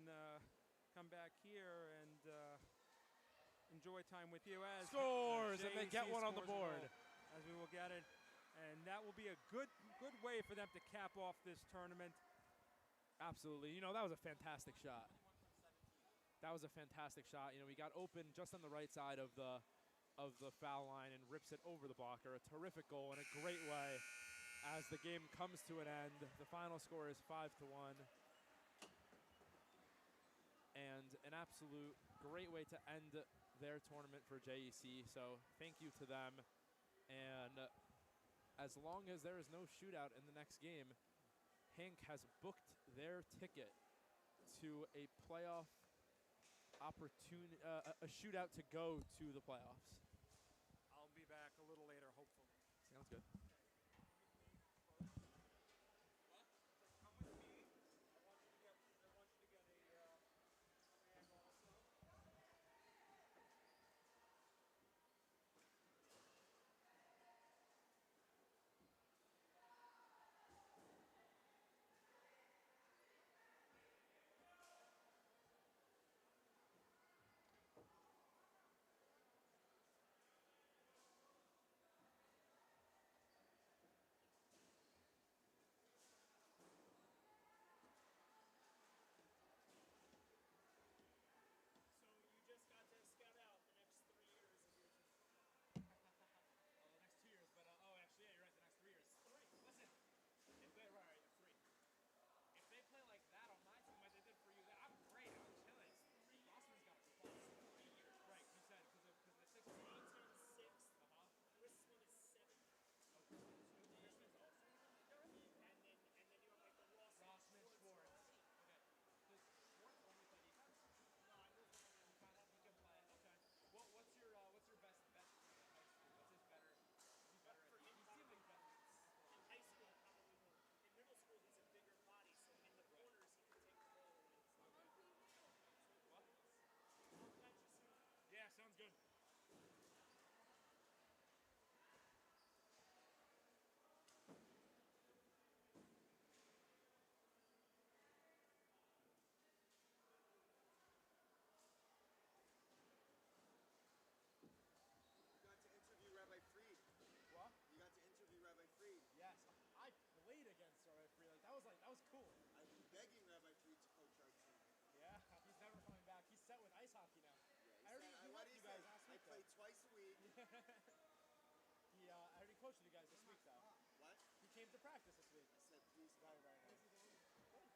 come back here and enjoy time with you as scores, and they get one on the scores board. As we will get it, and that will be a good way for them to cap off this tournament. Absolutely. That was a fantastic shot. That was a fantastic shot. He got open just on the right side of the foul line and rips it over the blocker. A terrific goal in a great way as the game comes to an end. The final score is 5-1. And an absolute great way to end their tournament for JEC. So thank you to them. And as long as there is no shootout in the next game, Hank has booked their ticket to a playoff opportunity, a shootout to go to the playoffs. I'll be back a little later, hopefully. Sounds good. guys last I week, though. play twice a week. I already coached with you guys this week, though. What? He came to practice this week. I said, please. Very, very nice.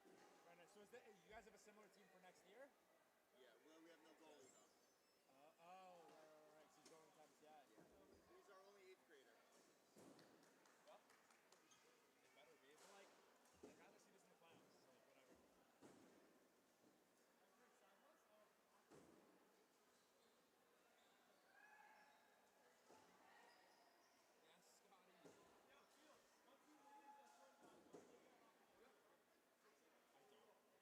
Very nice. So you guys have a similar team for next year? Yeah, well, we have no goalie, though. Right. So he's going to MCI. He's our only 8th grader. Well, they better be. But I'd rather see this in the playoffs. So whatever. Yes, Scotty. I don't. Me personally.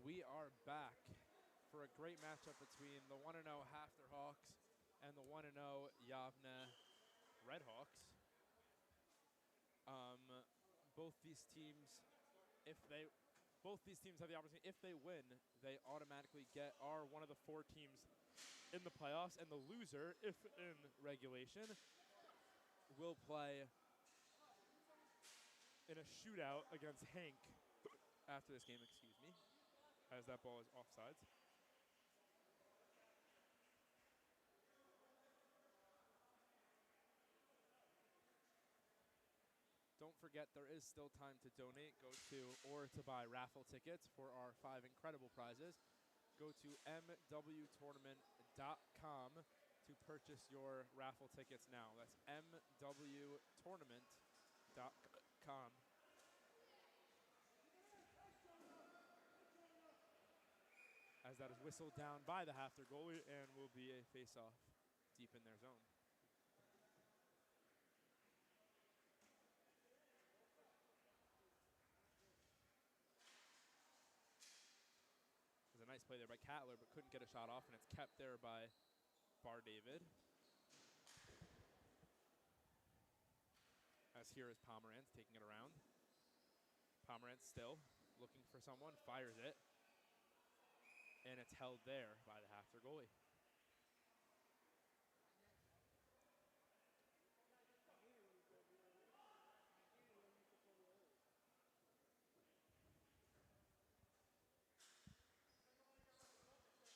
we are back for a great matchup between the 1-0 Hafter Hawks and the 1-0 Yavne Redhawks. Both these teams, both these teams have the opportunity. If they win, they automatically are one of the 4 teams in the playoffs, and the loser, if in regulation, will play in a shootout against Hank after this game, excuse me, as that ball is offsides. Don't forget, there is still time to donate. Go to, or to buy raffle tickets for our 5 incredible prizes. Go to mwtournament.com to purchase your raffle tickets now. That's mwtournament.com. As that is whistled down by the Hafter goalie and will be a face-off deep in their zone. It was a nice play there by Cattler, but couldn't get a shot off, and it's kept there by Bar David. As here is Pomerantz taking it around. Pomerantz still looking for someone, fires it. And it's held there by the Hafter goalie.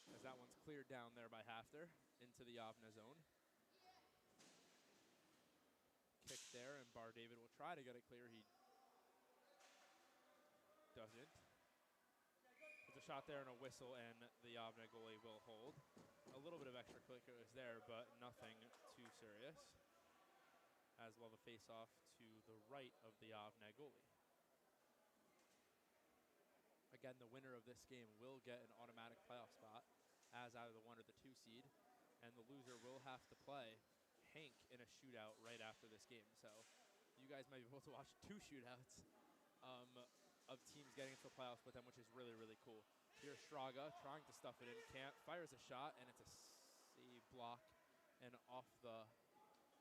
As that one's cleared down there by Hafter into the Yavne zone. Kick there, and Bar David will try to get it clear. He doesn't. There's a shot there and a whistle, and the Yavne goalie will hold. A little bit of extra clickers there, but nothing too serious. As well, the face-off to the right of the Yavne goalie. Again, the winner of this game will get an automatic playoff spot as either the 1 or the 2 seed, and the loser will have to play Hank in a shootout right after this game. So you guys might be able to watch 2 shootouts of teams getting into the playoffs with them, which is really, really cool. Here's Straga trying to stuff it in, can't, fires a shot, and it's a save block and off the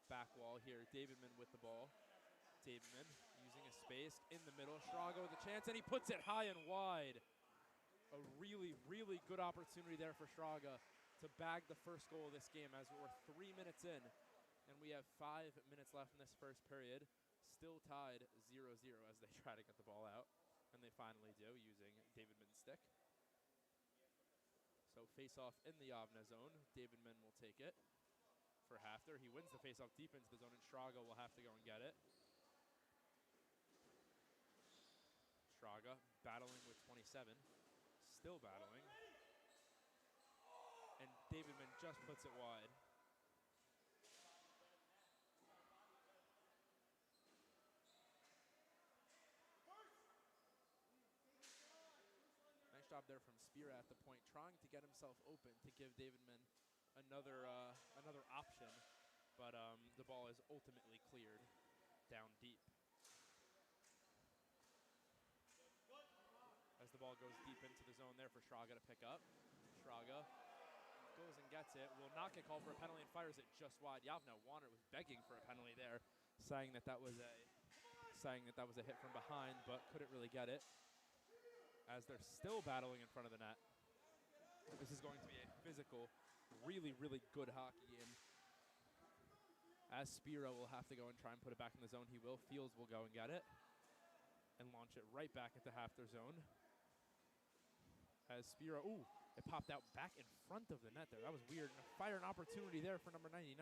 back wall here. Davidman with the ball. Davidman using a space in the middle. Straga with a chance, and he puts it high and wide. A really, really good opportunity there for Straga to bag the first goal of this game as we're 3 minutes in, and we have 5 minutes left in this first period. Still tied 0-0 as they try to get the ball out, and they finally do using Davidman's stick. So face-off in the Yavne zone. Davidman will take it for Hafter. He wins the face-off deep into the zone, and Straga will have to go and get it. Straga battling with 27. Still battling. And Davidman just puts it wide. Nice job there from Spear at the point, trying to get himself open to give Davidman another option. But the ball is ultimately cleared down deep. As the ball goes deep into the zone there for Straga to pick up. Straga goes and gets it, will not get called for a penalty and fires it just wide. Yavne Warner was begging for a penalty there, saying that that was a hit from behind, but couldn't really get it. As they're still battling in front of the net. This is going to be a physical, really, really good hockey game. As Spiro will have to go and try and put it back in the zone, he will. Fields will go and get it and launch it right back at the Hafter zone. As Spiro, it popped out back in front of the net there. That was weird. Fire an opportunity there for number 99,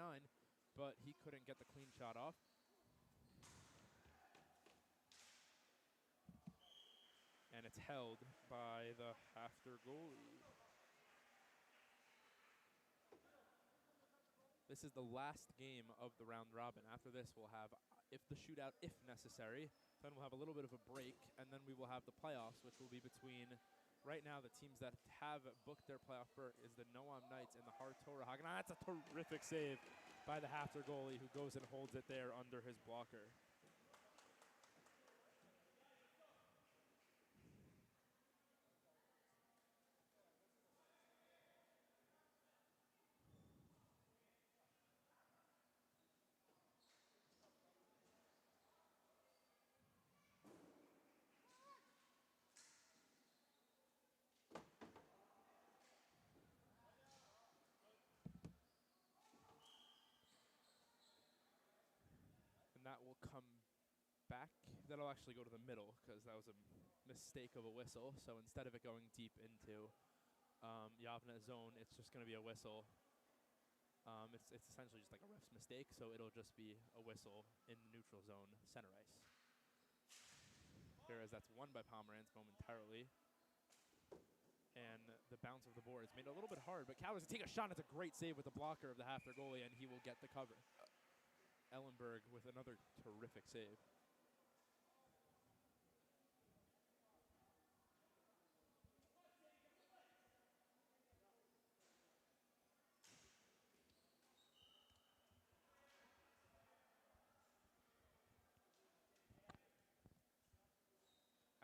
but he couldn't get the clean shot off. And it's held by the Hafter goalie. This is the last game of the round robin. After this, we'll have the shootout, if necessary. Then we'll have a little bit of a break, and then we will have the playoffs, which will be between, right now, the teams that have booked their playoff berth is the Noam Knights and the Hartora Hagen. That's a terrific save by the Hafter goalie, who goes and holds it there under his blocker. will come back. That'll actually go to the middle because that was a mistake of a whistle. So instead of it going deep into Yavna's zone, it's just going to be a whistle. It's essentially just like a ref's mistake, so it'll just be a whistle in the neutral zone center ice. Whereas that's won by Pomerantz momentarily. And the bounce of the board is made a little bit hard, but Cowers take a shot. It's a great save with the blocker of the Hafner goalie, and he will get the cover. Ellenberg with another terrific save.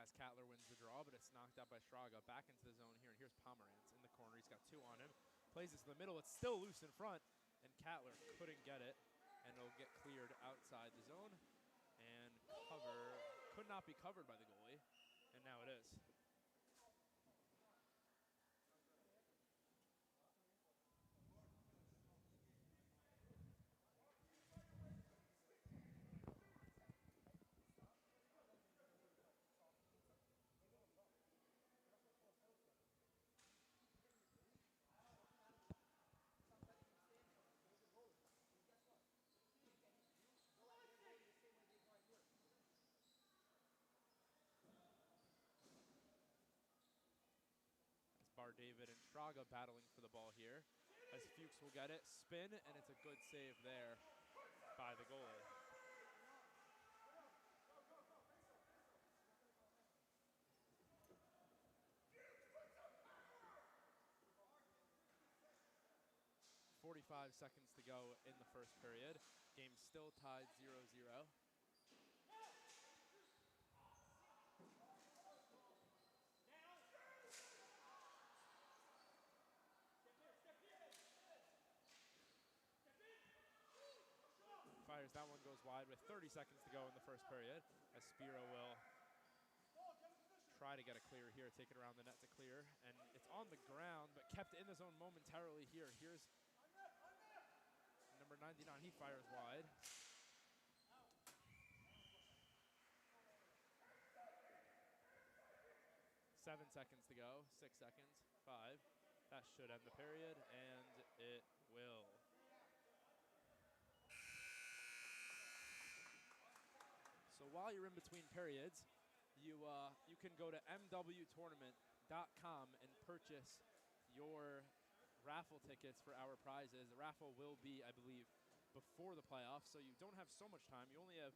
As Cattler wins the draw, but it's knocked out by Straga. Back into the zone here, and here's Pomerantz in the corner. He's got 2 on him. Plays it to the middle. It's still loose in front, and Cattler couldn't get it, and it'll get cleared outside the zone. And could not be covered by the goalie, and now it is. David and Straga battling for the ball here. As Fuchs will get it, spin, and it's a good save there by the goalie. .45 seconds to go in the first period. Game still tied 0-0. 'Fires that one, goes wide with 30 seconds to go in the first period. As Spiro will try to get a clear here, take it around the net to clear. And it's on the ground, but kept in the zone momentarily here. Here's number 99, he fires wide. 7 seconds to go, 6 seconds, 5. That should end the period, and it will. So while you're in between periods, you can go to mwtournament.com and purchase your raffle tickets for our prizes. The raffle will be, I believe, before the playoffs, so you don't have so much time. You only have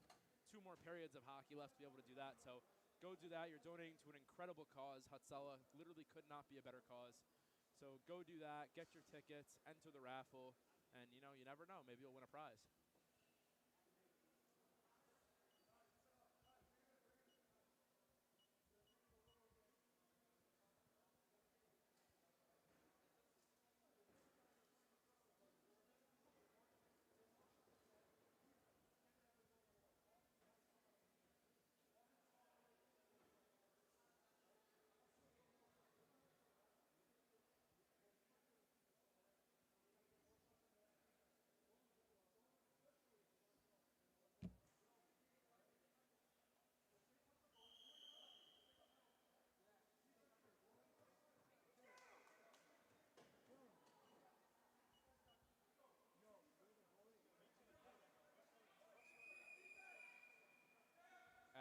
2 more periods of hockey left to be able to do that. So go do that. You're donating to an incredible cause. Hatsala literally could not be a better cause. So go do that, get your tickets, enter the raffle, and you never know. Maybe you'll win a prize.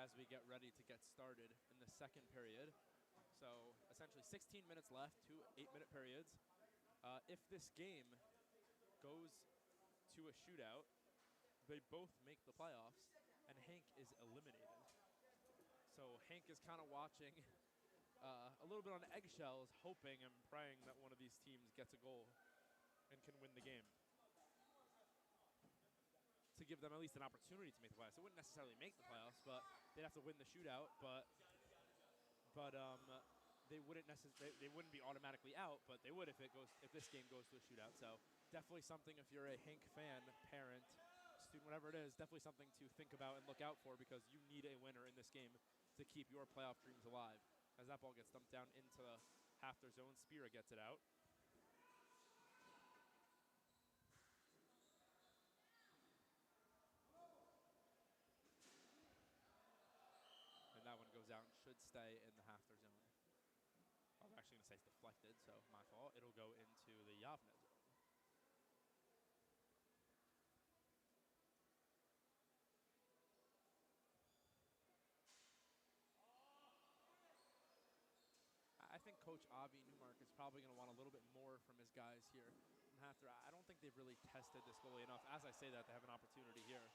As we get ready to get started in the second period. So essentially 16 minutes left, 2 8-minute periods. If this game goes to a shootout, they both make the playoffs, and Hank is eliminated. So Hank is kind of watching a little bit on eggshells, hoping and praying that one of these teams gets a goal and can win the game, to give them at least an opportunity to make the playoffs. They wouldn't necessarily make the playoffs, but they'd have to win the shootout. But they wouldn't be automatically out, but they would if this game goes to a shootout. So definitely something, if you're a Hank fan, parent, student, whatever it is, definitely something to think about and look out for, because you need a winner in this game to keep your playoff dreams alive. As that ball gets dumped down into the Hafner zone, Spira gets it out. stay in the Hafter zone. I was actually going to say it's deflected, so my fault. It'll go into the Yavne zone. I think Coach Avi Newmark is probably going to want a little bit more from his guys here from Hafter. I don't think they've really tested this goalie enough. As I say that, they have an opportunity here.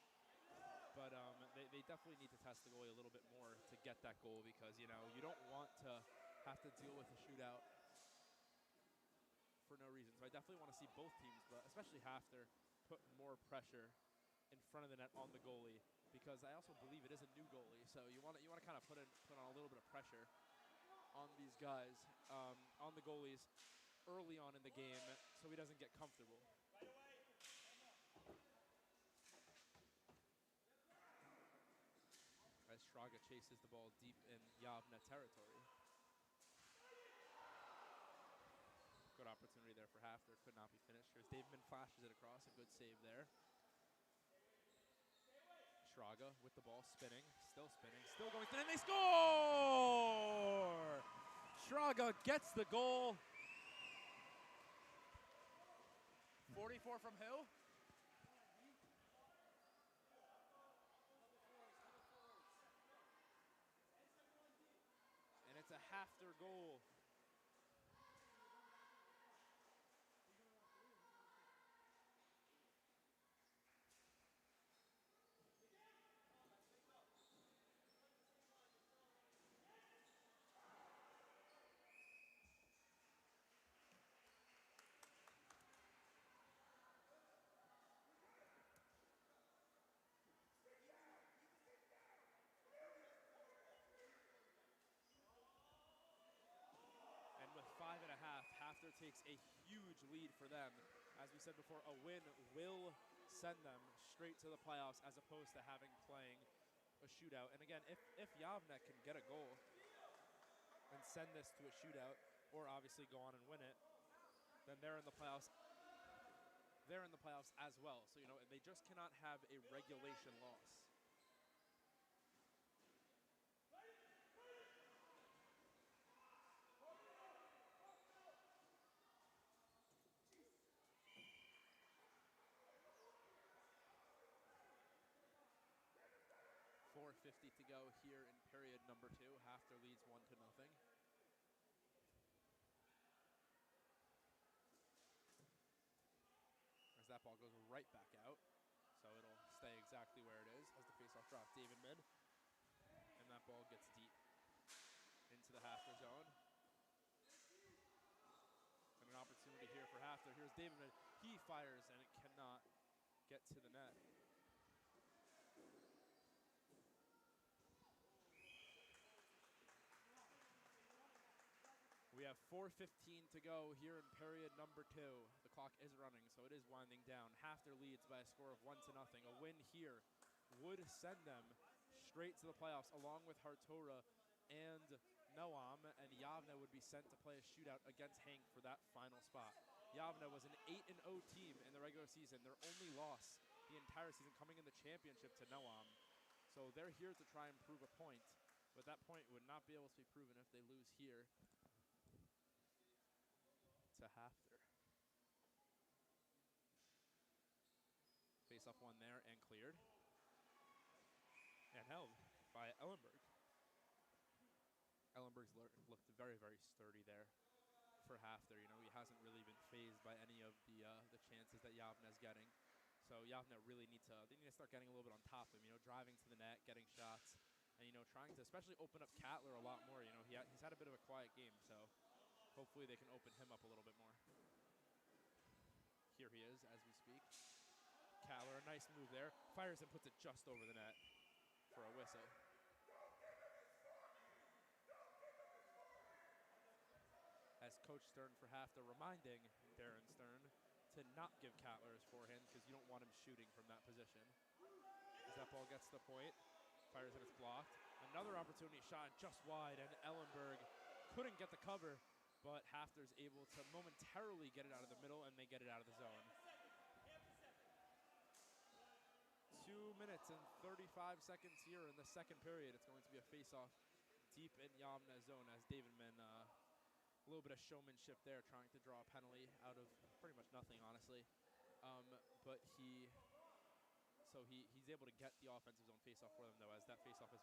But they definitely need to test the goalie a little bit more to get that goal because, you know, you don't want to have to deal with a shootout for no reason. So I definitely want to see both teams, but especially Hafter, put more pressure in front of the net on the goalie because I also believe it is a new goalie. So you want to kind of put on a little bit of pressure on these guys, on the goalies early on in the game so he doesn't get comfortable. As Shraga chases the ball deep in Yavne territory. Good opportunity there for Hafter. Could not be finished. Here's Davidman, flashes it across. A good save there. Shraga with the ball spinning. Still spinning. Still going. And they score! Shraga gets the goal. 44 from who? And it's a Hafter goal. And with 5.5, Hafter takes a huge lead for them. As we said before, a win will send them straight to the playoffs as opposed to playing a shootout. And again, if Yavne can get a goal and send this to a shootout, or obviously go on and win it, then they're in the playoffs. They're in the playoffs as well. So, you know, they just cannot have a regulation loss. 4:50 to go here in period number 2. Hafter leads 1-0. As that ball goes right back out. So it'll stay exactly where it is as the faceoff drop. David mid. And that ball gets deep into the Hafter zone. And an opportunity here for Hafter. Here's David mid. He fires and it cannot get to the net. We have 4:15 to go here in period number 2. The clock is running, so it is winding down. Hafter leads by a score of 1-0. A win here would send them straight to the playoffs, along with Hartora and Noam, and Yavne would be sent to play a shootout against Hank for that final spot. Yavne was an 8-0 team in the regular season. Their only loss the entire season coming in the championship to Noam. So they're here to try and prove a point, but that point would not be able to be proven if they lose here to Hafter. Face-off one there and cleared. And held by Ellenberg. Ellenberg's looked very, very sturdy there for Hafter. You know, he hasn't really been phased by any of the chances that Yavne's getting. So Yavne really need to start getting a little bit on top of him, you know, driving to the net, getting shots, and, you know, trying to especially open up Cattler a lot more. You know, he's had a bit of a quiet game, so hopefully they can open him up a little bit more. Here he is as we speak. Cattler, a nice move there. Fires and puts it just over the net for a whistle. As Coach Stern for Hafter reminding Darren Stern to not give Cattler his forehand because you don't want him shooting from that position. As that ball gets to the point, fires and it's blocked. Another opportunity shot just wide, and Ellenberg couldn't get the cover, but Hafter's able to momentarily get it out of the middle, and they get it out of the zone. 2 minutes and 35 seconds here in the second period. It's going to be a face-off deep in Yamna's zone as Davidman, a little bit of showmanship there, trying to draw a penalty out of pretty much nothing, honestly. But he's able to get the offensive zone faceoff for them, though, as that faceoff is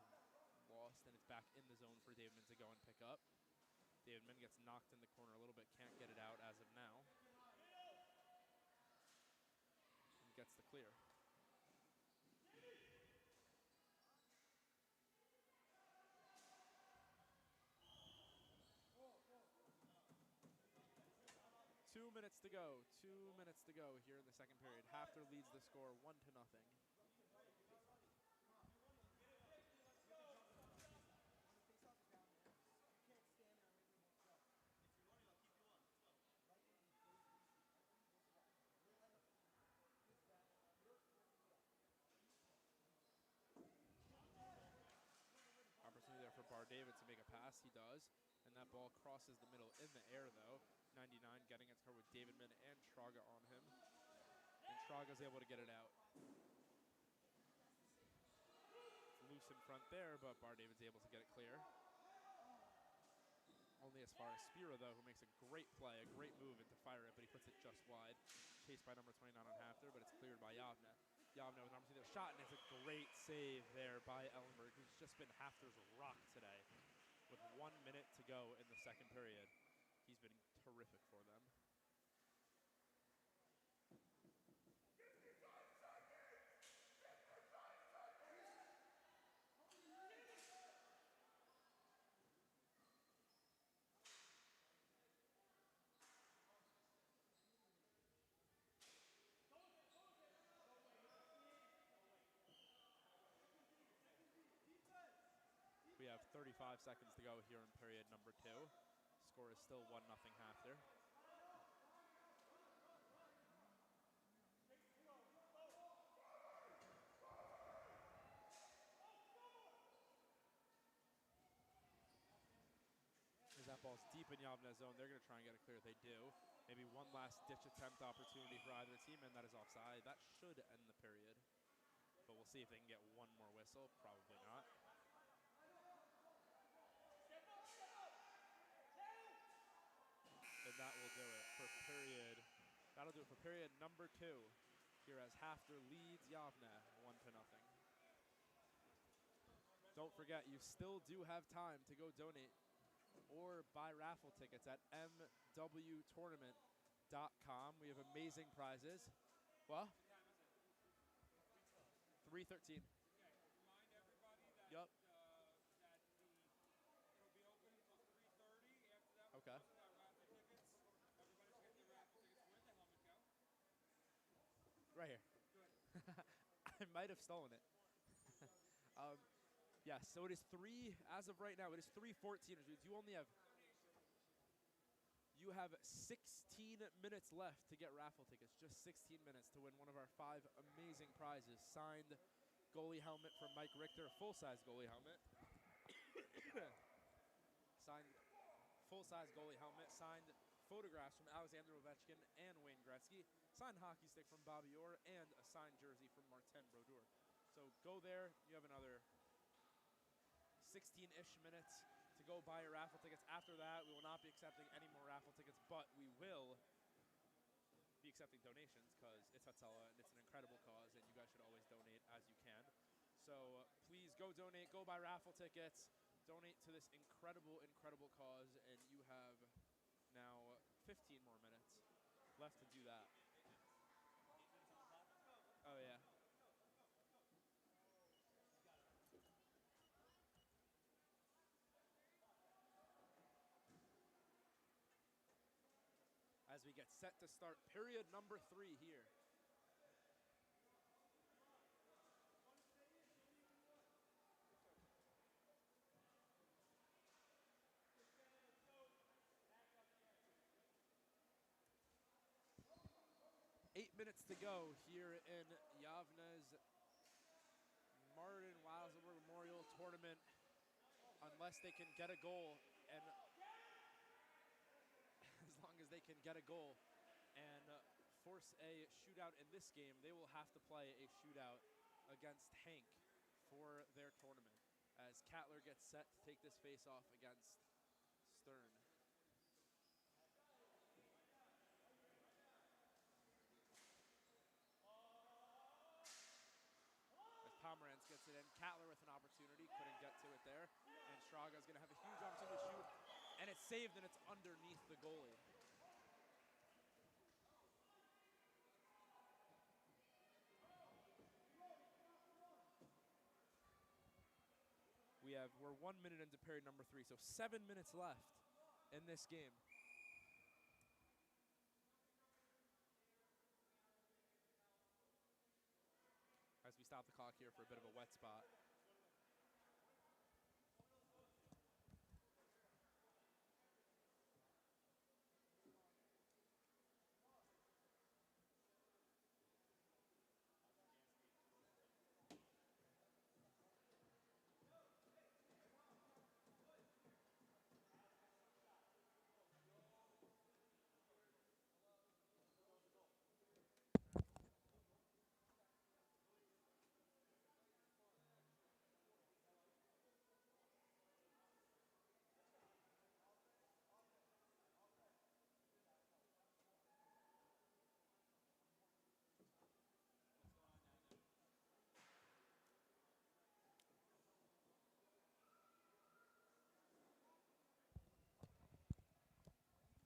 lost, and it's back in the zone for Davidman to go and pick up. Davidman gets knocked in the corner a little bit, can't get it out as of now. And gets the clear. Two minutes to go. 2 minutes to go here in the second period. Hafter leads the score 1-0. Opportunity there for Bar David to make a pass. He does. And that ball crosses the middle in the air, though. 99 getting it covered with Davidman and Traga on him. And Traga's able to get it out. It's loose in front there, but Bar David's able to get it clear. Only as far as Spira, though, who makes a great play, a great move to fire it, but he puts it just wide. Chased by number 29 on Hafter, but it's cleared by Yavne. Yavne with an opportunity to shot, and it's a great save there by Ellenberg, who's just been Hafter's rock today. With 1 minute to go in the second period, he's been terrific for them. We have 35 seconds to go here in period number 2. Score is still 1-0 Hafter. As that ball's deep in Yavne's zone, they're going to try and get it clear. They do. Maybe one last ditch attempt opportunity for either team, and that is offside. That should end the period. But we'll see if they can get one more whistle. Probably not. And that will do it for period. That'll do it for period number 2. Here as Hafter leads Yavne 1-0. Don't forget, you still do have time to go donate or buy raffle tickets at mwtournament.com. We have amazing prizes. What? 3:13. Remind everybody that, Yup. that it'll be open until 3:30. After that, Okay. we're passing out raffle tickets. Everybody should get their raffle tickets. Where'd the helmet go? Right here. I might have stolen it. Yes, so it is as of right now, it is 3:14. You have 16 minutes left to get raffle tickets. Just 16 minutes to win one of our 5 amazing prizes. Signed goalie helmet from Mike Richter, full-size goalie helmet. Signed full-size goalie helmet. Signed photographs from Alexander Ovechkin and Wayne Gretzky. Signed hockey stick from Bobby Orr, and a signed jersey from Martin Brodeur. So go there. You have another 16-ish minutes to go buy your raffle tickets. After that, we will not be accepting any more raffle tickets, but we will be accepting donations because it's Hatsala and it's an incredible cause, and you guys should always donate as you can. So please go donate, go buy raffle tickets, donate to this incredible, incredible cause, and you have now 15 more minutes left to do that. Oh, yeah. As we get set to start period number 3 here. Eight minutes to go here in Yavne's Martin Weiselberg Memorial Tournament. Unless they can get a goal, and as long as they can get a goal and force a shootout in this game, they will have to play a shootout against Hank for their tournament, as Cattler gets set to take this face-off against Stern. As Pomerantz gets it in, Cattler with an opportunity, couldn't get to it there, and Straga's going to have a huge opportunity to shoot, and it's saved, and it's underneath the goalie. We're 1 minute into period number 3, so 7 minutes left in this game. As we stop the clock here for a bit of a wet spot.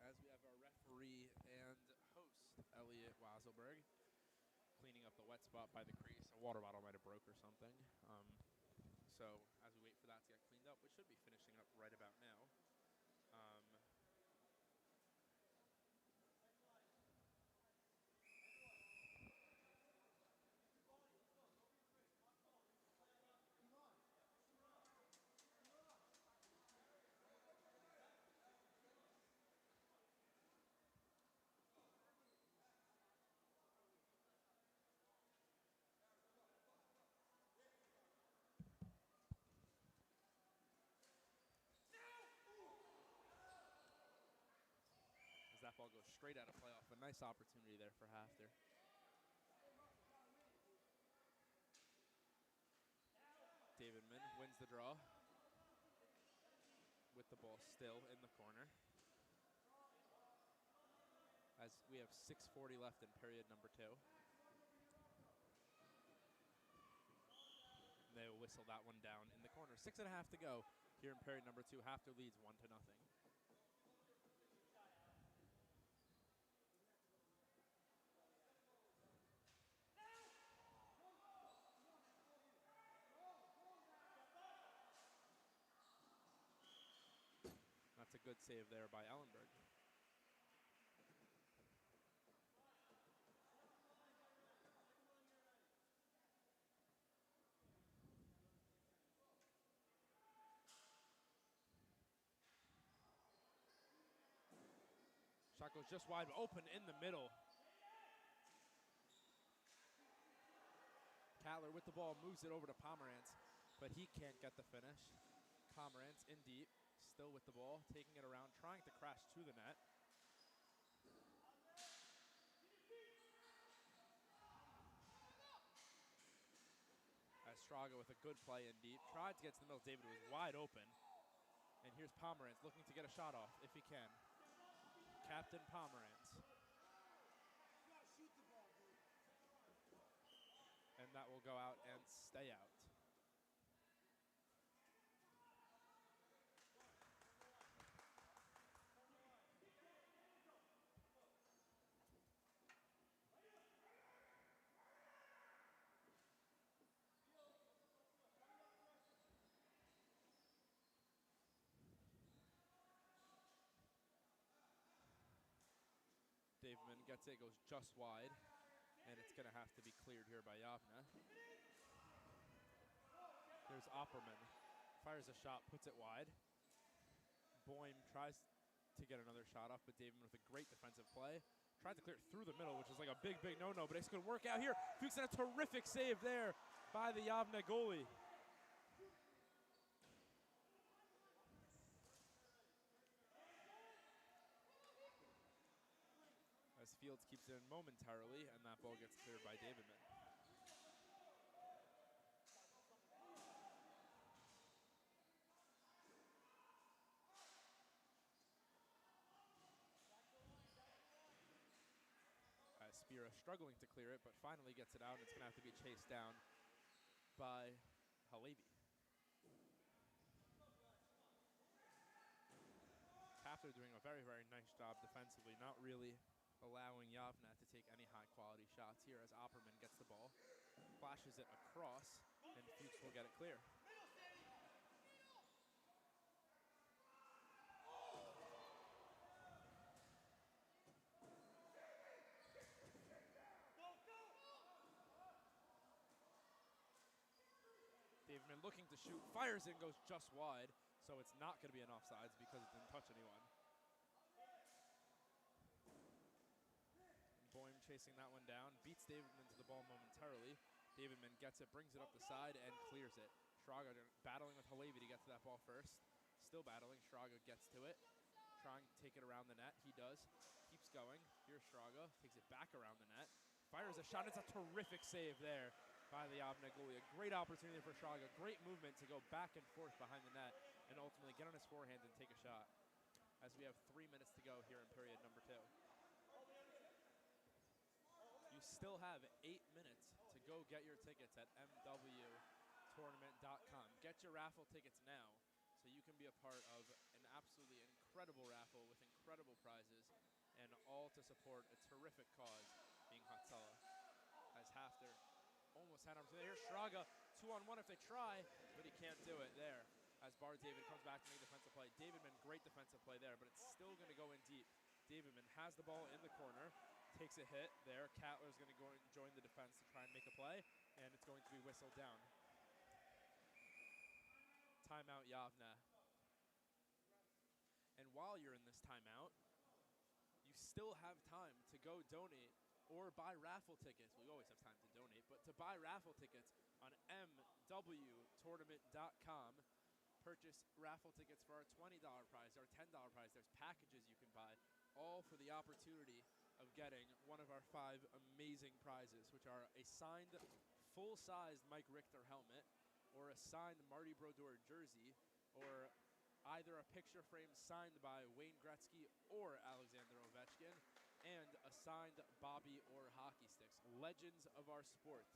As we have our referee and host, Elliot Weiselberg, cleaning up the wet spot by the crease. A water bottle might have broke or something. So as we wait for that to get cleaned up, we should be finishing up right about now. As that ball goes straight out of play off. A nice opportunity there for Hafter. Davidman wins the draw with the ball still in the corner. As we have 6:40 left in period number 2. They will whistle that one down in the corner. 6.5 to go here in period number 2. Hafter leads 1-0. That's a good save there by Ellenberg. Shot goes just wide, open in the middle. Cattler with the ball, moves it over to Pomerantz, but he can't get the finish. Pomerantz in deep, still with the ball, taking it around, trying to crash to the net. As Straga with a good play in deep, tried to get to the middle. David was wide open. And here's Pomerantz looking to get a shot off if he can. Captain Pomerantz. And that will go out and stay out. Daveman gets it, goes just wide, and it's going to have to be cleared here by Yavne. There's Opperman, fires a shot, puts it wide. Boym tries to get another shot off, but Daveman with a great defensive play. Tried to clear it through the middle, which is like a big, big no-no, but it's going to work out here. Fuchs had a terrific save there by the Yavne goalie. As Fields keeps it in momentarily, and that ball gets cleared by Davidman. Akira struggling to clear it, but finally gets it out, and it's going to have to be chased down by Halevi. After doing a very, very nice job defensively, not really allowing Yavne to take any high-quality shots here as Opperman gets the ball, flashes it across, and Fuchs will get it clear. Davidman looking to shoot, fires in, goes just wide, so it's not going to be an offsides because it didn't touch anyone. Boehm chasing that one down, beats Davidman to the ball momentarily. Davidman gets it, brings it up the side, and clears it. Shraga battling with Halevi to get to that ball first. Still battling, Shraga gets to it, trying to take it around the net. He does, keeps going. Here's Shraga, takes it back around the net, fires a shot. It's a terrific save there by the Yavne goalie. A great opportunity for Shraga, great movement to go back and forth behind the net and ultimately get on his forehand and take a shot. As we have 3 minutes to go here in period number 2. You still have 8 minutes to go get your tickets at mwtournament.com. Get your raffle tickets now so you can be a part of an absolutely incredible raffle with incredible prizes, and all to support a terrific cause being Hatsala. As Hafter almost had opportunity. Here's Shraga, 2-on-1 if they try, but he can't do it there. As Bar David comes back to make a defensive play. Davidman, great defensive play there, but it's still going to go in deep. Davidman has the ball in the corner, takes a hit there. Cattler's going to go and join the defense to try and make a play, and it's going to be whistled down. Timeout, Yavne. And while you're in this timeout, you still have time to go donate or buy raffle tickets. We always have time to donate, but to buy raffle tickets on mwtournament.com. Purchase raffle tickets for our $20 prize, our $10 prize. There's packages you can buy, all for the opportunity of getting one of our 5 amazing prizes, which are a signed full-sized Mike Richter helmet, or a signed Marty Brodeur jersey, or either a picture frame signed by Wayne Gretzky or Alexander Ovechkin, and a signed Bobby Orr hockey sticks, legends of our sport.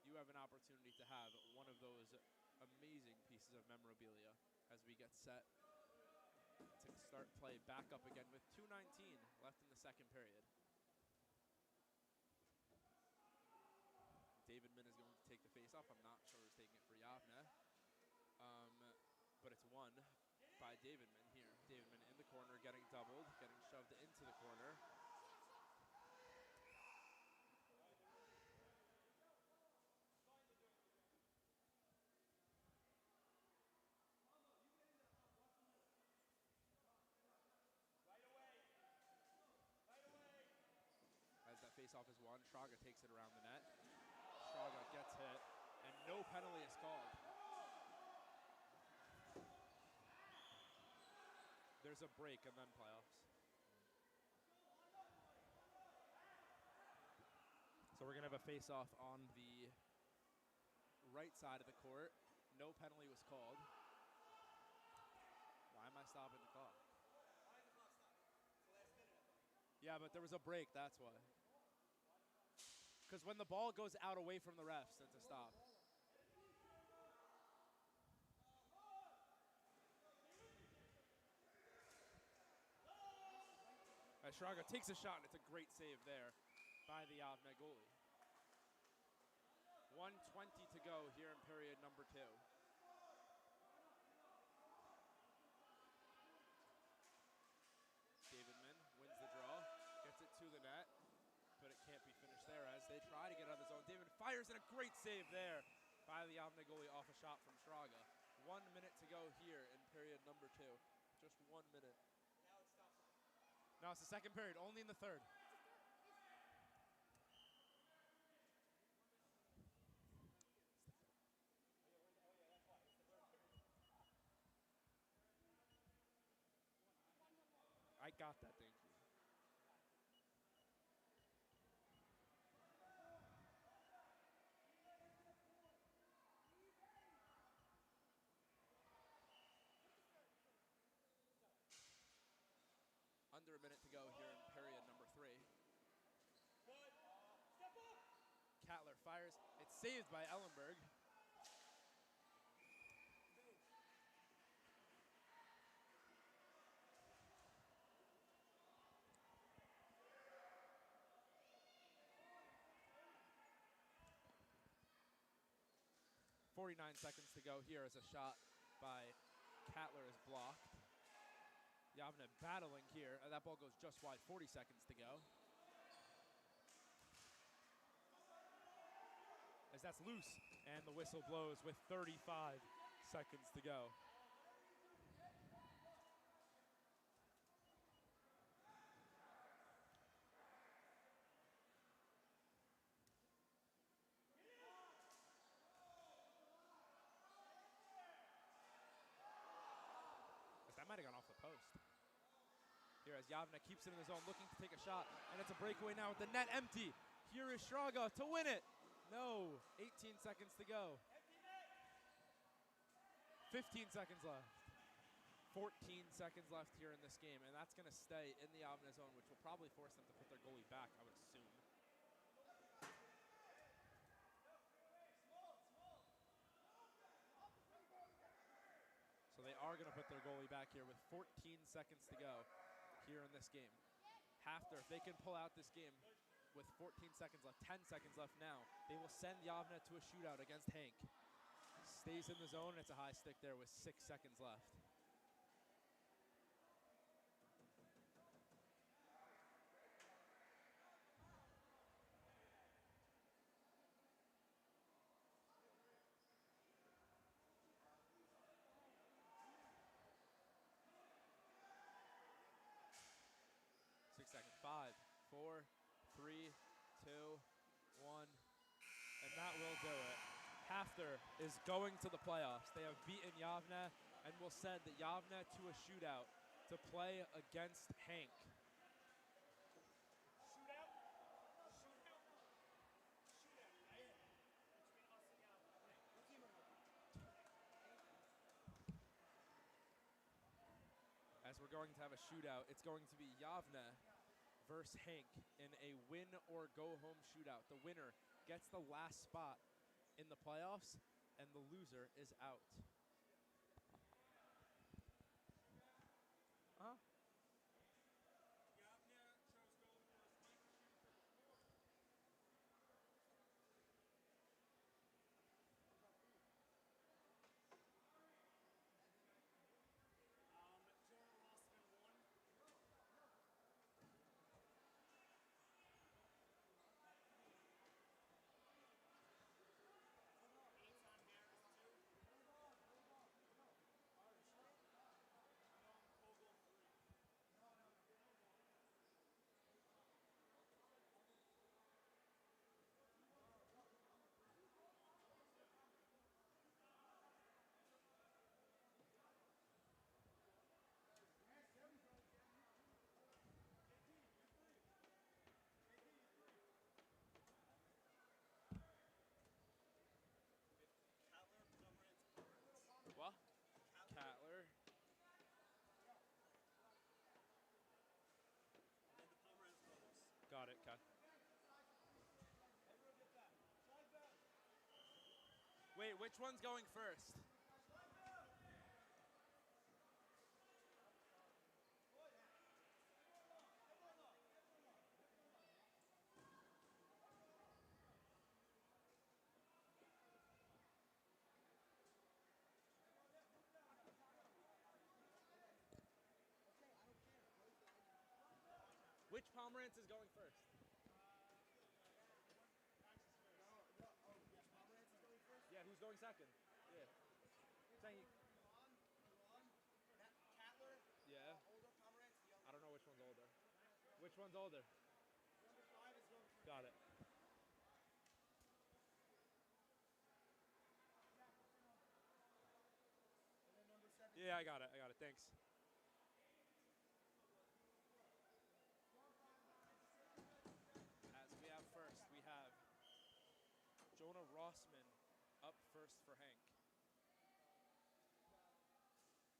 You have an opportunity to have one of those amazing pieces of memorabilia as we get set to start play back up again with 2:19 left in the second period. Davidman is going to take the face-off. I'm not sure who's taking it for Yavne. But it's won by Davidman here. Davidman in the corner, getting doubled, getting shoved into the corner. As that face-off is won, Shraga takes it around the net. Shraga gets hit, and no penalty is called. There's a break and then playoffs. So we're going to have a face-off on the right side of the court. No penalty was called. Why am I stopping the clock? Yeah, but there was a break, that's why. Because when the ball goes out away from the refs, it's a stop. As Shraga takes a shot, and it's a great save there by the Yavne goalie. 1:20 to go here in period number 2. Davidman wins the draw, gets it to the net, but it can't be finished there as they try to get out of the zone. Davidman fires in, a great save there by the Yavne goalie off a shot from Shraga. 1 minute to go here in period number 2. Just 1 minute. No, it's the second period, only in the third. I got that, thank you. Under a minute to go here in period number 3. Catler fires. It's saved by Ellenberg. .49 seconds to go here as a shot by Catler is blocked. Yavne battling here. That ball goes just wide. 40 seconds to go. As that's loose, and the whistle blows with 35 seconds to go. That might have gone off the post. Here as Yavne keeps it in the zone, looking to take a shot, and it's a breakaway now with the net empty. Here is Shraga to win it. No, 18 seconds to go. 15 seconds left. 14 seconds left here in this game, and that's going to stay in the Yavne zone, which will probably force them to put their goalie back, I would assume. So they are going to put their goalie back here with 14 seconds to go here in this game. Hafter, if they can pull out this game with 14 seconds left, 10 seconds left now, they will send Yavne to a shootout against Hank. Stays in the zone, and it's a high stick there with 6 seconds left. Seconds. 5, 4, 3, 2, 1, and that will do it. Hafter is going to the playoffs. They have beaten Yavne and will send Yavne to a shootout to play against Hank. As we're going to have a shootout, it's going to be Yavne versus Hank in a win or go home shootout. The winner gets the last spot in the playoffs, and the loser is out. What? Catler. Got it, okay. Wait, which one's going first? Which Pomerantz is going first? Yeah, who's going second? Yeah. Saying Catler, yeah. older Pomerantz, younger. I don't know which one's older. Which one's older? Number 5 is going first. Got it. And then number 7. Yeah, I got it. Thanks. As we have first, we have Jonah Rossman up first for Hank.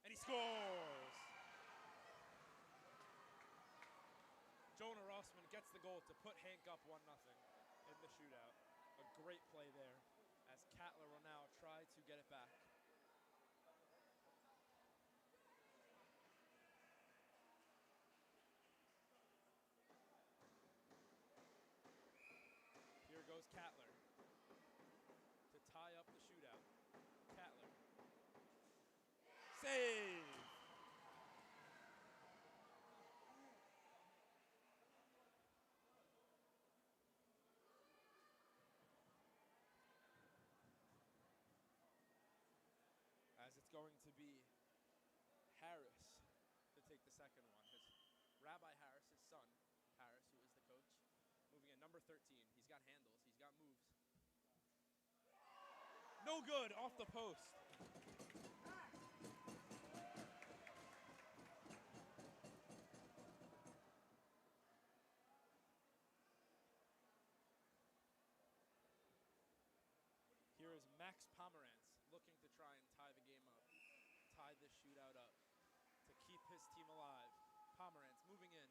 And he scores! Jonah Rossman gets the goal to put Hank up 1-0 in the shootout. A Great play there as Cattler will now try to get it back. Here goes Cattler to tie up the shootout. Cattler. Save! As it's going to be Harris to take the second one. Because Rabbi Harris, his son, Harris, who is the coach, moving in number 13. He's got handles. He's got moves. No good, off the post. Here is Max Pomerantz looking to try and tie the game up, tie this shootout up to keep his team alive. Pomerantz moving in.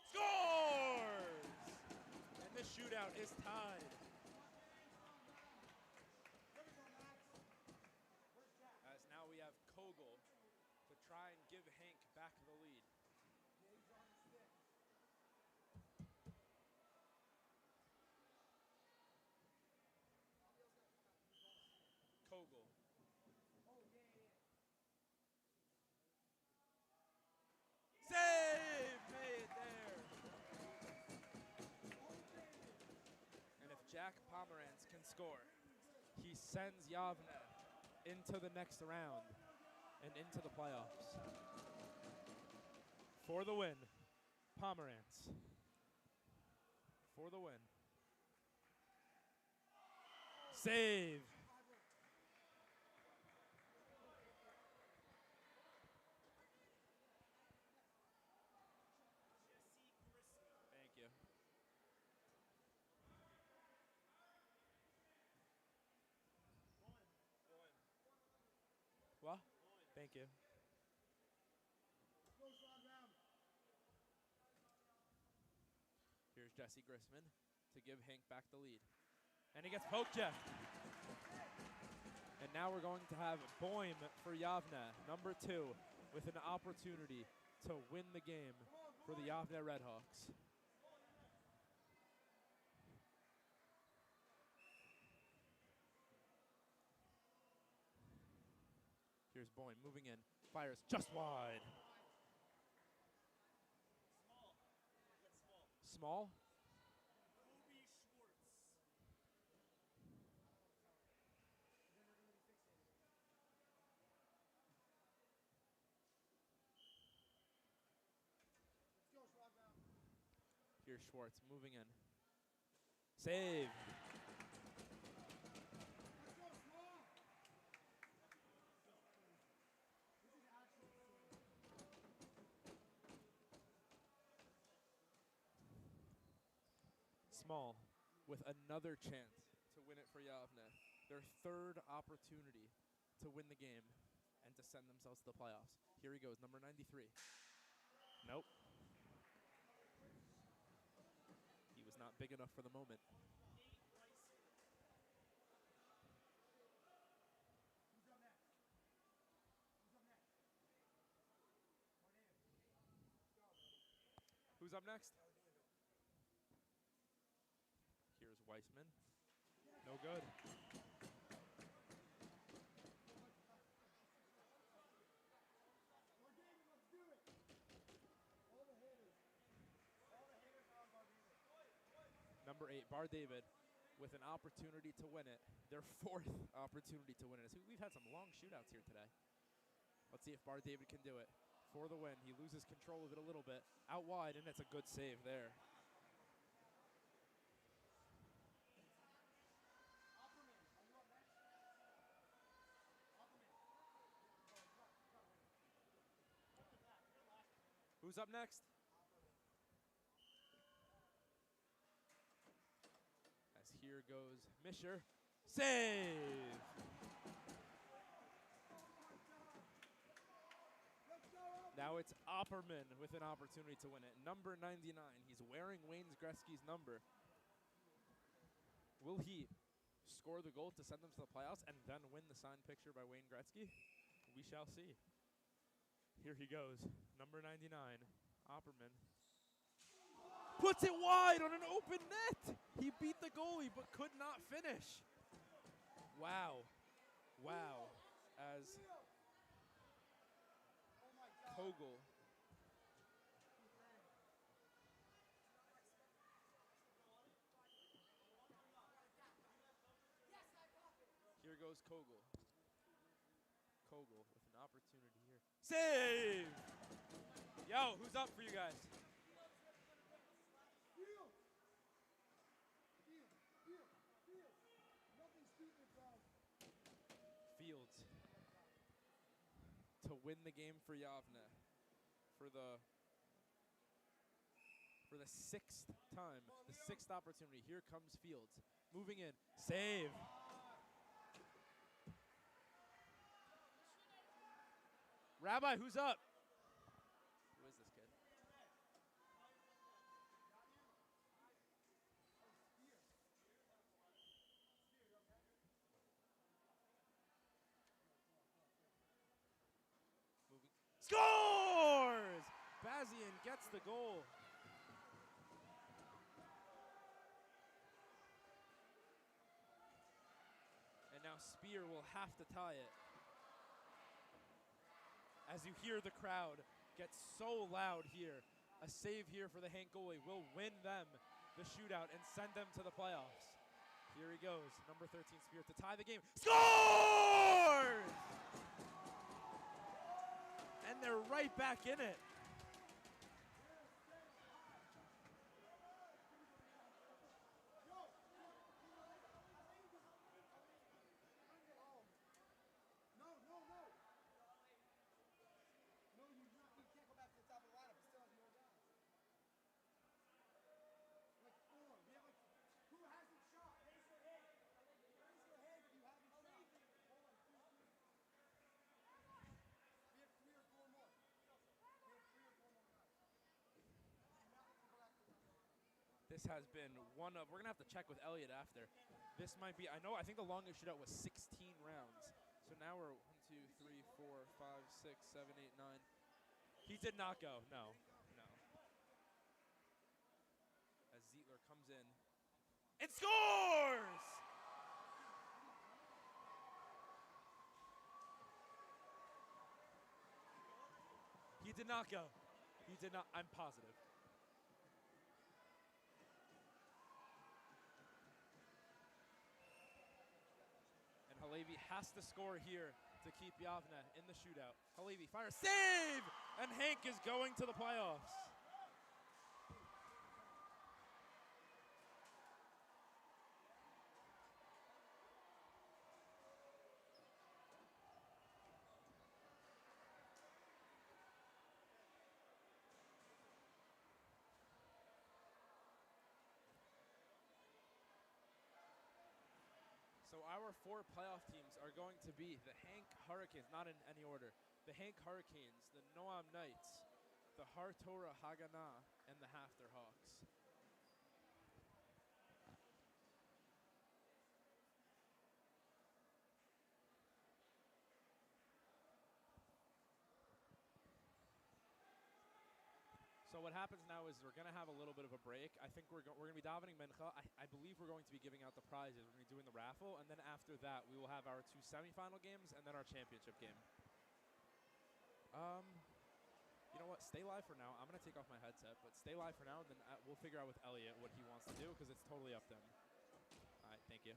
Scores! And the shootout is tied. As now we have Kogel to try and give Hank back the lead. Kogel. Save! Made there. And if Jack Pomerantz can score, he sends Yavne into the next round and into the playoffs. For the win, Pomerantz. For the win. Save. Thank you. What? Thank you. Here's Jesse Grissman to give Hank back the lead. And he gets poke checked. And now we're going to have Boehm for Yavne, number 2, with an opportunity to win the game for the Yavne Redhawks. Here's Boehm moving in, fires just wide. Small? Here's Schwartz moving in. Save. Small with another chance to win it for Yavne. Their third opportunity to win the game and to send themselves to the playoffs. Here he goes, number 93. Nope. He was not big enough for the moment. Who's up next? Here's Weissman. No good. Number 8, Bar David, with an opportunity to win it. Their fourth opportunity to win it. We've had some long shootouts here today. Let's see if Bar David can do it. For the win, he loses control of it a little bit. Out wide, and it's a good save there. Who's up next? As here goes Misher. Save! Now it's Opperman with an opportunity to win it. Number 99. He's wearing Wayne Gretzky's number. Will he score the goal to send them to the playoffs and then win the signed picture by Wayne Gretzky? We shall see. Here he goes, number 99, Opperman. Puts it wide on an open net. He beat the goalie but could not finish. Wow. Wow. As Kogel Here goes Kogel. Kogel with an opportunity here. Save! Yo, who's up for you guys? Fields to win the game for Yavne for the sixth time, the sixth opportunity. Here comes Fields, moving in, save. Rabbi, who's up? Who is this kid? Moving. Scores! Bazian gets the goal. And now Spear will have to tie it. As you hear the crowd get so loud here. A save here for the Hank goalie will win them the shootout and send them to the playoffs. Here he goes, number 13 Spear to tie the game. Scores! And they're right back in it. This has been one of, we're going to have to check with Elliot after. This might be, I think the longest shootout was 16 rounds. So now we're 1, 2, 3, 4, 5, 6, 7, 8, 9. He did not go, no. As Zietler comes in and scores! He did not go. He did not, I'm positive. Halevi has to score here to keep Yavne in the shootout. Halevi fires, save! And Hank is going to the playoffs. So our 4 playoff teams are going to be the Hank Hurricanes, not in any order, the Hank Hurricanes, the Noam Knights, the Hartora Haganah, and the Hafter Hawks. So what happens now is we're going to have a little bit of a break. I think we're going to be davening Mincha. I believe we're going to be giving out the prizes. We're going to be doing the raffle, and then after that, we will have our 2 semifinal games and then our championship game. You know what? Stay live for now. I'm going to take off my headset, but stay live for now, and then we'll figure out with Elliot what he wants to do because it's totally up to him. All right, thank you.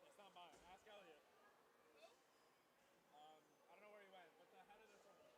It's not mine. Ask Elliot. I don't know where he went, but the head of this one.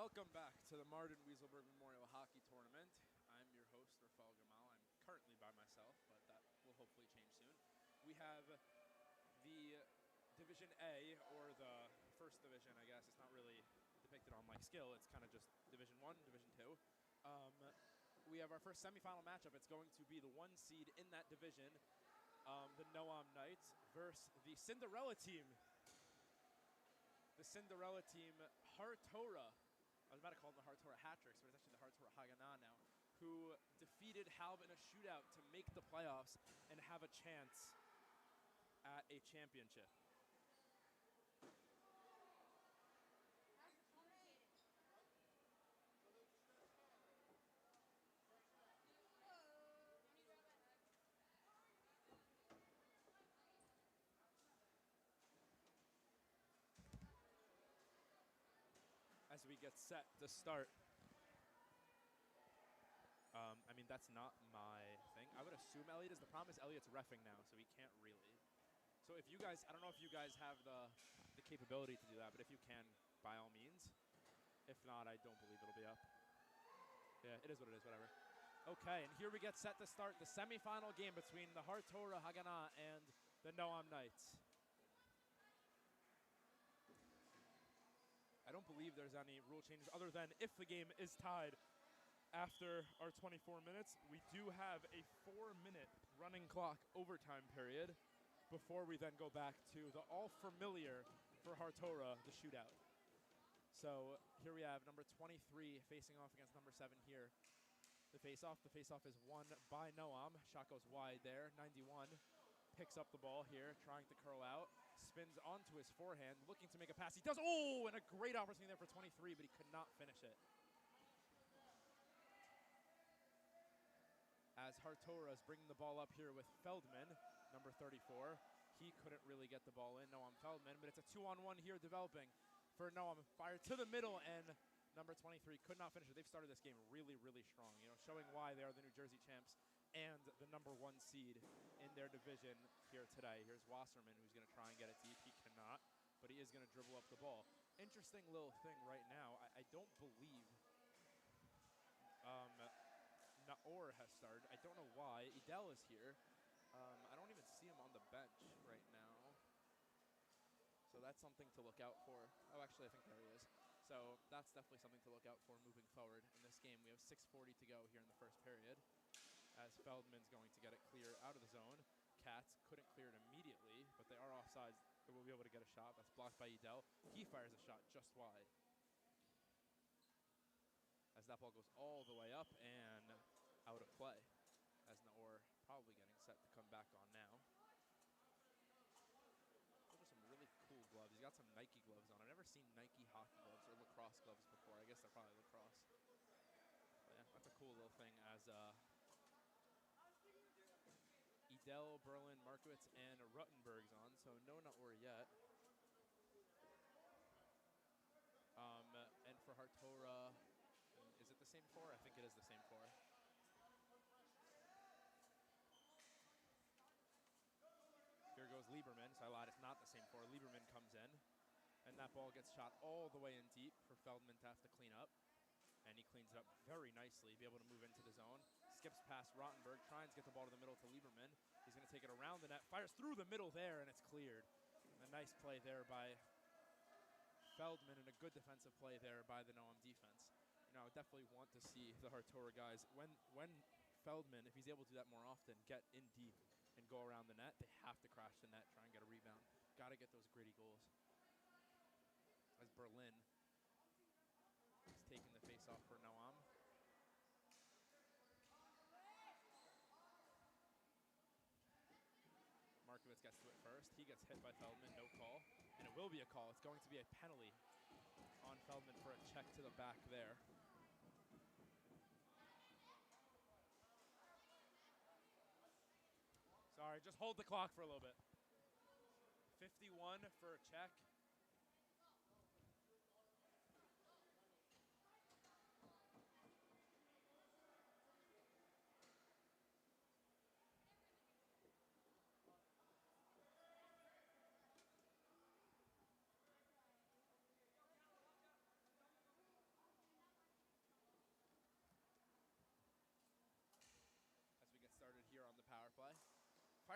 Welcome back to the Martin Weiselberg Memorial Hockey Tournament. I'm your host, Raffle Gamal. I'm currently by myself, but that will hopefully change soon. We have the Division A, or the first division, I guess. It's not really depicted on like skill. It's kind of just Division 1, Division 2. We have our first semifinal matchup. It's going to be the 1 seed in that division, the Noam Knights, versus the Cinderella team. The Cinderella team, Hartora. I was about to call them the Hartora Hat-Tricks, but it's actually the Hartora Haganah now, who defeated Halb in a shootout to make the playoffs and have a chance at a championship. As we get set to start. I mean, that's not my thing. I would assume Elliot is. The problem is Elliot's reffing now, so he can't really. So if you guys, I don't know if you guys have the capability to do that, but if you can, by all means. If not, I don't believe it'll be up. Yeah, it is what it is, whatever. Okay, and here we get set to start the semifinal game between the Hartora Haganah and the Noam Knights. I don't believe there's any rule changes other than if the game is tied after our 24 minutes, we do have a 4-minute running clock overtime period before we then go back to the all-familiar for Hartora, the shootout. So here we have number 23 facing off against number 7 here. The face-off is won by Noam. Shot goes wide there. 91 picks up the ball here, trying to curl out. Spins onto his forehand, looking to make a pass. He does. Oh, and a great opportunity there for 23, but he could not finish it. As Hartora is bringing the ball up here with Feldman, number 34. He couldn't really get the ball in, Noam Feldman, but it's a 2-on-1 here developing for Noam. Fired to the middle, and number 23 could not finish it. They've started this game really, really strong, showing why they are the New Jersey champs and the number 1 seed in their division here today. Here's Wasserman, who's going to try and get it deep. He cannot, but he is going to dribble up the ball. Interesting little thing right now. I don't believe Naor has started. I don't know why. Idel is here. I don't even see him on the bench right now. So that's something to look out for. Oh, actually, I think there he is. So that's definitely something to look out for moving forward in this game. We have 6:40 to go here in the first period, as Feldman's going to get it clear out of the zone. Katz couldn't clear it immediately, but they are offsides. They will be able to get a shot. That's blocked by Idel. He fires a shot just wide. As that ball goes all the way up and out of play, as Naor probably getting set to come back on now. Those are some really cool gloves. He's got some Nike gloves on. I've never seen Nike hockey gloves or lacrosse gloves before. I guess they're probably lacrosse. But yeah, that's a cool little thing as Idel, Berlin, Markowitz, and Ruttenberg's on, so no Naor yet. And for Hartora, is it the same 4? I think it is the same 4. Here goes Lieberman, so I lied, it's not the same 4. Lieberman comes in, and that ball gets shot all the way in deep for Feldman to have to clean up. And he cleans it up very nicely, be able to move into the zone. Skips past Rottenberg, tries to get the ball to the middle to Lieberman. He's going to take it around the net, fires through the middle there, and it's cleared. A nice play there by Feldman, and a good defensive play there by the Noam defense. I would definitely want to see the Hartora guys, when Feldman, if he's able to do that more often, get in deep and go around the net, they have to crash the net, try and get a rebound. Got to get those gritty goals. As Berlin is taking the face-off for Noam. Markowitz gets to it first. He gets hit by Feldman, no call. And it will be a call. It's going to be a penalty on Feldman for a check to the back there. Sorry, just hold the clock for a little bit. 51 for a check.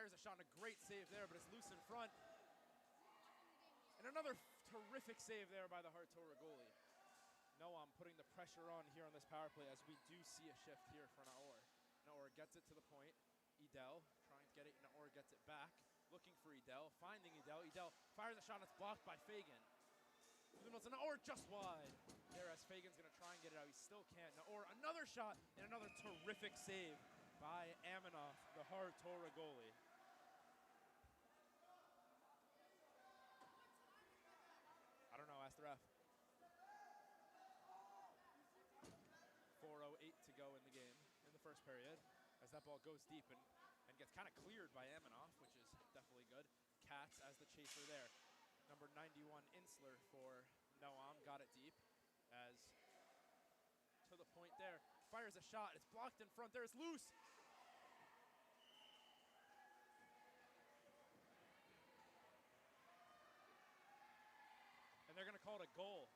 fires a shot and a great save there, but it's loose in front. And another terrific save there by the Hartora goalie. Noam putting the pressure on here on this power play as we do see a shift here for Naor. Naor gets it to the point. Edel trying to get it. Naor gets it back. Looking for Edel. Finding Edel. Edel fires a shot and it's blocked by Fagan. Naor just wide. There as Fagan's going to try and get it out. He still can't. Naor another shot and another terrific save by Aminoff, the Hartora goalie. I don't know, ask the ref. 4:08 to go in the game, in the first period, as that ball goes deep and gets kind of cleared by Aminoff, which is definitely good. Katz as the chaser there. Number 91, Insler for Noam, got it deep, as to the point there. Fires a shot, it's blocked in front there, it's loose. And they're gonna call it a goal.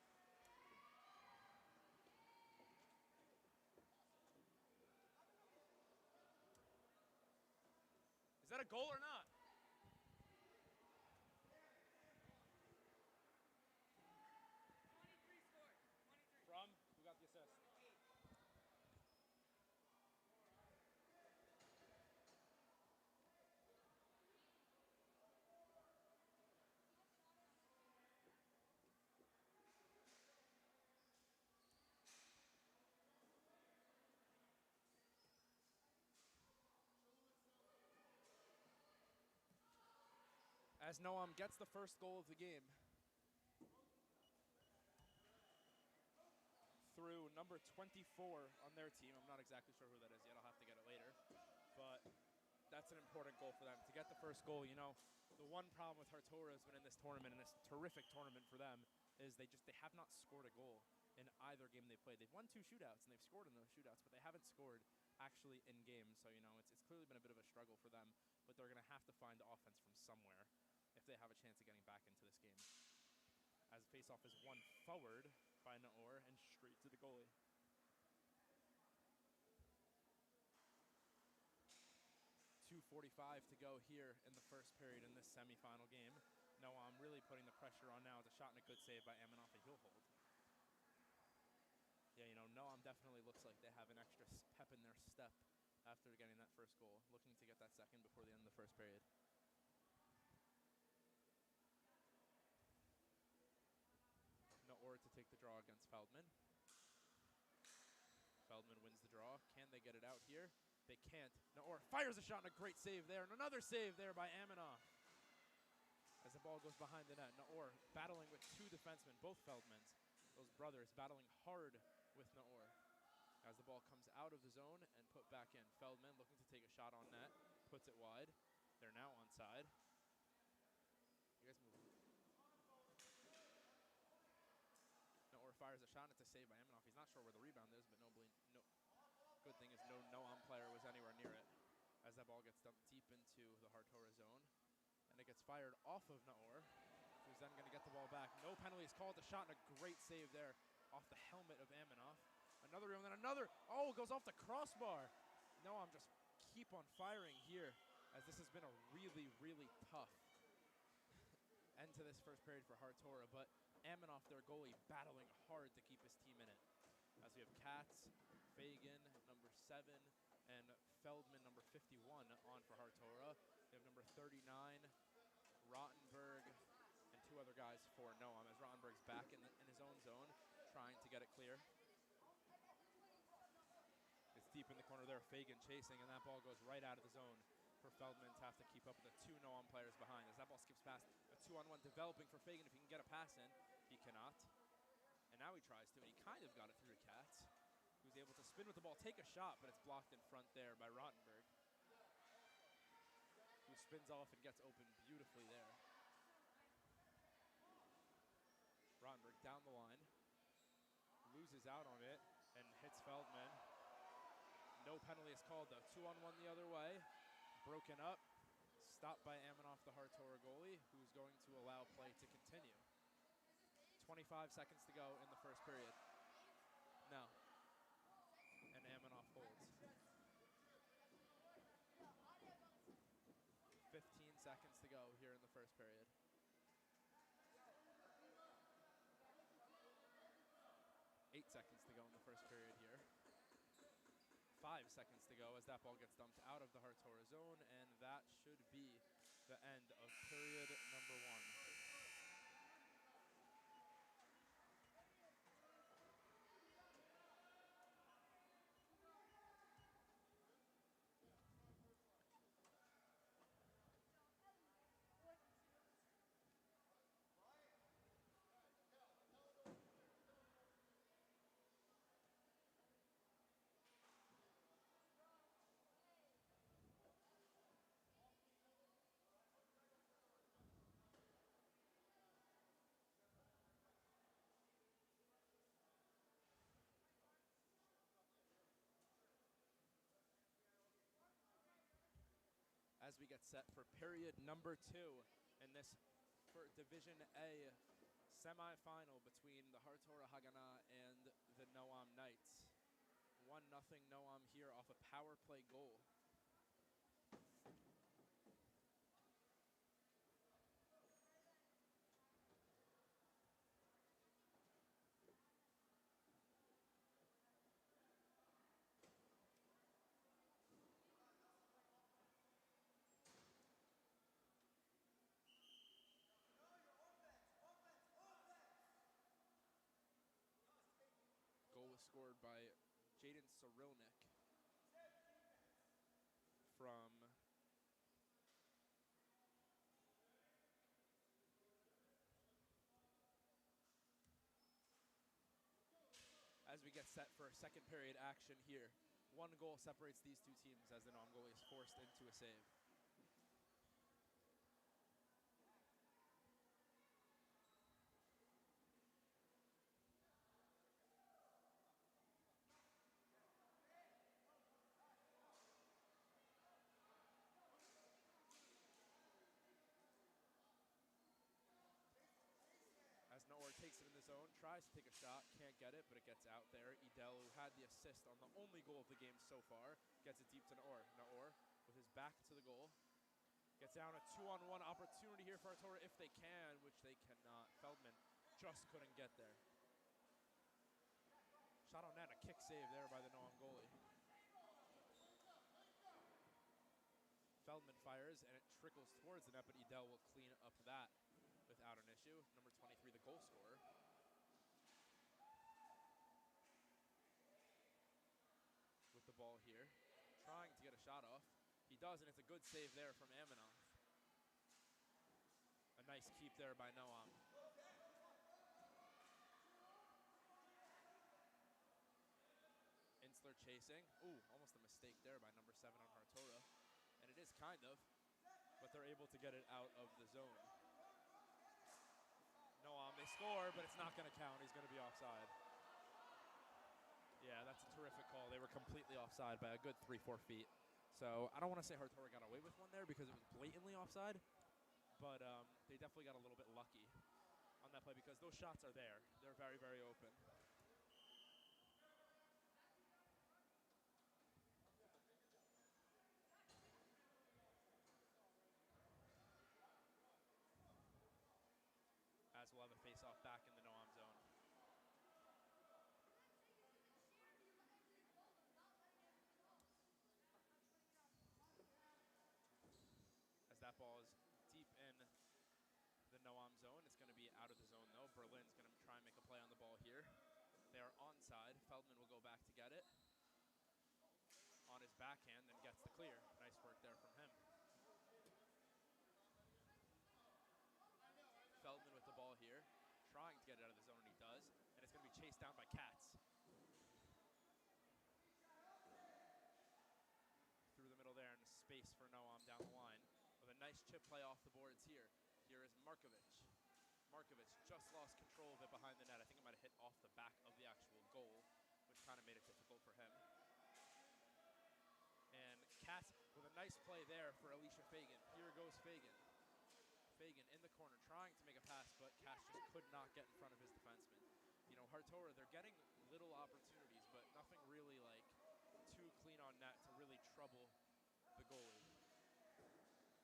Is that a goal or not? From? Who got the assist? As Noam gets the first goal of the game through number 24 on their team. I'm not exactly sure who that is yet. I'll have to get it later. But that's an important goal for them. To get the first goal, you know, the one problem with Hartora has been in this tournament, and this terrific tournament for them, is they have not scored a goal in either game they played. They've won 2 shootouts, and they've scored in those shootouts, but they haven't scored actually in games. So, you know, it's clearly been a bit of a struggle for them, but they're going to have to find offense from somewhere if they have a chance of getting back into this game. As faceoff is won forward by Naor and straight to the goalie. .2:45 to go here in the first period in this semifinal game. Noam really putting the pressure on now. It's a shot and a good save by Aminoff, and he'll hold. Yeah, you know, Noam definitely looks like they have an extra pep in their step after getting that first goal. Looking to get that second before the end of the first period. Naor to take the draw against Feldman. Feldman wins the draw. Can they get it out here? They can't. Naor fires a shot and a great save there. And another save there by Aminoff. As the ball goes behind the net. Naor battling with 2 defensemen, both Feldmans. Those brothers battling hard with Naor. As the ball comes out of the zone and put back in. Feldman looking to take a shot on net. Puts it wide. They're now onside. You guys move. Naor fires a shot. It's a save by Aminoff. He's not sure where the rebound is, but good thing is no Noam player was anywhere near it. As that ball gets dumped deep into the Hartora zone. And it gets fired off of Naor, who's then going to get the ball back. No penalty is called. The shot and a great save there off the helmet of Aminoff. Another and then another. Oh, it goes off the crossbar. Noam just keep on firing here, as this has been a really, really tough end to this first period for Hartora. But Aminoff, their goalie, battling hard to keep his team in it. As we have Katz, Fagan, number 7, and Feldman, number 51, on for Hartora. We have number 39, Rottenberg, and 2 other guys for Noam, as Rottenberg's back in his own zone, trying to get it clear. It's deep in the corner there, Fagan chasing, and that ball goes right out of the zone for Feldman to have to keep up with the 2 Noam players behind. As that ball skips past, a 2-on-1 developing for Fagan. If he can get a pass in, he cannot. And now he tries to, and he kind of got it through to Katz, who's able to spin with the ball, take a shot, but it's blocked in front there by Rottenberg, who spins off and gets open beautifully there. Rottenberg down the line, loses out on it, and hits Feldman. No penalty is called, though. 2-on-1 the other way. Broken up. Stopped by Aminoff, the Hartora goalie, who's going to allow play to continue. 25 seconds to go in the first period. No. And Aminoff holds. seconds to go here in the first period. 8 seconds to go in the first period here. 5 seconds to go as that ball gets dumped out of the Hartora zone, and that should be the end of period number 1. As we get set for period number 2 in this for Division A semifinal between the Hartora Hagana and the Noam Knights. 1-0 Noam here off a power play goal. Goal was scored by Jaden Cyrilnik from as we get set for second period action here. 1 goal separates these two teams as the Noam goalie is forced into a save. As Noor takes it in the zone, tries to take a shot, can't get it, but it gets out there. Idel, who had the assist on the only goal of the game so far, gets it deep to Noor. Noor, with his back to the goal, gets down a 2-on-1 opportunity here for Hartora if they can, which they cannot. Feldman just couldn't get there. Shot on net, a kick save there by the Noam goalie. Feldman fires, and it trickles towards the net, but Idel will clean up that without an issue. Number 23, the goal scorer. With the ball here, trying to get a shot off. He does, and it's a good save there from Aminoff. A nice keep there by Noam. Insler chasing. Ooh, almost a mistake there by number 7 on Hartora. And it is kind of, but they're able to get it out of the zone. Noam, they score, but it's not going to count. He's going to be offside. Yeah, that's a terrific call. They were completely offside by a good 3-4 feet. So I don't want to say Hartora got away with one there because it was blatantly offside, but they definitely got a little bit lucky on that play because those shots are there. They're very, very open. As we'll have a face-off back in the Noam zone. As that ball is deep in the Noam zone, it's going to be out of the zone though. Berlin's going to try and make a play on the ball here. They are onside. Feldman will go back to get it. On his backhand, then gets the clear. Nice work there from him. Feldman with the ball here, trying to get it out of the zone, and he does. And it's going to be chased down by Katz. Through the middle there, and space for Noam down the line. With a nice chip play off the boards here. Here is Markovic. Markovic just lost control of it behind the net. I think it might have hit off the back of the actual goal, which kind of made it difficult for him. And Katz with a nice play there for Alicia Fagan. Here goes Fagan. Fagan in the corner trying to make a pass, but Katz just could not get in front of his defenseman. You know, Hartora, they're getting little opportunities, but nothing really like too clean on net to really trouble the goalie.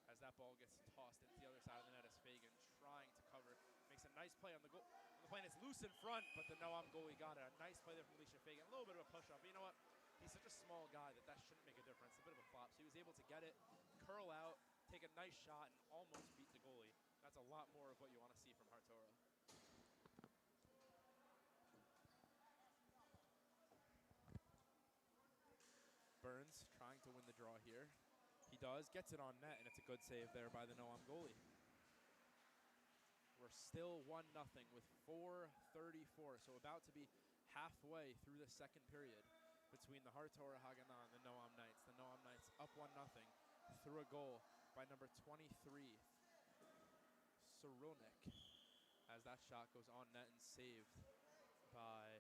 As as that ball gets tossed into the other side of the net as Fagan trying to cover. Makes a nice play on the goal. On the plane, it's loose in front, but the Noam goalie got it. A nice play there from Alicia Fagan. A little bit of a push-up, but you know what? He's such a small guy that shouldn't make a difference. A bit of a flop. So he was able to get it, curl out, take a nice shot, and almost beat the goalie. That's a lot more of what you want to see from Hartora. Burns trying to win the draw here. He does, gets it on net, and it's a good save there by the Noam goalie. We're still 1-0 with 4:34, so about to be halfway through the second period between the Hartora Haganah and the Noam Knights. The Noam Knights up 1-0 through a goal by number 23, Soronik, as that shot goes on net and saved by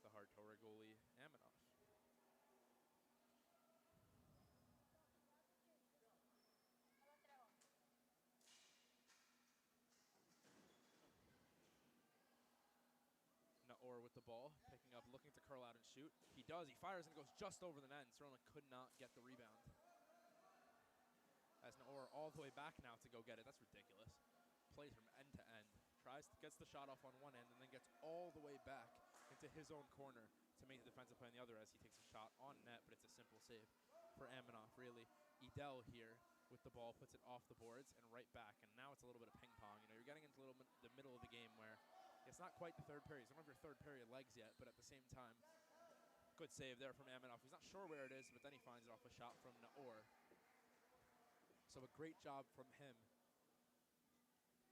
the Hartora goalie, Aminoff. Naor with the ball, picking up, looking to curl out and shoot. He does, he fires and it goes just over the net, and Soronik could not get the rebound. As Naor all the way back now to go get it. That's ridiculous. Plays from end to end. Gets the shot off on one end and then gets all the way back into his own corner to make the defensive play on the other as he takes a shot on net, but it's a simple save for Aminoff, really. Edel here with the ball, puts it off the boards and right back, and now it's a little bit of ping pong. You know, you're getting into the middle of the game where it's not quite the third period. You don't have your third period legs yet, but at the same time, good save there from Aminoff. He's not sure where it is, but then he finds it off a shot from Naor. So a great job from him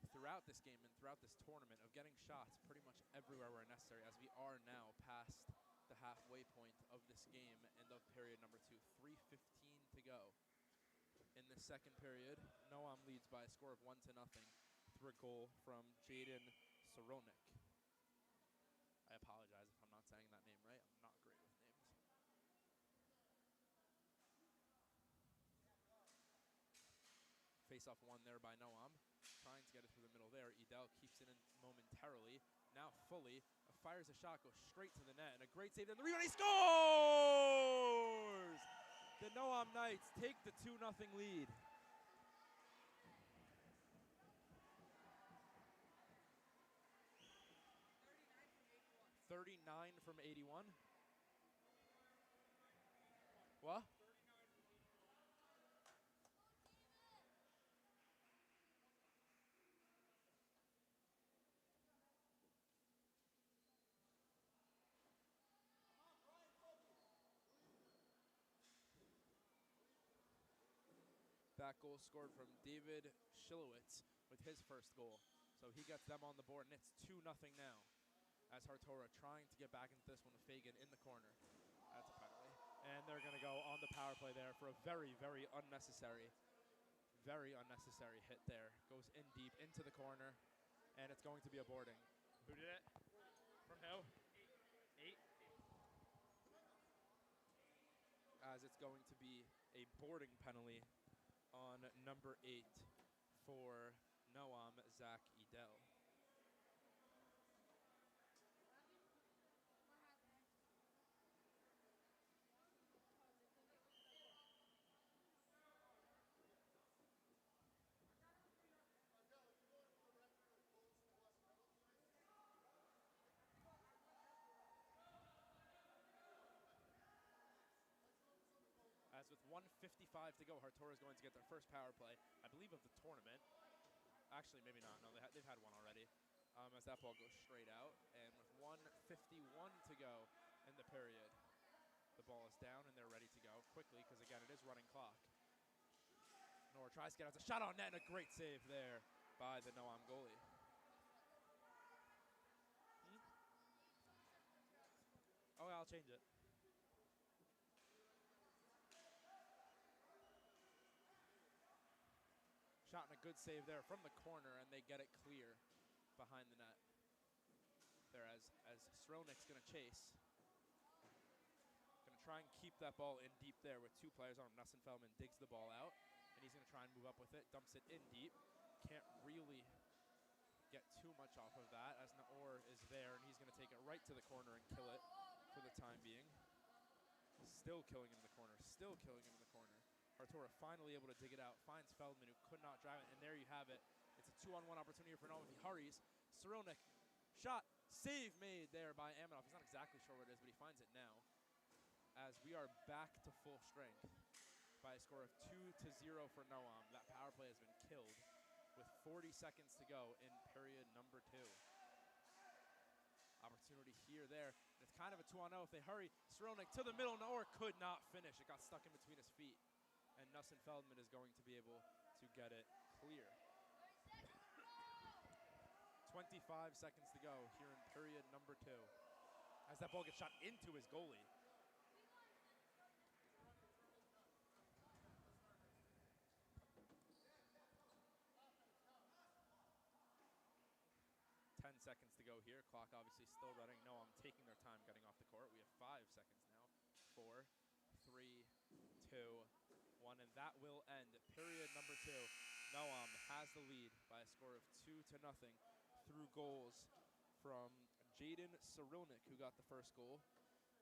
throughout this game and throughout this tournament of getting shots pretty much everywhere where necessary, as we are now past the halfway point of this game and of period number 2. 3:15 to go in the second period. Noam leads by a score of 1-0 through a goal from Jaden Soronik. I apologize if I'm not saying that name right. I'm not great with names. Face-off won there by Noam. Trying to get it through the middle there. Edel keeps it in momentarily. Now fully. Fires a shot, goes straight to the net. And a great save. And the rebound, he scores! The Noam Knights take the 2-0 lead. 39 from 81. What? That goal scored from David Shilowitz with his first goal. So he gets them on the board, and it's 2-0 now. As Hartora trying to get back into this one with Fagan in the corner. That's a penalty. And they're going to go on the power play there for a very, very unnecessary hit there. Goes in deep into the corner, and it's going to be a boarding. Who did it? From who? 8? As it's going to be a boarding penalty on number 8 for Noam, Zach Edel. As with 1:55 to go, Hartora is going to get their first power play, I believe, of the tournament. Actually, maybe not. No, they've had one already. As that ball goes straight out. And with 1:51 to go in the period, the ball is down and they're ready to go quickly because, again, it is running clock. Nora tries to get out. It's a shot on net and a great save there by the Noam goalie. Oh, I'll change it. Shot and a good save there from the corner, and they get it clear behind the net. There as Sronik's going to chase. Going to try and keep that ball in deep there with two players on him. Nussenfeldman digs the ball out, and he's going to try and move up with it. Dumps it in deep. Can't really get too much off of that as Naor is there, and he's going to take it right to the corner and kill it for the time being. Still killing him in the corner. Still killing him in the corner. Hartora finally able to dig it out, finds Feldman, who could not drive it, and there you have it. It's a 2-on-1 opportunity for Noam if he hurries. Cyrilnik, shot, save made there by Aminoff. He's not exactly sure where it is, but he finds it now. As we are back to full strength by a score of 2-0 for Noam. That power play has been killed with 40 seconds to go in period number 2. Opportunity here, there. It's kind of a 2-on-0 if they hurry. Cyrilnik to the middle, Noor could not finish. It got stuck in between his feet. And Nussen Feldman is going to be able to get it clear. 25 seconds to go here in period number 2. As that ball gets shot into his goalie. 10 seconds to go here. Clock obviously still running. Noam taking their time getting off the court. We have 5 seconds now. 4, 3, 2, 1, and that will end period number 2. Noam has the lead by a score of 2-0 through goals from Jaden Cyrilnik, who got the first goal,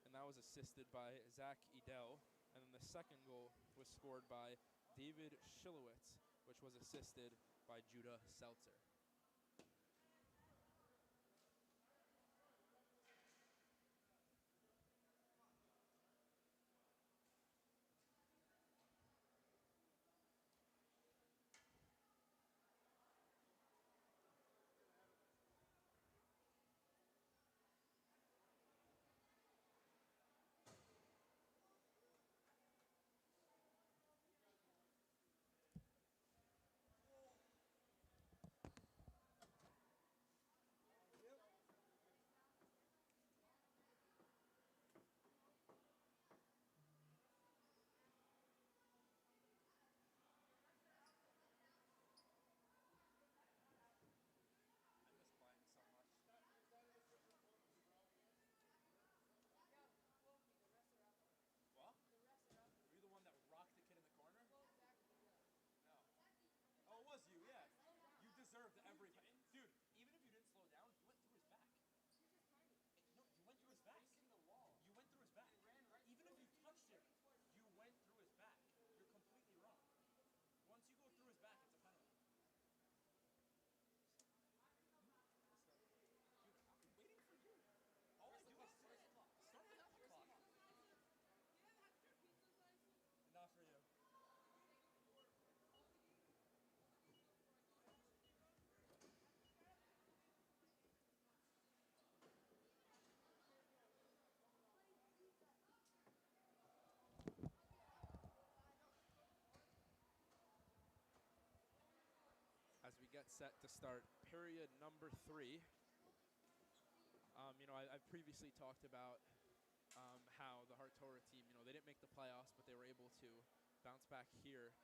and that was assisted by Zach Edel. And then the second goal was scored by David Shilowitz, which was assisted by Judah Seltzer. Deserved every dude. Even if you didn't slow down, you went through his back. No, you went through his back. You went through his back. Even if you touched him, you went through his back. You're completely wrong. Once you go through his back, it's a penalty. Dude, I'm waiting for you. All I do is start the clock. Not for you. As we get set to start period number 3. I've previously talked about how the Hartora team, they didn't make the playoffs, but they were able to bounce back here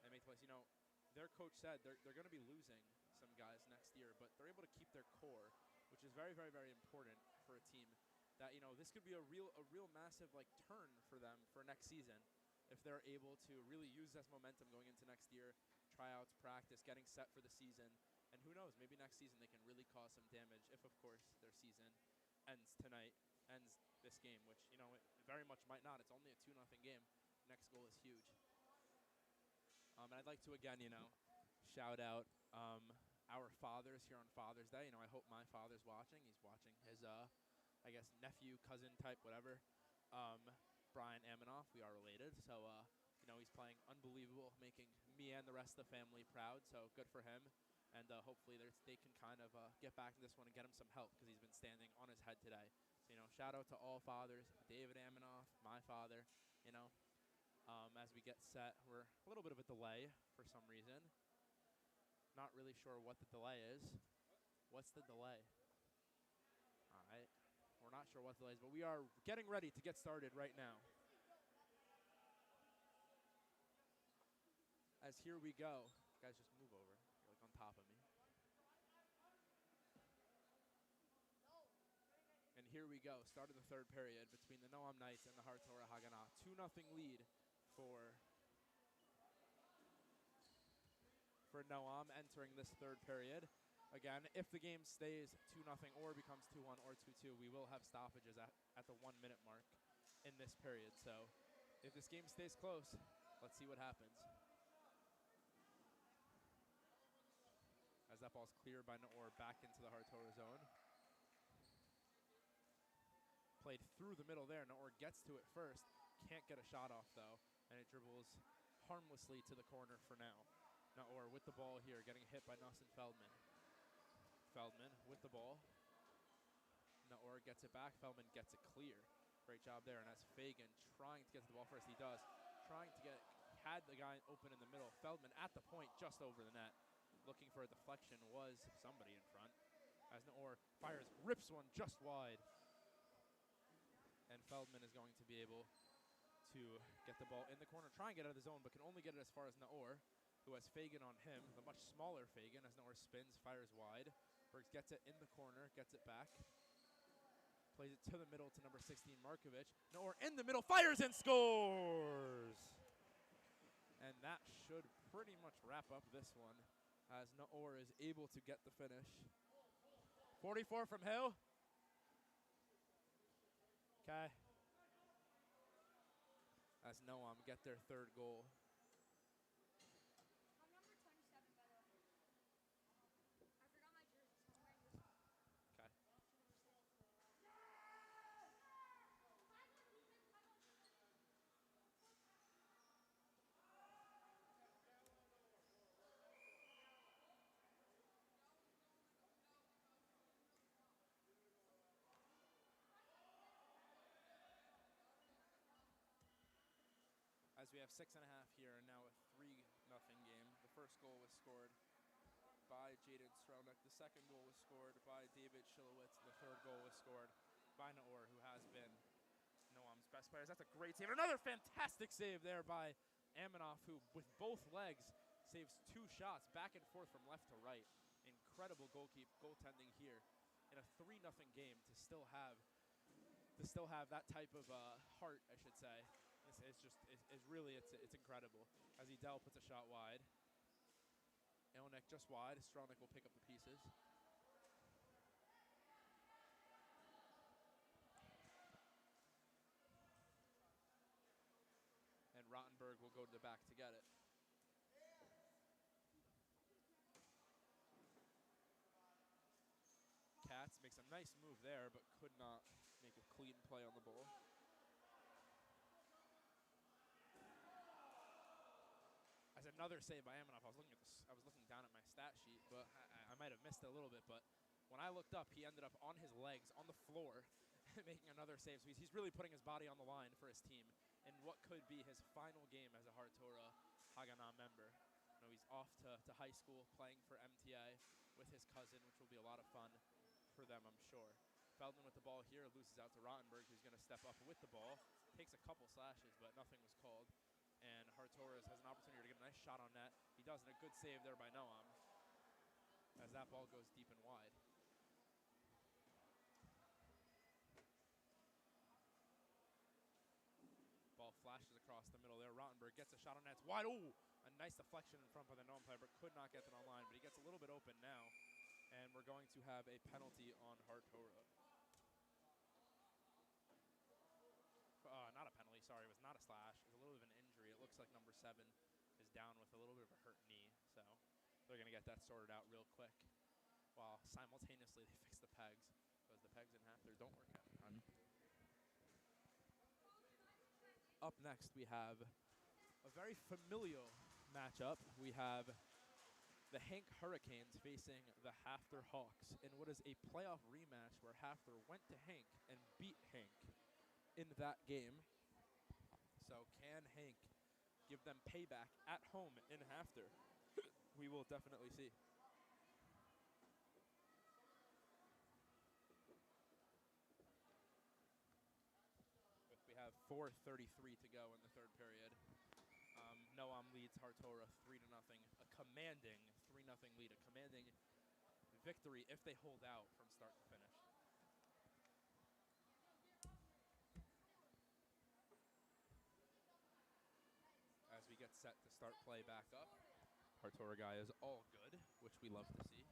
and make the playoffs. Their coach said they're going to be losing some guys next year, but they're able to keep their core, which is very, very, very important for a team. That this could be a real massive turn for them for next season if they're able to really use this momentum going into next year. Tryouts, practice, getting set for the season, and who knows, maybe next season they can really cause some damage if, of course, their season ends tonight, ends this game, which, it very much might not. It's only a 2-0 game. Next goal is huge. And I'd like to, again, shout out our fathers here on Father's Day. I hope my father's watching. He's watching his, nephew, cousin type, whatever. Brian Aminoff, we are related, so, he's playing unbelievable, making me and the rest of the family proud, so good for him. And hopefully they can kind of get back to this one and get him some help because he's been standing on his head today. So, shout out to all fathers, David Aminoff, my father, as we get set. We're a little bit of a delay for some reason. Not really sure what the delay is. What's the delay? All right. We're not sure what the delay is, but we are getting ready to get started right now. As here we go. Guys, just move over. You're on top of me. And here we go. Start of the third period between the Noam Knights and the Hartora Haganah. 2-0 lead for Noam entering this third period. Again, if the game stays 2-0 or becomes 2-1 or 2-2, we will have stoppages at the 1-minute mark in this period. So if this game stays close, Let's see what happens. As that ball's cleared by Naor back into the Hartora zone. Played through the middle there. Naor gets to it first. Can't get a shot off, though. And it dribbles harmlessly to the corner for now. Naor with the ball here, getting hit by Nelson Feldman. Feldman with the ball. Naor gets it back. Feldman gets it clear. Great job there. And as Fagan trying to get to the ball first, he does. Trying to get, had the guy open in the middle. Feldman at the point, just over the net. Looking for a deflection was somebody in front. As Naor fires, rips one just wide. And Feldman is going to be able to get the ball in the corner, try and get out of the zone, but can only get it as far as Naor, who has Fagan on him, the much smaller Fagan, as Naor spins, fires wide. Bergs gets it in the corner, gets it back. Plays it to the middle to number 16, Markovic. Naor in the middle, fires and scores! And that should pretty much wrap up this one, as Naor is able to get the finish. 44 from who? Okay. As Noam get their third goal. I'm number 27, by the way. I forgot my jersey, so I'm wearing this one. Okay. As we have 6.5 here, and now a 3-0 game. The first goal was scored by Jaden Strelnick. The second goal was scored by David Shilowitz. The third goal was scored by Naor, who has been Noam's best players. That's a great save. Another fantastic save there by Aminoff, who with both legs saves 2 shots back and forth from left to right. Incredible goaltending here in a 3-0 game to still have that type of heart, I should say. It's incredible. As Edel puts a shot wide. Elnick just wide. Strelnick will pick up the pieces. And Rottenberg will go to the back to get it. Katz makes a nice move there, but could not make a clean play on the ball. As another save by Aminoff. I was looking down at my stat sheet, but I might have missed it a little bit. But when I looked up, he ended up on his legs on the floor, making another save. So he's really putting his body on the line for his team in what could be his final game as a Hartora Haganah member. You know, he's off to high school playing for MTA with his cousin, which will be a lot of fun for them, I'm sure. Feldman with the ball here, loses out to Rottenberg, who's going to step up with the ball. Takes a couple slashes, but nothing was called. And Hartoras has an opportunity to get a nice shot on net. He does, and a good save there by Noam, as that ball goes deep and wide. Ball flashes across the middle there. Rottenberg gets a shot on net. It's wide. Oh, a nice deflection in front by the Noam player, but could not get it on line. But he gets a little bit open now, and we're going to have a penalty on Hartora. Not a penalty, sorry. It was not a slash. It was a little bit of an injury. It looks like number 7 is down with a little bit of a hurt knee. So they're going to get that sorted out real quick, while simultaneously they fix the pegs, because the pegs in half there don't work out. Up next, we have a very familial matchup. We have the Hank Hurricanes facing the Hafter Hawks in what is a playoff rematch where Hafter went to Hank and beat Hank in that game. So can Hank give them payback at home in Hafter? We will definitely see. We have 4:33 to go in the third period. Noam leads Hartora 3-0. A commanding 3-0 lead. A commanding victory if they hold out from start to finish. As we get set to start play back up, Hartora guy is all good, which we love to see.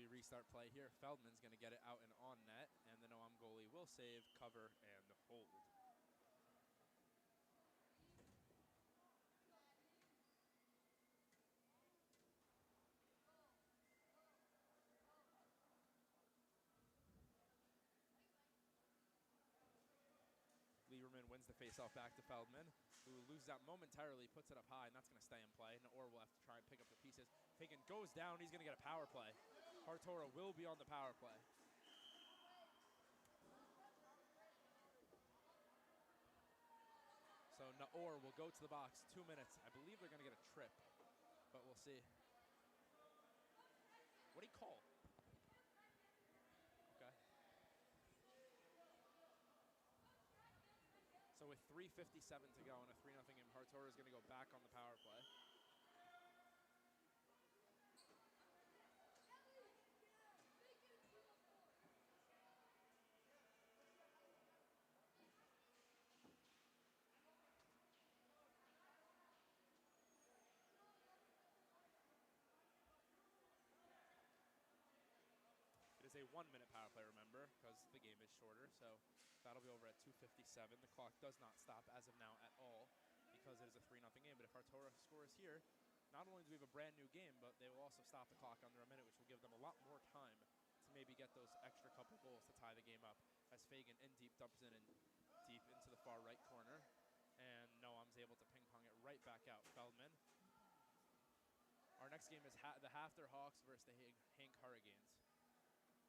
we restart play here, Feldman's going to get it out and on net, and the Noam goalie will save, cover, and hold. Lieberman wins the faceoff back to Feldman, who loses out momentarily, puts it up high, and that's going to stay in play. Naor will have to try and pick up the pieces. Fagan goes down. He's going to get a power play. Hartora will be on the power play. So Naor will go to the box. 2 minutes. I believe they're going to get a trip, but we'll see. What do you call? Okay. So with 3:57 to go in a 3-0 game, Hartora is going to go back on the power play. It is a 1-minute power play, remember, because the game is shorter. So that'll be over at 2:57. The clock does not stop as of now at all because it is a 3-0 game. But if Hartora scores here, not only do we have a brand new game, but they will also stop the clock under a minute, which will give them a lot more time to maybe get those extra couple goals to tie the game up. As Fagan in deep dumps it in deep into the far right corner. And Noam's able to ping-pong it right back out. Feldman. Our next game is the Hafter Hawks versus the Hank Hurricanes,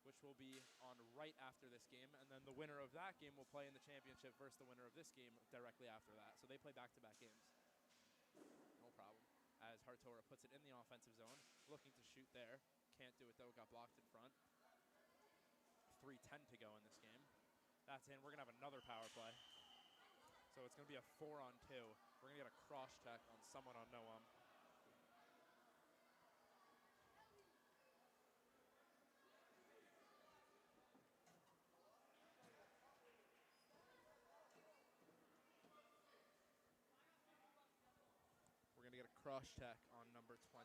which will be on right after this game. And then the winner of that game will play in the championship versus the winner of this game directly after that. So they play back-to-back games. No problem. As Hartora puts it in the offensive zone, looking to shoot there. Can't do it, though. Got blocked in front. 3:10 to go in this game. That's in. We're going to have another power play. So it's going to be a 4-on-2. We're going to get a cross-check on someone on Noam. We're going to get a cross-check on number 20.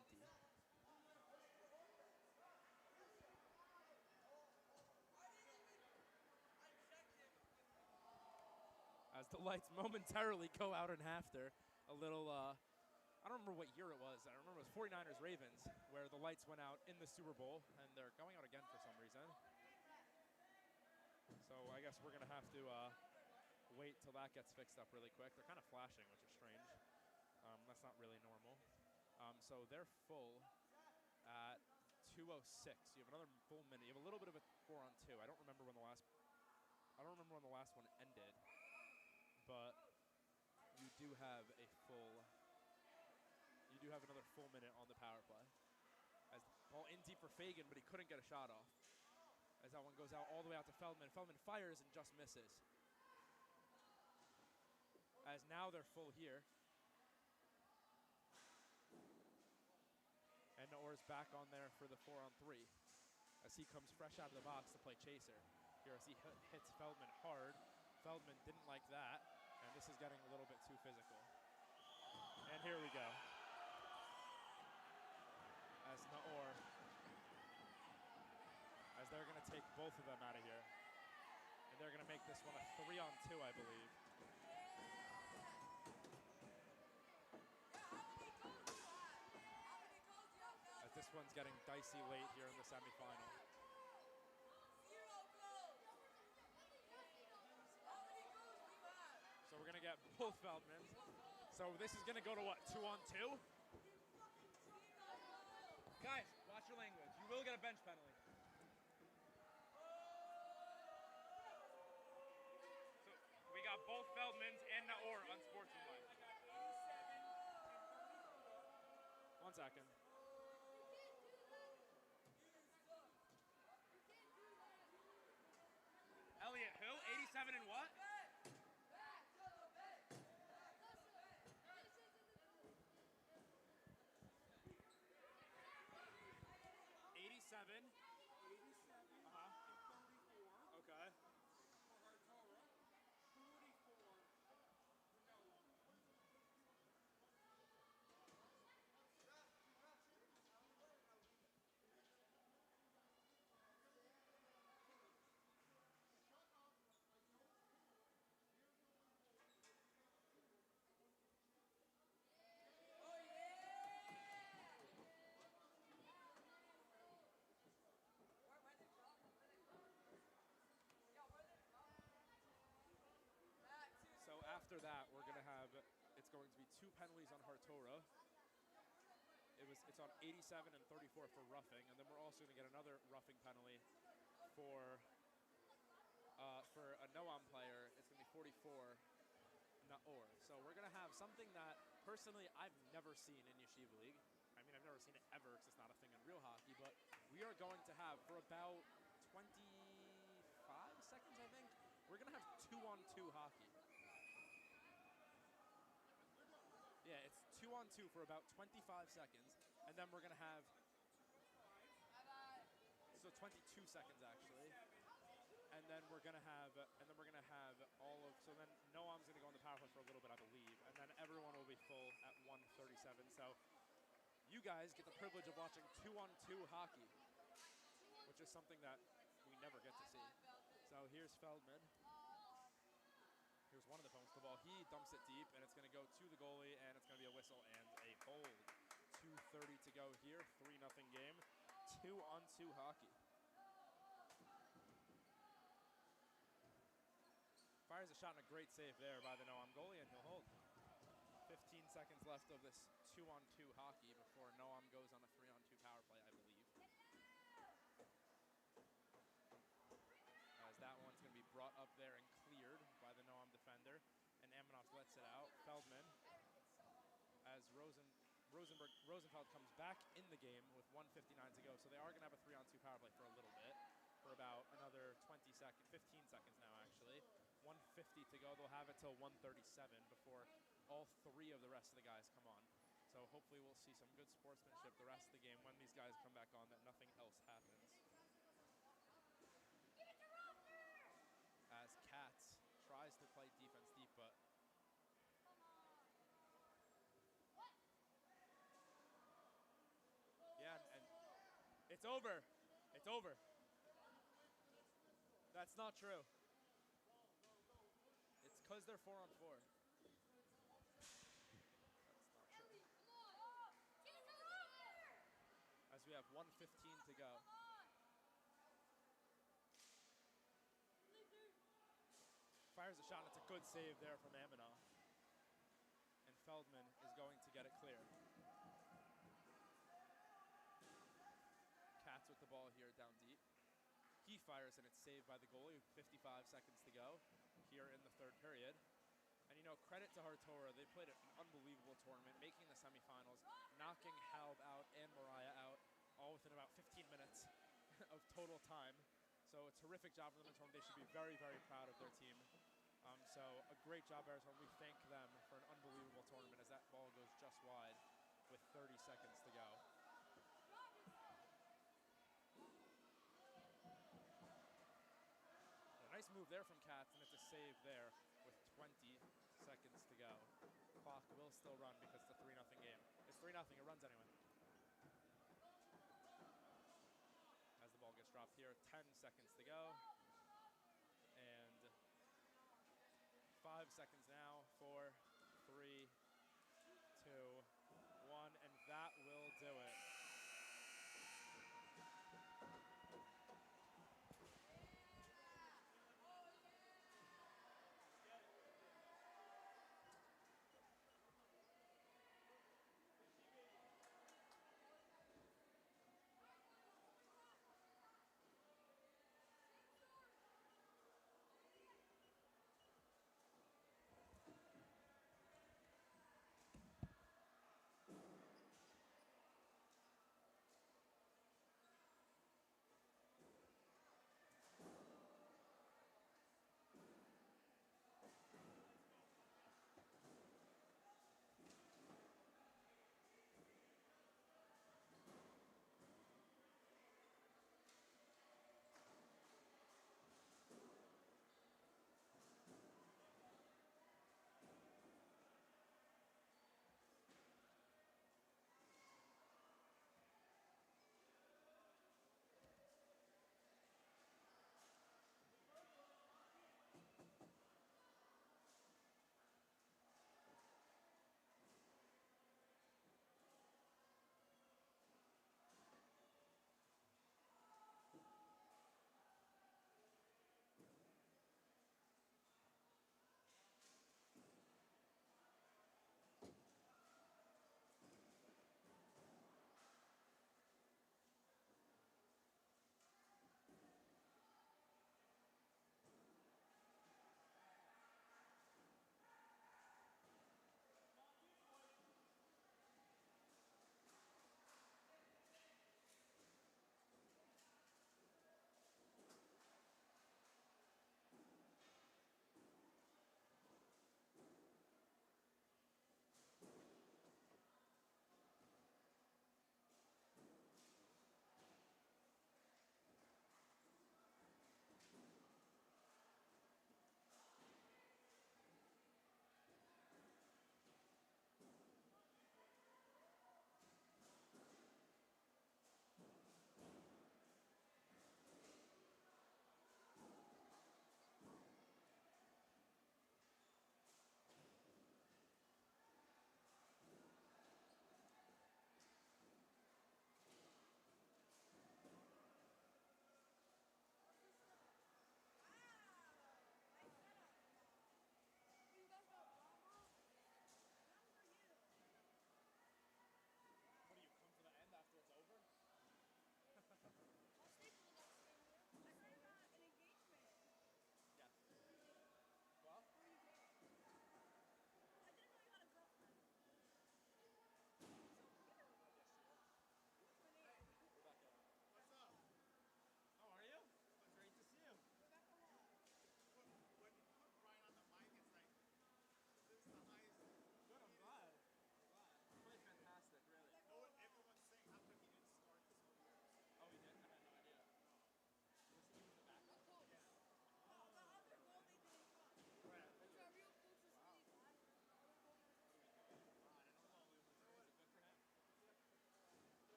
As the lights momentarily go out in Hafter, a little, I don't remember what year it was. I remember it was 49ers Ravens, where the lights went out in the Super Bowl, and they're going out again for some reason. So I guess we're going to have to wait till that gets fixed up really quick. They're kind of flashing, which is strange. That's not really normal. So they're full at 2:06. You have another full minute. You have a little bit of a 4-on-2. I don't remember when the last one ended, but you do have another full minute on the power play. As ball in deep for Fagan, but he couldn't get a shot off. As that one goes out all the way out to Feldman. Feldman fires and just misses. As now they're full here. And Naor's back on there for the 4-on-3. As he comes fresh out of the box to play chaser. Here as he hits Feldman hard. Feldman didn't like that. And this is getting a little bit too physical. And here we go. As Naor, as they're going to take both of them out of here. And they're going to make this one a 3-on-2, I believe. As this one's getting dicey late here in the semifinal. So we're going to get both Feldmans. So this is going to go to what, 2-on-2? Guys, watch your language. You will get a bench penalty. So we got both Feldmans and Naor unsportsmanlike. 1 second. Elliot, who? 87 and what? 87. Okay. going to be 2 penalties on Hartora. It's on 87 and 34 for roughing, and then we're also going to get another roughing penalty for a Noam player. It's going to be 44 Naor. So we're going to have something that, personally, I've never seen in Yeshiva League. I mean, I've never seen it ever because it's not a thing in real hockey, but we are going to have, for about 25 seconds, I think, we're going to have 2-on-2 hockey. Yeah, it's 2-on-2 for about 25 seconds, and then we're going to have, so 22 seconds actually, and then we're going to have, all of, so then Noam's going to go on the power play for a little bit, I believe, and then everyone will be full at 1:37. So you guys get the privilege of watching 2-on-2 hockey, which is something that we never get to see. So here's Feldman. Here's one of the opponents with the ball. He dumps it deep, and it's going to go to the goalie, and it's going to be a whistle and a hold. 2:30 to go here. 3-0 game. 2-on-2 hockey. Fires a shot and a great save there by the Noam goalie, and he'll hold. 15 seconds left of this 2-on-2 hockey before Noam goes on a 3-on-2 power play, I believe. As that one's going to be brought up there and cleared by the Noam defender, and Amonov lets it out. Feldman, as Rosenfeld comes back in the game with 1:59 to go. So they are going to have a 3-on-2 power play for a little bit, for about another 15 seconds now actually. 1:50 to go. They'll have it till 1:37 before all 3 of the rest of the guys come on. So hopefully we'll see some good sportsmanship the rest of the game when these guys come back on, that nothing else happens. As Katz tries to play defense deep, but yeah, and it's over. It's over. That's not true. It's because they're 4-on-4. That's not true. As we have 1:15 to go. Fires a shot, and it's a good save there from Amonov. And Feldman is going to get it clear. Katz with the ball here down deep. He fires, and it's saved by the goalie with 55 seconds to go here in the 3rd period. And, you know, credit to Hartora. They played an unbelievable tournament, making the semifinals, knocking Halb out and Mariah out, all within about 15 minutes of total time. So a terrific job from them in the tournament. They should be very, very proud of their team. So a great job, Arizona. We thank them for an unbelievable tournament as that ball goes just wide with 30 seconds to go. A nice move there from Katz, and it's a save there with 20 seconds to go. Clock will still run because it's a 3-0 game. It's 3-0. It runs anyway. As the ball gets dropped here, 10 seconds to go. And 5 seconds now. 4, 3, 2, 1, and that will do it.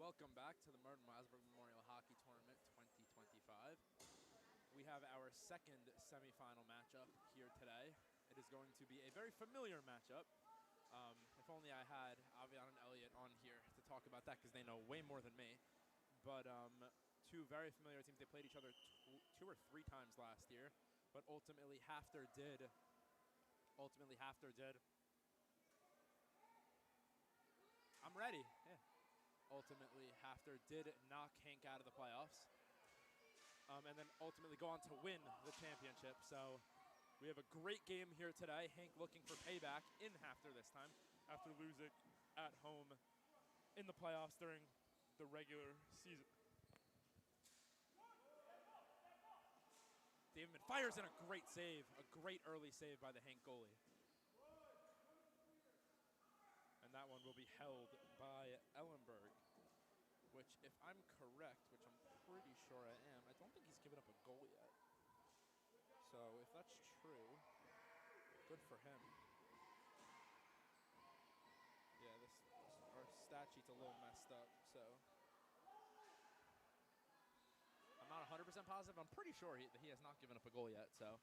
Welcome back to the Merton Weiselberg Memorial Hockey Tournament 2025. We have our second semifinal matchup here today. It is going to be a very familiar matchup. If only I had Avian and Elliot on here to talk about that, because they know way more than me. But two very familiar teams. They played each other two or three times last year, but ultimately Hafter did. I'm ready. Yeah. Ultimately, Hafter did knock Hank out of the playoffs, and then ultimately go on to win the championship. So we have a great game here today. Hank looking for payback in Hafter this time after losing at home in the playoffs during the regular season. Davidman fires in a great save, a great early save by the Hank goalie. And that one will be held by Ellenberg, which, if I'm correct, which I'm pretty sure I am, I don't think he's given up a goal yet. So if that's true, good for him. Yeah, our stat sheet's a little messed up, so I'm not 100% positive. I'm pretty sure he has not given up a goal yet, so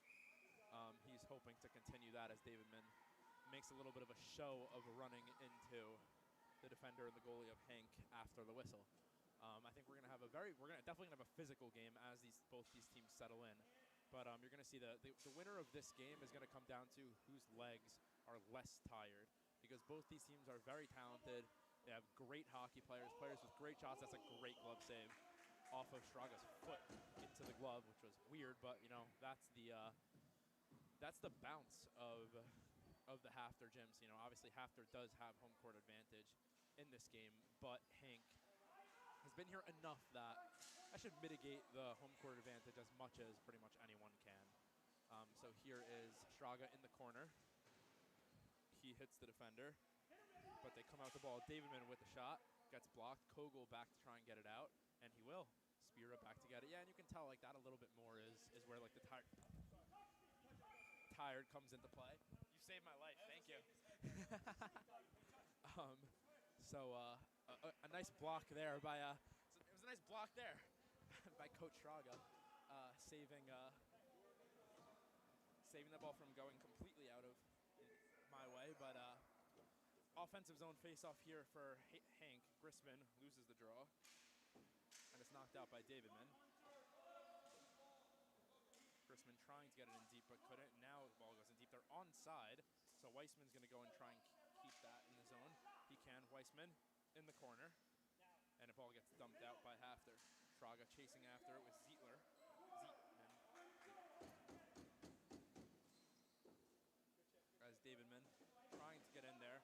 he's hoping to continue that as Davidman makes a little bit of a show of running into the defender and the goalie of Hank after the whistle. I think we're gonna definitely have a physical game as both these teams settle in. But you're gonna see the winner of this game is gonna come down to whose legs are less tired, because both these teams are very talented. They have great hockey players with great shots. That's a great glove save off of Straga's foot into the glove, which was weird, but you know that's the bounce of the Hafter gyms. You know, obviously Hafter does have home court advantage in this game, but Hank has been here enough that I should mitigate the home court advantage as much as pretty much anyone can. So here is Straga in the corner. He hits the defender, but they come out with the ball. Davidman with the shot, gets blocked. Kogel back to try and get it out, and he will. Spira back to get it. Yeah, and you can tell like that a little bit more is where like the tired comes into play. You saved my life. Thank you. A nice block there by it was a nice block there by Coach Straga, saving the ball from going completely out of my way. But offensive zone face-off here for Hank. Grissman loses the draw, and it's knocked out by Davidman. Grissman trying to get it in deep, but couldn't. Now the ball goes in deep. They're onside, so Weissman's going to go and try and keep that in the zone. He can. Weissman in the corner, and the ball gets dumped out by Hafter. Straga chasing after it with Zietman. As Davidman trying to get in there.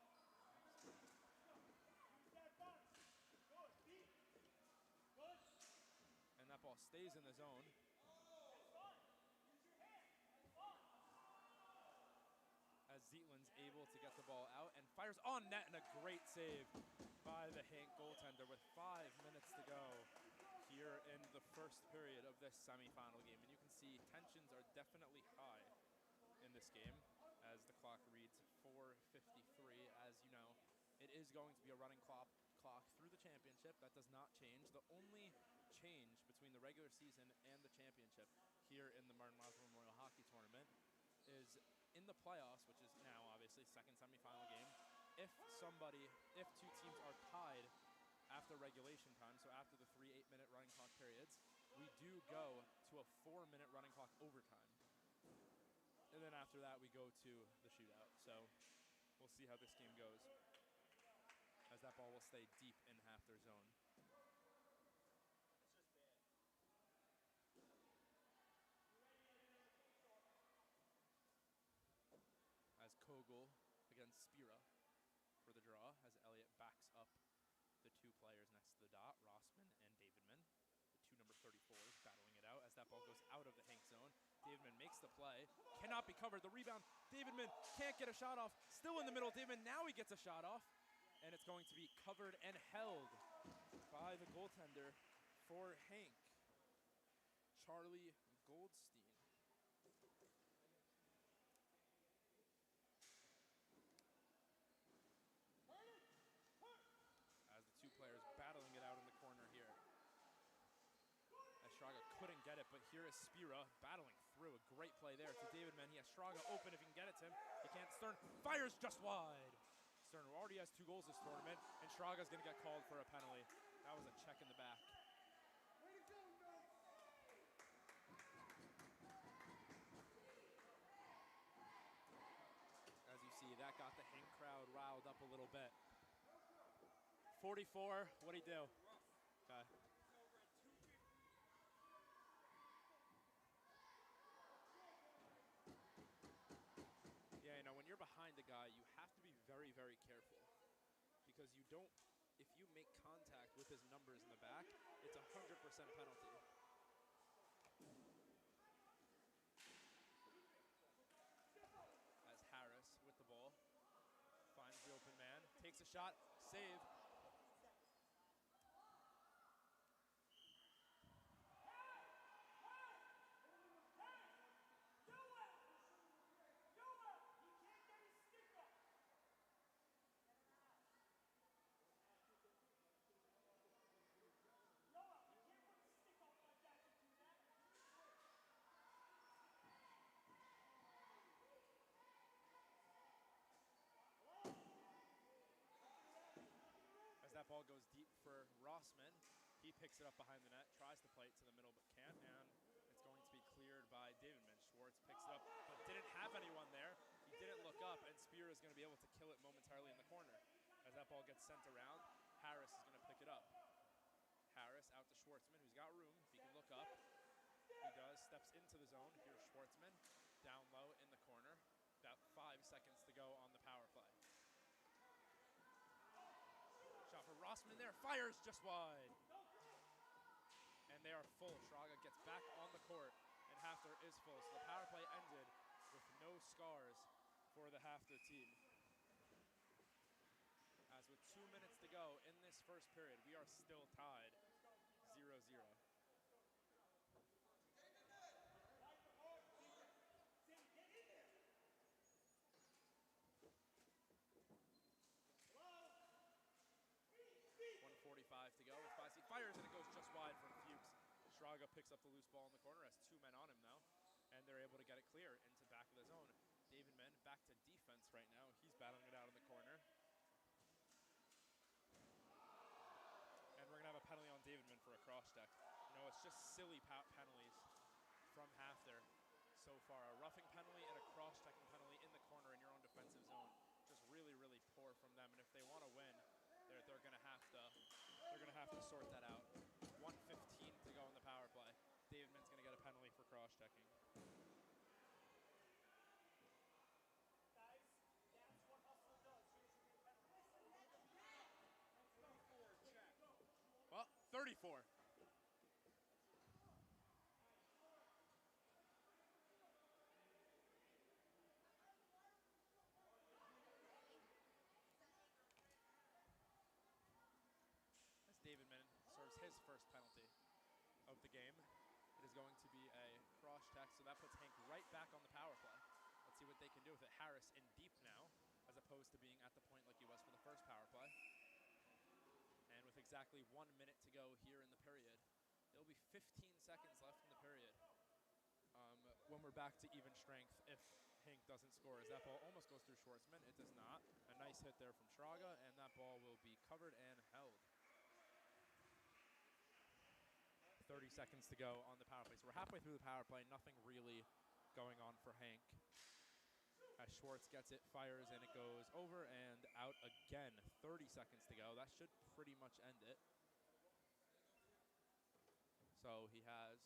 And that ball stays in the zone. As Zietman's able to get the ball out and fires on net, and a great save by the Hank goaltender with 5 minutes to go here in the first period of this semifinal game. And you can see tensions are definitely high in this game as the clock reads 4:53. As you know, it is going to be a running clock through the championship. That does not change. The only change between the regular season and the championship here in the Martin Weiselberg Memorial Hockey Tournament is in the playoffs, which is now obviously second semifinal game. If two teams are tied after regulation time, so after the 3 8-minute running clock periods, we do go to a 4-minute running clock overtime. And then after that, we go to the shootout. So we'll see how this game goes, as that ball will stay deep in Hafter zone. As Kogel against Spira for the draw, as Elliott backs up the two players next to the dot, Rossman and Davidman, the two number 34s battling it out as that ball goes out of the Hank zone. Davidman makes the play, cannot be covered. The rebound, Davidman can't get a shot off. Still in the middle, Davidman, now he gets a shot off, and it's going to be covered and held by the goaltender for Hank, Charlie Goldstein. As the two players battling it out in the here is Spira battling through. A great play there to David Mann. He has Straga open if he can get it to him. He can't. Stern fires just wide. Stern already has 2 goals this tournament, and Straga's going to get called for a penalty. That was a check in the back. As you see, that got the Hank crowd riled up a little bit. 44, what'd he do? Okay. Yeah, you know, when you're behind a guy, you have to be very, very careful. Because you don't, if you make contact with his numbers in the back, it's a 100% penalty. As Harris with the ball, finds the open man, takes a shot, save. As that ball goes deep for Rossman, he picks it up behind the net, tries to play it to the middle but can't, and it's going to be cleared by David Minch. Schwartz picks it up but didn't have anyone there. He didn't look up, and Spear is going to be able to kill it momentarily in the corner. As that ball gets sent around, Harris is going to pick it up. Harris out to Schwartzman, who's got room. If he can look up, he does. Steps into the zone. Here's Schwartzman down low in the corner. About 5 seconds to go on the power play. Shot for Rossman there, fires just wide. And they are full. Straga gets back on the court, and Hafter is full. So the power play ended with no scars for the Hafter team. As with 2 minutes to go in this first period, we are still tied 0-0. 1:45 to go. Spicy fires and it goes just wide from Fuchs. Straga picks up the loose ball in the corner, has 2 men on him now, and they're able to get it clear into back of the zone. David Mann back to defense right now. He's battling it out in the corner. And we're going to have a penalty on David Mann for a cross check. You know, it's just silly penalties from Hafter so far. A roughing penalty and a cross-checking penalty in the corner in your own defensive zone. Just really, really poor from them. And if they want to win, they're going to have to sort that out. 1:15 to go in the power play. David Mann's going to get a penalty for cross-checking. Well, 34. As David Mann serves his first penalty of the game, it is going to be a cross-check, so that puts Hank right back on the power play. Let's see what they can do with it. Harris in deep now, as opposed to being at the point like he was for the first power play. And with exactly 1 minute to go here in the period, it'll be 15 seconds left in the period when we're back to even strength if Hank doesn't score. As that ball almost goes through Schwartzman, it does not. A nice hit there from Straga, and that ball will be covered and held. 30 seconds to go on the power play. So we're halfway through the power play, nothing really going on for Hank. As Schwartz gets it, fires, and it goes over and out again. 30 seconds to go. That should pretty much end it. So he has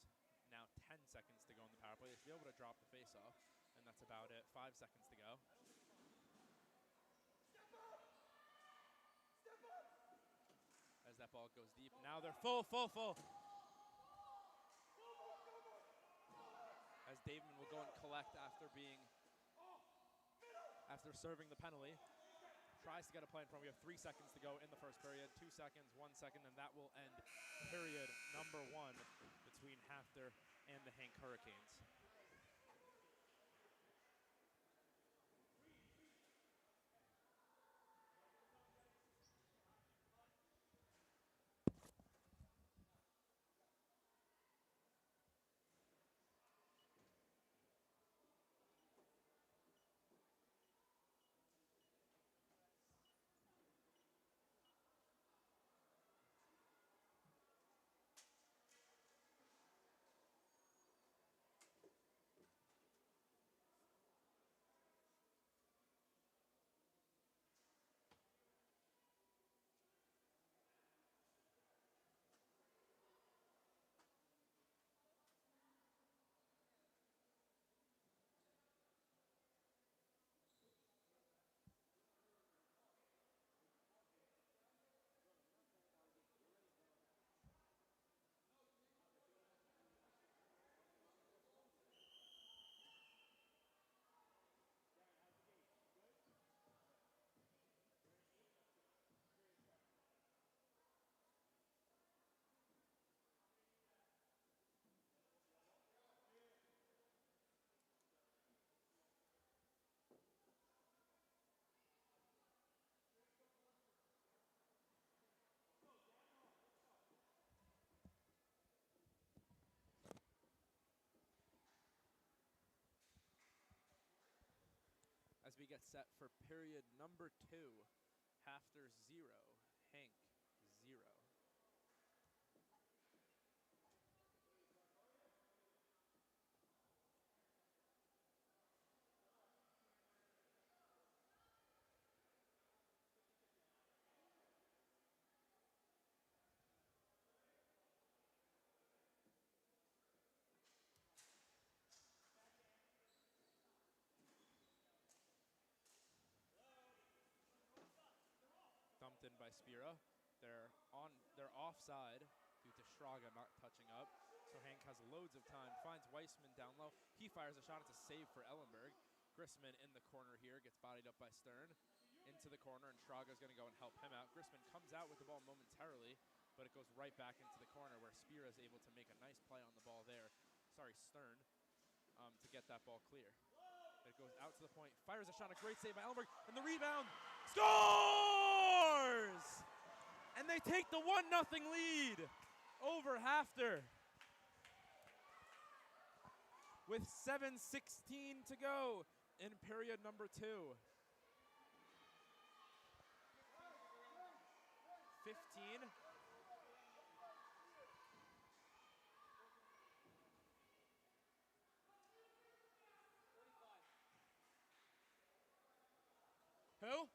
now 10 seconds to go in the power play. He should be able to drop the face-off, and that's about it. 5 seconds to go. As that ball goes deep. Now they're full. As Davidman will go and collect after serving the penalty. Tries to get a play in front. We have 3 seconds to go in the first period. 2 seconds, 1 second, and that will end period number 1 between Hafter and the Hank Hurricanes. get set for period number 2. Hafter 0, Hank 0. Dumped in by Spira. They're offside due to Schraga not touching up. So Hank has loads of time, finds Weissman down low. He fires a shot. It's a save for Ellenberg. Grissman in the corner here, gets bodied up by Stern. Into the corner, and Schraga's going to go and help him out. Grissman comes out with the ball momentarily, but it goes right back into the corner where Spira is able to make a nice play on the ball there. Sorry, Stern, to get that ball clear. It goes out to the point, fires a shot, a great save by Ellenberg, and the rebound, scores! And they take the 1-0 lead over Hafter with 7:16 to go in period number 2. 15. Who?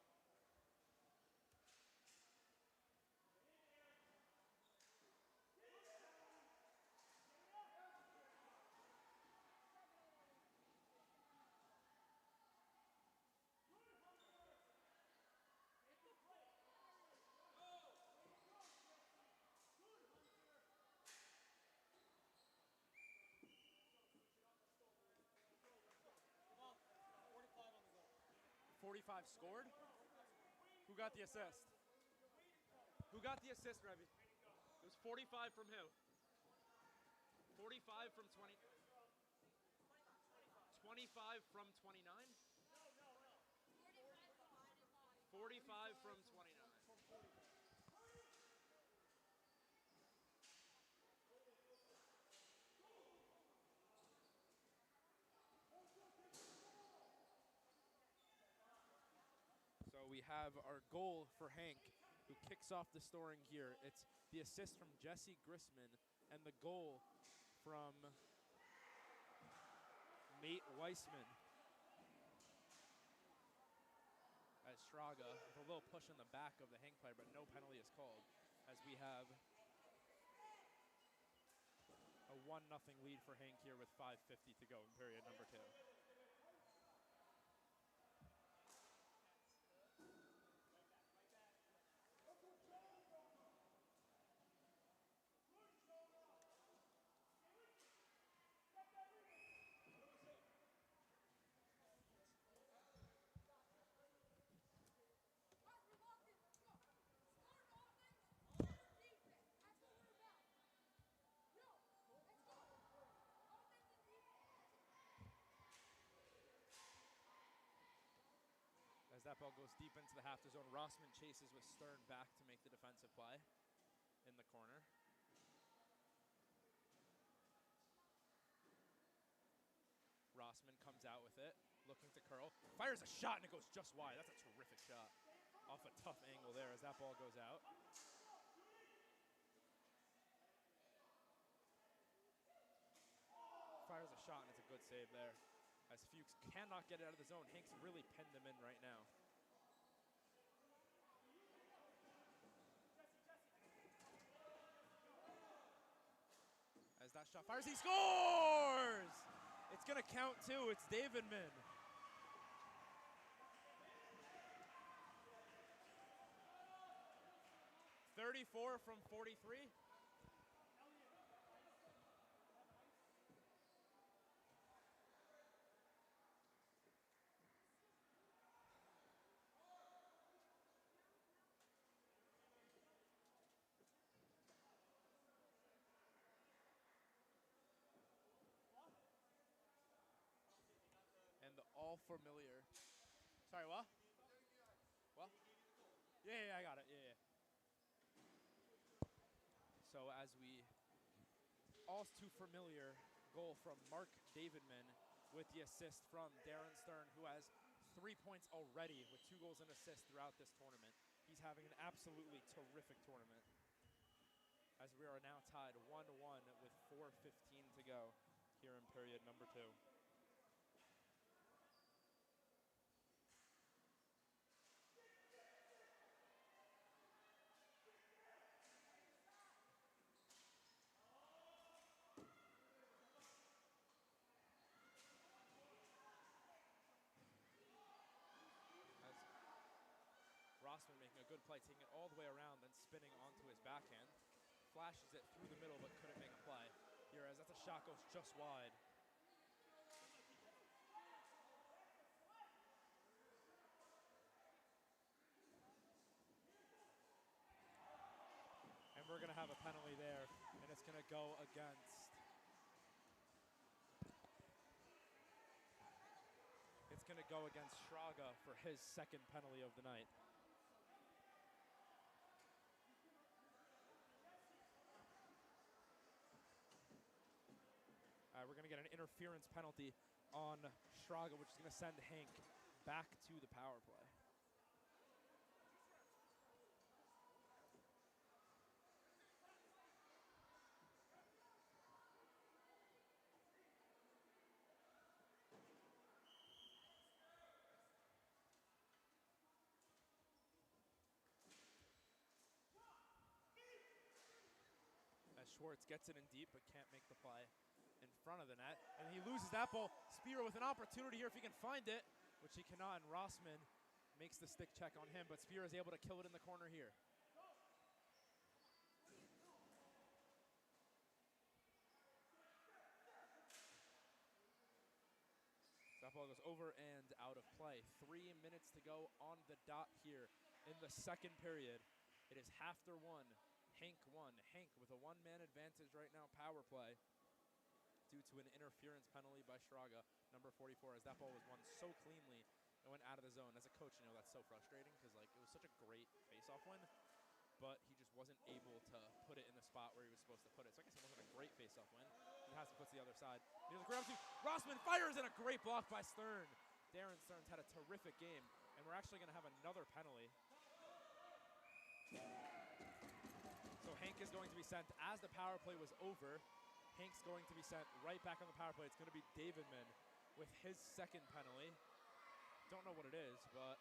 Come on, 45 on the goal. 45 scored? Who got the assist? Who got the assist, Revy? It was 45 from who? 45 from 20. 25 from 29? 45 from 29. So we have our goal for Hank, who kicks off the scoring here. It's the assist from Jesse Grissman and the goal from Nate Weissman. As Schraga with a little push in the back of the Hank player, but no penalty is called, as we have a 1-0 lead for Hank here with 5:50 to go in period number 2. As that ball goes deep into the Hafter zone, Rossman chases with Stern back to make the defensive play in the corner. Rossman comes out with it, looking to curl, fires a shot, and it goes just wide. That's a terrific shot off a tough angle there as that ball goes out. Fires a shot, and it's a good save there. As Fuchs cannot get it out of the zone. Hanks really pinned them in right now. As that shot fires, he scores! It's gonna count too, it's Davidman. .34 from 43. And the all familiar. Sorry, what? What? Yeah, I got it. Yeah. So as we all too familiar goal from Mark Davidman with the assist from Darren Stern, who has 3 points already with 2 goals and assists throughout this tournament. He's having an absolutely terrific tournament. As we are now tied 1-1 with 4:15 to go here in period number 2. Rossman making a good play, taking it all the way around, then spinning onto his backhand. Flashes it through the middle, but couldn't make a play. Here, as that's a shot goes just wide. And we're going to have a penalty there, and it's going to go against... It's going to go against Shraga for his second penalty of the night. We're going to get an interference penalty on Shraga, which is going to send Hank back to the power play. As Schwartz gets it in deep but can't make the play in front of the net. And he loses that ball. Spira with an opportunity here if he can find it, which he cannot, and Rossman makes the stick check on him, but Spira is able to kill it in the corner here. That ball goes over and out of play. 3 minutes to go on the dot here in the second period. It is Hafter 1, Hank 1. Hank with a one-man advantage right now, power play, due to an interference penalty by Shraga, number 44, as that ball was won so cleanly and went out of the zone. As a coach, you know that's so frustrating because like it was such a great face-off win, but he just wasn't able to put it in the spot where he was supposed to put it. So I guess it wasn't a great face-off win. He has to put it to the other side. Here's the grab to Rossman, fires, and a great block by Stern. Darren Stearns had a terrific game, and we're actually going to have another penalty. So Hank is going to be sent as the power play was over. Hank's going to be sent right back on the power play. It's going to be Davidman with his second penalty. Don't know what it is, but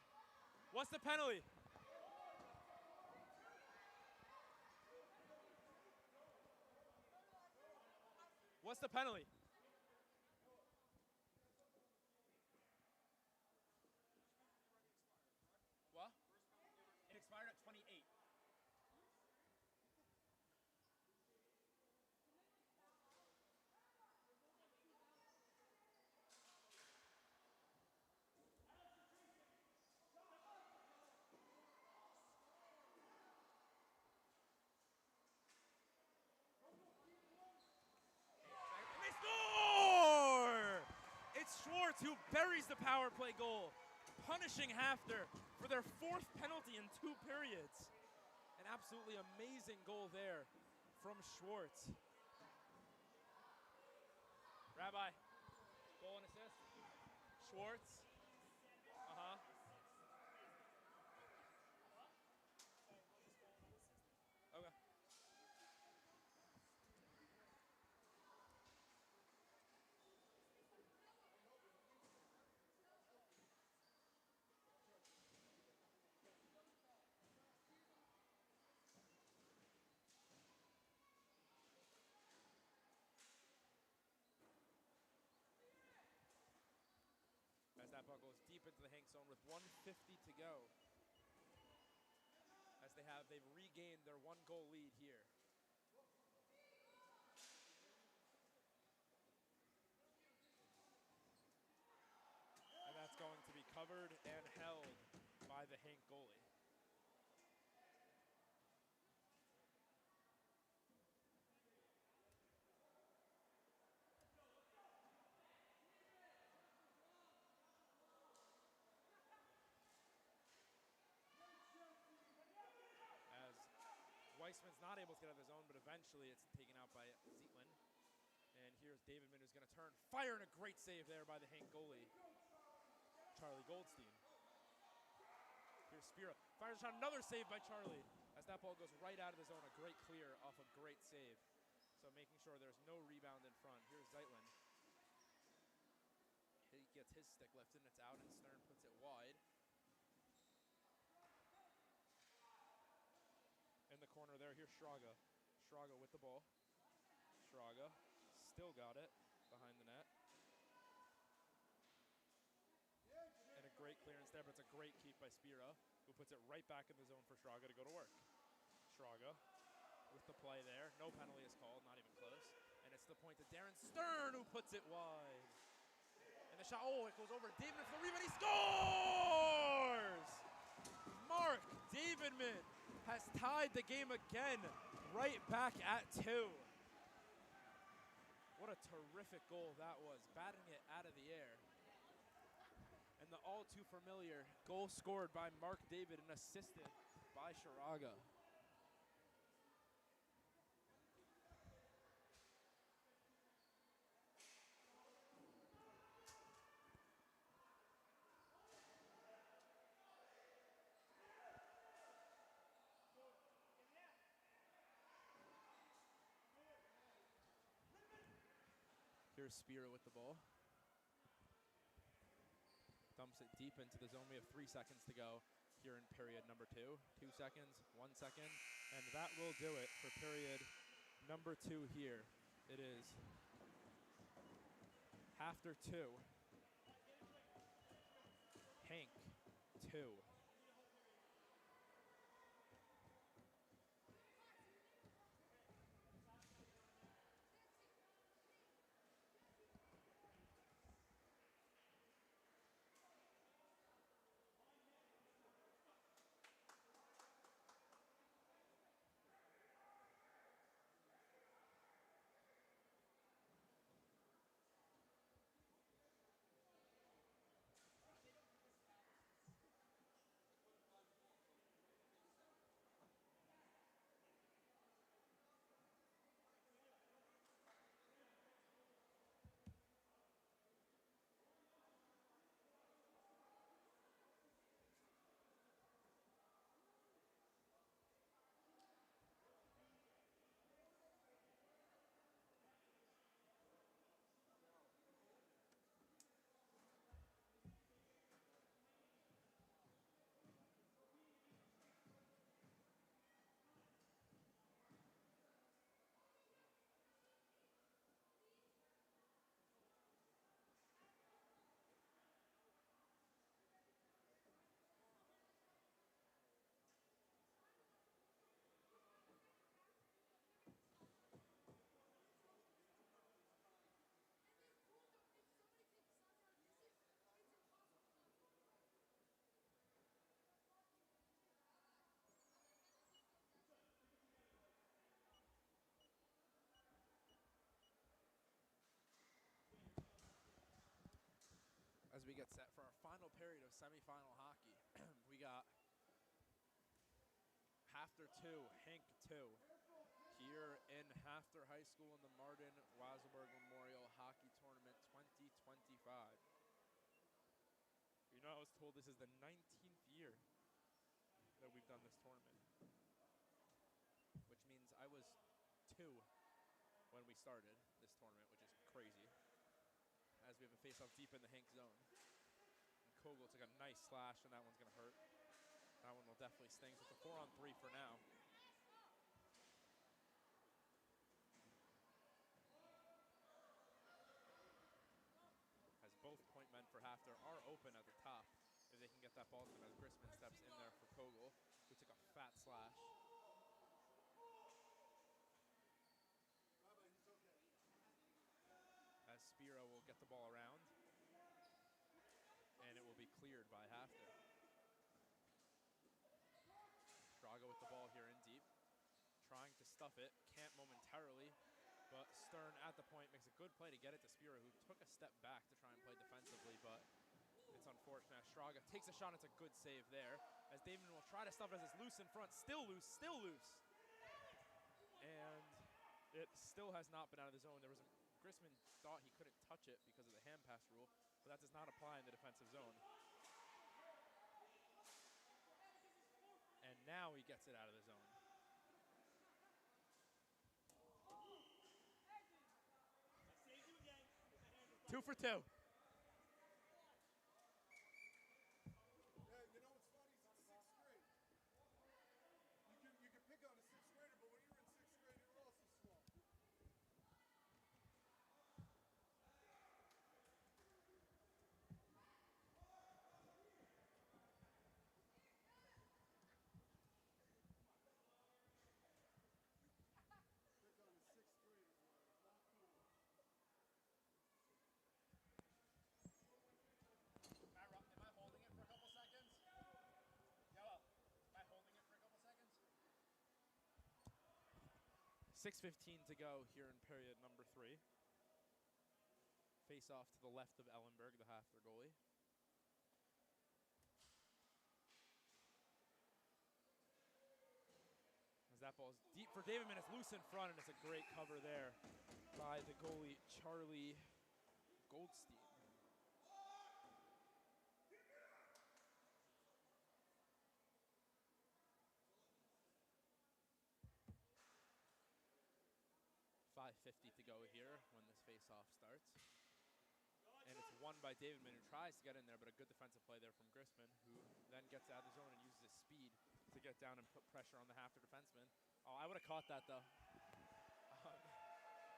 what's the penalty? What's the penalty? What? It expired at 28. They score! It's Schwartz who buries the power play goal, punishing Hafter for their 4th penalty in 2 periods. An absolutely amazing goal there from Schwartz. Rabbi, goal and assist. Schwartz. Uh-huh. Okay. As that ball goes deep into the Hank zone with 1:50 to go. As they've regained their 1-goal lead here. And that's going to be covered and held by the Hank goalie. Weissman's not able to get out of the zone, but eventually it's taken out by Zetlin. And here's Davidman who's going to turn, fire, and a great save there by the Hank goalie. Charlie Goldstein. Here's Spira. Fires a shot. Another save by Charlie. As that ball goes right out of the zone. A great clear off a great save. So making sure there's no rebound in front. Here's Zeitlin. He gets his stick lifted and it's out, and Stern puts it wide. In the corner there, here's Schraga. Schraga with the ball. Schraga still got it behind the net. And a great clearance there, but it's a great keep by Spira, who puts it right back in the zone for Schraga to go to work. Schraga with the play there. No penalty is called, not even close. And it's the point to Darren Stern, who puts it wide. And the shot, oh, it goes over to Davidman for the rebound. He scores! Mark Davidman has tied the game again, right back at 2. What a terrific goal that was, batting it out of the air. And the all too familiar goal scored by Mark David and assisted by Schraga. Here's Spira with the ball. Dumps it deep into the zone. We have 3 seconds to go here in period number 2. 2 seconds, 1 second, and that will do it for period number 2 here. It is Hafter 2. Hank 2. As we get set for our final period of semifinal hockey, we got Hafter 2, Hank 2, here in Hafter High School in the Martin Weiselberg Memorial Hockey Tournament 2025. You know, I was told this is the 19th year that we've done this tournament, which means I was 2 when we started this tournament, which is crazy. As we have a face-off deep in the Hank zone. And Kogel took a nice slash, and that one's going to hurt. That one will definitely sting. So it's a 4-on-3 for now. As both point men for Hafter are open at the top. If they can get that ball to them as Grisman steps in there for Kogel, who took a fat slash. As Spira will get the ball around, and it will be cleared by Hafter. Schraga with the ball here in deep, trying to stuff it, can't momentarily, but Stern at the point makes a good play to get it to Spira, who took a step back to try and play defensively, but it's unfortunate. Schraga takes a shot, it's a good save there, as Davidman will try to stuff it as it's loose in front, still loose, and it still has not been out of the zone. Grisman thought he couldn't touch it because of the hand pass rule, but that does not apply in the defensive zone. Now he gets it out of the zone. 2 for 2. Yeah, you know what's funny? It's sixth grade. You can pick on a sixth grader, but when you were in sixth grade, you were also slow. Pick on a sixth grader, boy. It's not cool. Am I holding it for a couple seconds? Yellow, am I holding it for a couple seconds? 6:15 to go here in period number 3. Face off to the left of Ellenberg, the Hafler goalie. As that ball is deep for Davidman, it's loose in front, and it's a great cover there by the goalie, Charlie Goldstein. .550 to go here when this face-off starts. And it's won by Davidman, who tries to get in there, but a good defensive play there from Grissman, who then gets out of the zone and uses his speed to get down and put pressure on the Hafter defenseman. Oh, I would have caught that, though.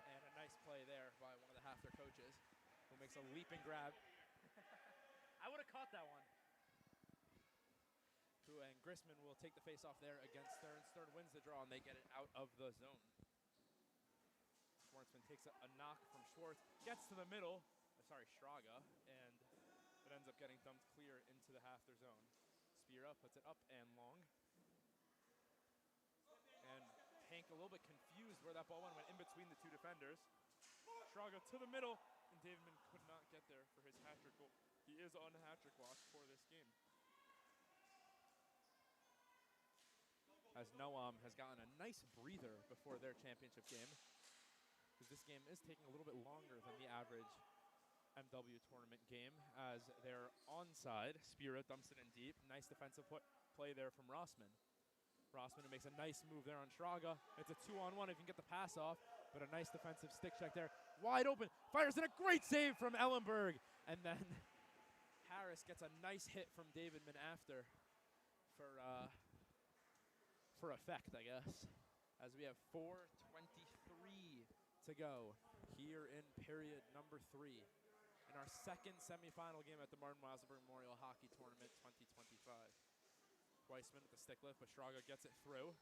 And a nice play there by one of the Hafter coaches, who makes a leaping grab. I would have caught that one. And Grissman will take the face-off there against Stern. Stern wins the draw, and they get it out of the zone. Schwartzman takes a knock from Schwartz, gets to the middle, Straga, and it ends up getting dumped clear into the Hafter zone. Spira puts it up and long. And Hank a little bit confused where that ball went in between the two defenders. Straga to the middle, and Davidman could not get there for his hat-trick goal. He is on hat-trick watch for this game. As Noam has gotten a nice breather before their championship game, because this game is taking a little bit longer than the average MW tournament game, as they're onside. Spira dumps it in deep. Nice defensive play there from Rossman. Rossman who makes a nice move there on Straga. It's a 2-on-1 if you can get the pass off, but a nice defensive stick check there. Wide open. Fires in a great save from Ellenberg. And then Harris gets a nice hit from Davidman after for effect, I guess, as we have 4:23 to go here in period number 3 in our second semifinal game at the Martin Weiselberg Memorial Hockey Tournament 2025. Weissman with the stick lift, but Straga gets it through.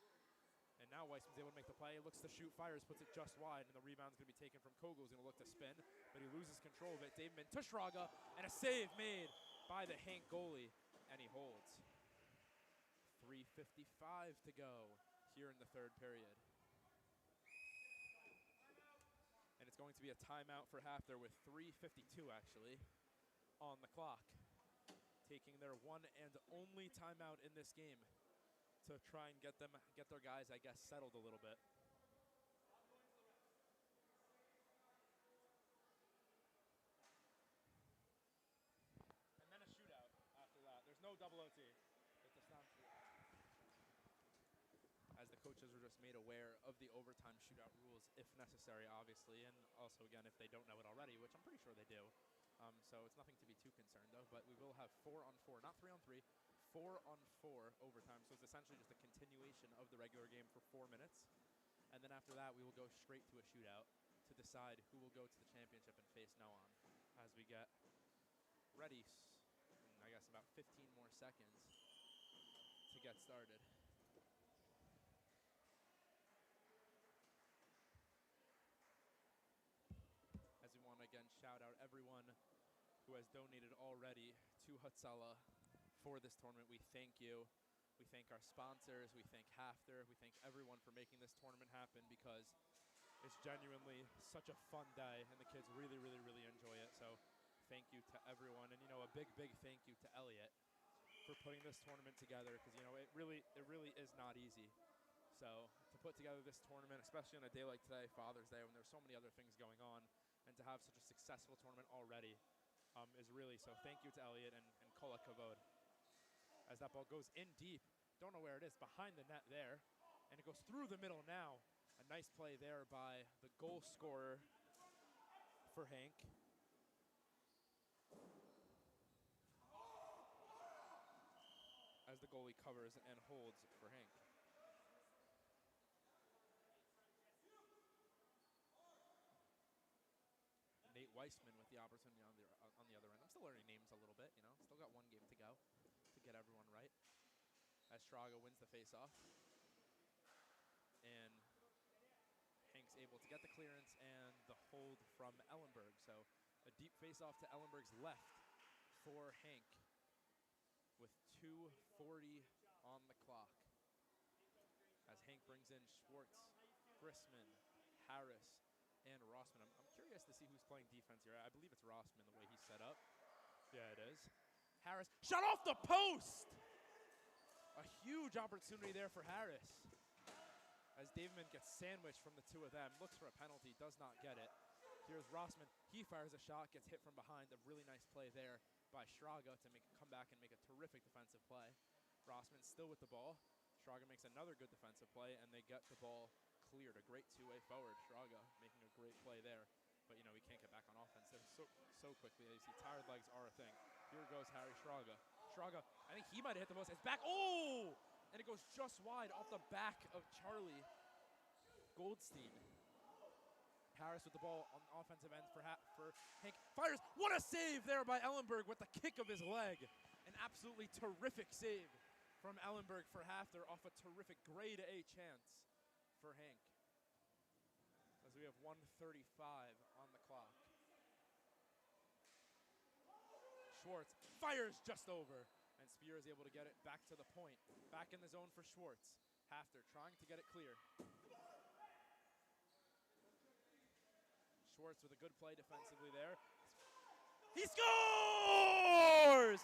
And now Weissman's able to make the play, looks to shoot, fires, puts it just wide, and the rebound's going to be taken from Kogel, who's going to look to spin, but he loses control of it. Davidman to Straga, and a save made by the Hank goalie, and he holds. 3:55 to go here in the third period. And it's going to be a timeout for Hafter with 3:52 actually on the clock, taking their one and only timeout in this game to try and get their guys, I guess, settled a little bit. And then a shootout after that. There's no double OT. It's a sound shootout. As the coaches were just made aware of the overtime shootout rules, if necessary, obviously, and also, again, if they don't know it already, which I'm pretty sure they do. So it's nothing to be too concerned of, but we will have 4-on-4, not 3-on-3, 4-on-4 overtime. So it's essentially just a continuation of the regular game for 4 minutes. And then after that, we will go straight to a shootout to decide who will go to the championship and face Noam as we get ready in, I guess, about 15 more seconds to get started. As we want to again shout out everyone who has donated already to Hatsala for this tournament. We thank you. We thank our sponsors. We thank Hafter. We thank everyone for making this tournament happen, because it's genuinely such a fun day, and the kids really, really, really enjoy it. So thank you to everyone. And, a big, big thank you to Elliot for putting this tournament together, because, it really is not easy. So to put together this tournament, especially on a day like today, Father's Day, when there's so many other things going on, and to have such a successful tournament already is really, so thank you to Elliot and Kola Kavod. As that ball goes in deep, Don't know where it is. Behind the net there. And it goes through the middle now. A nice play there by the goal scorer for Hank. As the goalie covers and holds for Hank. Nate Weissman with the opportunity on the other end. I'm still learning names a little bit, you know. Still got one game to go to get everyone right. As Straga wins the faceoff. And Hank's able to get the clearance and the hold from Ellenberg. So a deep faceoff to Ellenberg's left for Hank with 2:40 on the clock. As Hank brings in Schwartz, Grissman, Harris, and Rossman. I'm curious to see who's playing defense here. I believe it's Rossman the way he's set up. Yeah, it is. Harris, shot off the post! A huge opportunity there for Harris. As Davidman gets sandwiched from the two of them, looks for a penalty, does not get it. Here's Rossman. He fires a shot, gets hit from behind. A really nice play there by Straga to come back and make a terrific defensive play. Rossman still with the ball. Straga makes another good defensive play, and they get the ball cleared. A great two-way forward. Straga making a great play there. But, you know, he can't get back on offense there so quickly. You see, tired legs are a thing. Here goes Harry Straga. Straga, I think he might have hit the most. It's back. Oh! And it goes just wide off the back of Charlie Goldstein. Harris with the ball on the offensive end for Hank. Fires. What a save there by Ellenberg with the kick of his leg. An absolutely terrific save from Ellenberg for Hafter off a terrific grade A chance for Hank. As we have 1:35 on the clock. Schwartz fires just over. And Spear is able to get it back to the point. Back in the zone for Schwartz. Hafter trying to get it clear. Schwartz with a good play defensively there. He scores!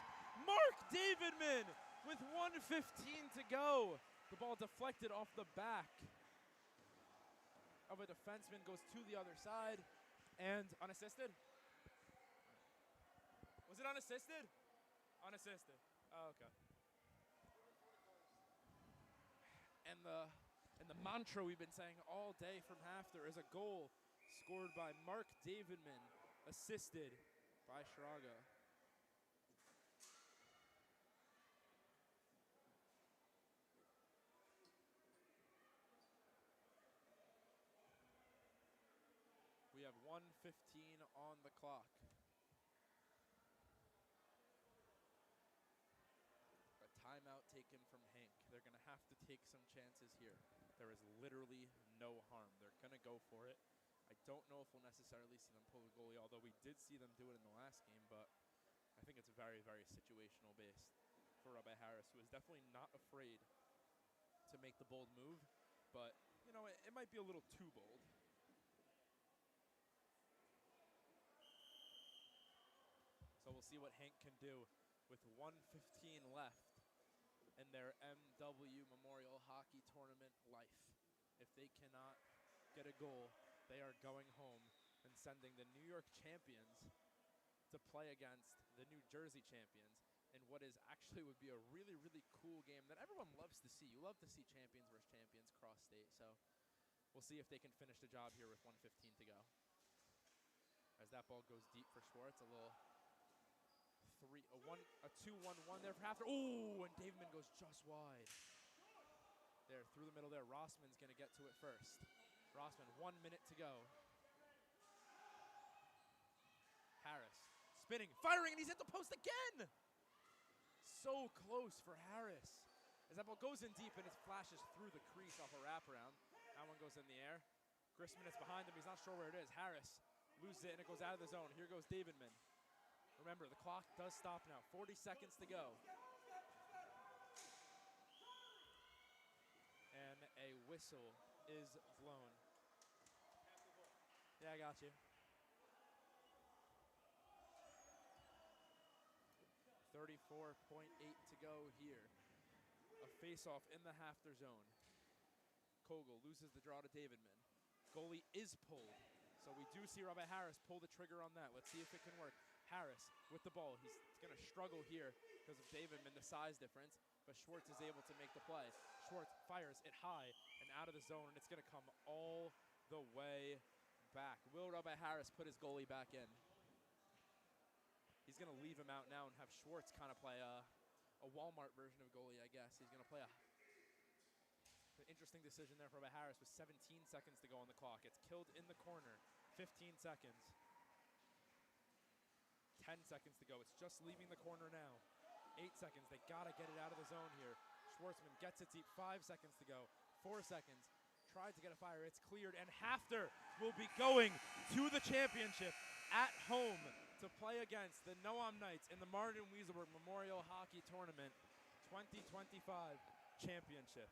Mark Davidman with 1:15 to go. The ball deflected off the back of a defenseman, goes to the other side, and unassisted? Was it unassisted? Unassisted. Oh, okay. And the mantra we've been saying all day from Hafter is a goal scored by Mark Davidman, assisted by Straga. We have 1:15 on the clock. A timeout taken from Hank. They're going to have to take some chances here. There is literally no harm. They're going to go for it. I don't know if we'll necessarily see them pull the goalie, although we did see them do it in the last game, but I think it's very, very situational based for Rabbi Harris, who is definitely not afraid to make the bold move, but, you know, it might be a little too bold. So we'll see what Hank can do with 1:15 left in their MW Memorial Hockey Tournament life. If they cannot get a goal, they are going home and sending the New York champions to play against the New Jersey champions in what is actually would be a really, really cool game that everyone loves to see. You love to see champions versus champions cross state. So we'll see if they can finish the job here with 1:15 to go. As that ball goes deep for Schwartz, a 2-1-1 there for Hafter. Oh, and Davidman goes just wide. There, through the middle there. Rossman's going to get to it first. Rossman, 1 minute to go. Harris, spinning, firing, and he's hit the post again! So close for Harris. As that ball goes in deep and it flashes through the crease off a wraparound. That one goes in the air. Grissman is behind him. He's not sure where it is. Harris loses it, and it goes out of the zone. Here goes Davidman. Remember, the clock does stop now. 40 seconds to go. And a whistle is blown. Yeah, I got you. 34.8 to go here. A face-off in the Hafter zone. Kogel loses the draw to Davidman. Goalie is pulled. So we do see Rabbi Harris pull the trigger on that. Let's see if it can work. Harris with the ball. He's going to struggle here because of David and the size difference, but Schwartz is able to make the play. Schwartz fires it high and out of the zone, and it's going to come all the way back. Will Rabbi Harris put his goalie back in. He's going to leave him out now and have Schwartz kind of play a Walmart version of goalie, I guess. He's going to play an interesting decision there for Rabbi Harris with 17 seconds to go on the clock. It's killed in the corner. 15 seconds. 10 seconds to go. It's just leaving the corner now. 8 seconds. They got to get it out of the zone here. Schwartzman gets it deep. 5 seconds to go. 4 seconds. Tries to get a fire. It's cleared. And Hafter will be going to the championship at home to play against the Noam Knights in the Martin Weiselberg Memorial Hockey Tournament 2025 championship.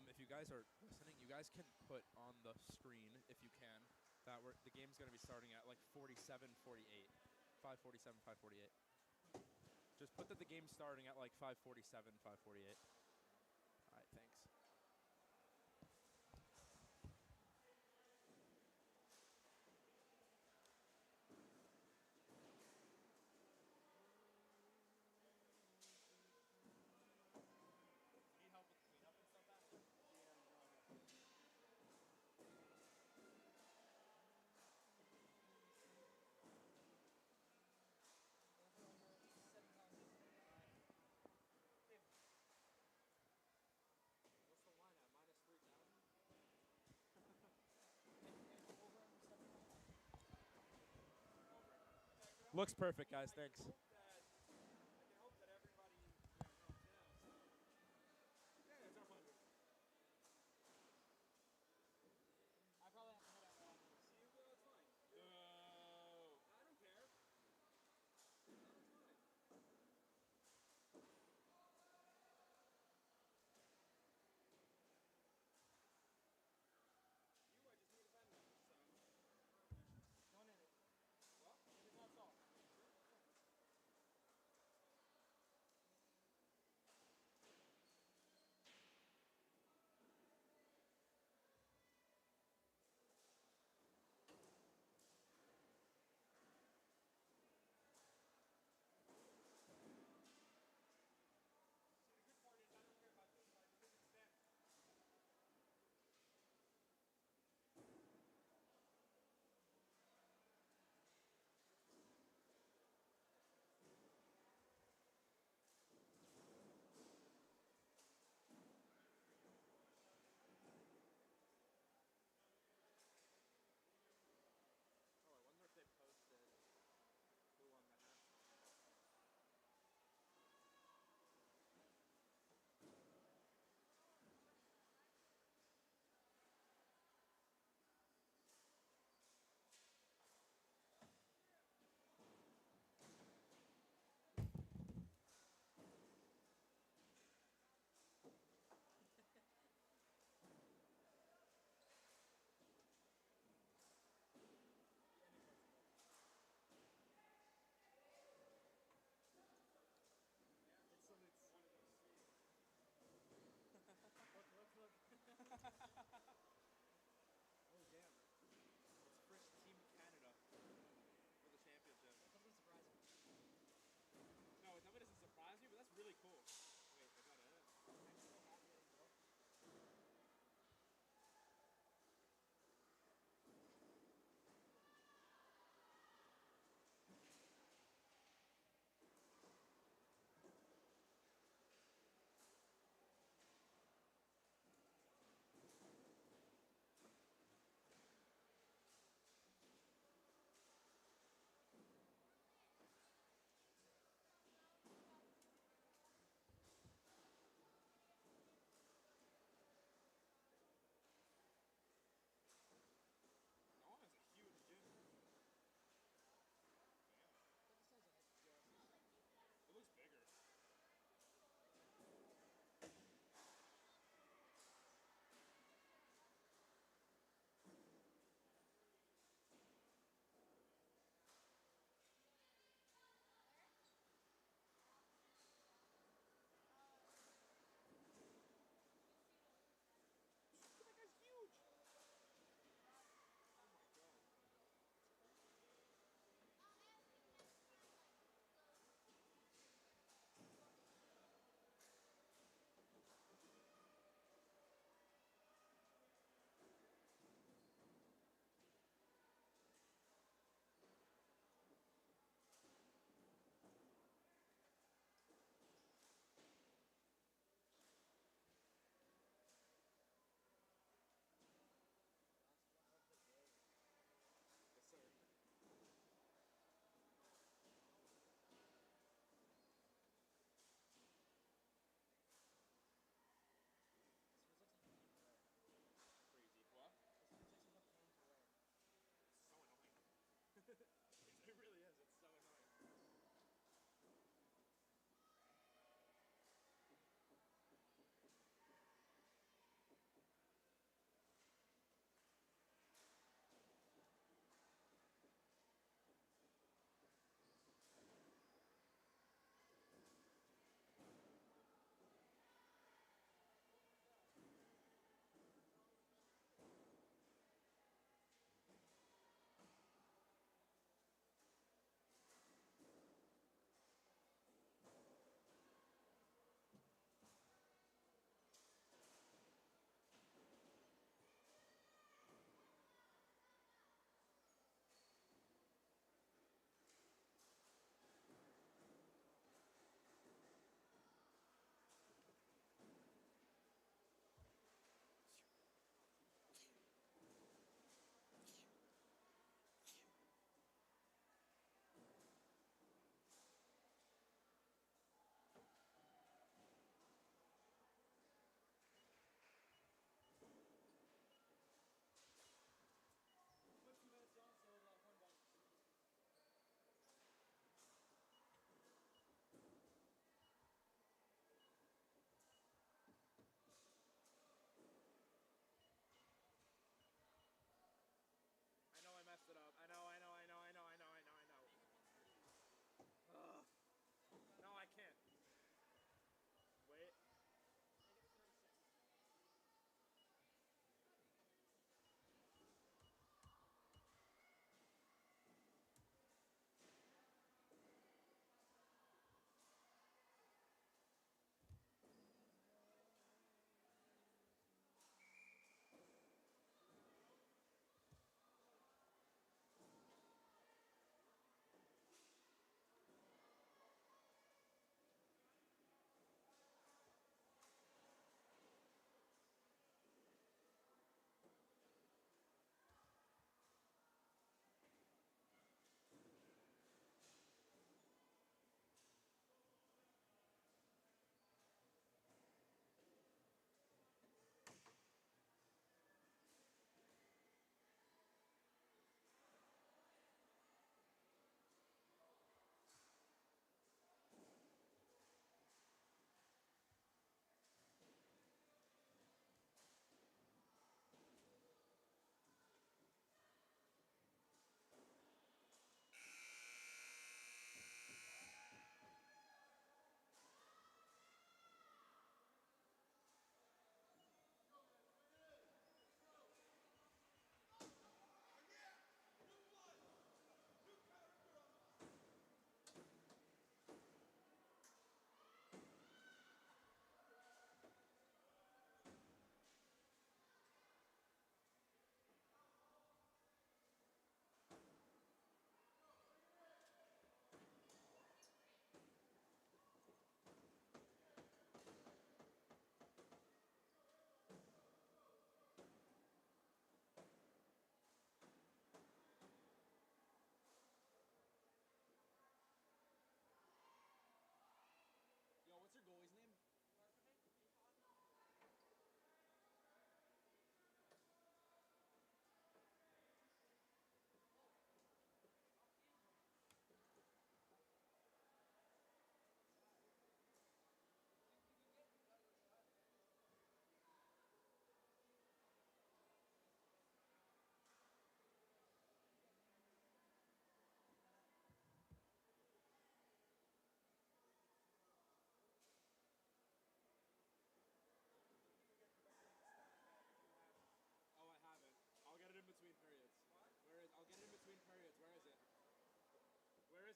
If you guys are listening, you guys can put on the screen, if you can, that the game's going to be starting at like 47:48. 5:47, 5:48. Just put that the game's starting at like 5:47, 5:48. All right, thanks. Need help with cleanup and stuff after? What's the line at? Minus 3,000? Looks perfect, guys. Thanks. I can hope that everybody helps out. Yeah, it's our budget. I probably have to head out after this. You, it's fine. No. I don't care. No, it's fine. I just need a pen now, so. Donate it. What? If it's not salt. Sure, yeah.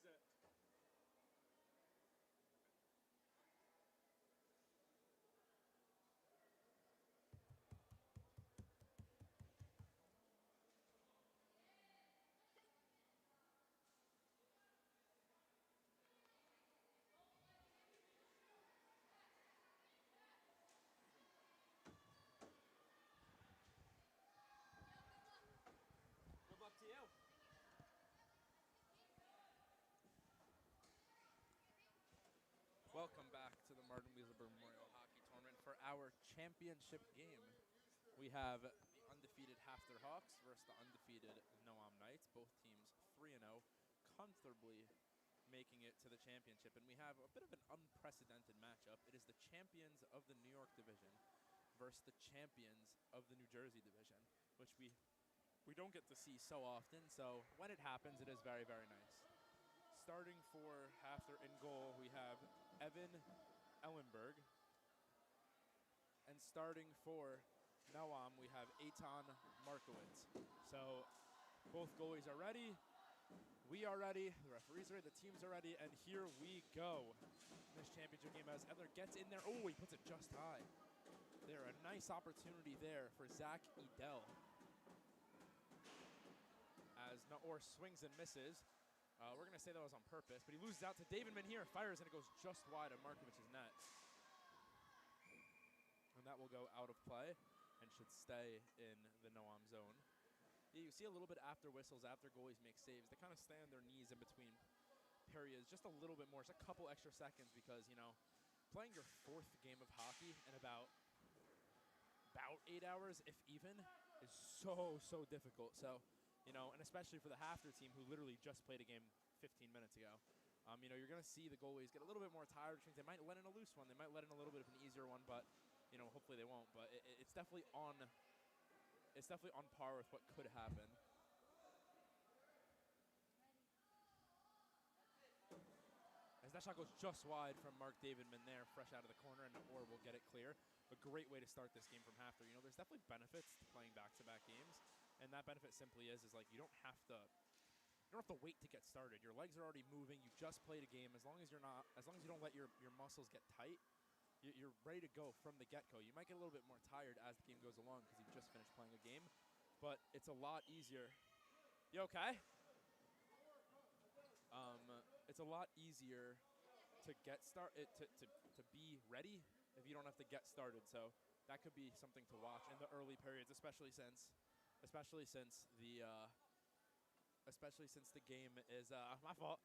is it? Good luck to you. Welcome back to the Martin Weiselberg Memorial Hockey Tournament for our championship game. We have the undefeated Hafter Hawks versus the undefeated Noam Knights. Both teams 3-0, comfortably making it to the championship. And we have a bit of an unprecedented matchup. It is the champions of the New York division versus the champions of the New Jersey division, which we don't get to see so often. So when it happens, it is very, very nice. Starting for Hafter in goal, we have Evan Ellenberg. And starting for Noam, we have Eitan Markowitz. So both goalies are ready. We are ready. The referees are ready. The teams are ready. And here we go. This championship game as Edler gets in there. Oh, he puts it just high. There, a nice opportunity there for Zach Edel. As Naor swings and misses. We're going to say that was on purpose, but he loses out to Davidman here, fires, and it goes just wide of Markovich's net. And that will go out of play and should stay in the Noam zone. Yeah, you see a little bit after whistles, after goalies make saves, they kind of stay on their knees in between periods just a little bit more, just a couple extra seconds because, you know, playing your fourth game of hockey in about 8 hours, if even, is so difficult. So, you know, and especially for the Hafter team who literally just played a game 15 minutes ago. You know, you're going to see the goalies get a little bit more tired, which means they might let in a loose one. They might let in a little bit of an easier one, but, you know, hopefully they won't. But it's definitely on par with what could happen. As that shot goes just wide from Mark Davidman there, fresh out of the corner, and Naor will get it clear. A great way to start this game from Hafter. You know, there's definitely benefits to playing back-to-back games, and that benefit simply is like you don't have to wait to get started. Your legs are already moving. You just played a game. As long as you don't let your muscles get tight, you're ready to go from the get-go. You might get a little bit more tired as the game goes along because you've just finished playing a game, but it's a lot easier. You okay? It's a lot easier to get to be ready if you don't have to get started. So that could be something to watch in the early periods, especially since the game is my fault.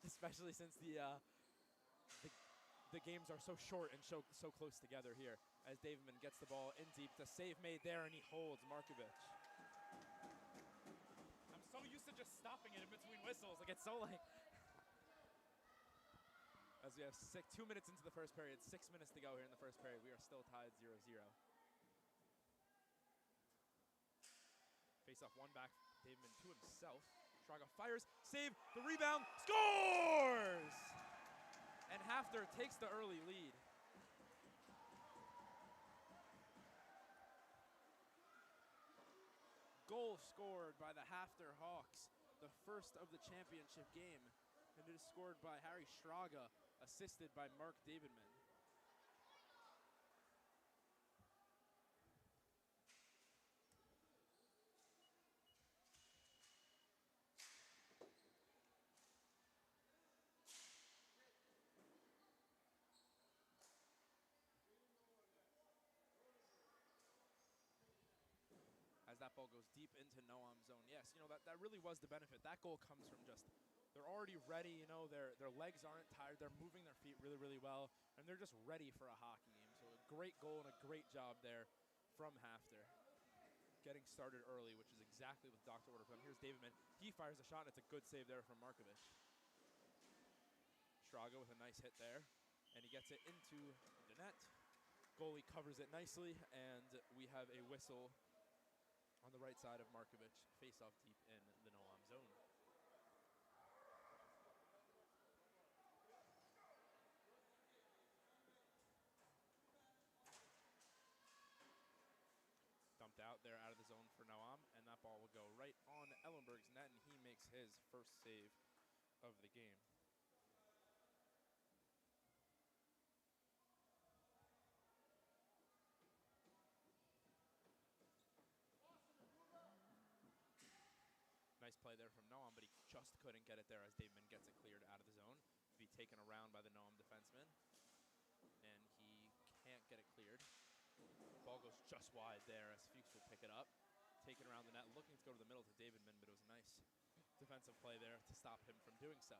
Especially since the games are so short and so close together here. As Davidman gets the ball in deep, the save made there, and he holds Markovich. I'm so used to just stopping it in between whistles. Like, it's so like... As we have 2 minutes into the first period, 6 minutes to go here in the first period. We are still tied 0-0. Face off one back, Davidman to himself. Shraga fires, save, the rebound, scores! And Hafter takes the early lead. Goal scored by the Hafter Hawks, the first of the championship game. And it is scored by Harry Shraga, assisted by Mark Davidman. As that ball goes deep into Noam zone. Yes, you know, that really was the benefit. That goal comes from just, they're already ready, you know, their legs aren't tired, they're moving their feet really well, and they're just ready for a hockey game. So a great goal and a great job there from Hafter. Getting started early, which is exactly what the doctor ordered from him. Here's Davidman. He fires a shot, and it's a good save there from Markovich. Shraga with a nice hit there, and he gets it into the net. Goalie covers it nicely, and we have a whistle on the right side of Markovich, face off deep in the Noam zone. Dumped out there out of the zone for Noam, and that ball will go right on Ellenberg's net, and he makes his first save of the game. Nice play there from Noam, but he just couldn't get it there as Davidman gets it cleared out of the zone to be taken around by the Noam defenseman. And he can't get it cleared. Ball goes just wide there as Fuchs will pick it up. Taken around the net, looking to go to the middle to Davidman, but it was a nice defensive play there to stop him from doing so.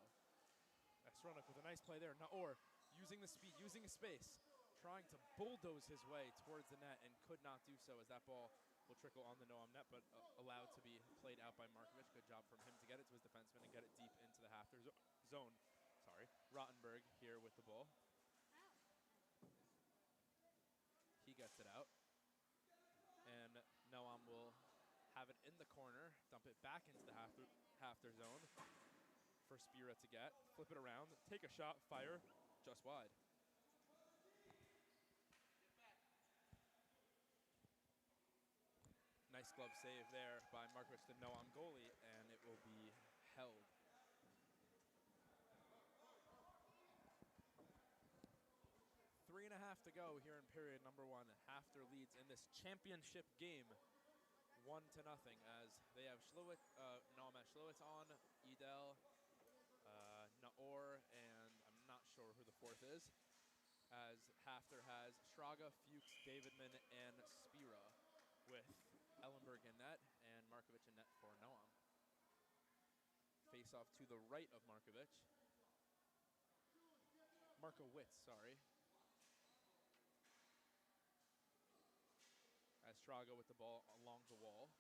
Estronik with a nice play there. Naor using the speed, using his space, trying to bulldoze his way towards the net and could not do so as that ball will trickle on the Noam net, but allowed to be played out by Markovic. Good job from him to get it to his defenseman and get it deep into the half zone. Sorry, Rottenberg here with the ball. He gets it out. And Noam will have it in the corner, dump it back into the half-their zone for Spira to get. Flip it around, take a shot, fire, just wide. Nice glove save there by Markovic, the Noam goalie, and it will be held. Three and a half to go here in period number one. Hafter leads in this championship game 1-0 as they have Noam has Schlewitz on, Edel, Naor, and I'm not sure who the fourth is. As Hafter has Schraga, Fuchs, Davidman, and Spira with Ellenberg in net and Markovic in net for Noam. Face off to the right of Markovic. Markowitz, sorry. As Schraga with the ball along the wall.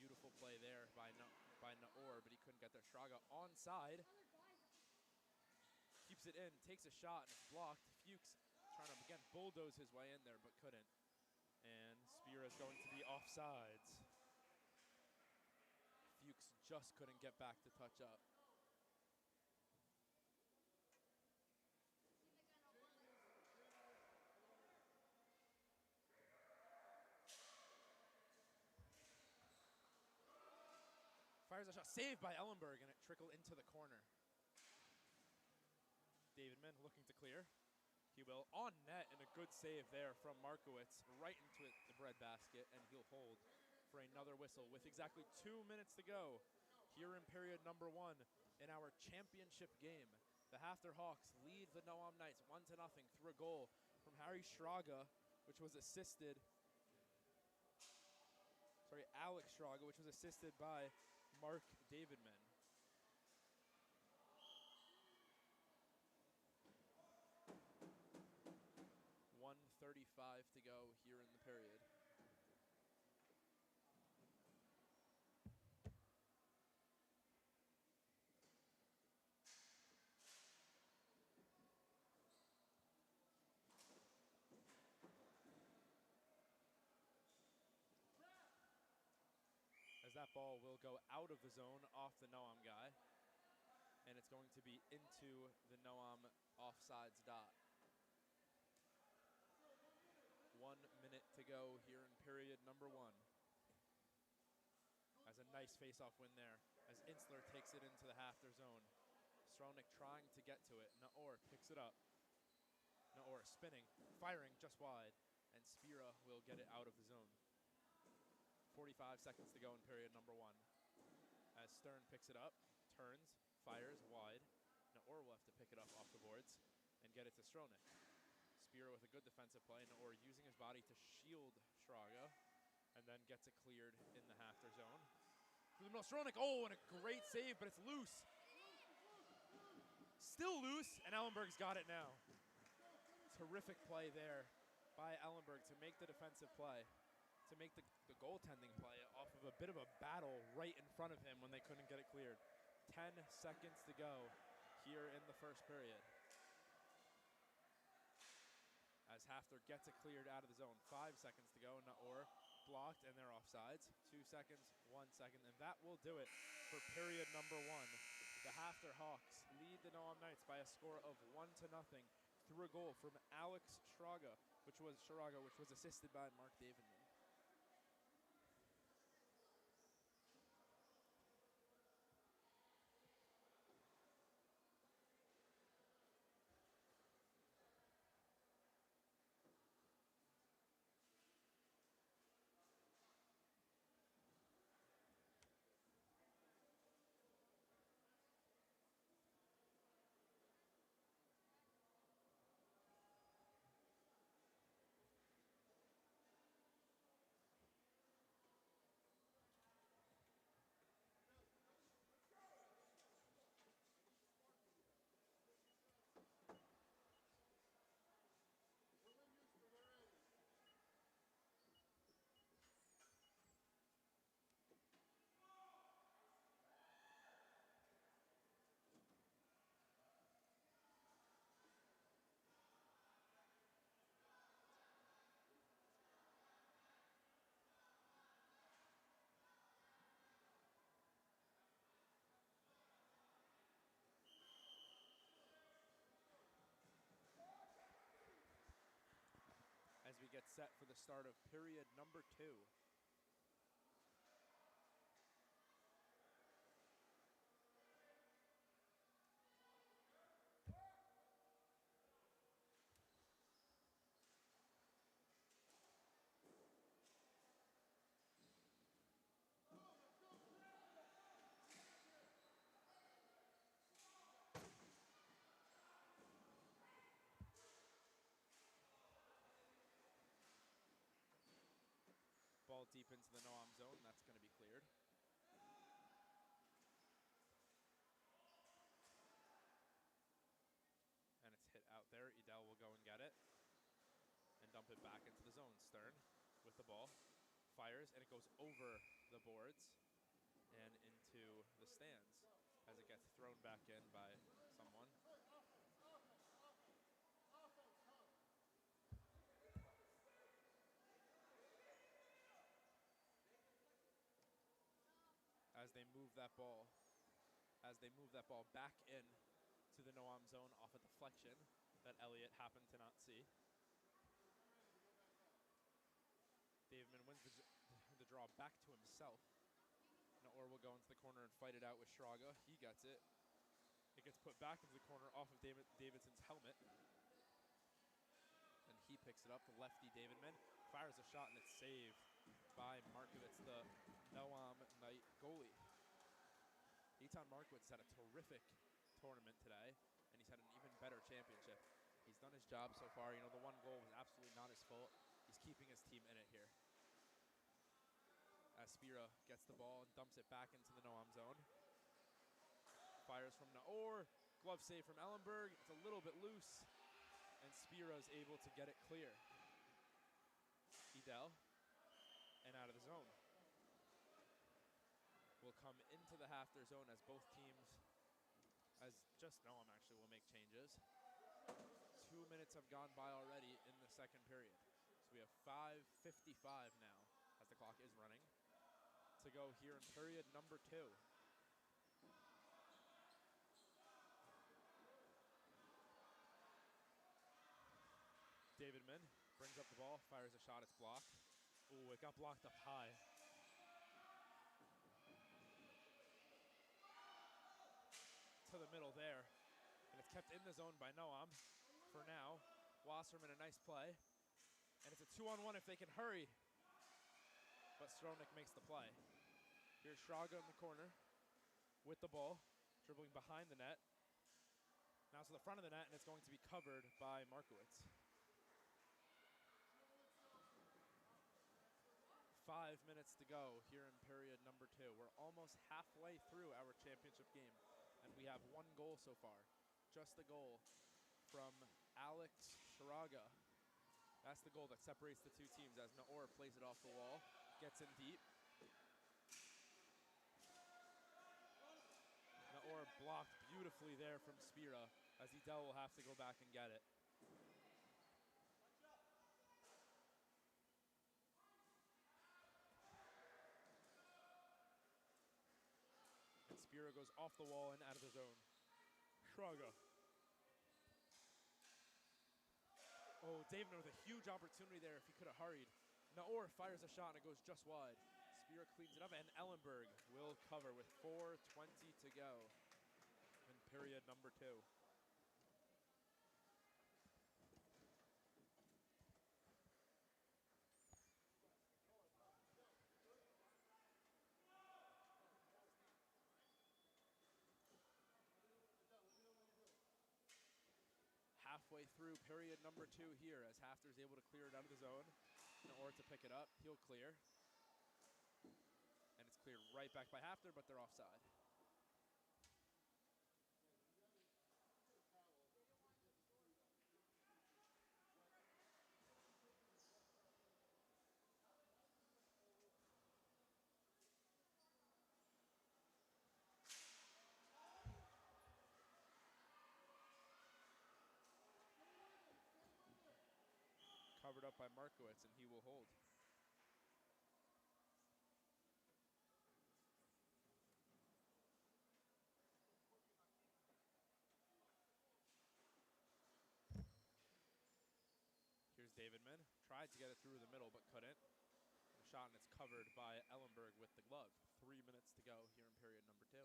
Beautiful play there by Naor, but he couldn't get there. Schraga onside. Keeps it in, takes a shot, and it's blocked. Fuchs trying to, again, bulldoze his way in there, but couldn't. And Spira is going to be offsides. Fuchs just couldn't get back to touch up. Fires a shot, saved by Ellenberg, and it trickled into the corner. Davidman looking to clear. He will on net, and a good save there from Markowitz right into the breadbasket, and he'll hold for another whistle with exactly 2 minutes to go here in period number one in our championship game. The Hafter Hawks lead the Noam Knights 1-0 through a goal from Harry Schraga, which was assisted, Alex Schraga, which was assisted by Mark Davidman. 1:35 to go here in the period. As that ball will go out of the zone off the Noam guy, and it's going to be into the Noam offsides dot. 1 minute to go here in period number one. As a nice face-off win there, as Insler takes it into the Hafter zone. Stronik trying to get to it. Naor picks it up. Naor spinning, firing just wide, and Spira will get it out of the zone. 45 seconds to go in period number one. As Stern picks it up, turns, fires wide. Naor will have to pick it up off the boards and get it to Stronik. Spira with a good defensive play, Naor using his body to shield Schraga, and then gets it cleared in the Hafter zone. Through the middle, Stronik, and a great save, but it's loose. Still loose, and Ellenberg's got it now. Terrific play there by Ellenberg to make the defensive play, to make the goaltending play off of a bit of a battle right in front of him when they couldn't get it cleared. 10 seconds to go here in the first period. As Hafter gets it cleared out of the zone. 5 seconds to go. Naor blocked, and they're offsides. 2 seconds, 1 second, and that will do it for period number one. The Hafter Hawks lead the Noam Knights by a score of 1-0 through a goal from Alex Schraga, which was assisted by Mark Davidman. get set for the start of period number 2. Ball deep into the Noam zone. That's going to be cleared. And it's hit out there. Edel will go and get it and dump it back into the zone. Stern with the ball. Fires, and it goes over the boards and into the stands as it gets thrown back in by someone. As they move that ball back in to the Noam zone off a deflection that Elliott happened to not see. Davidman wins the draw back to himself. Naor will go into the corner and fight it out with Shraga. He gets it. It gets put back into the corner off of Davidson's helmet. And he picks it up. The lefty Davidman fires a shot, and it's saved by Markowitz, the Noam Knight goalie. Eitan Markowitz had a terrific tournament today, and he's had an even better championship. He's done his job so far. You know, the one goal was absolutely not his fault. He's keeping his team in it here. As Spira gets the ball and dumps it back into the Noam zone. Fires from Naor. Glove save from Ellenberg. It's a little bit loose, and Spira's able to get it clear. Edel, and out of the zone. Will come into the half their zone as both teams, as just Noam actually, will make changes. 2 minutes have gone by already in the second period. So we have 5:55 now, as the clock is running, to go here in period number 2. Davidman brings up the ball, fires a shot, it's blocked. Ooh, it got blocked up high. To the middle there, and it's kept in the zone by Noam for now. Wasserman, a nice play, and it's a 2-on-1 if they can hurry, but Stronik makes the play. Here's Shraga in the corner with the ball, dribbling behind the net. Now to the front of the net, and it's going to be covered by Markowitz. 5 minutes to go here in period number 2. We're almost halfway through our championship game, and we have 1 goal so far. Just the goal from Alex Shraga. That's the goal that separates the two teams as Naor plays it off the wall, gets in deep. Naor blocked beautifully there from Spira, as Edel will have to go back and get it. And Spira goes off the wall and out of the zone. Shraga. Oh, Davidman with a huge opportunity there if he could have hurried. Naor fires a shot and it goes just wide. Spira cleans it up, and Ellenberg will cover with 4:20 to go in period number 2. Halfway through period number 2 here, as Hafter's able to clear it out of the zone. Naor to pick it up, he'll clear. And it's cleared right back by Hafter, but they're offside. Covered up by Markowitz, and he will hold. Here's Davidman Davidman tried to get it through the middle but couldn't. A shot and it's covered by Ellenberg with the glove. 3 minutes to go here in period number 2.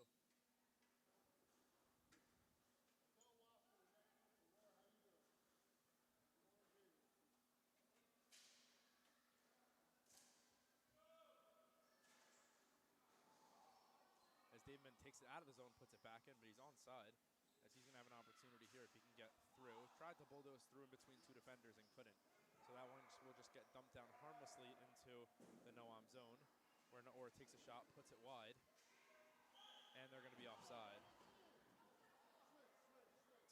As Davidman takes it out of the zone, puts it back in, but he's onside. As he's going to have an opportunity here if he can get through. Tried to bulldoze through in between 2 defenders and couldn't. So that one will just get dumped down harmlessly into the Noam zone, where Naor takes a shot, puts it wide, and they're going to be offside.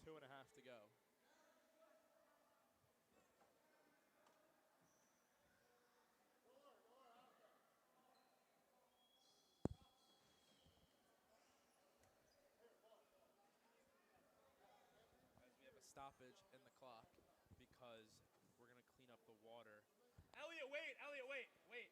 2.5 to go. As we have a stoppage in the clock because we're going to clean up the water. Elliot, wait! Elliot, wait! Wait!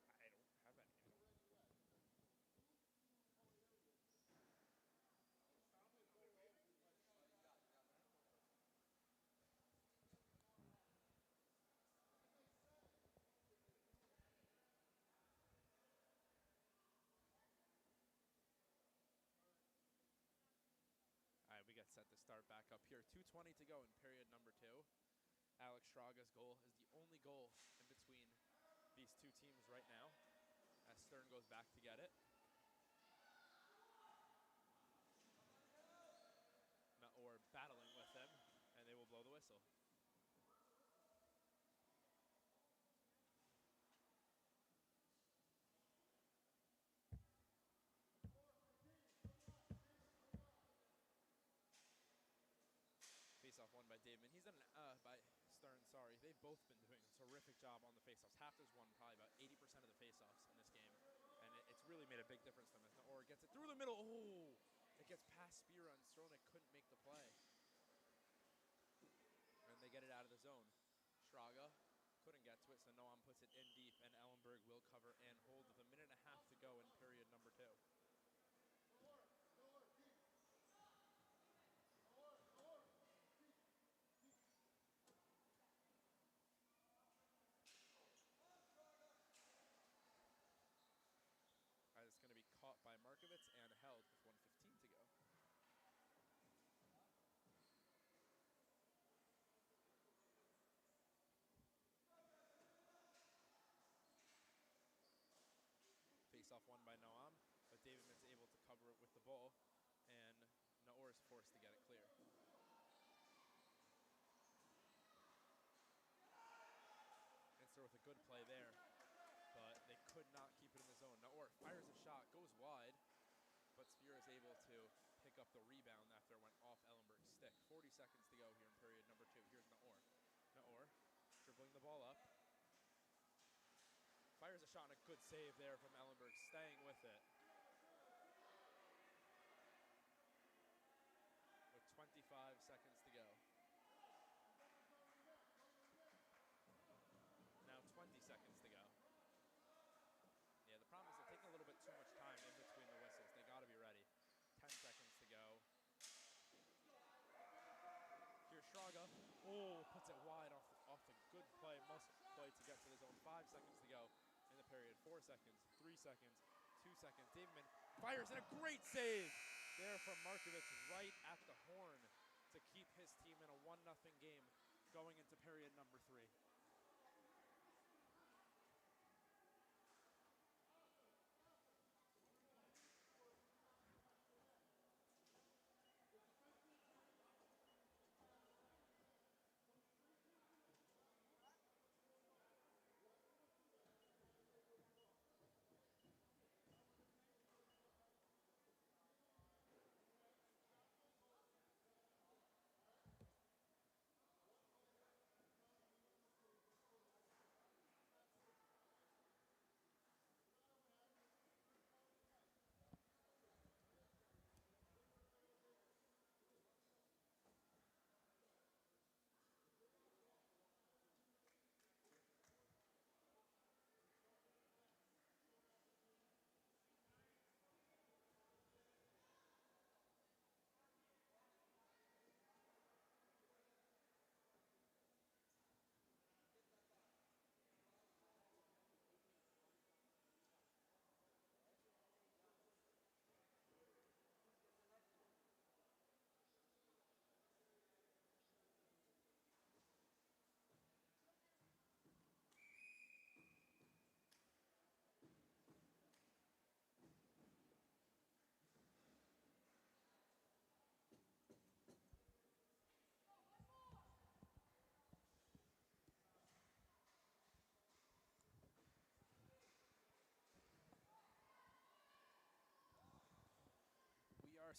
I don't have any. All right, we get set to start back up here. 2:20 to go in period number 2. Alex Straga's goal is the only goal in between these two teams right now, as Stern goes back to get it. Naor battling with him, and they will blow the whistle. Face-off won by Davidman. He's done by Stern, sorry. They've both been doing a terrific job on the face-offs. Hafter's won probably about 80% of the face-offs in this game, and it's really made a big difference for them as Naor gets it through the middle. Oh, it gets past Spira, and Stronik couldn't make the play. And they get it out of the zone. Straga couldn't get to it, so Noam puts it in deep, and Ellenberg will cover and hold with 1.5 minutes to go in period number 2. It's going to be caught by Markovitz and held with 1:15 to go. Face-off won by Noam, but Davidman's able to cover it with the ball, and Naor is forced to get it clear. Inster with a good play there, but they could not keep it in the zone. Naor fires a shot, goes wide, but Spira is able to pick up the rebound after it went off Ellenberg's stick. 40 seconds to go here in period number 2. Here's Naor. Naor dribbling the ball up. Fires a shot and a good save there from Ellenberg, staying with it. With 25 seconds to go. Now 20 seconds to go. Yeah, the problem is they're taking a little bit too much time in between the whistles. They got to be ready. 10 seconds to go. Here's Straga. Oh, puts it wide off the good play, muscle play to get to the zone. 5 seconds to go in the period. 4 seconds, 3 seconds, 2 seconds. Davidman fires and a great save there from Markovitz right at the horn to keep his team in a 1-0 game going into period number 3.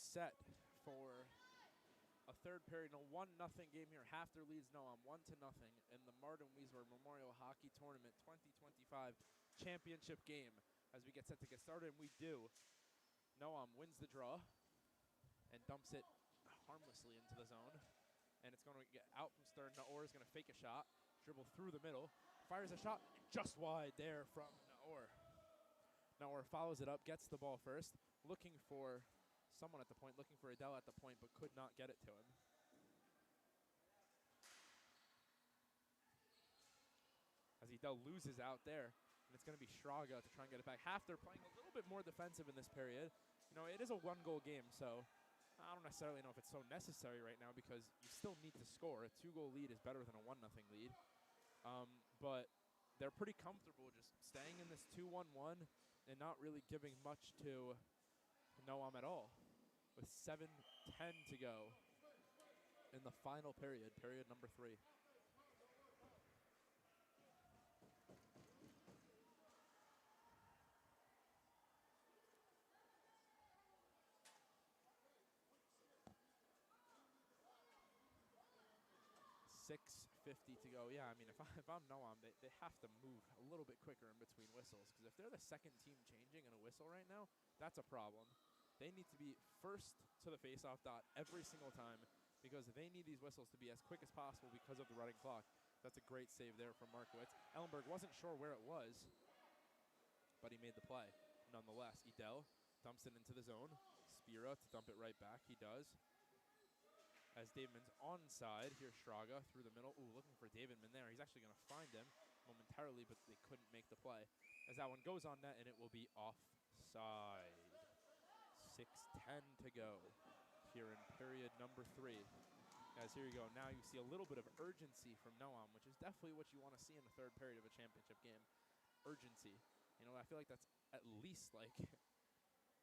set for a third period in a 1-0 game here. Hafter leads Noam 1-0 in the Martin Weiselberg Memorial Hockey Tournament 2025 championship game. As we get set to get started, and we do, Noam wins the draw and dumps it harmlessly into the zone. And it's going to get out from Stern. Naor is going to fake a shot, dribble through the middle, fires a shot just wide there from Naor. Naor follows it up, gets the ball first, looking for someone at the point, looking for Adele at the point, but could not get it to him. As Adele loses out there, and it's going to be Shraga to try and get it back. Hafter playing a little bit more defensive in this period. You know, it is a one-goal game, so I don't necessarily know if it's so necessary right now because you still need to score. A 2-goal lead is better than a 1-0 lead. But they're pretty comfortable just staying in this 2-1-1 and not really giving much to Noam at all. With 7:10 to go in the final period, period number 3. .50 to go. Yeah, I mean, if I'm Noam, they have to move a little bit quicker in between whistles, because if they're the second team changing in a whistle right now, that's a problem. They need to be first to the faceoff dot every single time, because they need these whistles to be as quick as possible because of the running clock. That's a great save there from Markowitz. Ellenberg wasn't sure where it was, but he made the play nonetheless. Edel dumps it into the zone. Spira to dump it right back. He does. As Davidman's onside, here's Shraga through the middle. Ooh, looking for Davidman there. He's actually going to find him momentarily, but they couldn't make the play. As that one goes on net, and it will be offside. 6:10 to go here in period number 3. Guys, here you go. Now you see a little bit of urgency from Noam, which is definitely what you want to see in the third period of a championship game. Urgency. You know, I feel like that's at least like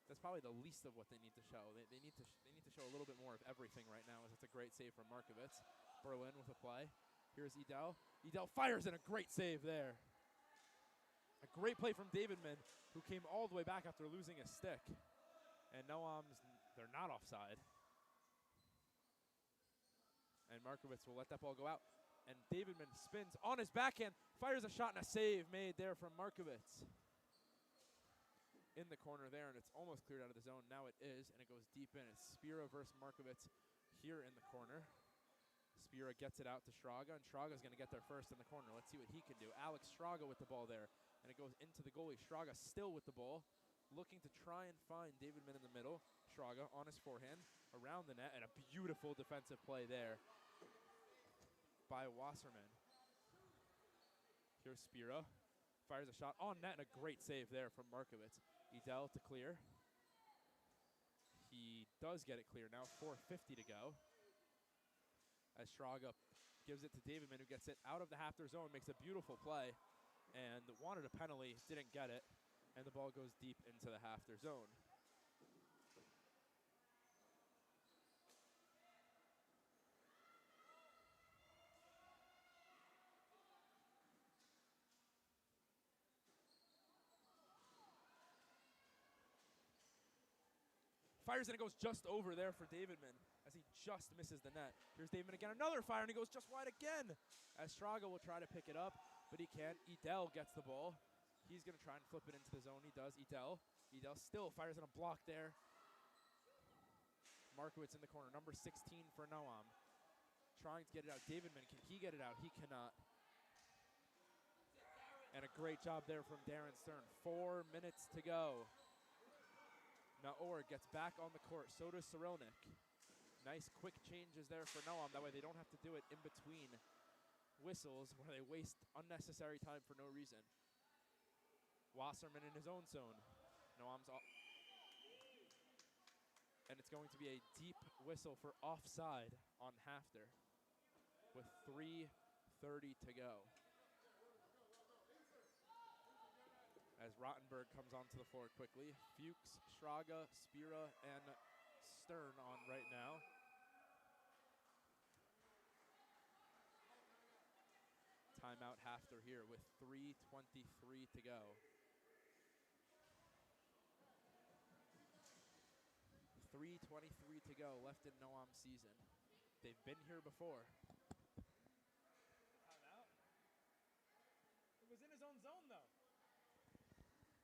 that's probably the least of what they need to show. They need to show a little bit more of everything right now, as it's a great save from Markowitz. Berlin with a play. Here's Edel. Edel fires in a great save there. A great play from Davidman, who came all the way back after losing a stick. And Noam's, they're not offside. And Markowitz will let that ball go out. And Davidman spins on his backhand, fires a shot, and a save made there from Markowitz. In the corner there, and it's almost cleared out of the zone. Now it is, and it goes deep in. It's Spira versus Markowitz here in the corner. Spira gets it out to Shraga, and Shraga's going to get there first in the corner. Let's see what he can do. Alex Shraga with the ball there, and it goes into the goalie. Shraga still with the ball, looking to try and find Davidman in the middle. Shraga on his forehand, around the net, and a beautiful defensive play there by Wasserman. Here's Spira. Fires a shot on net, and a great save there from Markowitz. Edel to clear. He does get it clear now. 4:50 to go. As Shraga gives it to Davidman, who gets it out of the Hafter zone, makes a beautiful play, and wanted a penalty, didn't get it, and the ball goes deep into the Hafter zone. Fires, and it goes just over there for Davidman as he just misses the net. Here's Davidman again, another fire, and he goes just wide again as Shraga will try to pick it up, but he can't. Edel gets the ball. He's going to try and flip it into the zone. He does. Edel still fires in a block there. Markowitz in the corner, number 16 for Noam. Trying to get it out. Davidman, can he get it out? He cannot. And a great job there from Darren Stern. 4 minutes to go. Naor gets back on the court. So does Cyrilnik. Nice quick changes there for Noam. That way they don't have to do it in between whistles where they waste unnecessary time for no reason. Wasserman in his own zone. Noam's off. And it's going to be a deep whistle for offside on Hafter with 3:30 to go. As Rottenberg comes onto the floor quickly. Fuchs, Shraga, Spira, and Stern on right now. Timeout Hafter here with 3:23 to go. 3 3:23 to go left in Noam season. They've been here before. Timeout. It was in his own zone, though.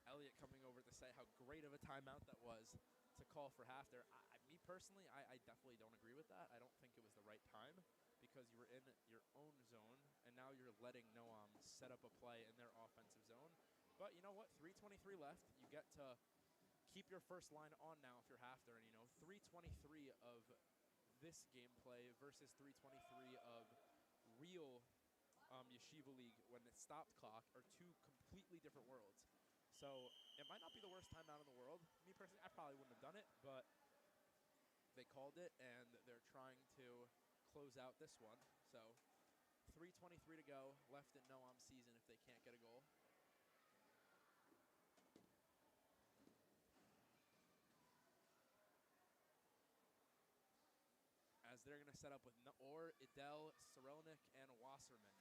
Elliott coming over to say how great of a timeout that was to call for half there. Me personally, I definitely don't agree with that. I don't think it was the right time because you were in your own zone, and now you're letting Noam set up a play in their offensive zone. But you know what? 3:23 left. You get to keep your first line on now if you're half there. And, 3:23 of this gameplay versus 3:23 of real Yeshiva League when it stopped clock are two completely different worlds. So it might not be the worst timeout in the world. Me personally, I probably wouldn't have done it, but they called it, and they're trying to close out this one. So 3:23 to go left in Noam season if they can't get a goal. As they're going to set up with Naor, Idel, Sorelnik, and Wasserman.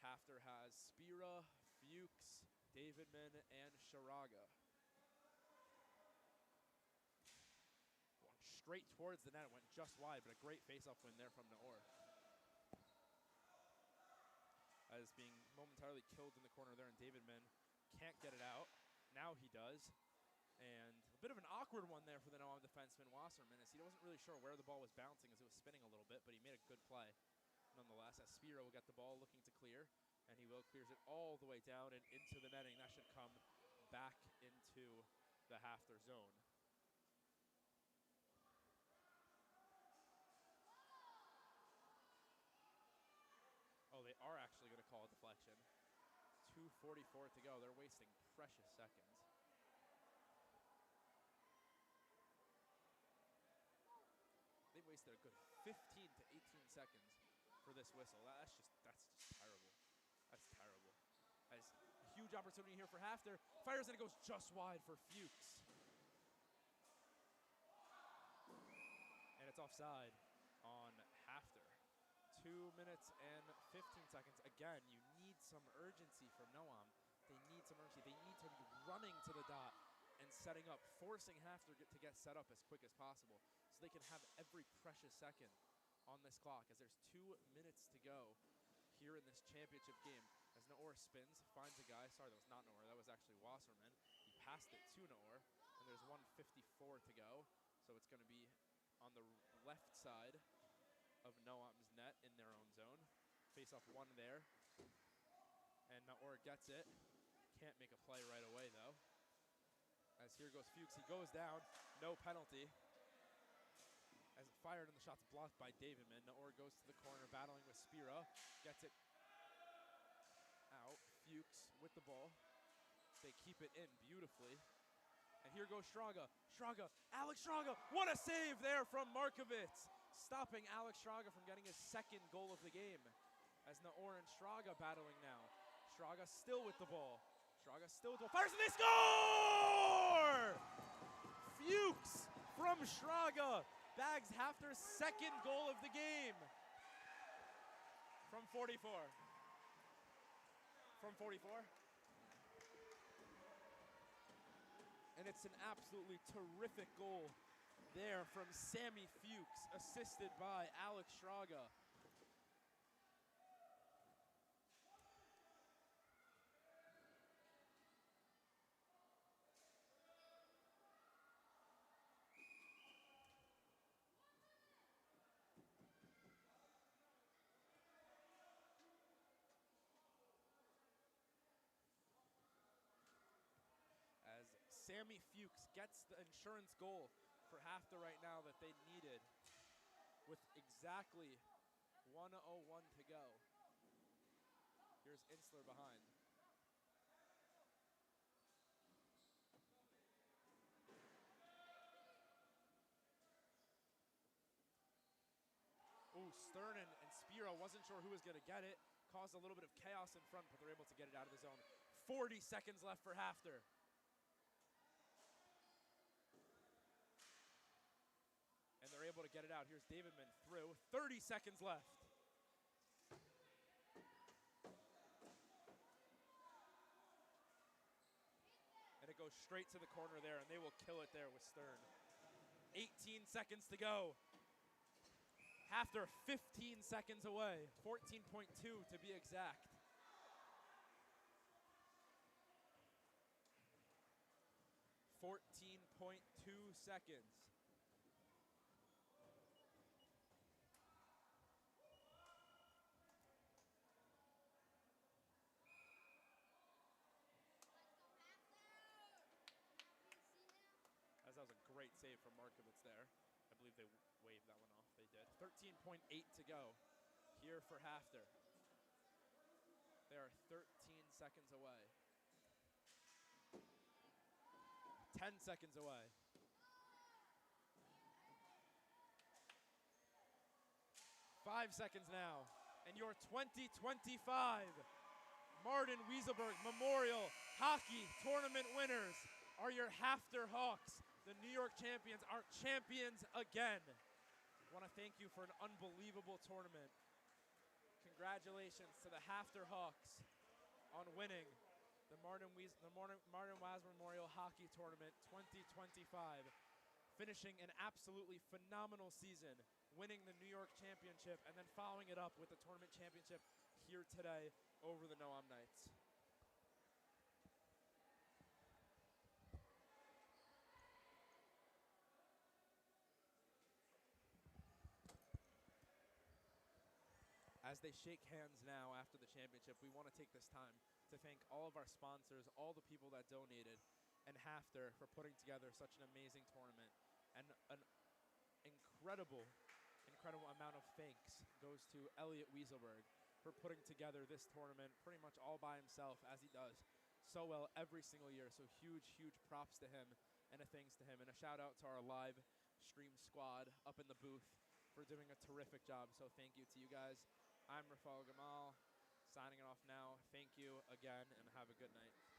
Hafter has Spira, Fuchs, Davidman, and Sharaga. Going straight towards the net. It went just wide, but a great face-off win there from Naor. As being momentarily killed in the corner there, and Davidman can't get it out. Now he does. And a bit of an awkward one there for the Noam defenseman, Wasserman, as he wasn't really sure where the ball was bouncing as it was spinning a little bit, but he made a good play nonetheless. As Spiro will get the ball looking to clear, and he clears it all the way down and into the netting. That should come back into the Hafter zone. Oh, they are actually going to call a deflection. 2:44 to go. They're wasting precious seconds. They wasted a good 15 to 18 seconds for this whistle. That's just terrible. That's terrible. As a huge opportunity here for Hafter. Fires and it goes just wide for Fuchs. And it's offside on Hafter. 2 minutes and 15 seconds. Again, you need some urgency from Noam. They need some urgency. They need to be running to the dot and setting up, forcing Hafter to get set up as quick as possible so they can have every precious second on this clock as there's 2 minutes to go here in this championship game. As Naor spins, finds a guy. Sorry, that was not Naor. That was actually Wasserman. He passed it to Naor, and there's 1:54 to go. So it's going to be on the left side of Noam's net in their own zone. Face off one there. And Naor gets it. Can't make a play right away, though. As here goes Fuchs. He goes down. No penalty. As it fired and the shot's blocked by Davidman. Naor goes to the corner, battling with Spira. Gets it out. Fuchs with the ball. They keep it in beautifully. And here goes Straga. Alex Straga. What a save there from Markovitz. Stopping Alex Straga from getting his second goal of the game. As Naor and Straga battling now. Straga still with the ball. Fires and they score! Fuchs from Straga bags Hafter's second goal of the game. From 44. And it's an absolutely terrific goal there from Sammy Fuchs, assisted by Alex Straga. As Sammy Fuchs gets the insurance goal for Hafter right now that they needed with exactly 1:01 to go. Here's Insler behind. Ooh, Stern and Spiro wasn't sure who was going to get it. Caused a little bit of chaos in front, but they're able to get it out of the zone. 40 seconds left for Hafter. And they're able to get it out. Here's Davidman through. 30 seconds left. And it goes straight to the corner there, and they will kill it there with Stern. 18 seconds to go. After 15 seconds away, 14.2 to be exact. .2 seconds. As that was a great save from Markovitz there. I believe they waved that one off. They did. 13.8 to go here for Hafter. They are 13 seconds away. 10 seconds away. 5 seconds now. And your 2025 Martin Weiselberg Memorial Hockey Tournament winners are your Hafter Hawks. The New York champions are champions again. I want to thank you for an unbelievable tournament. Congratulations to the Hafter Hawks on winning the Martin Weiselberg Memorial Hockey Tournament 2025. Finishing an absolutely phenomenal season, winning the New York Championship, and then following it up with the tournament championship here today over the Noam Knights. As they shake hands now after the championship, we want to take this time to thank all of our sponsors, all the people that donated, and Hafter for putting together such an amazing tournament. And an incredible amount of thanks goes to Elliot Weiselberg for putting together this tournament pretty much all by himself, as he does so well every single year. So huge props to him and a thanks to him. And a shout out to our live stream squad up in the booth for doing a terrific job. So thank you to you guys. I'm Raffle Gamal, signing it off now. Thank you again, and have a good night.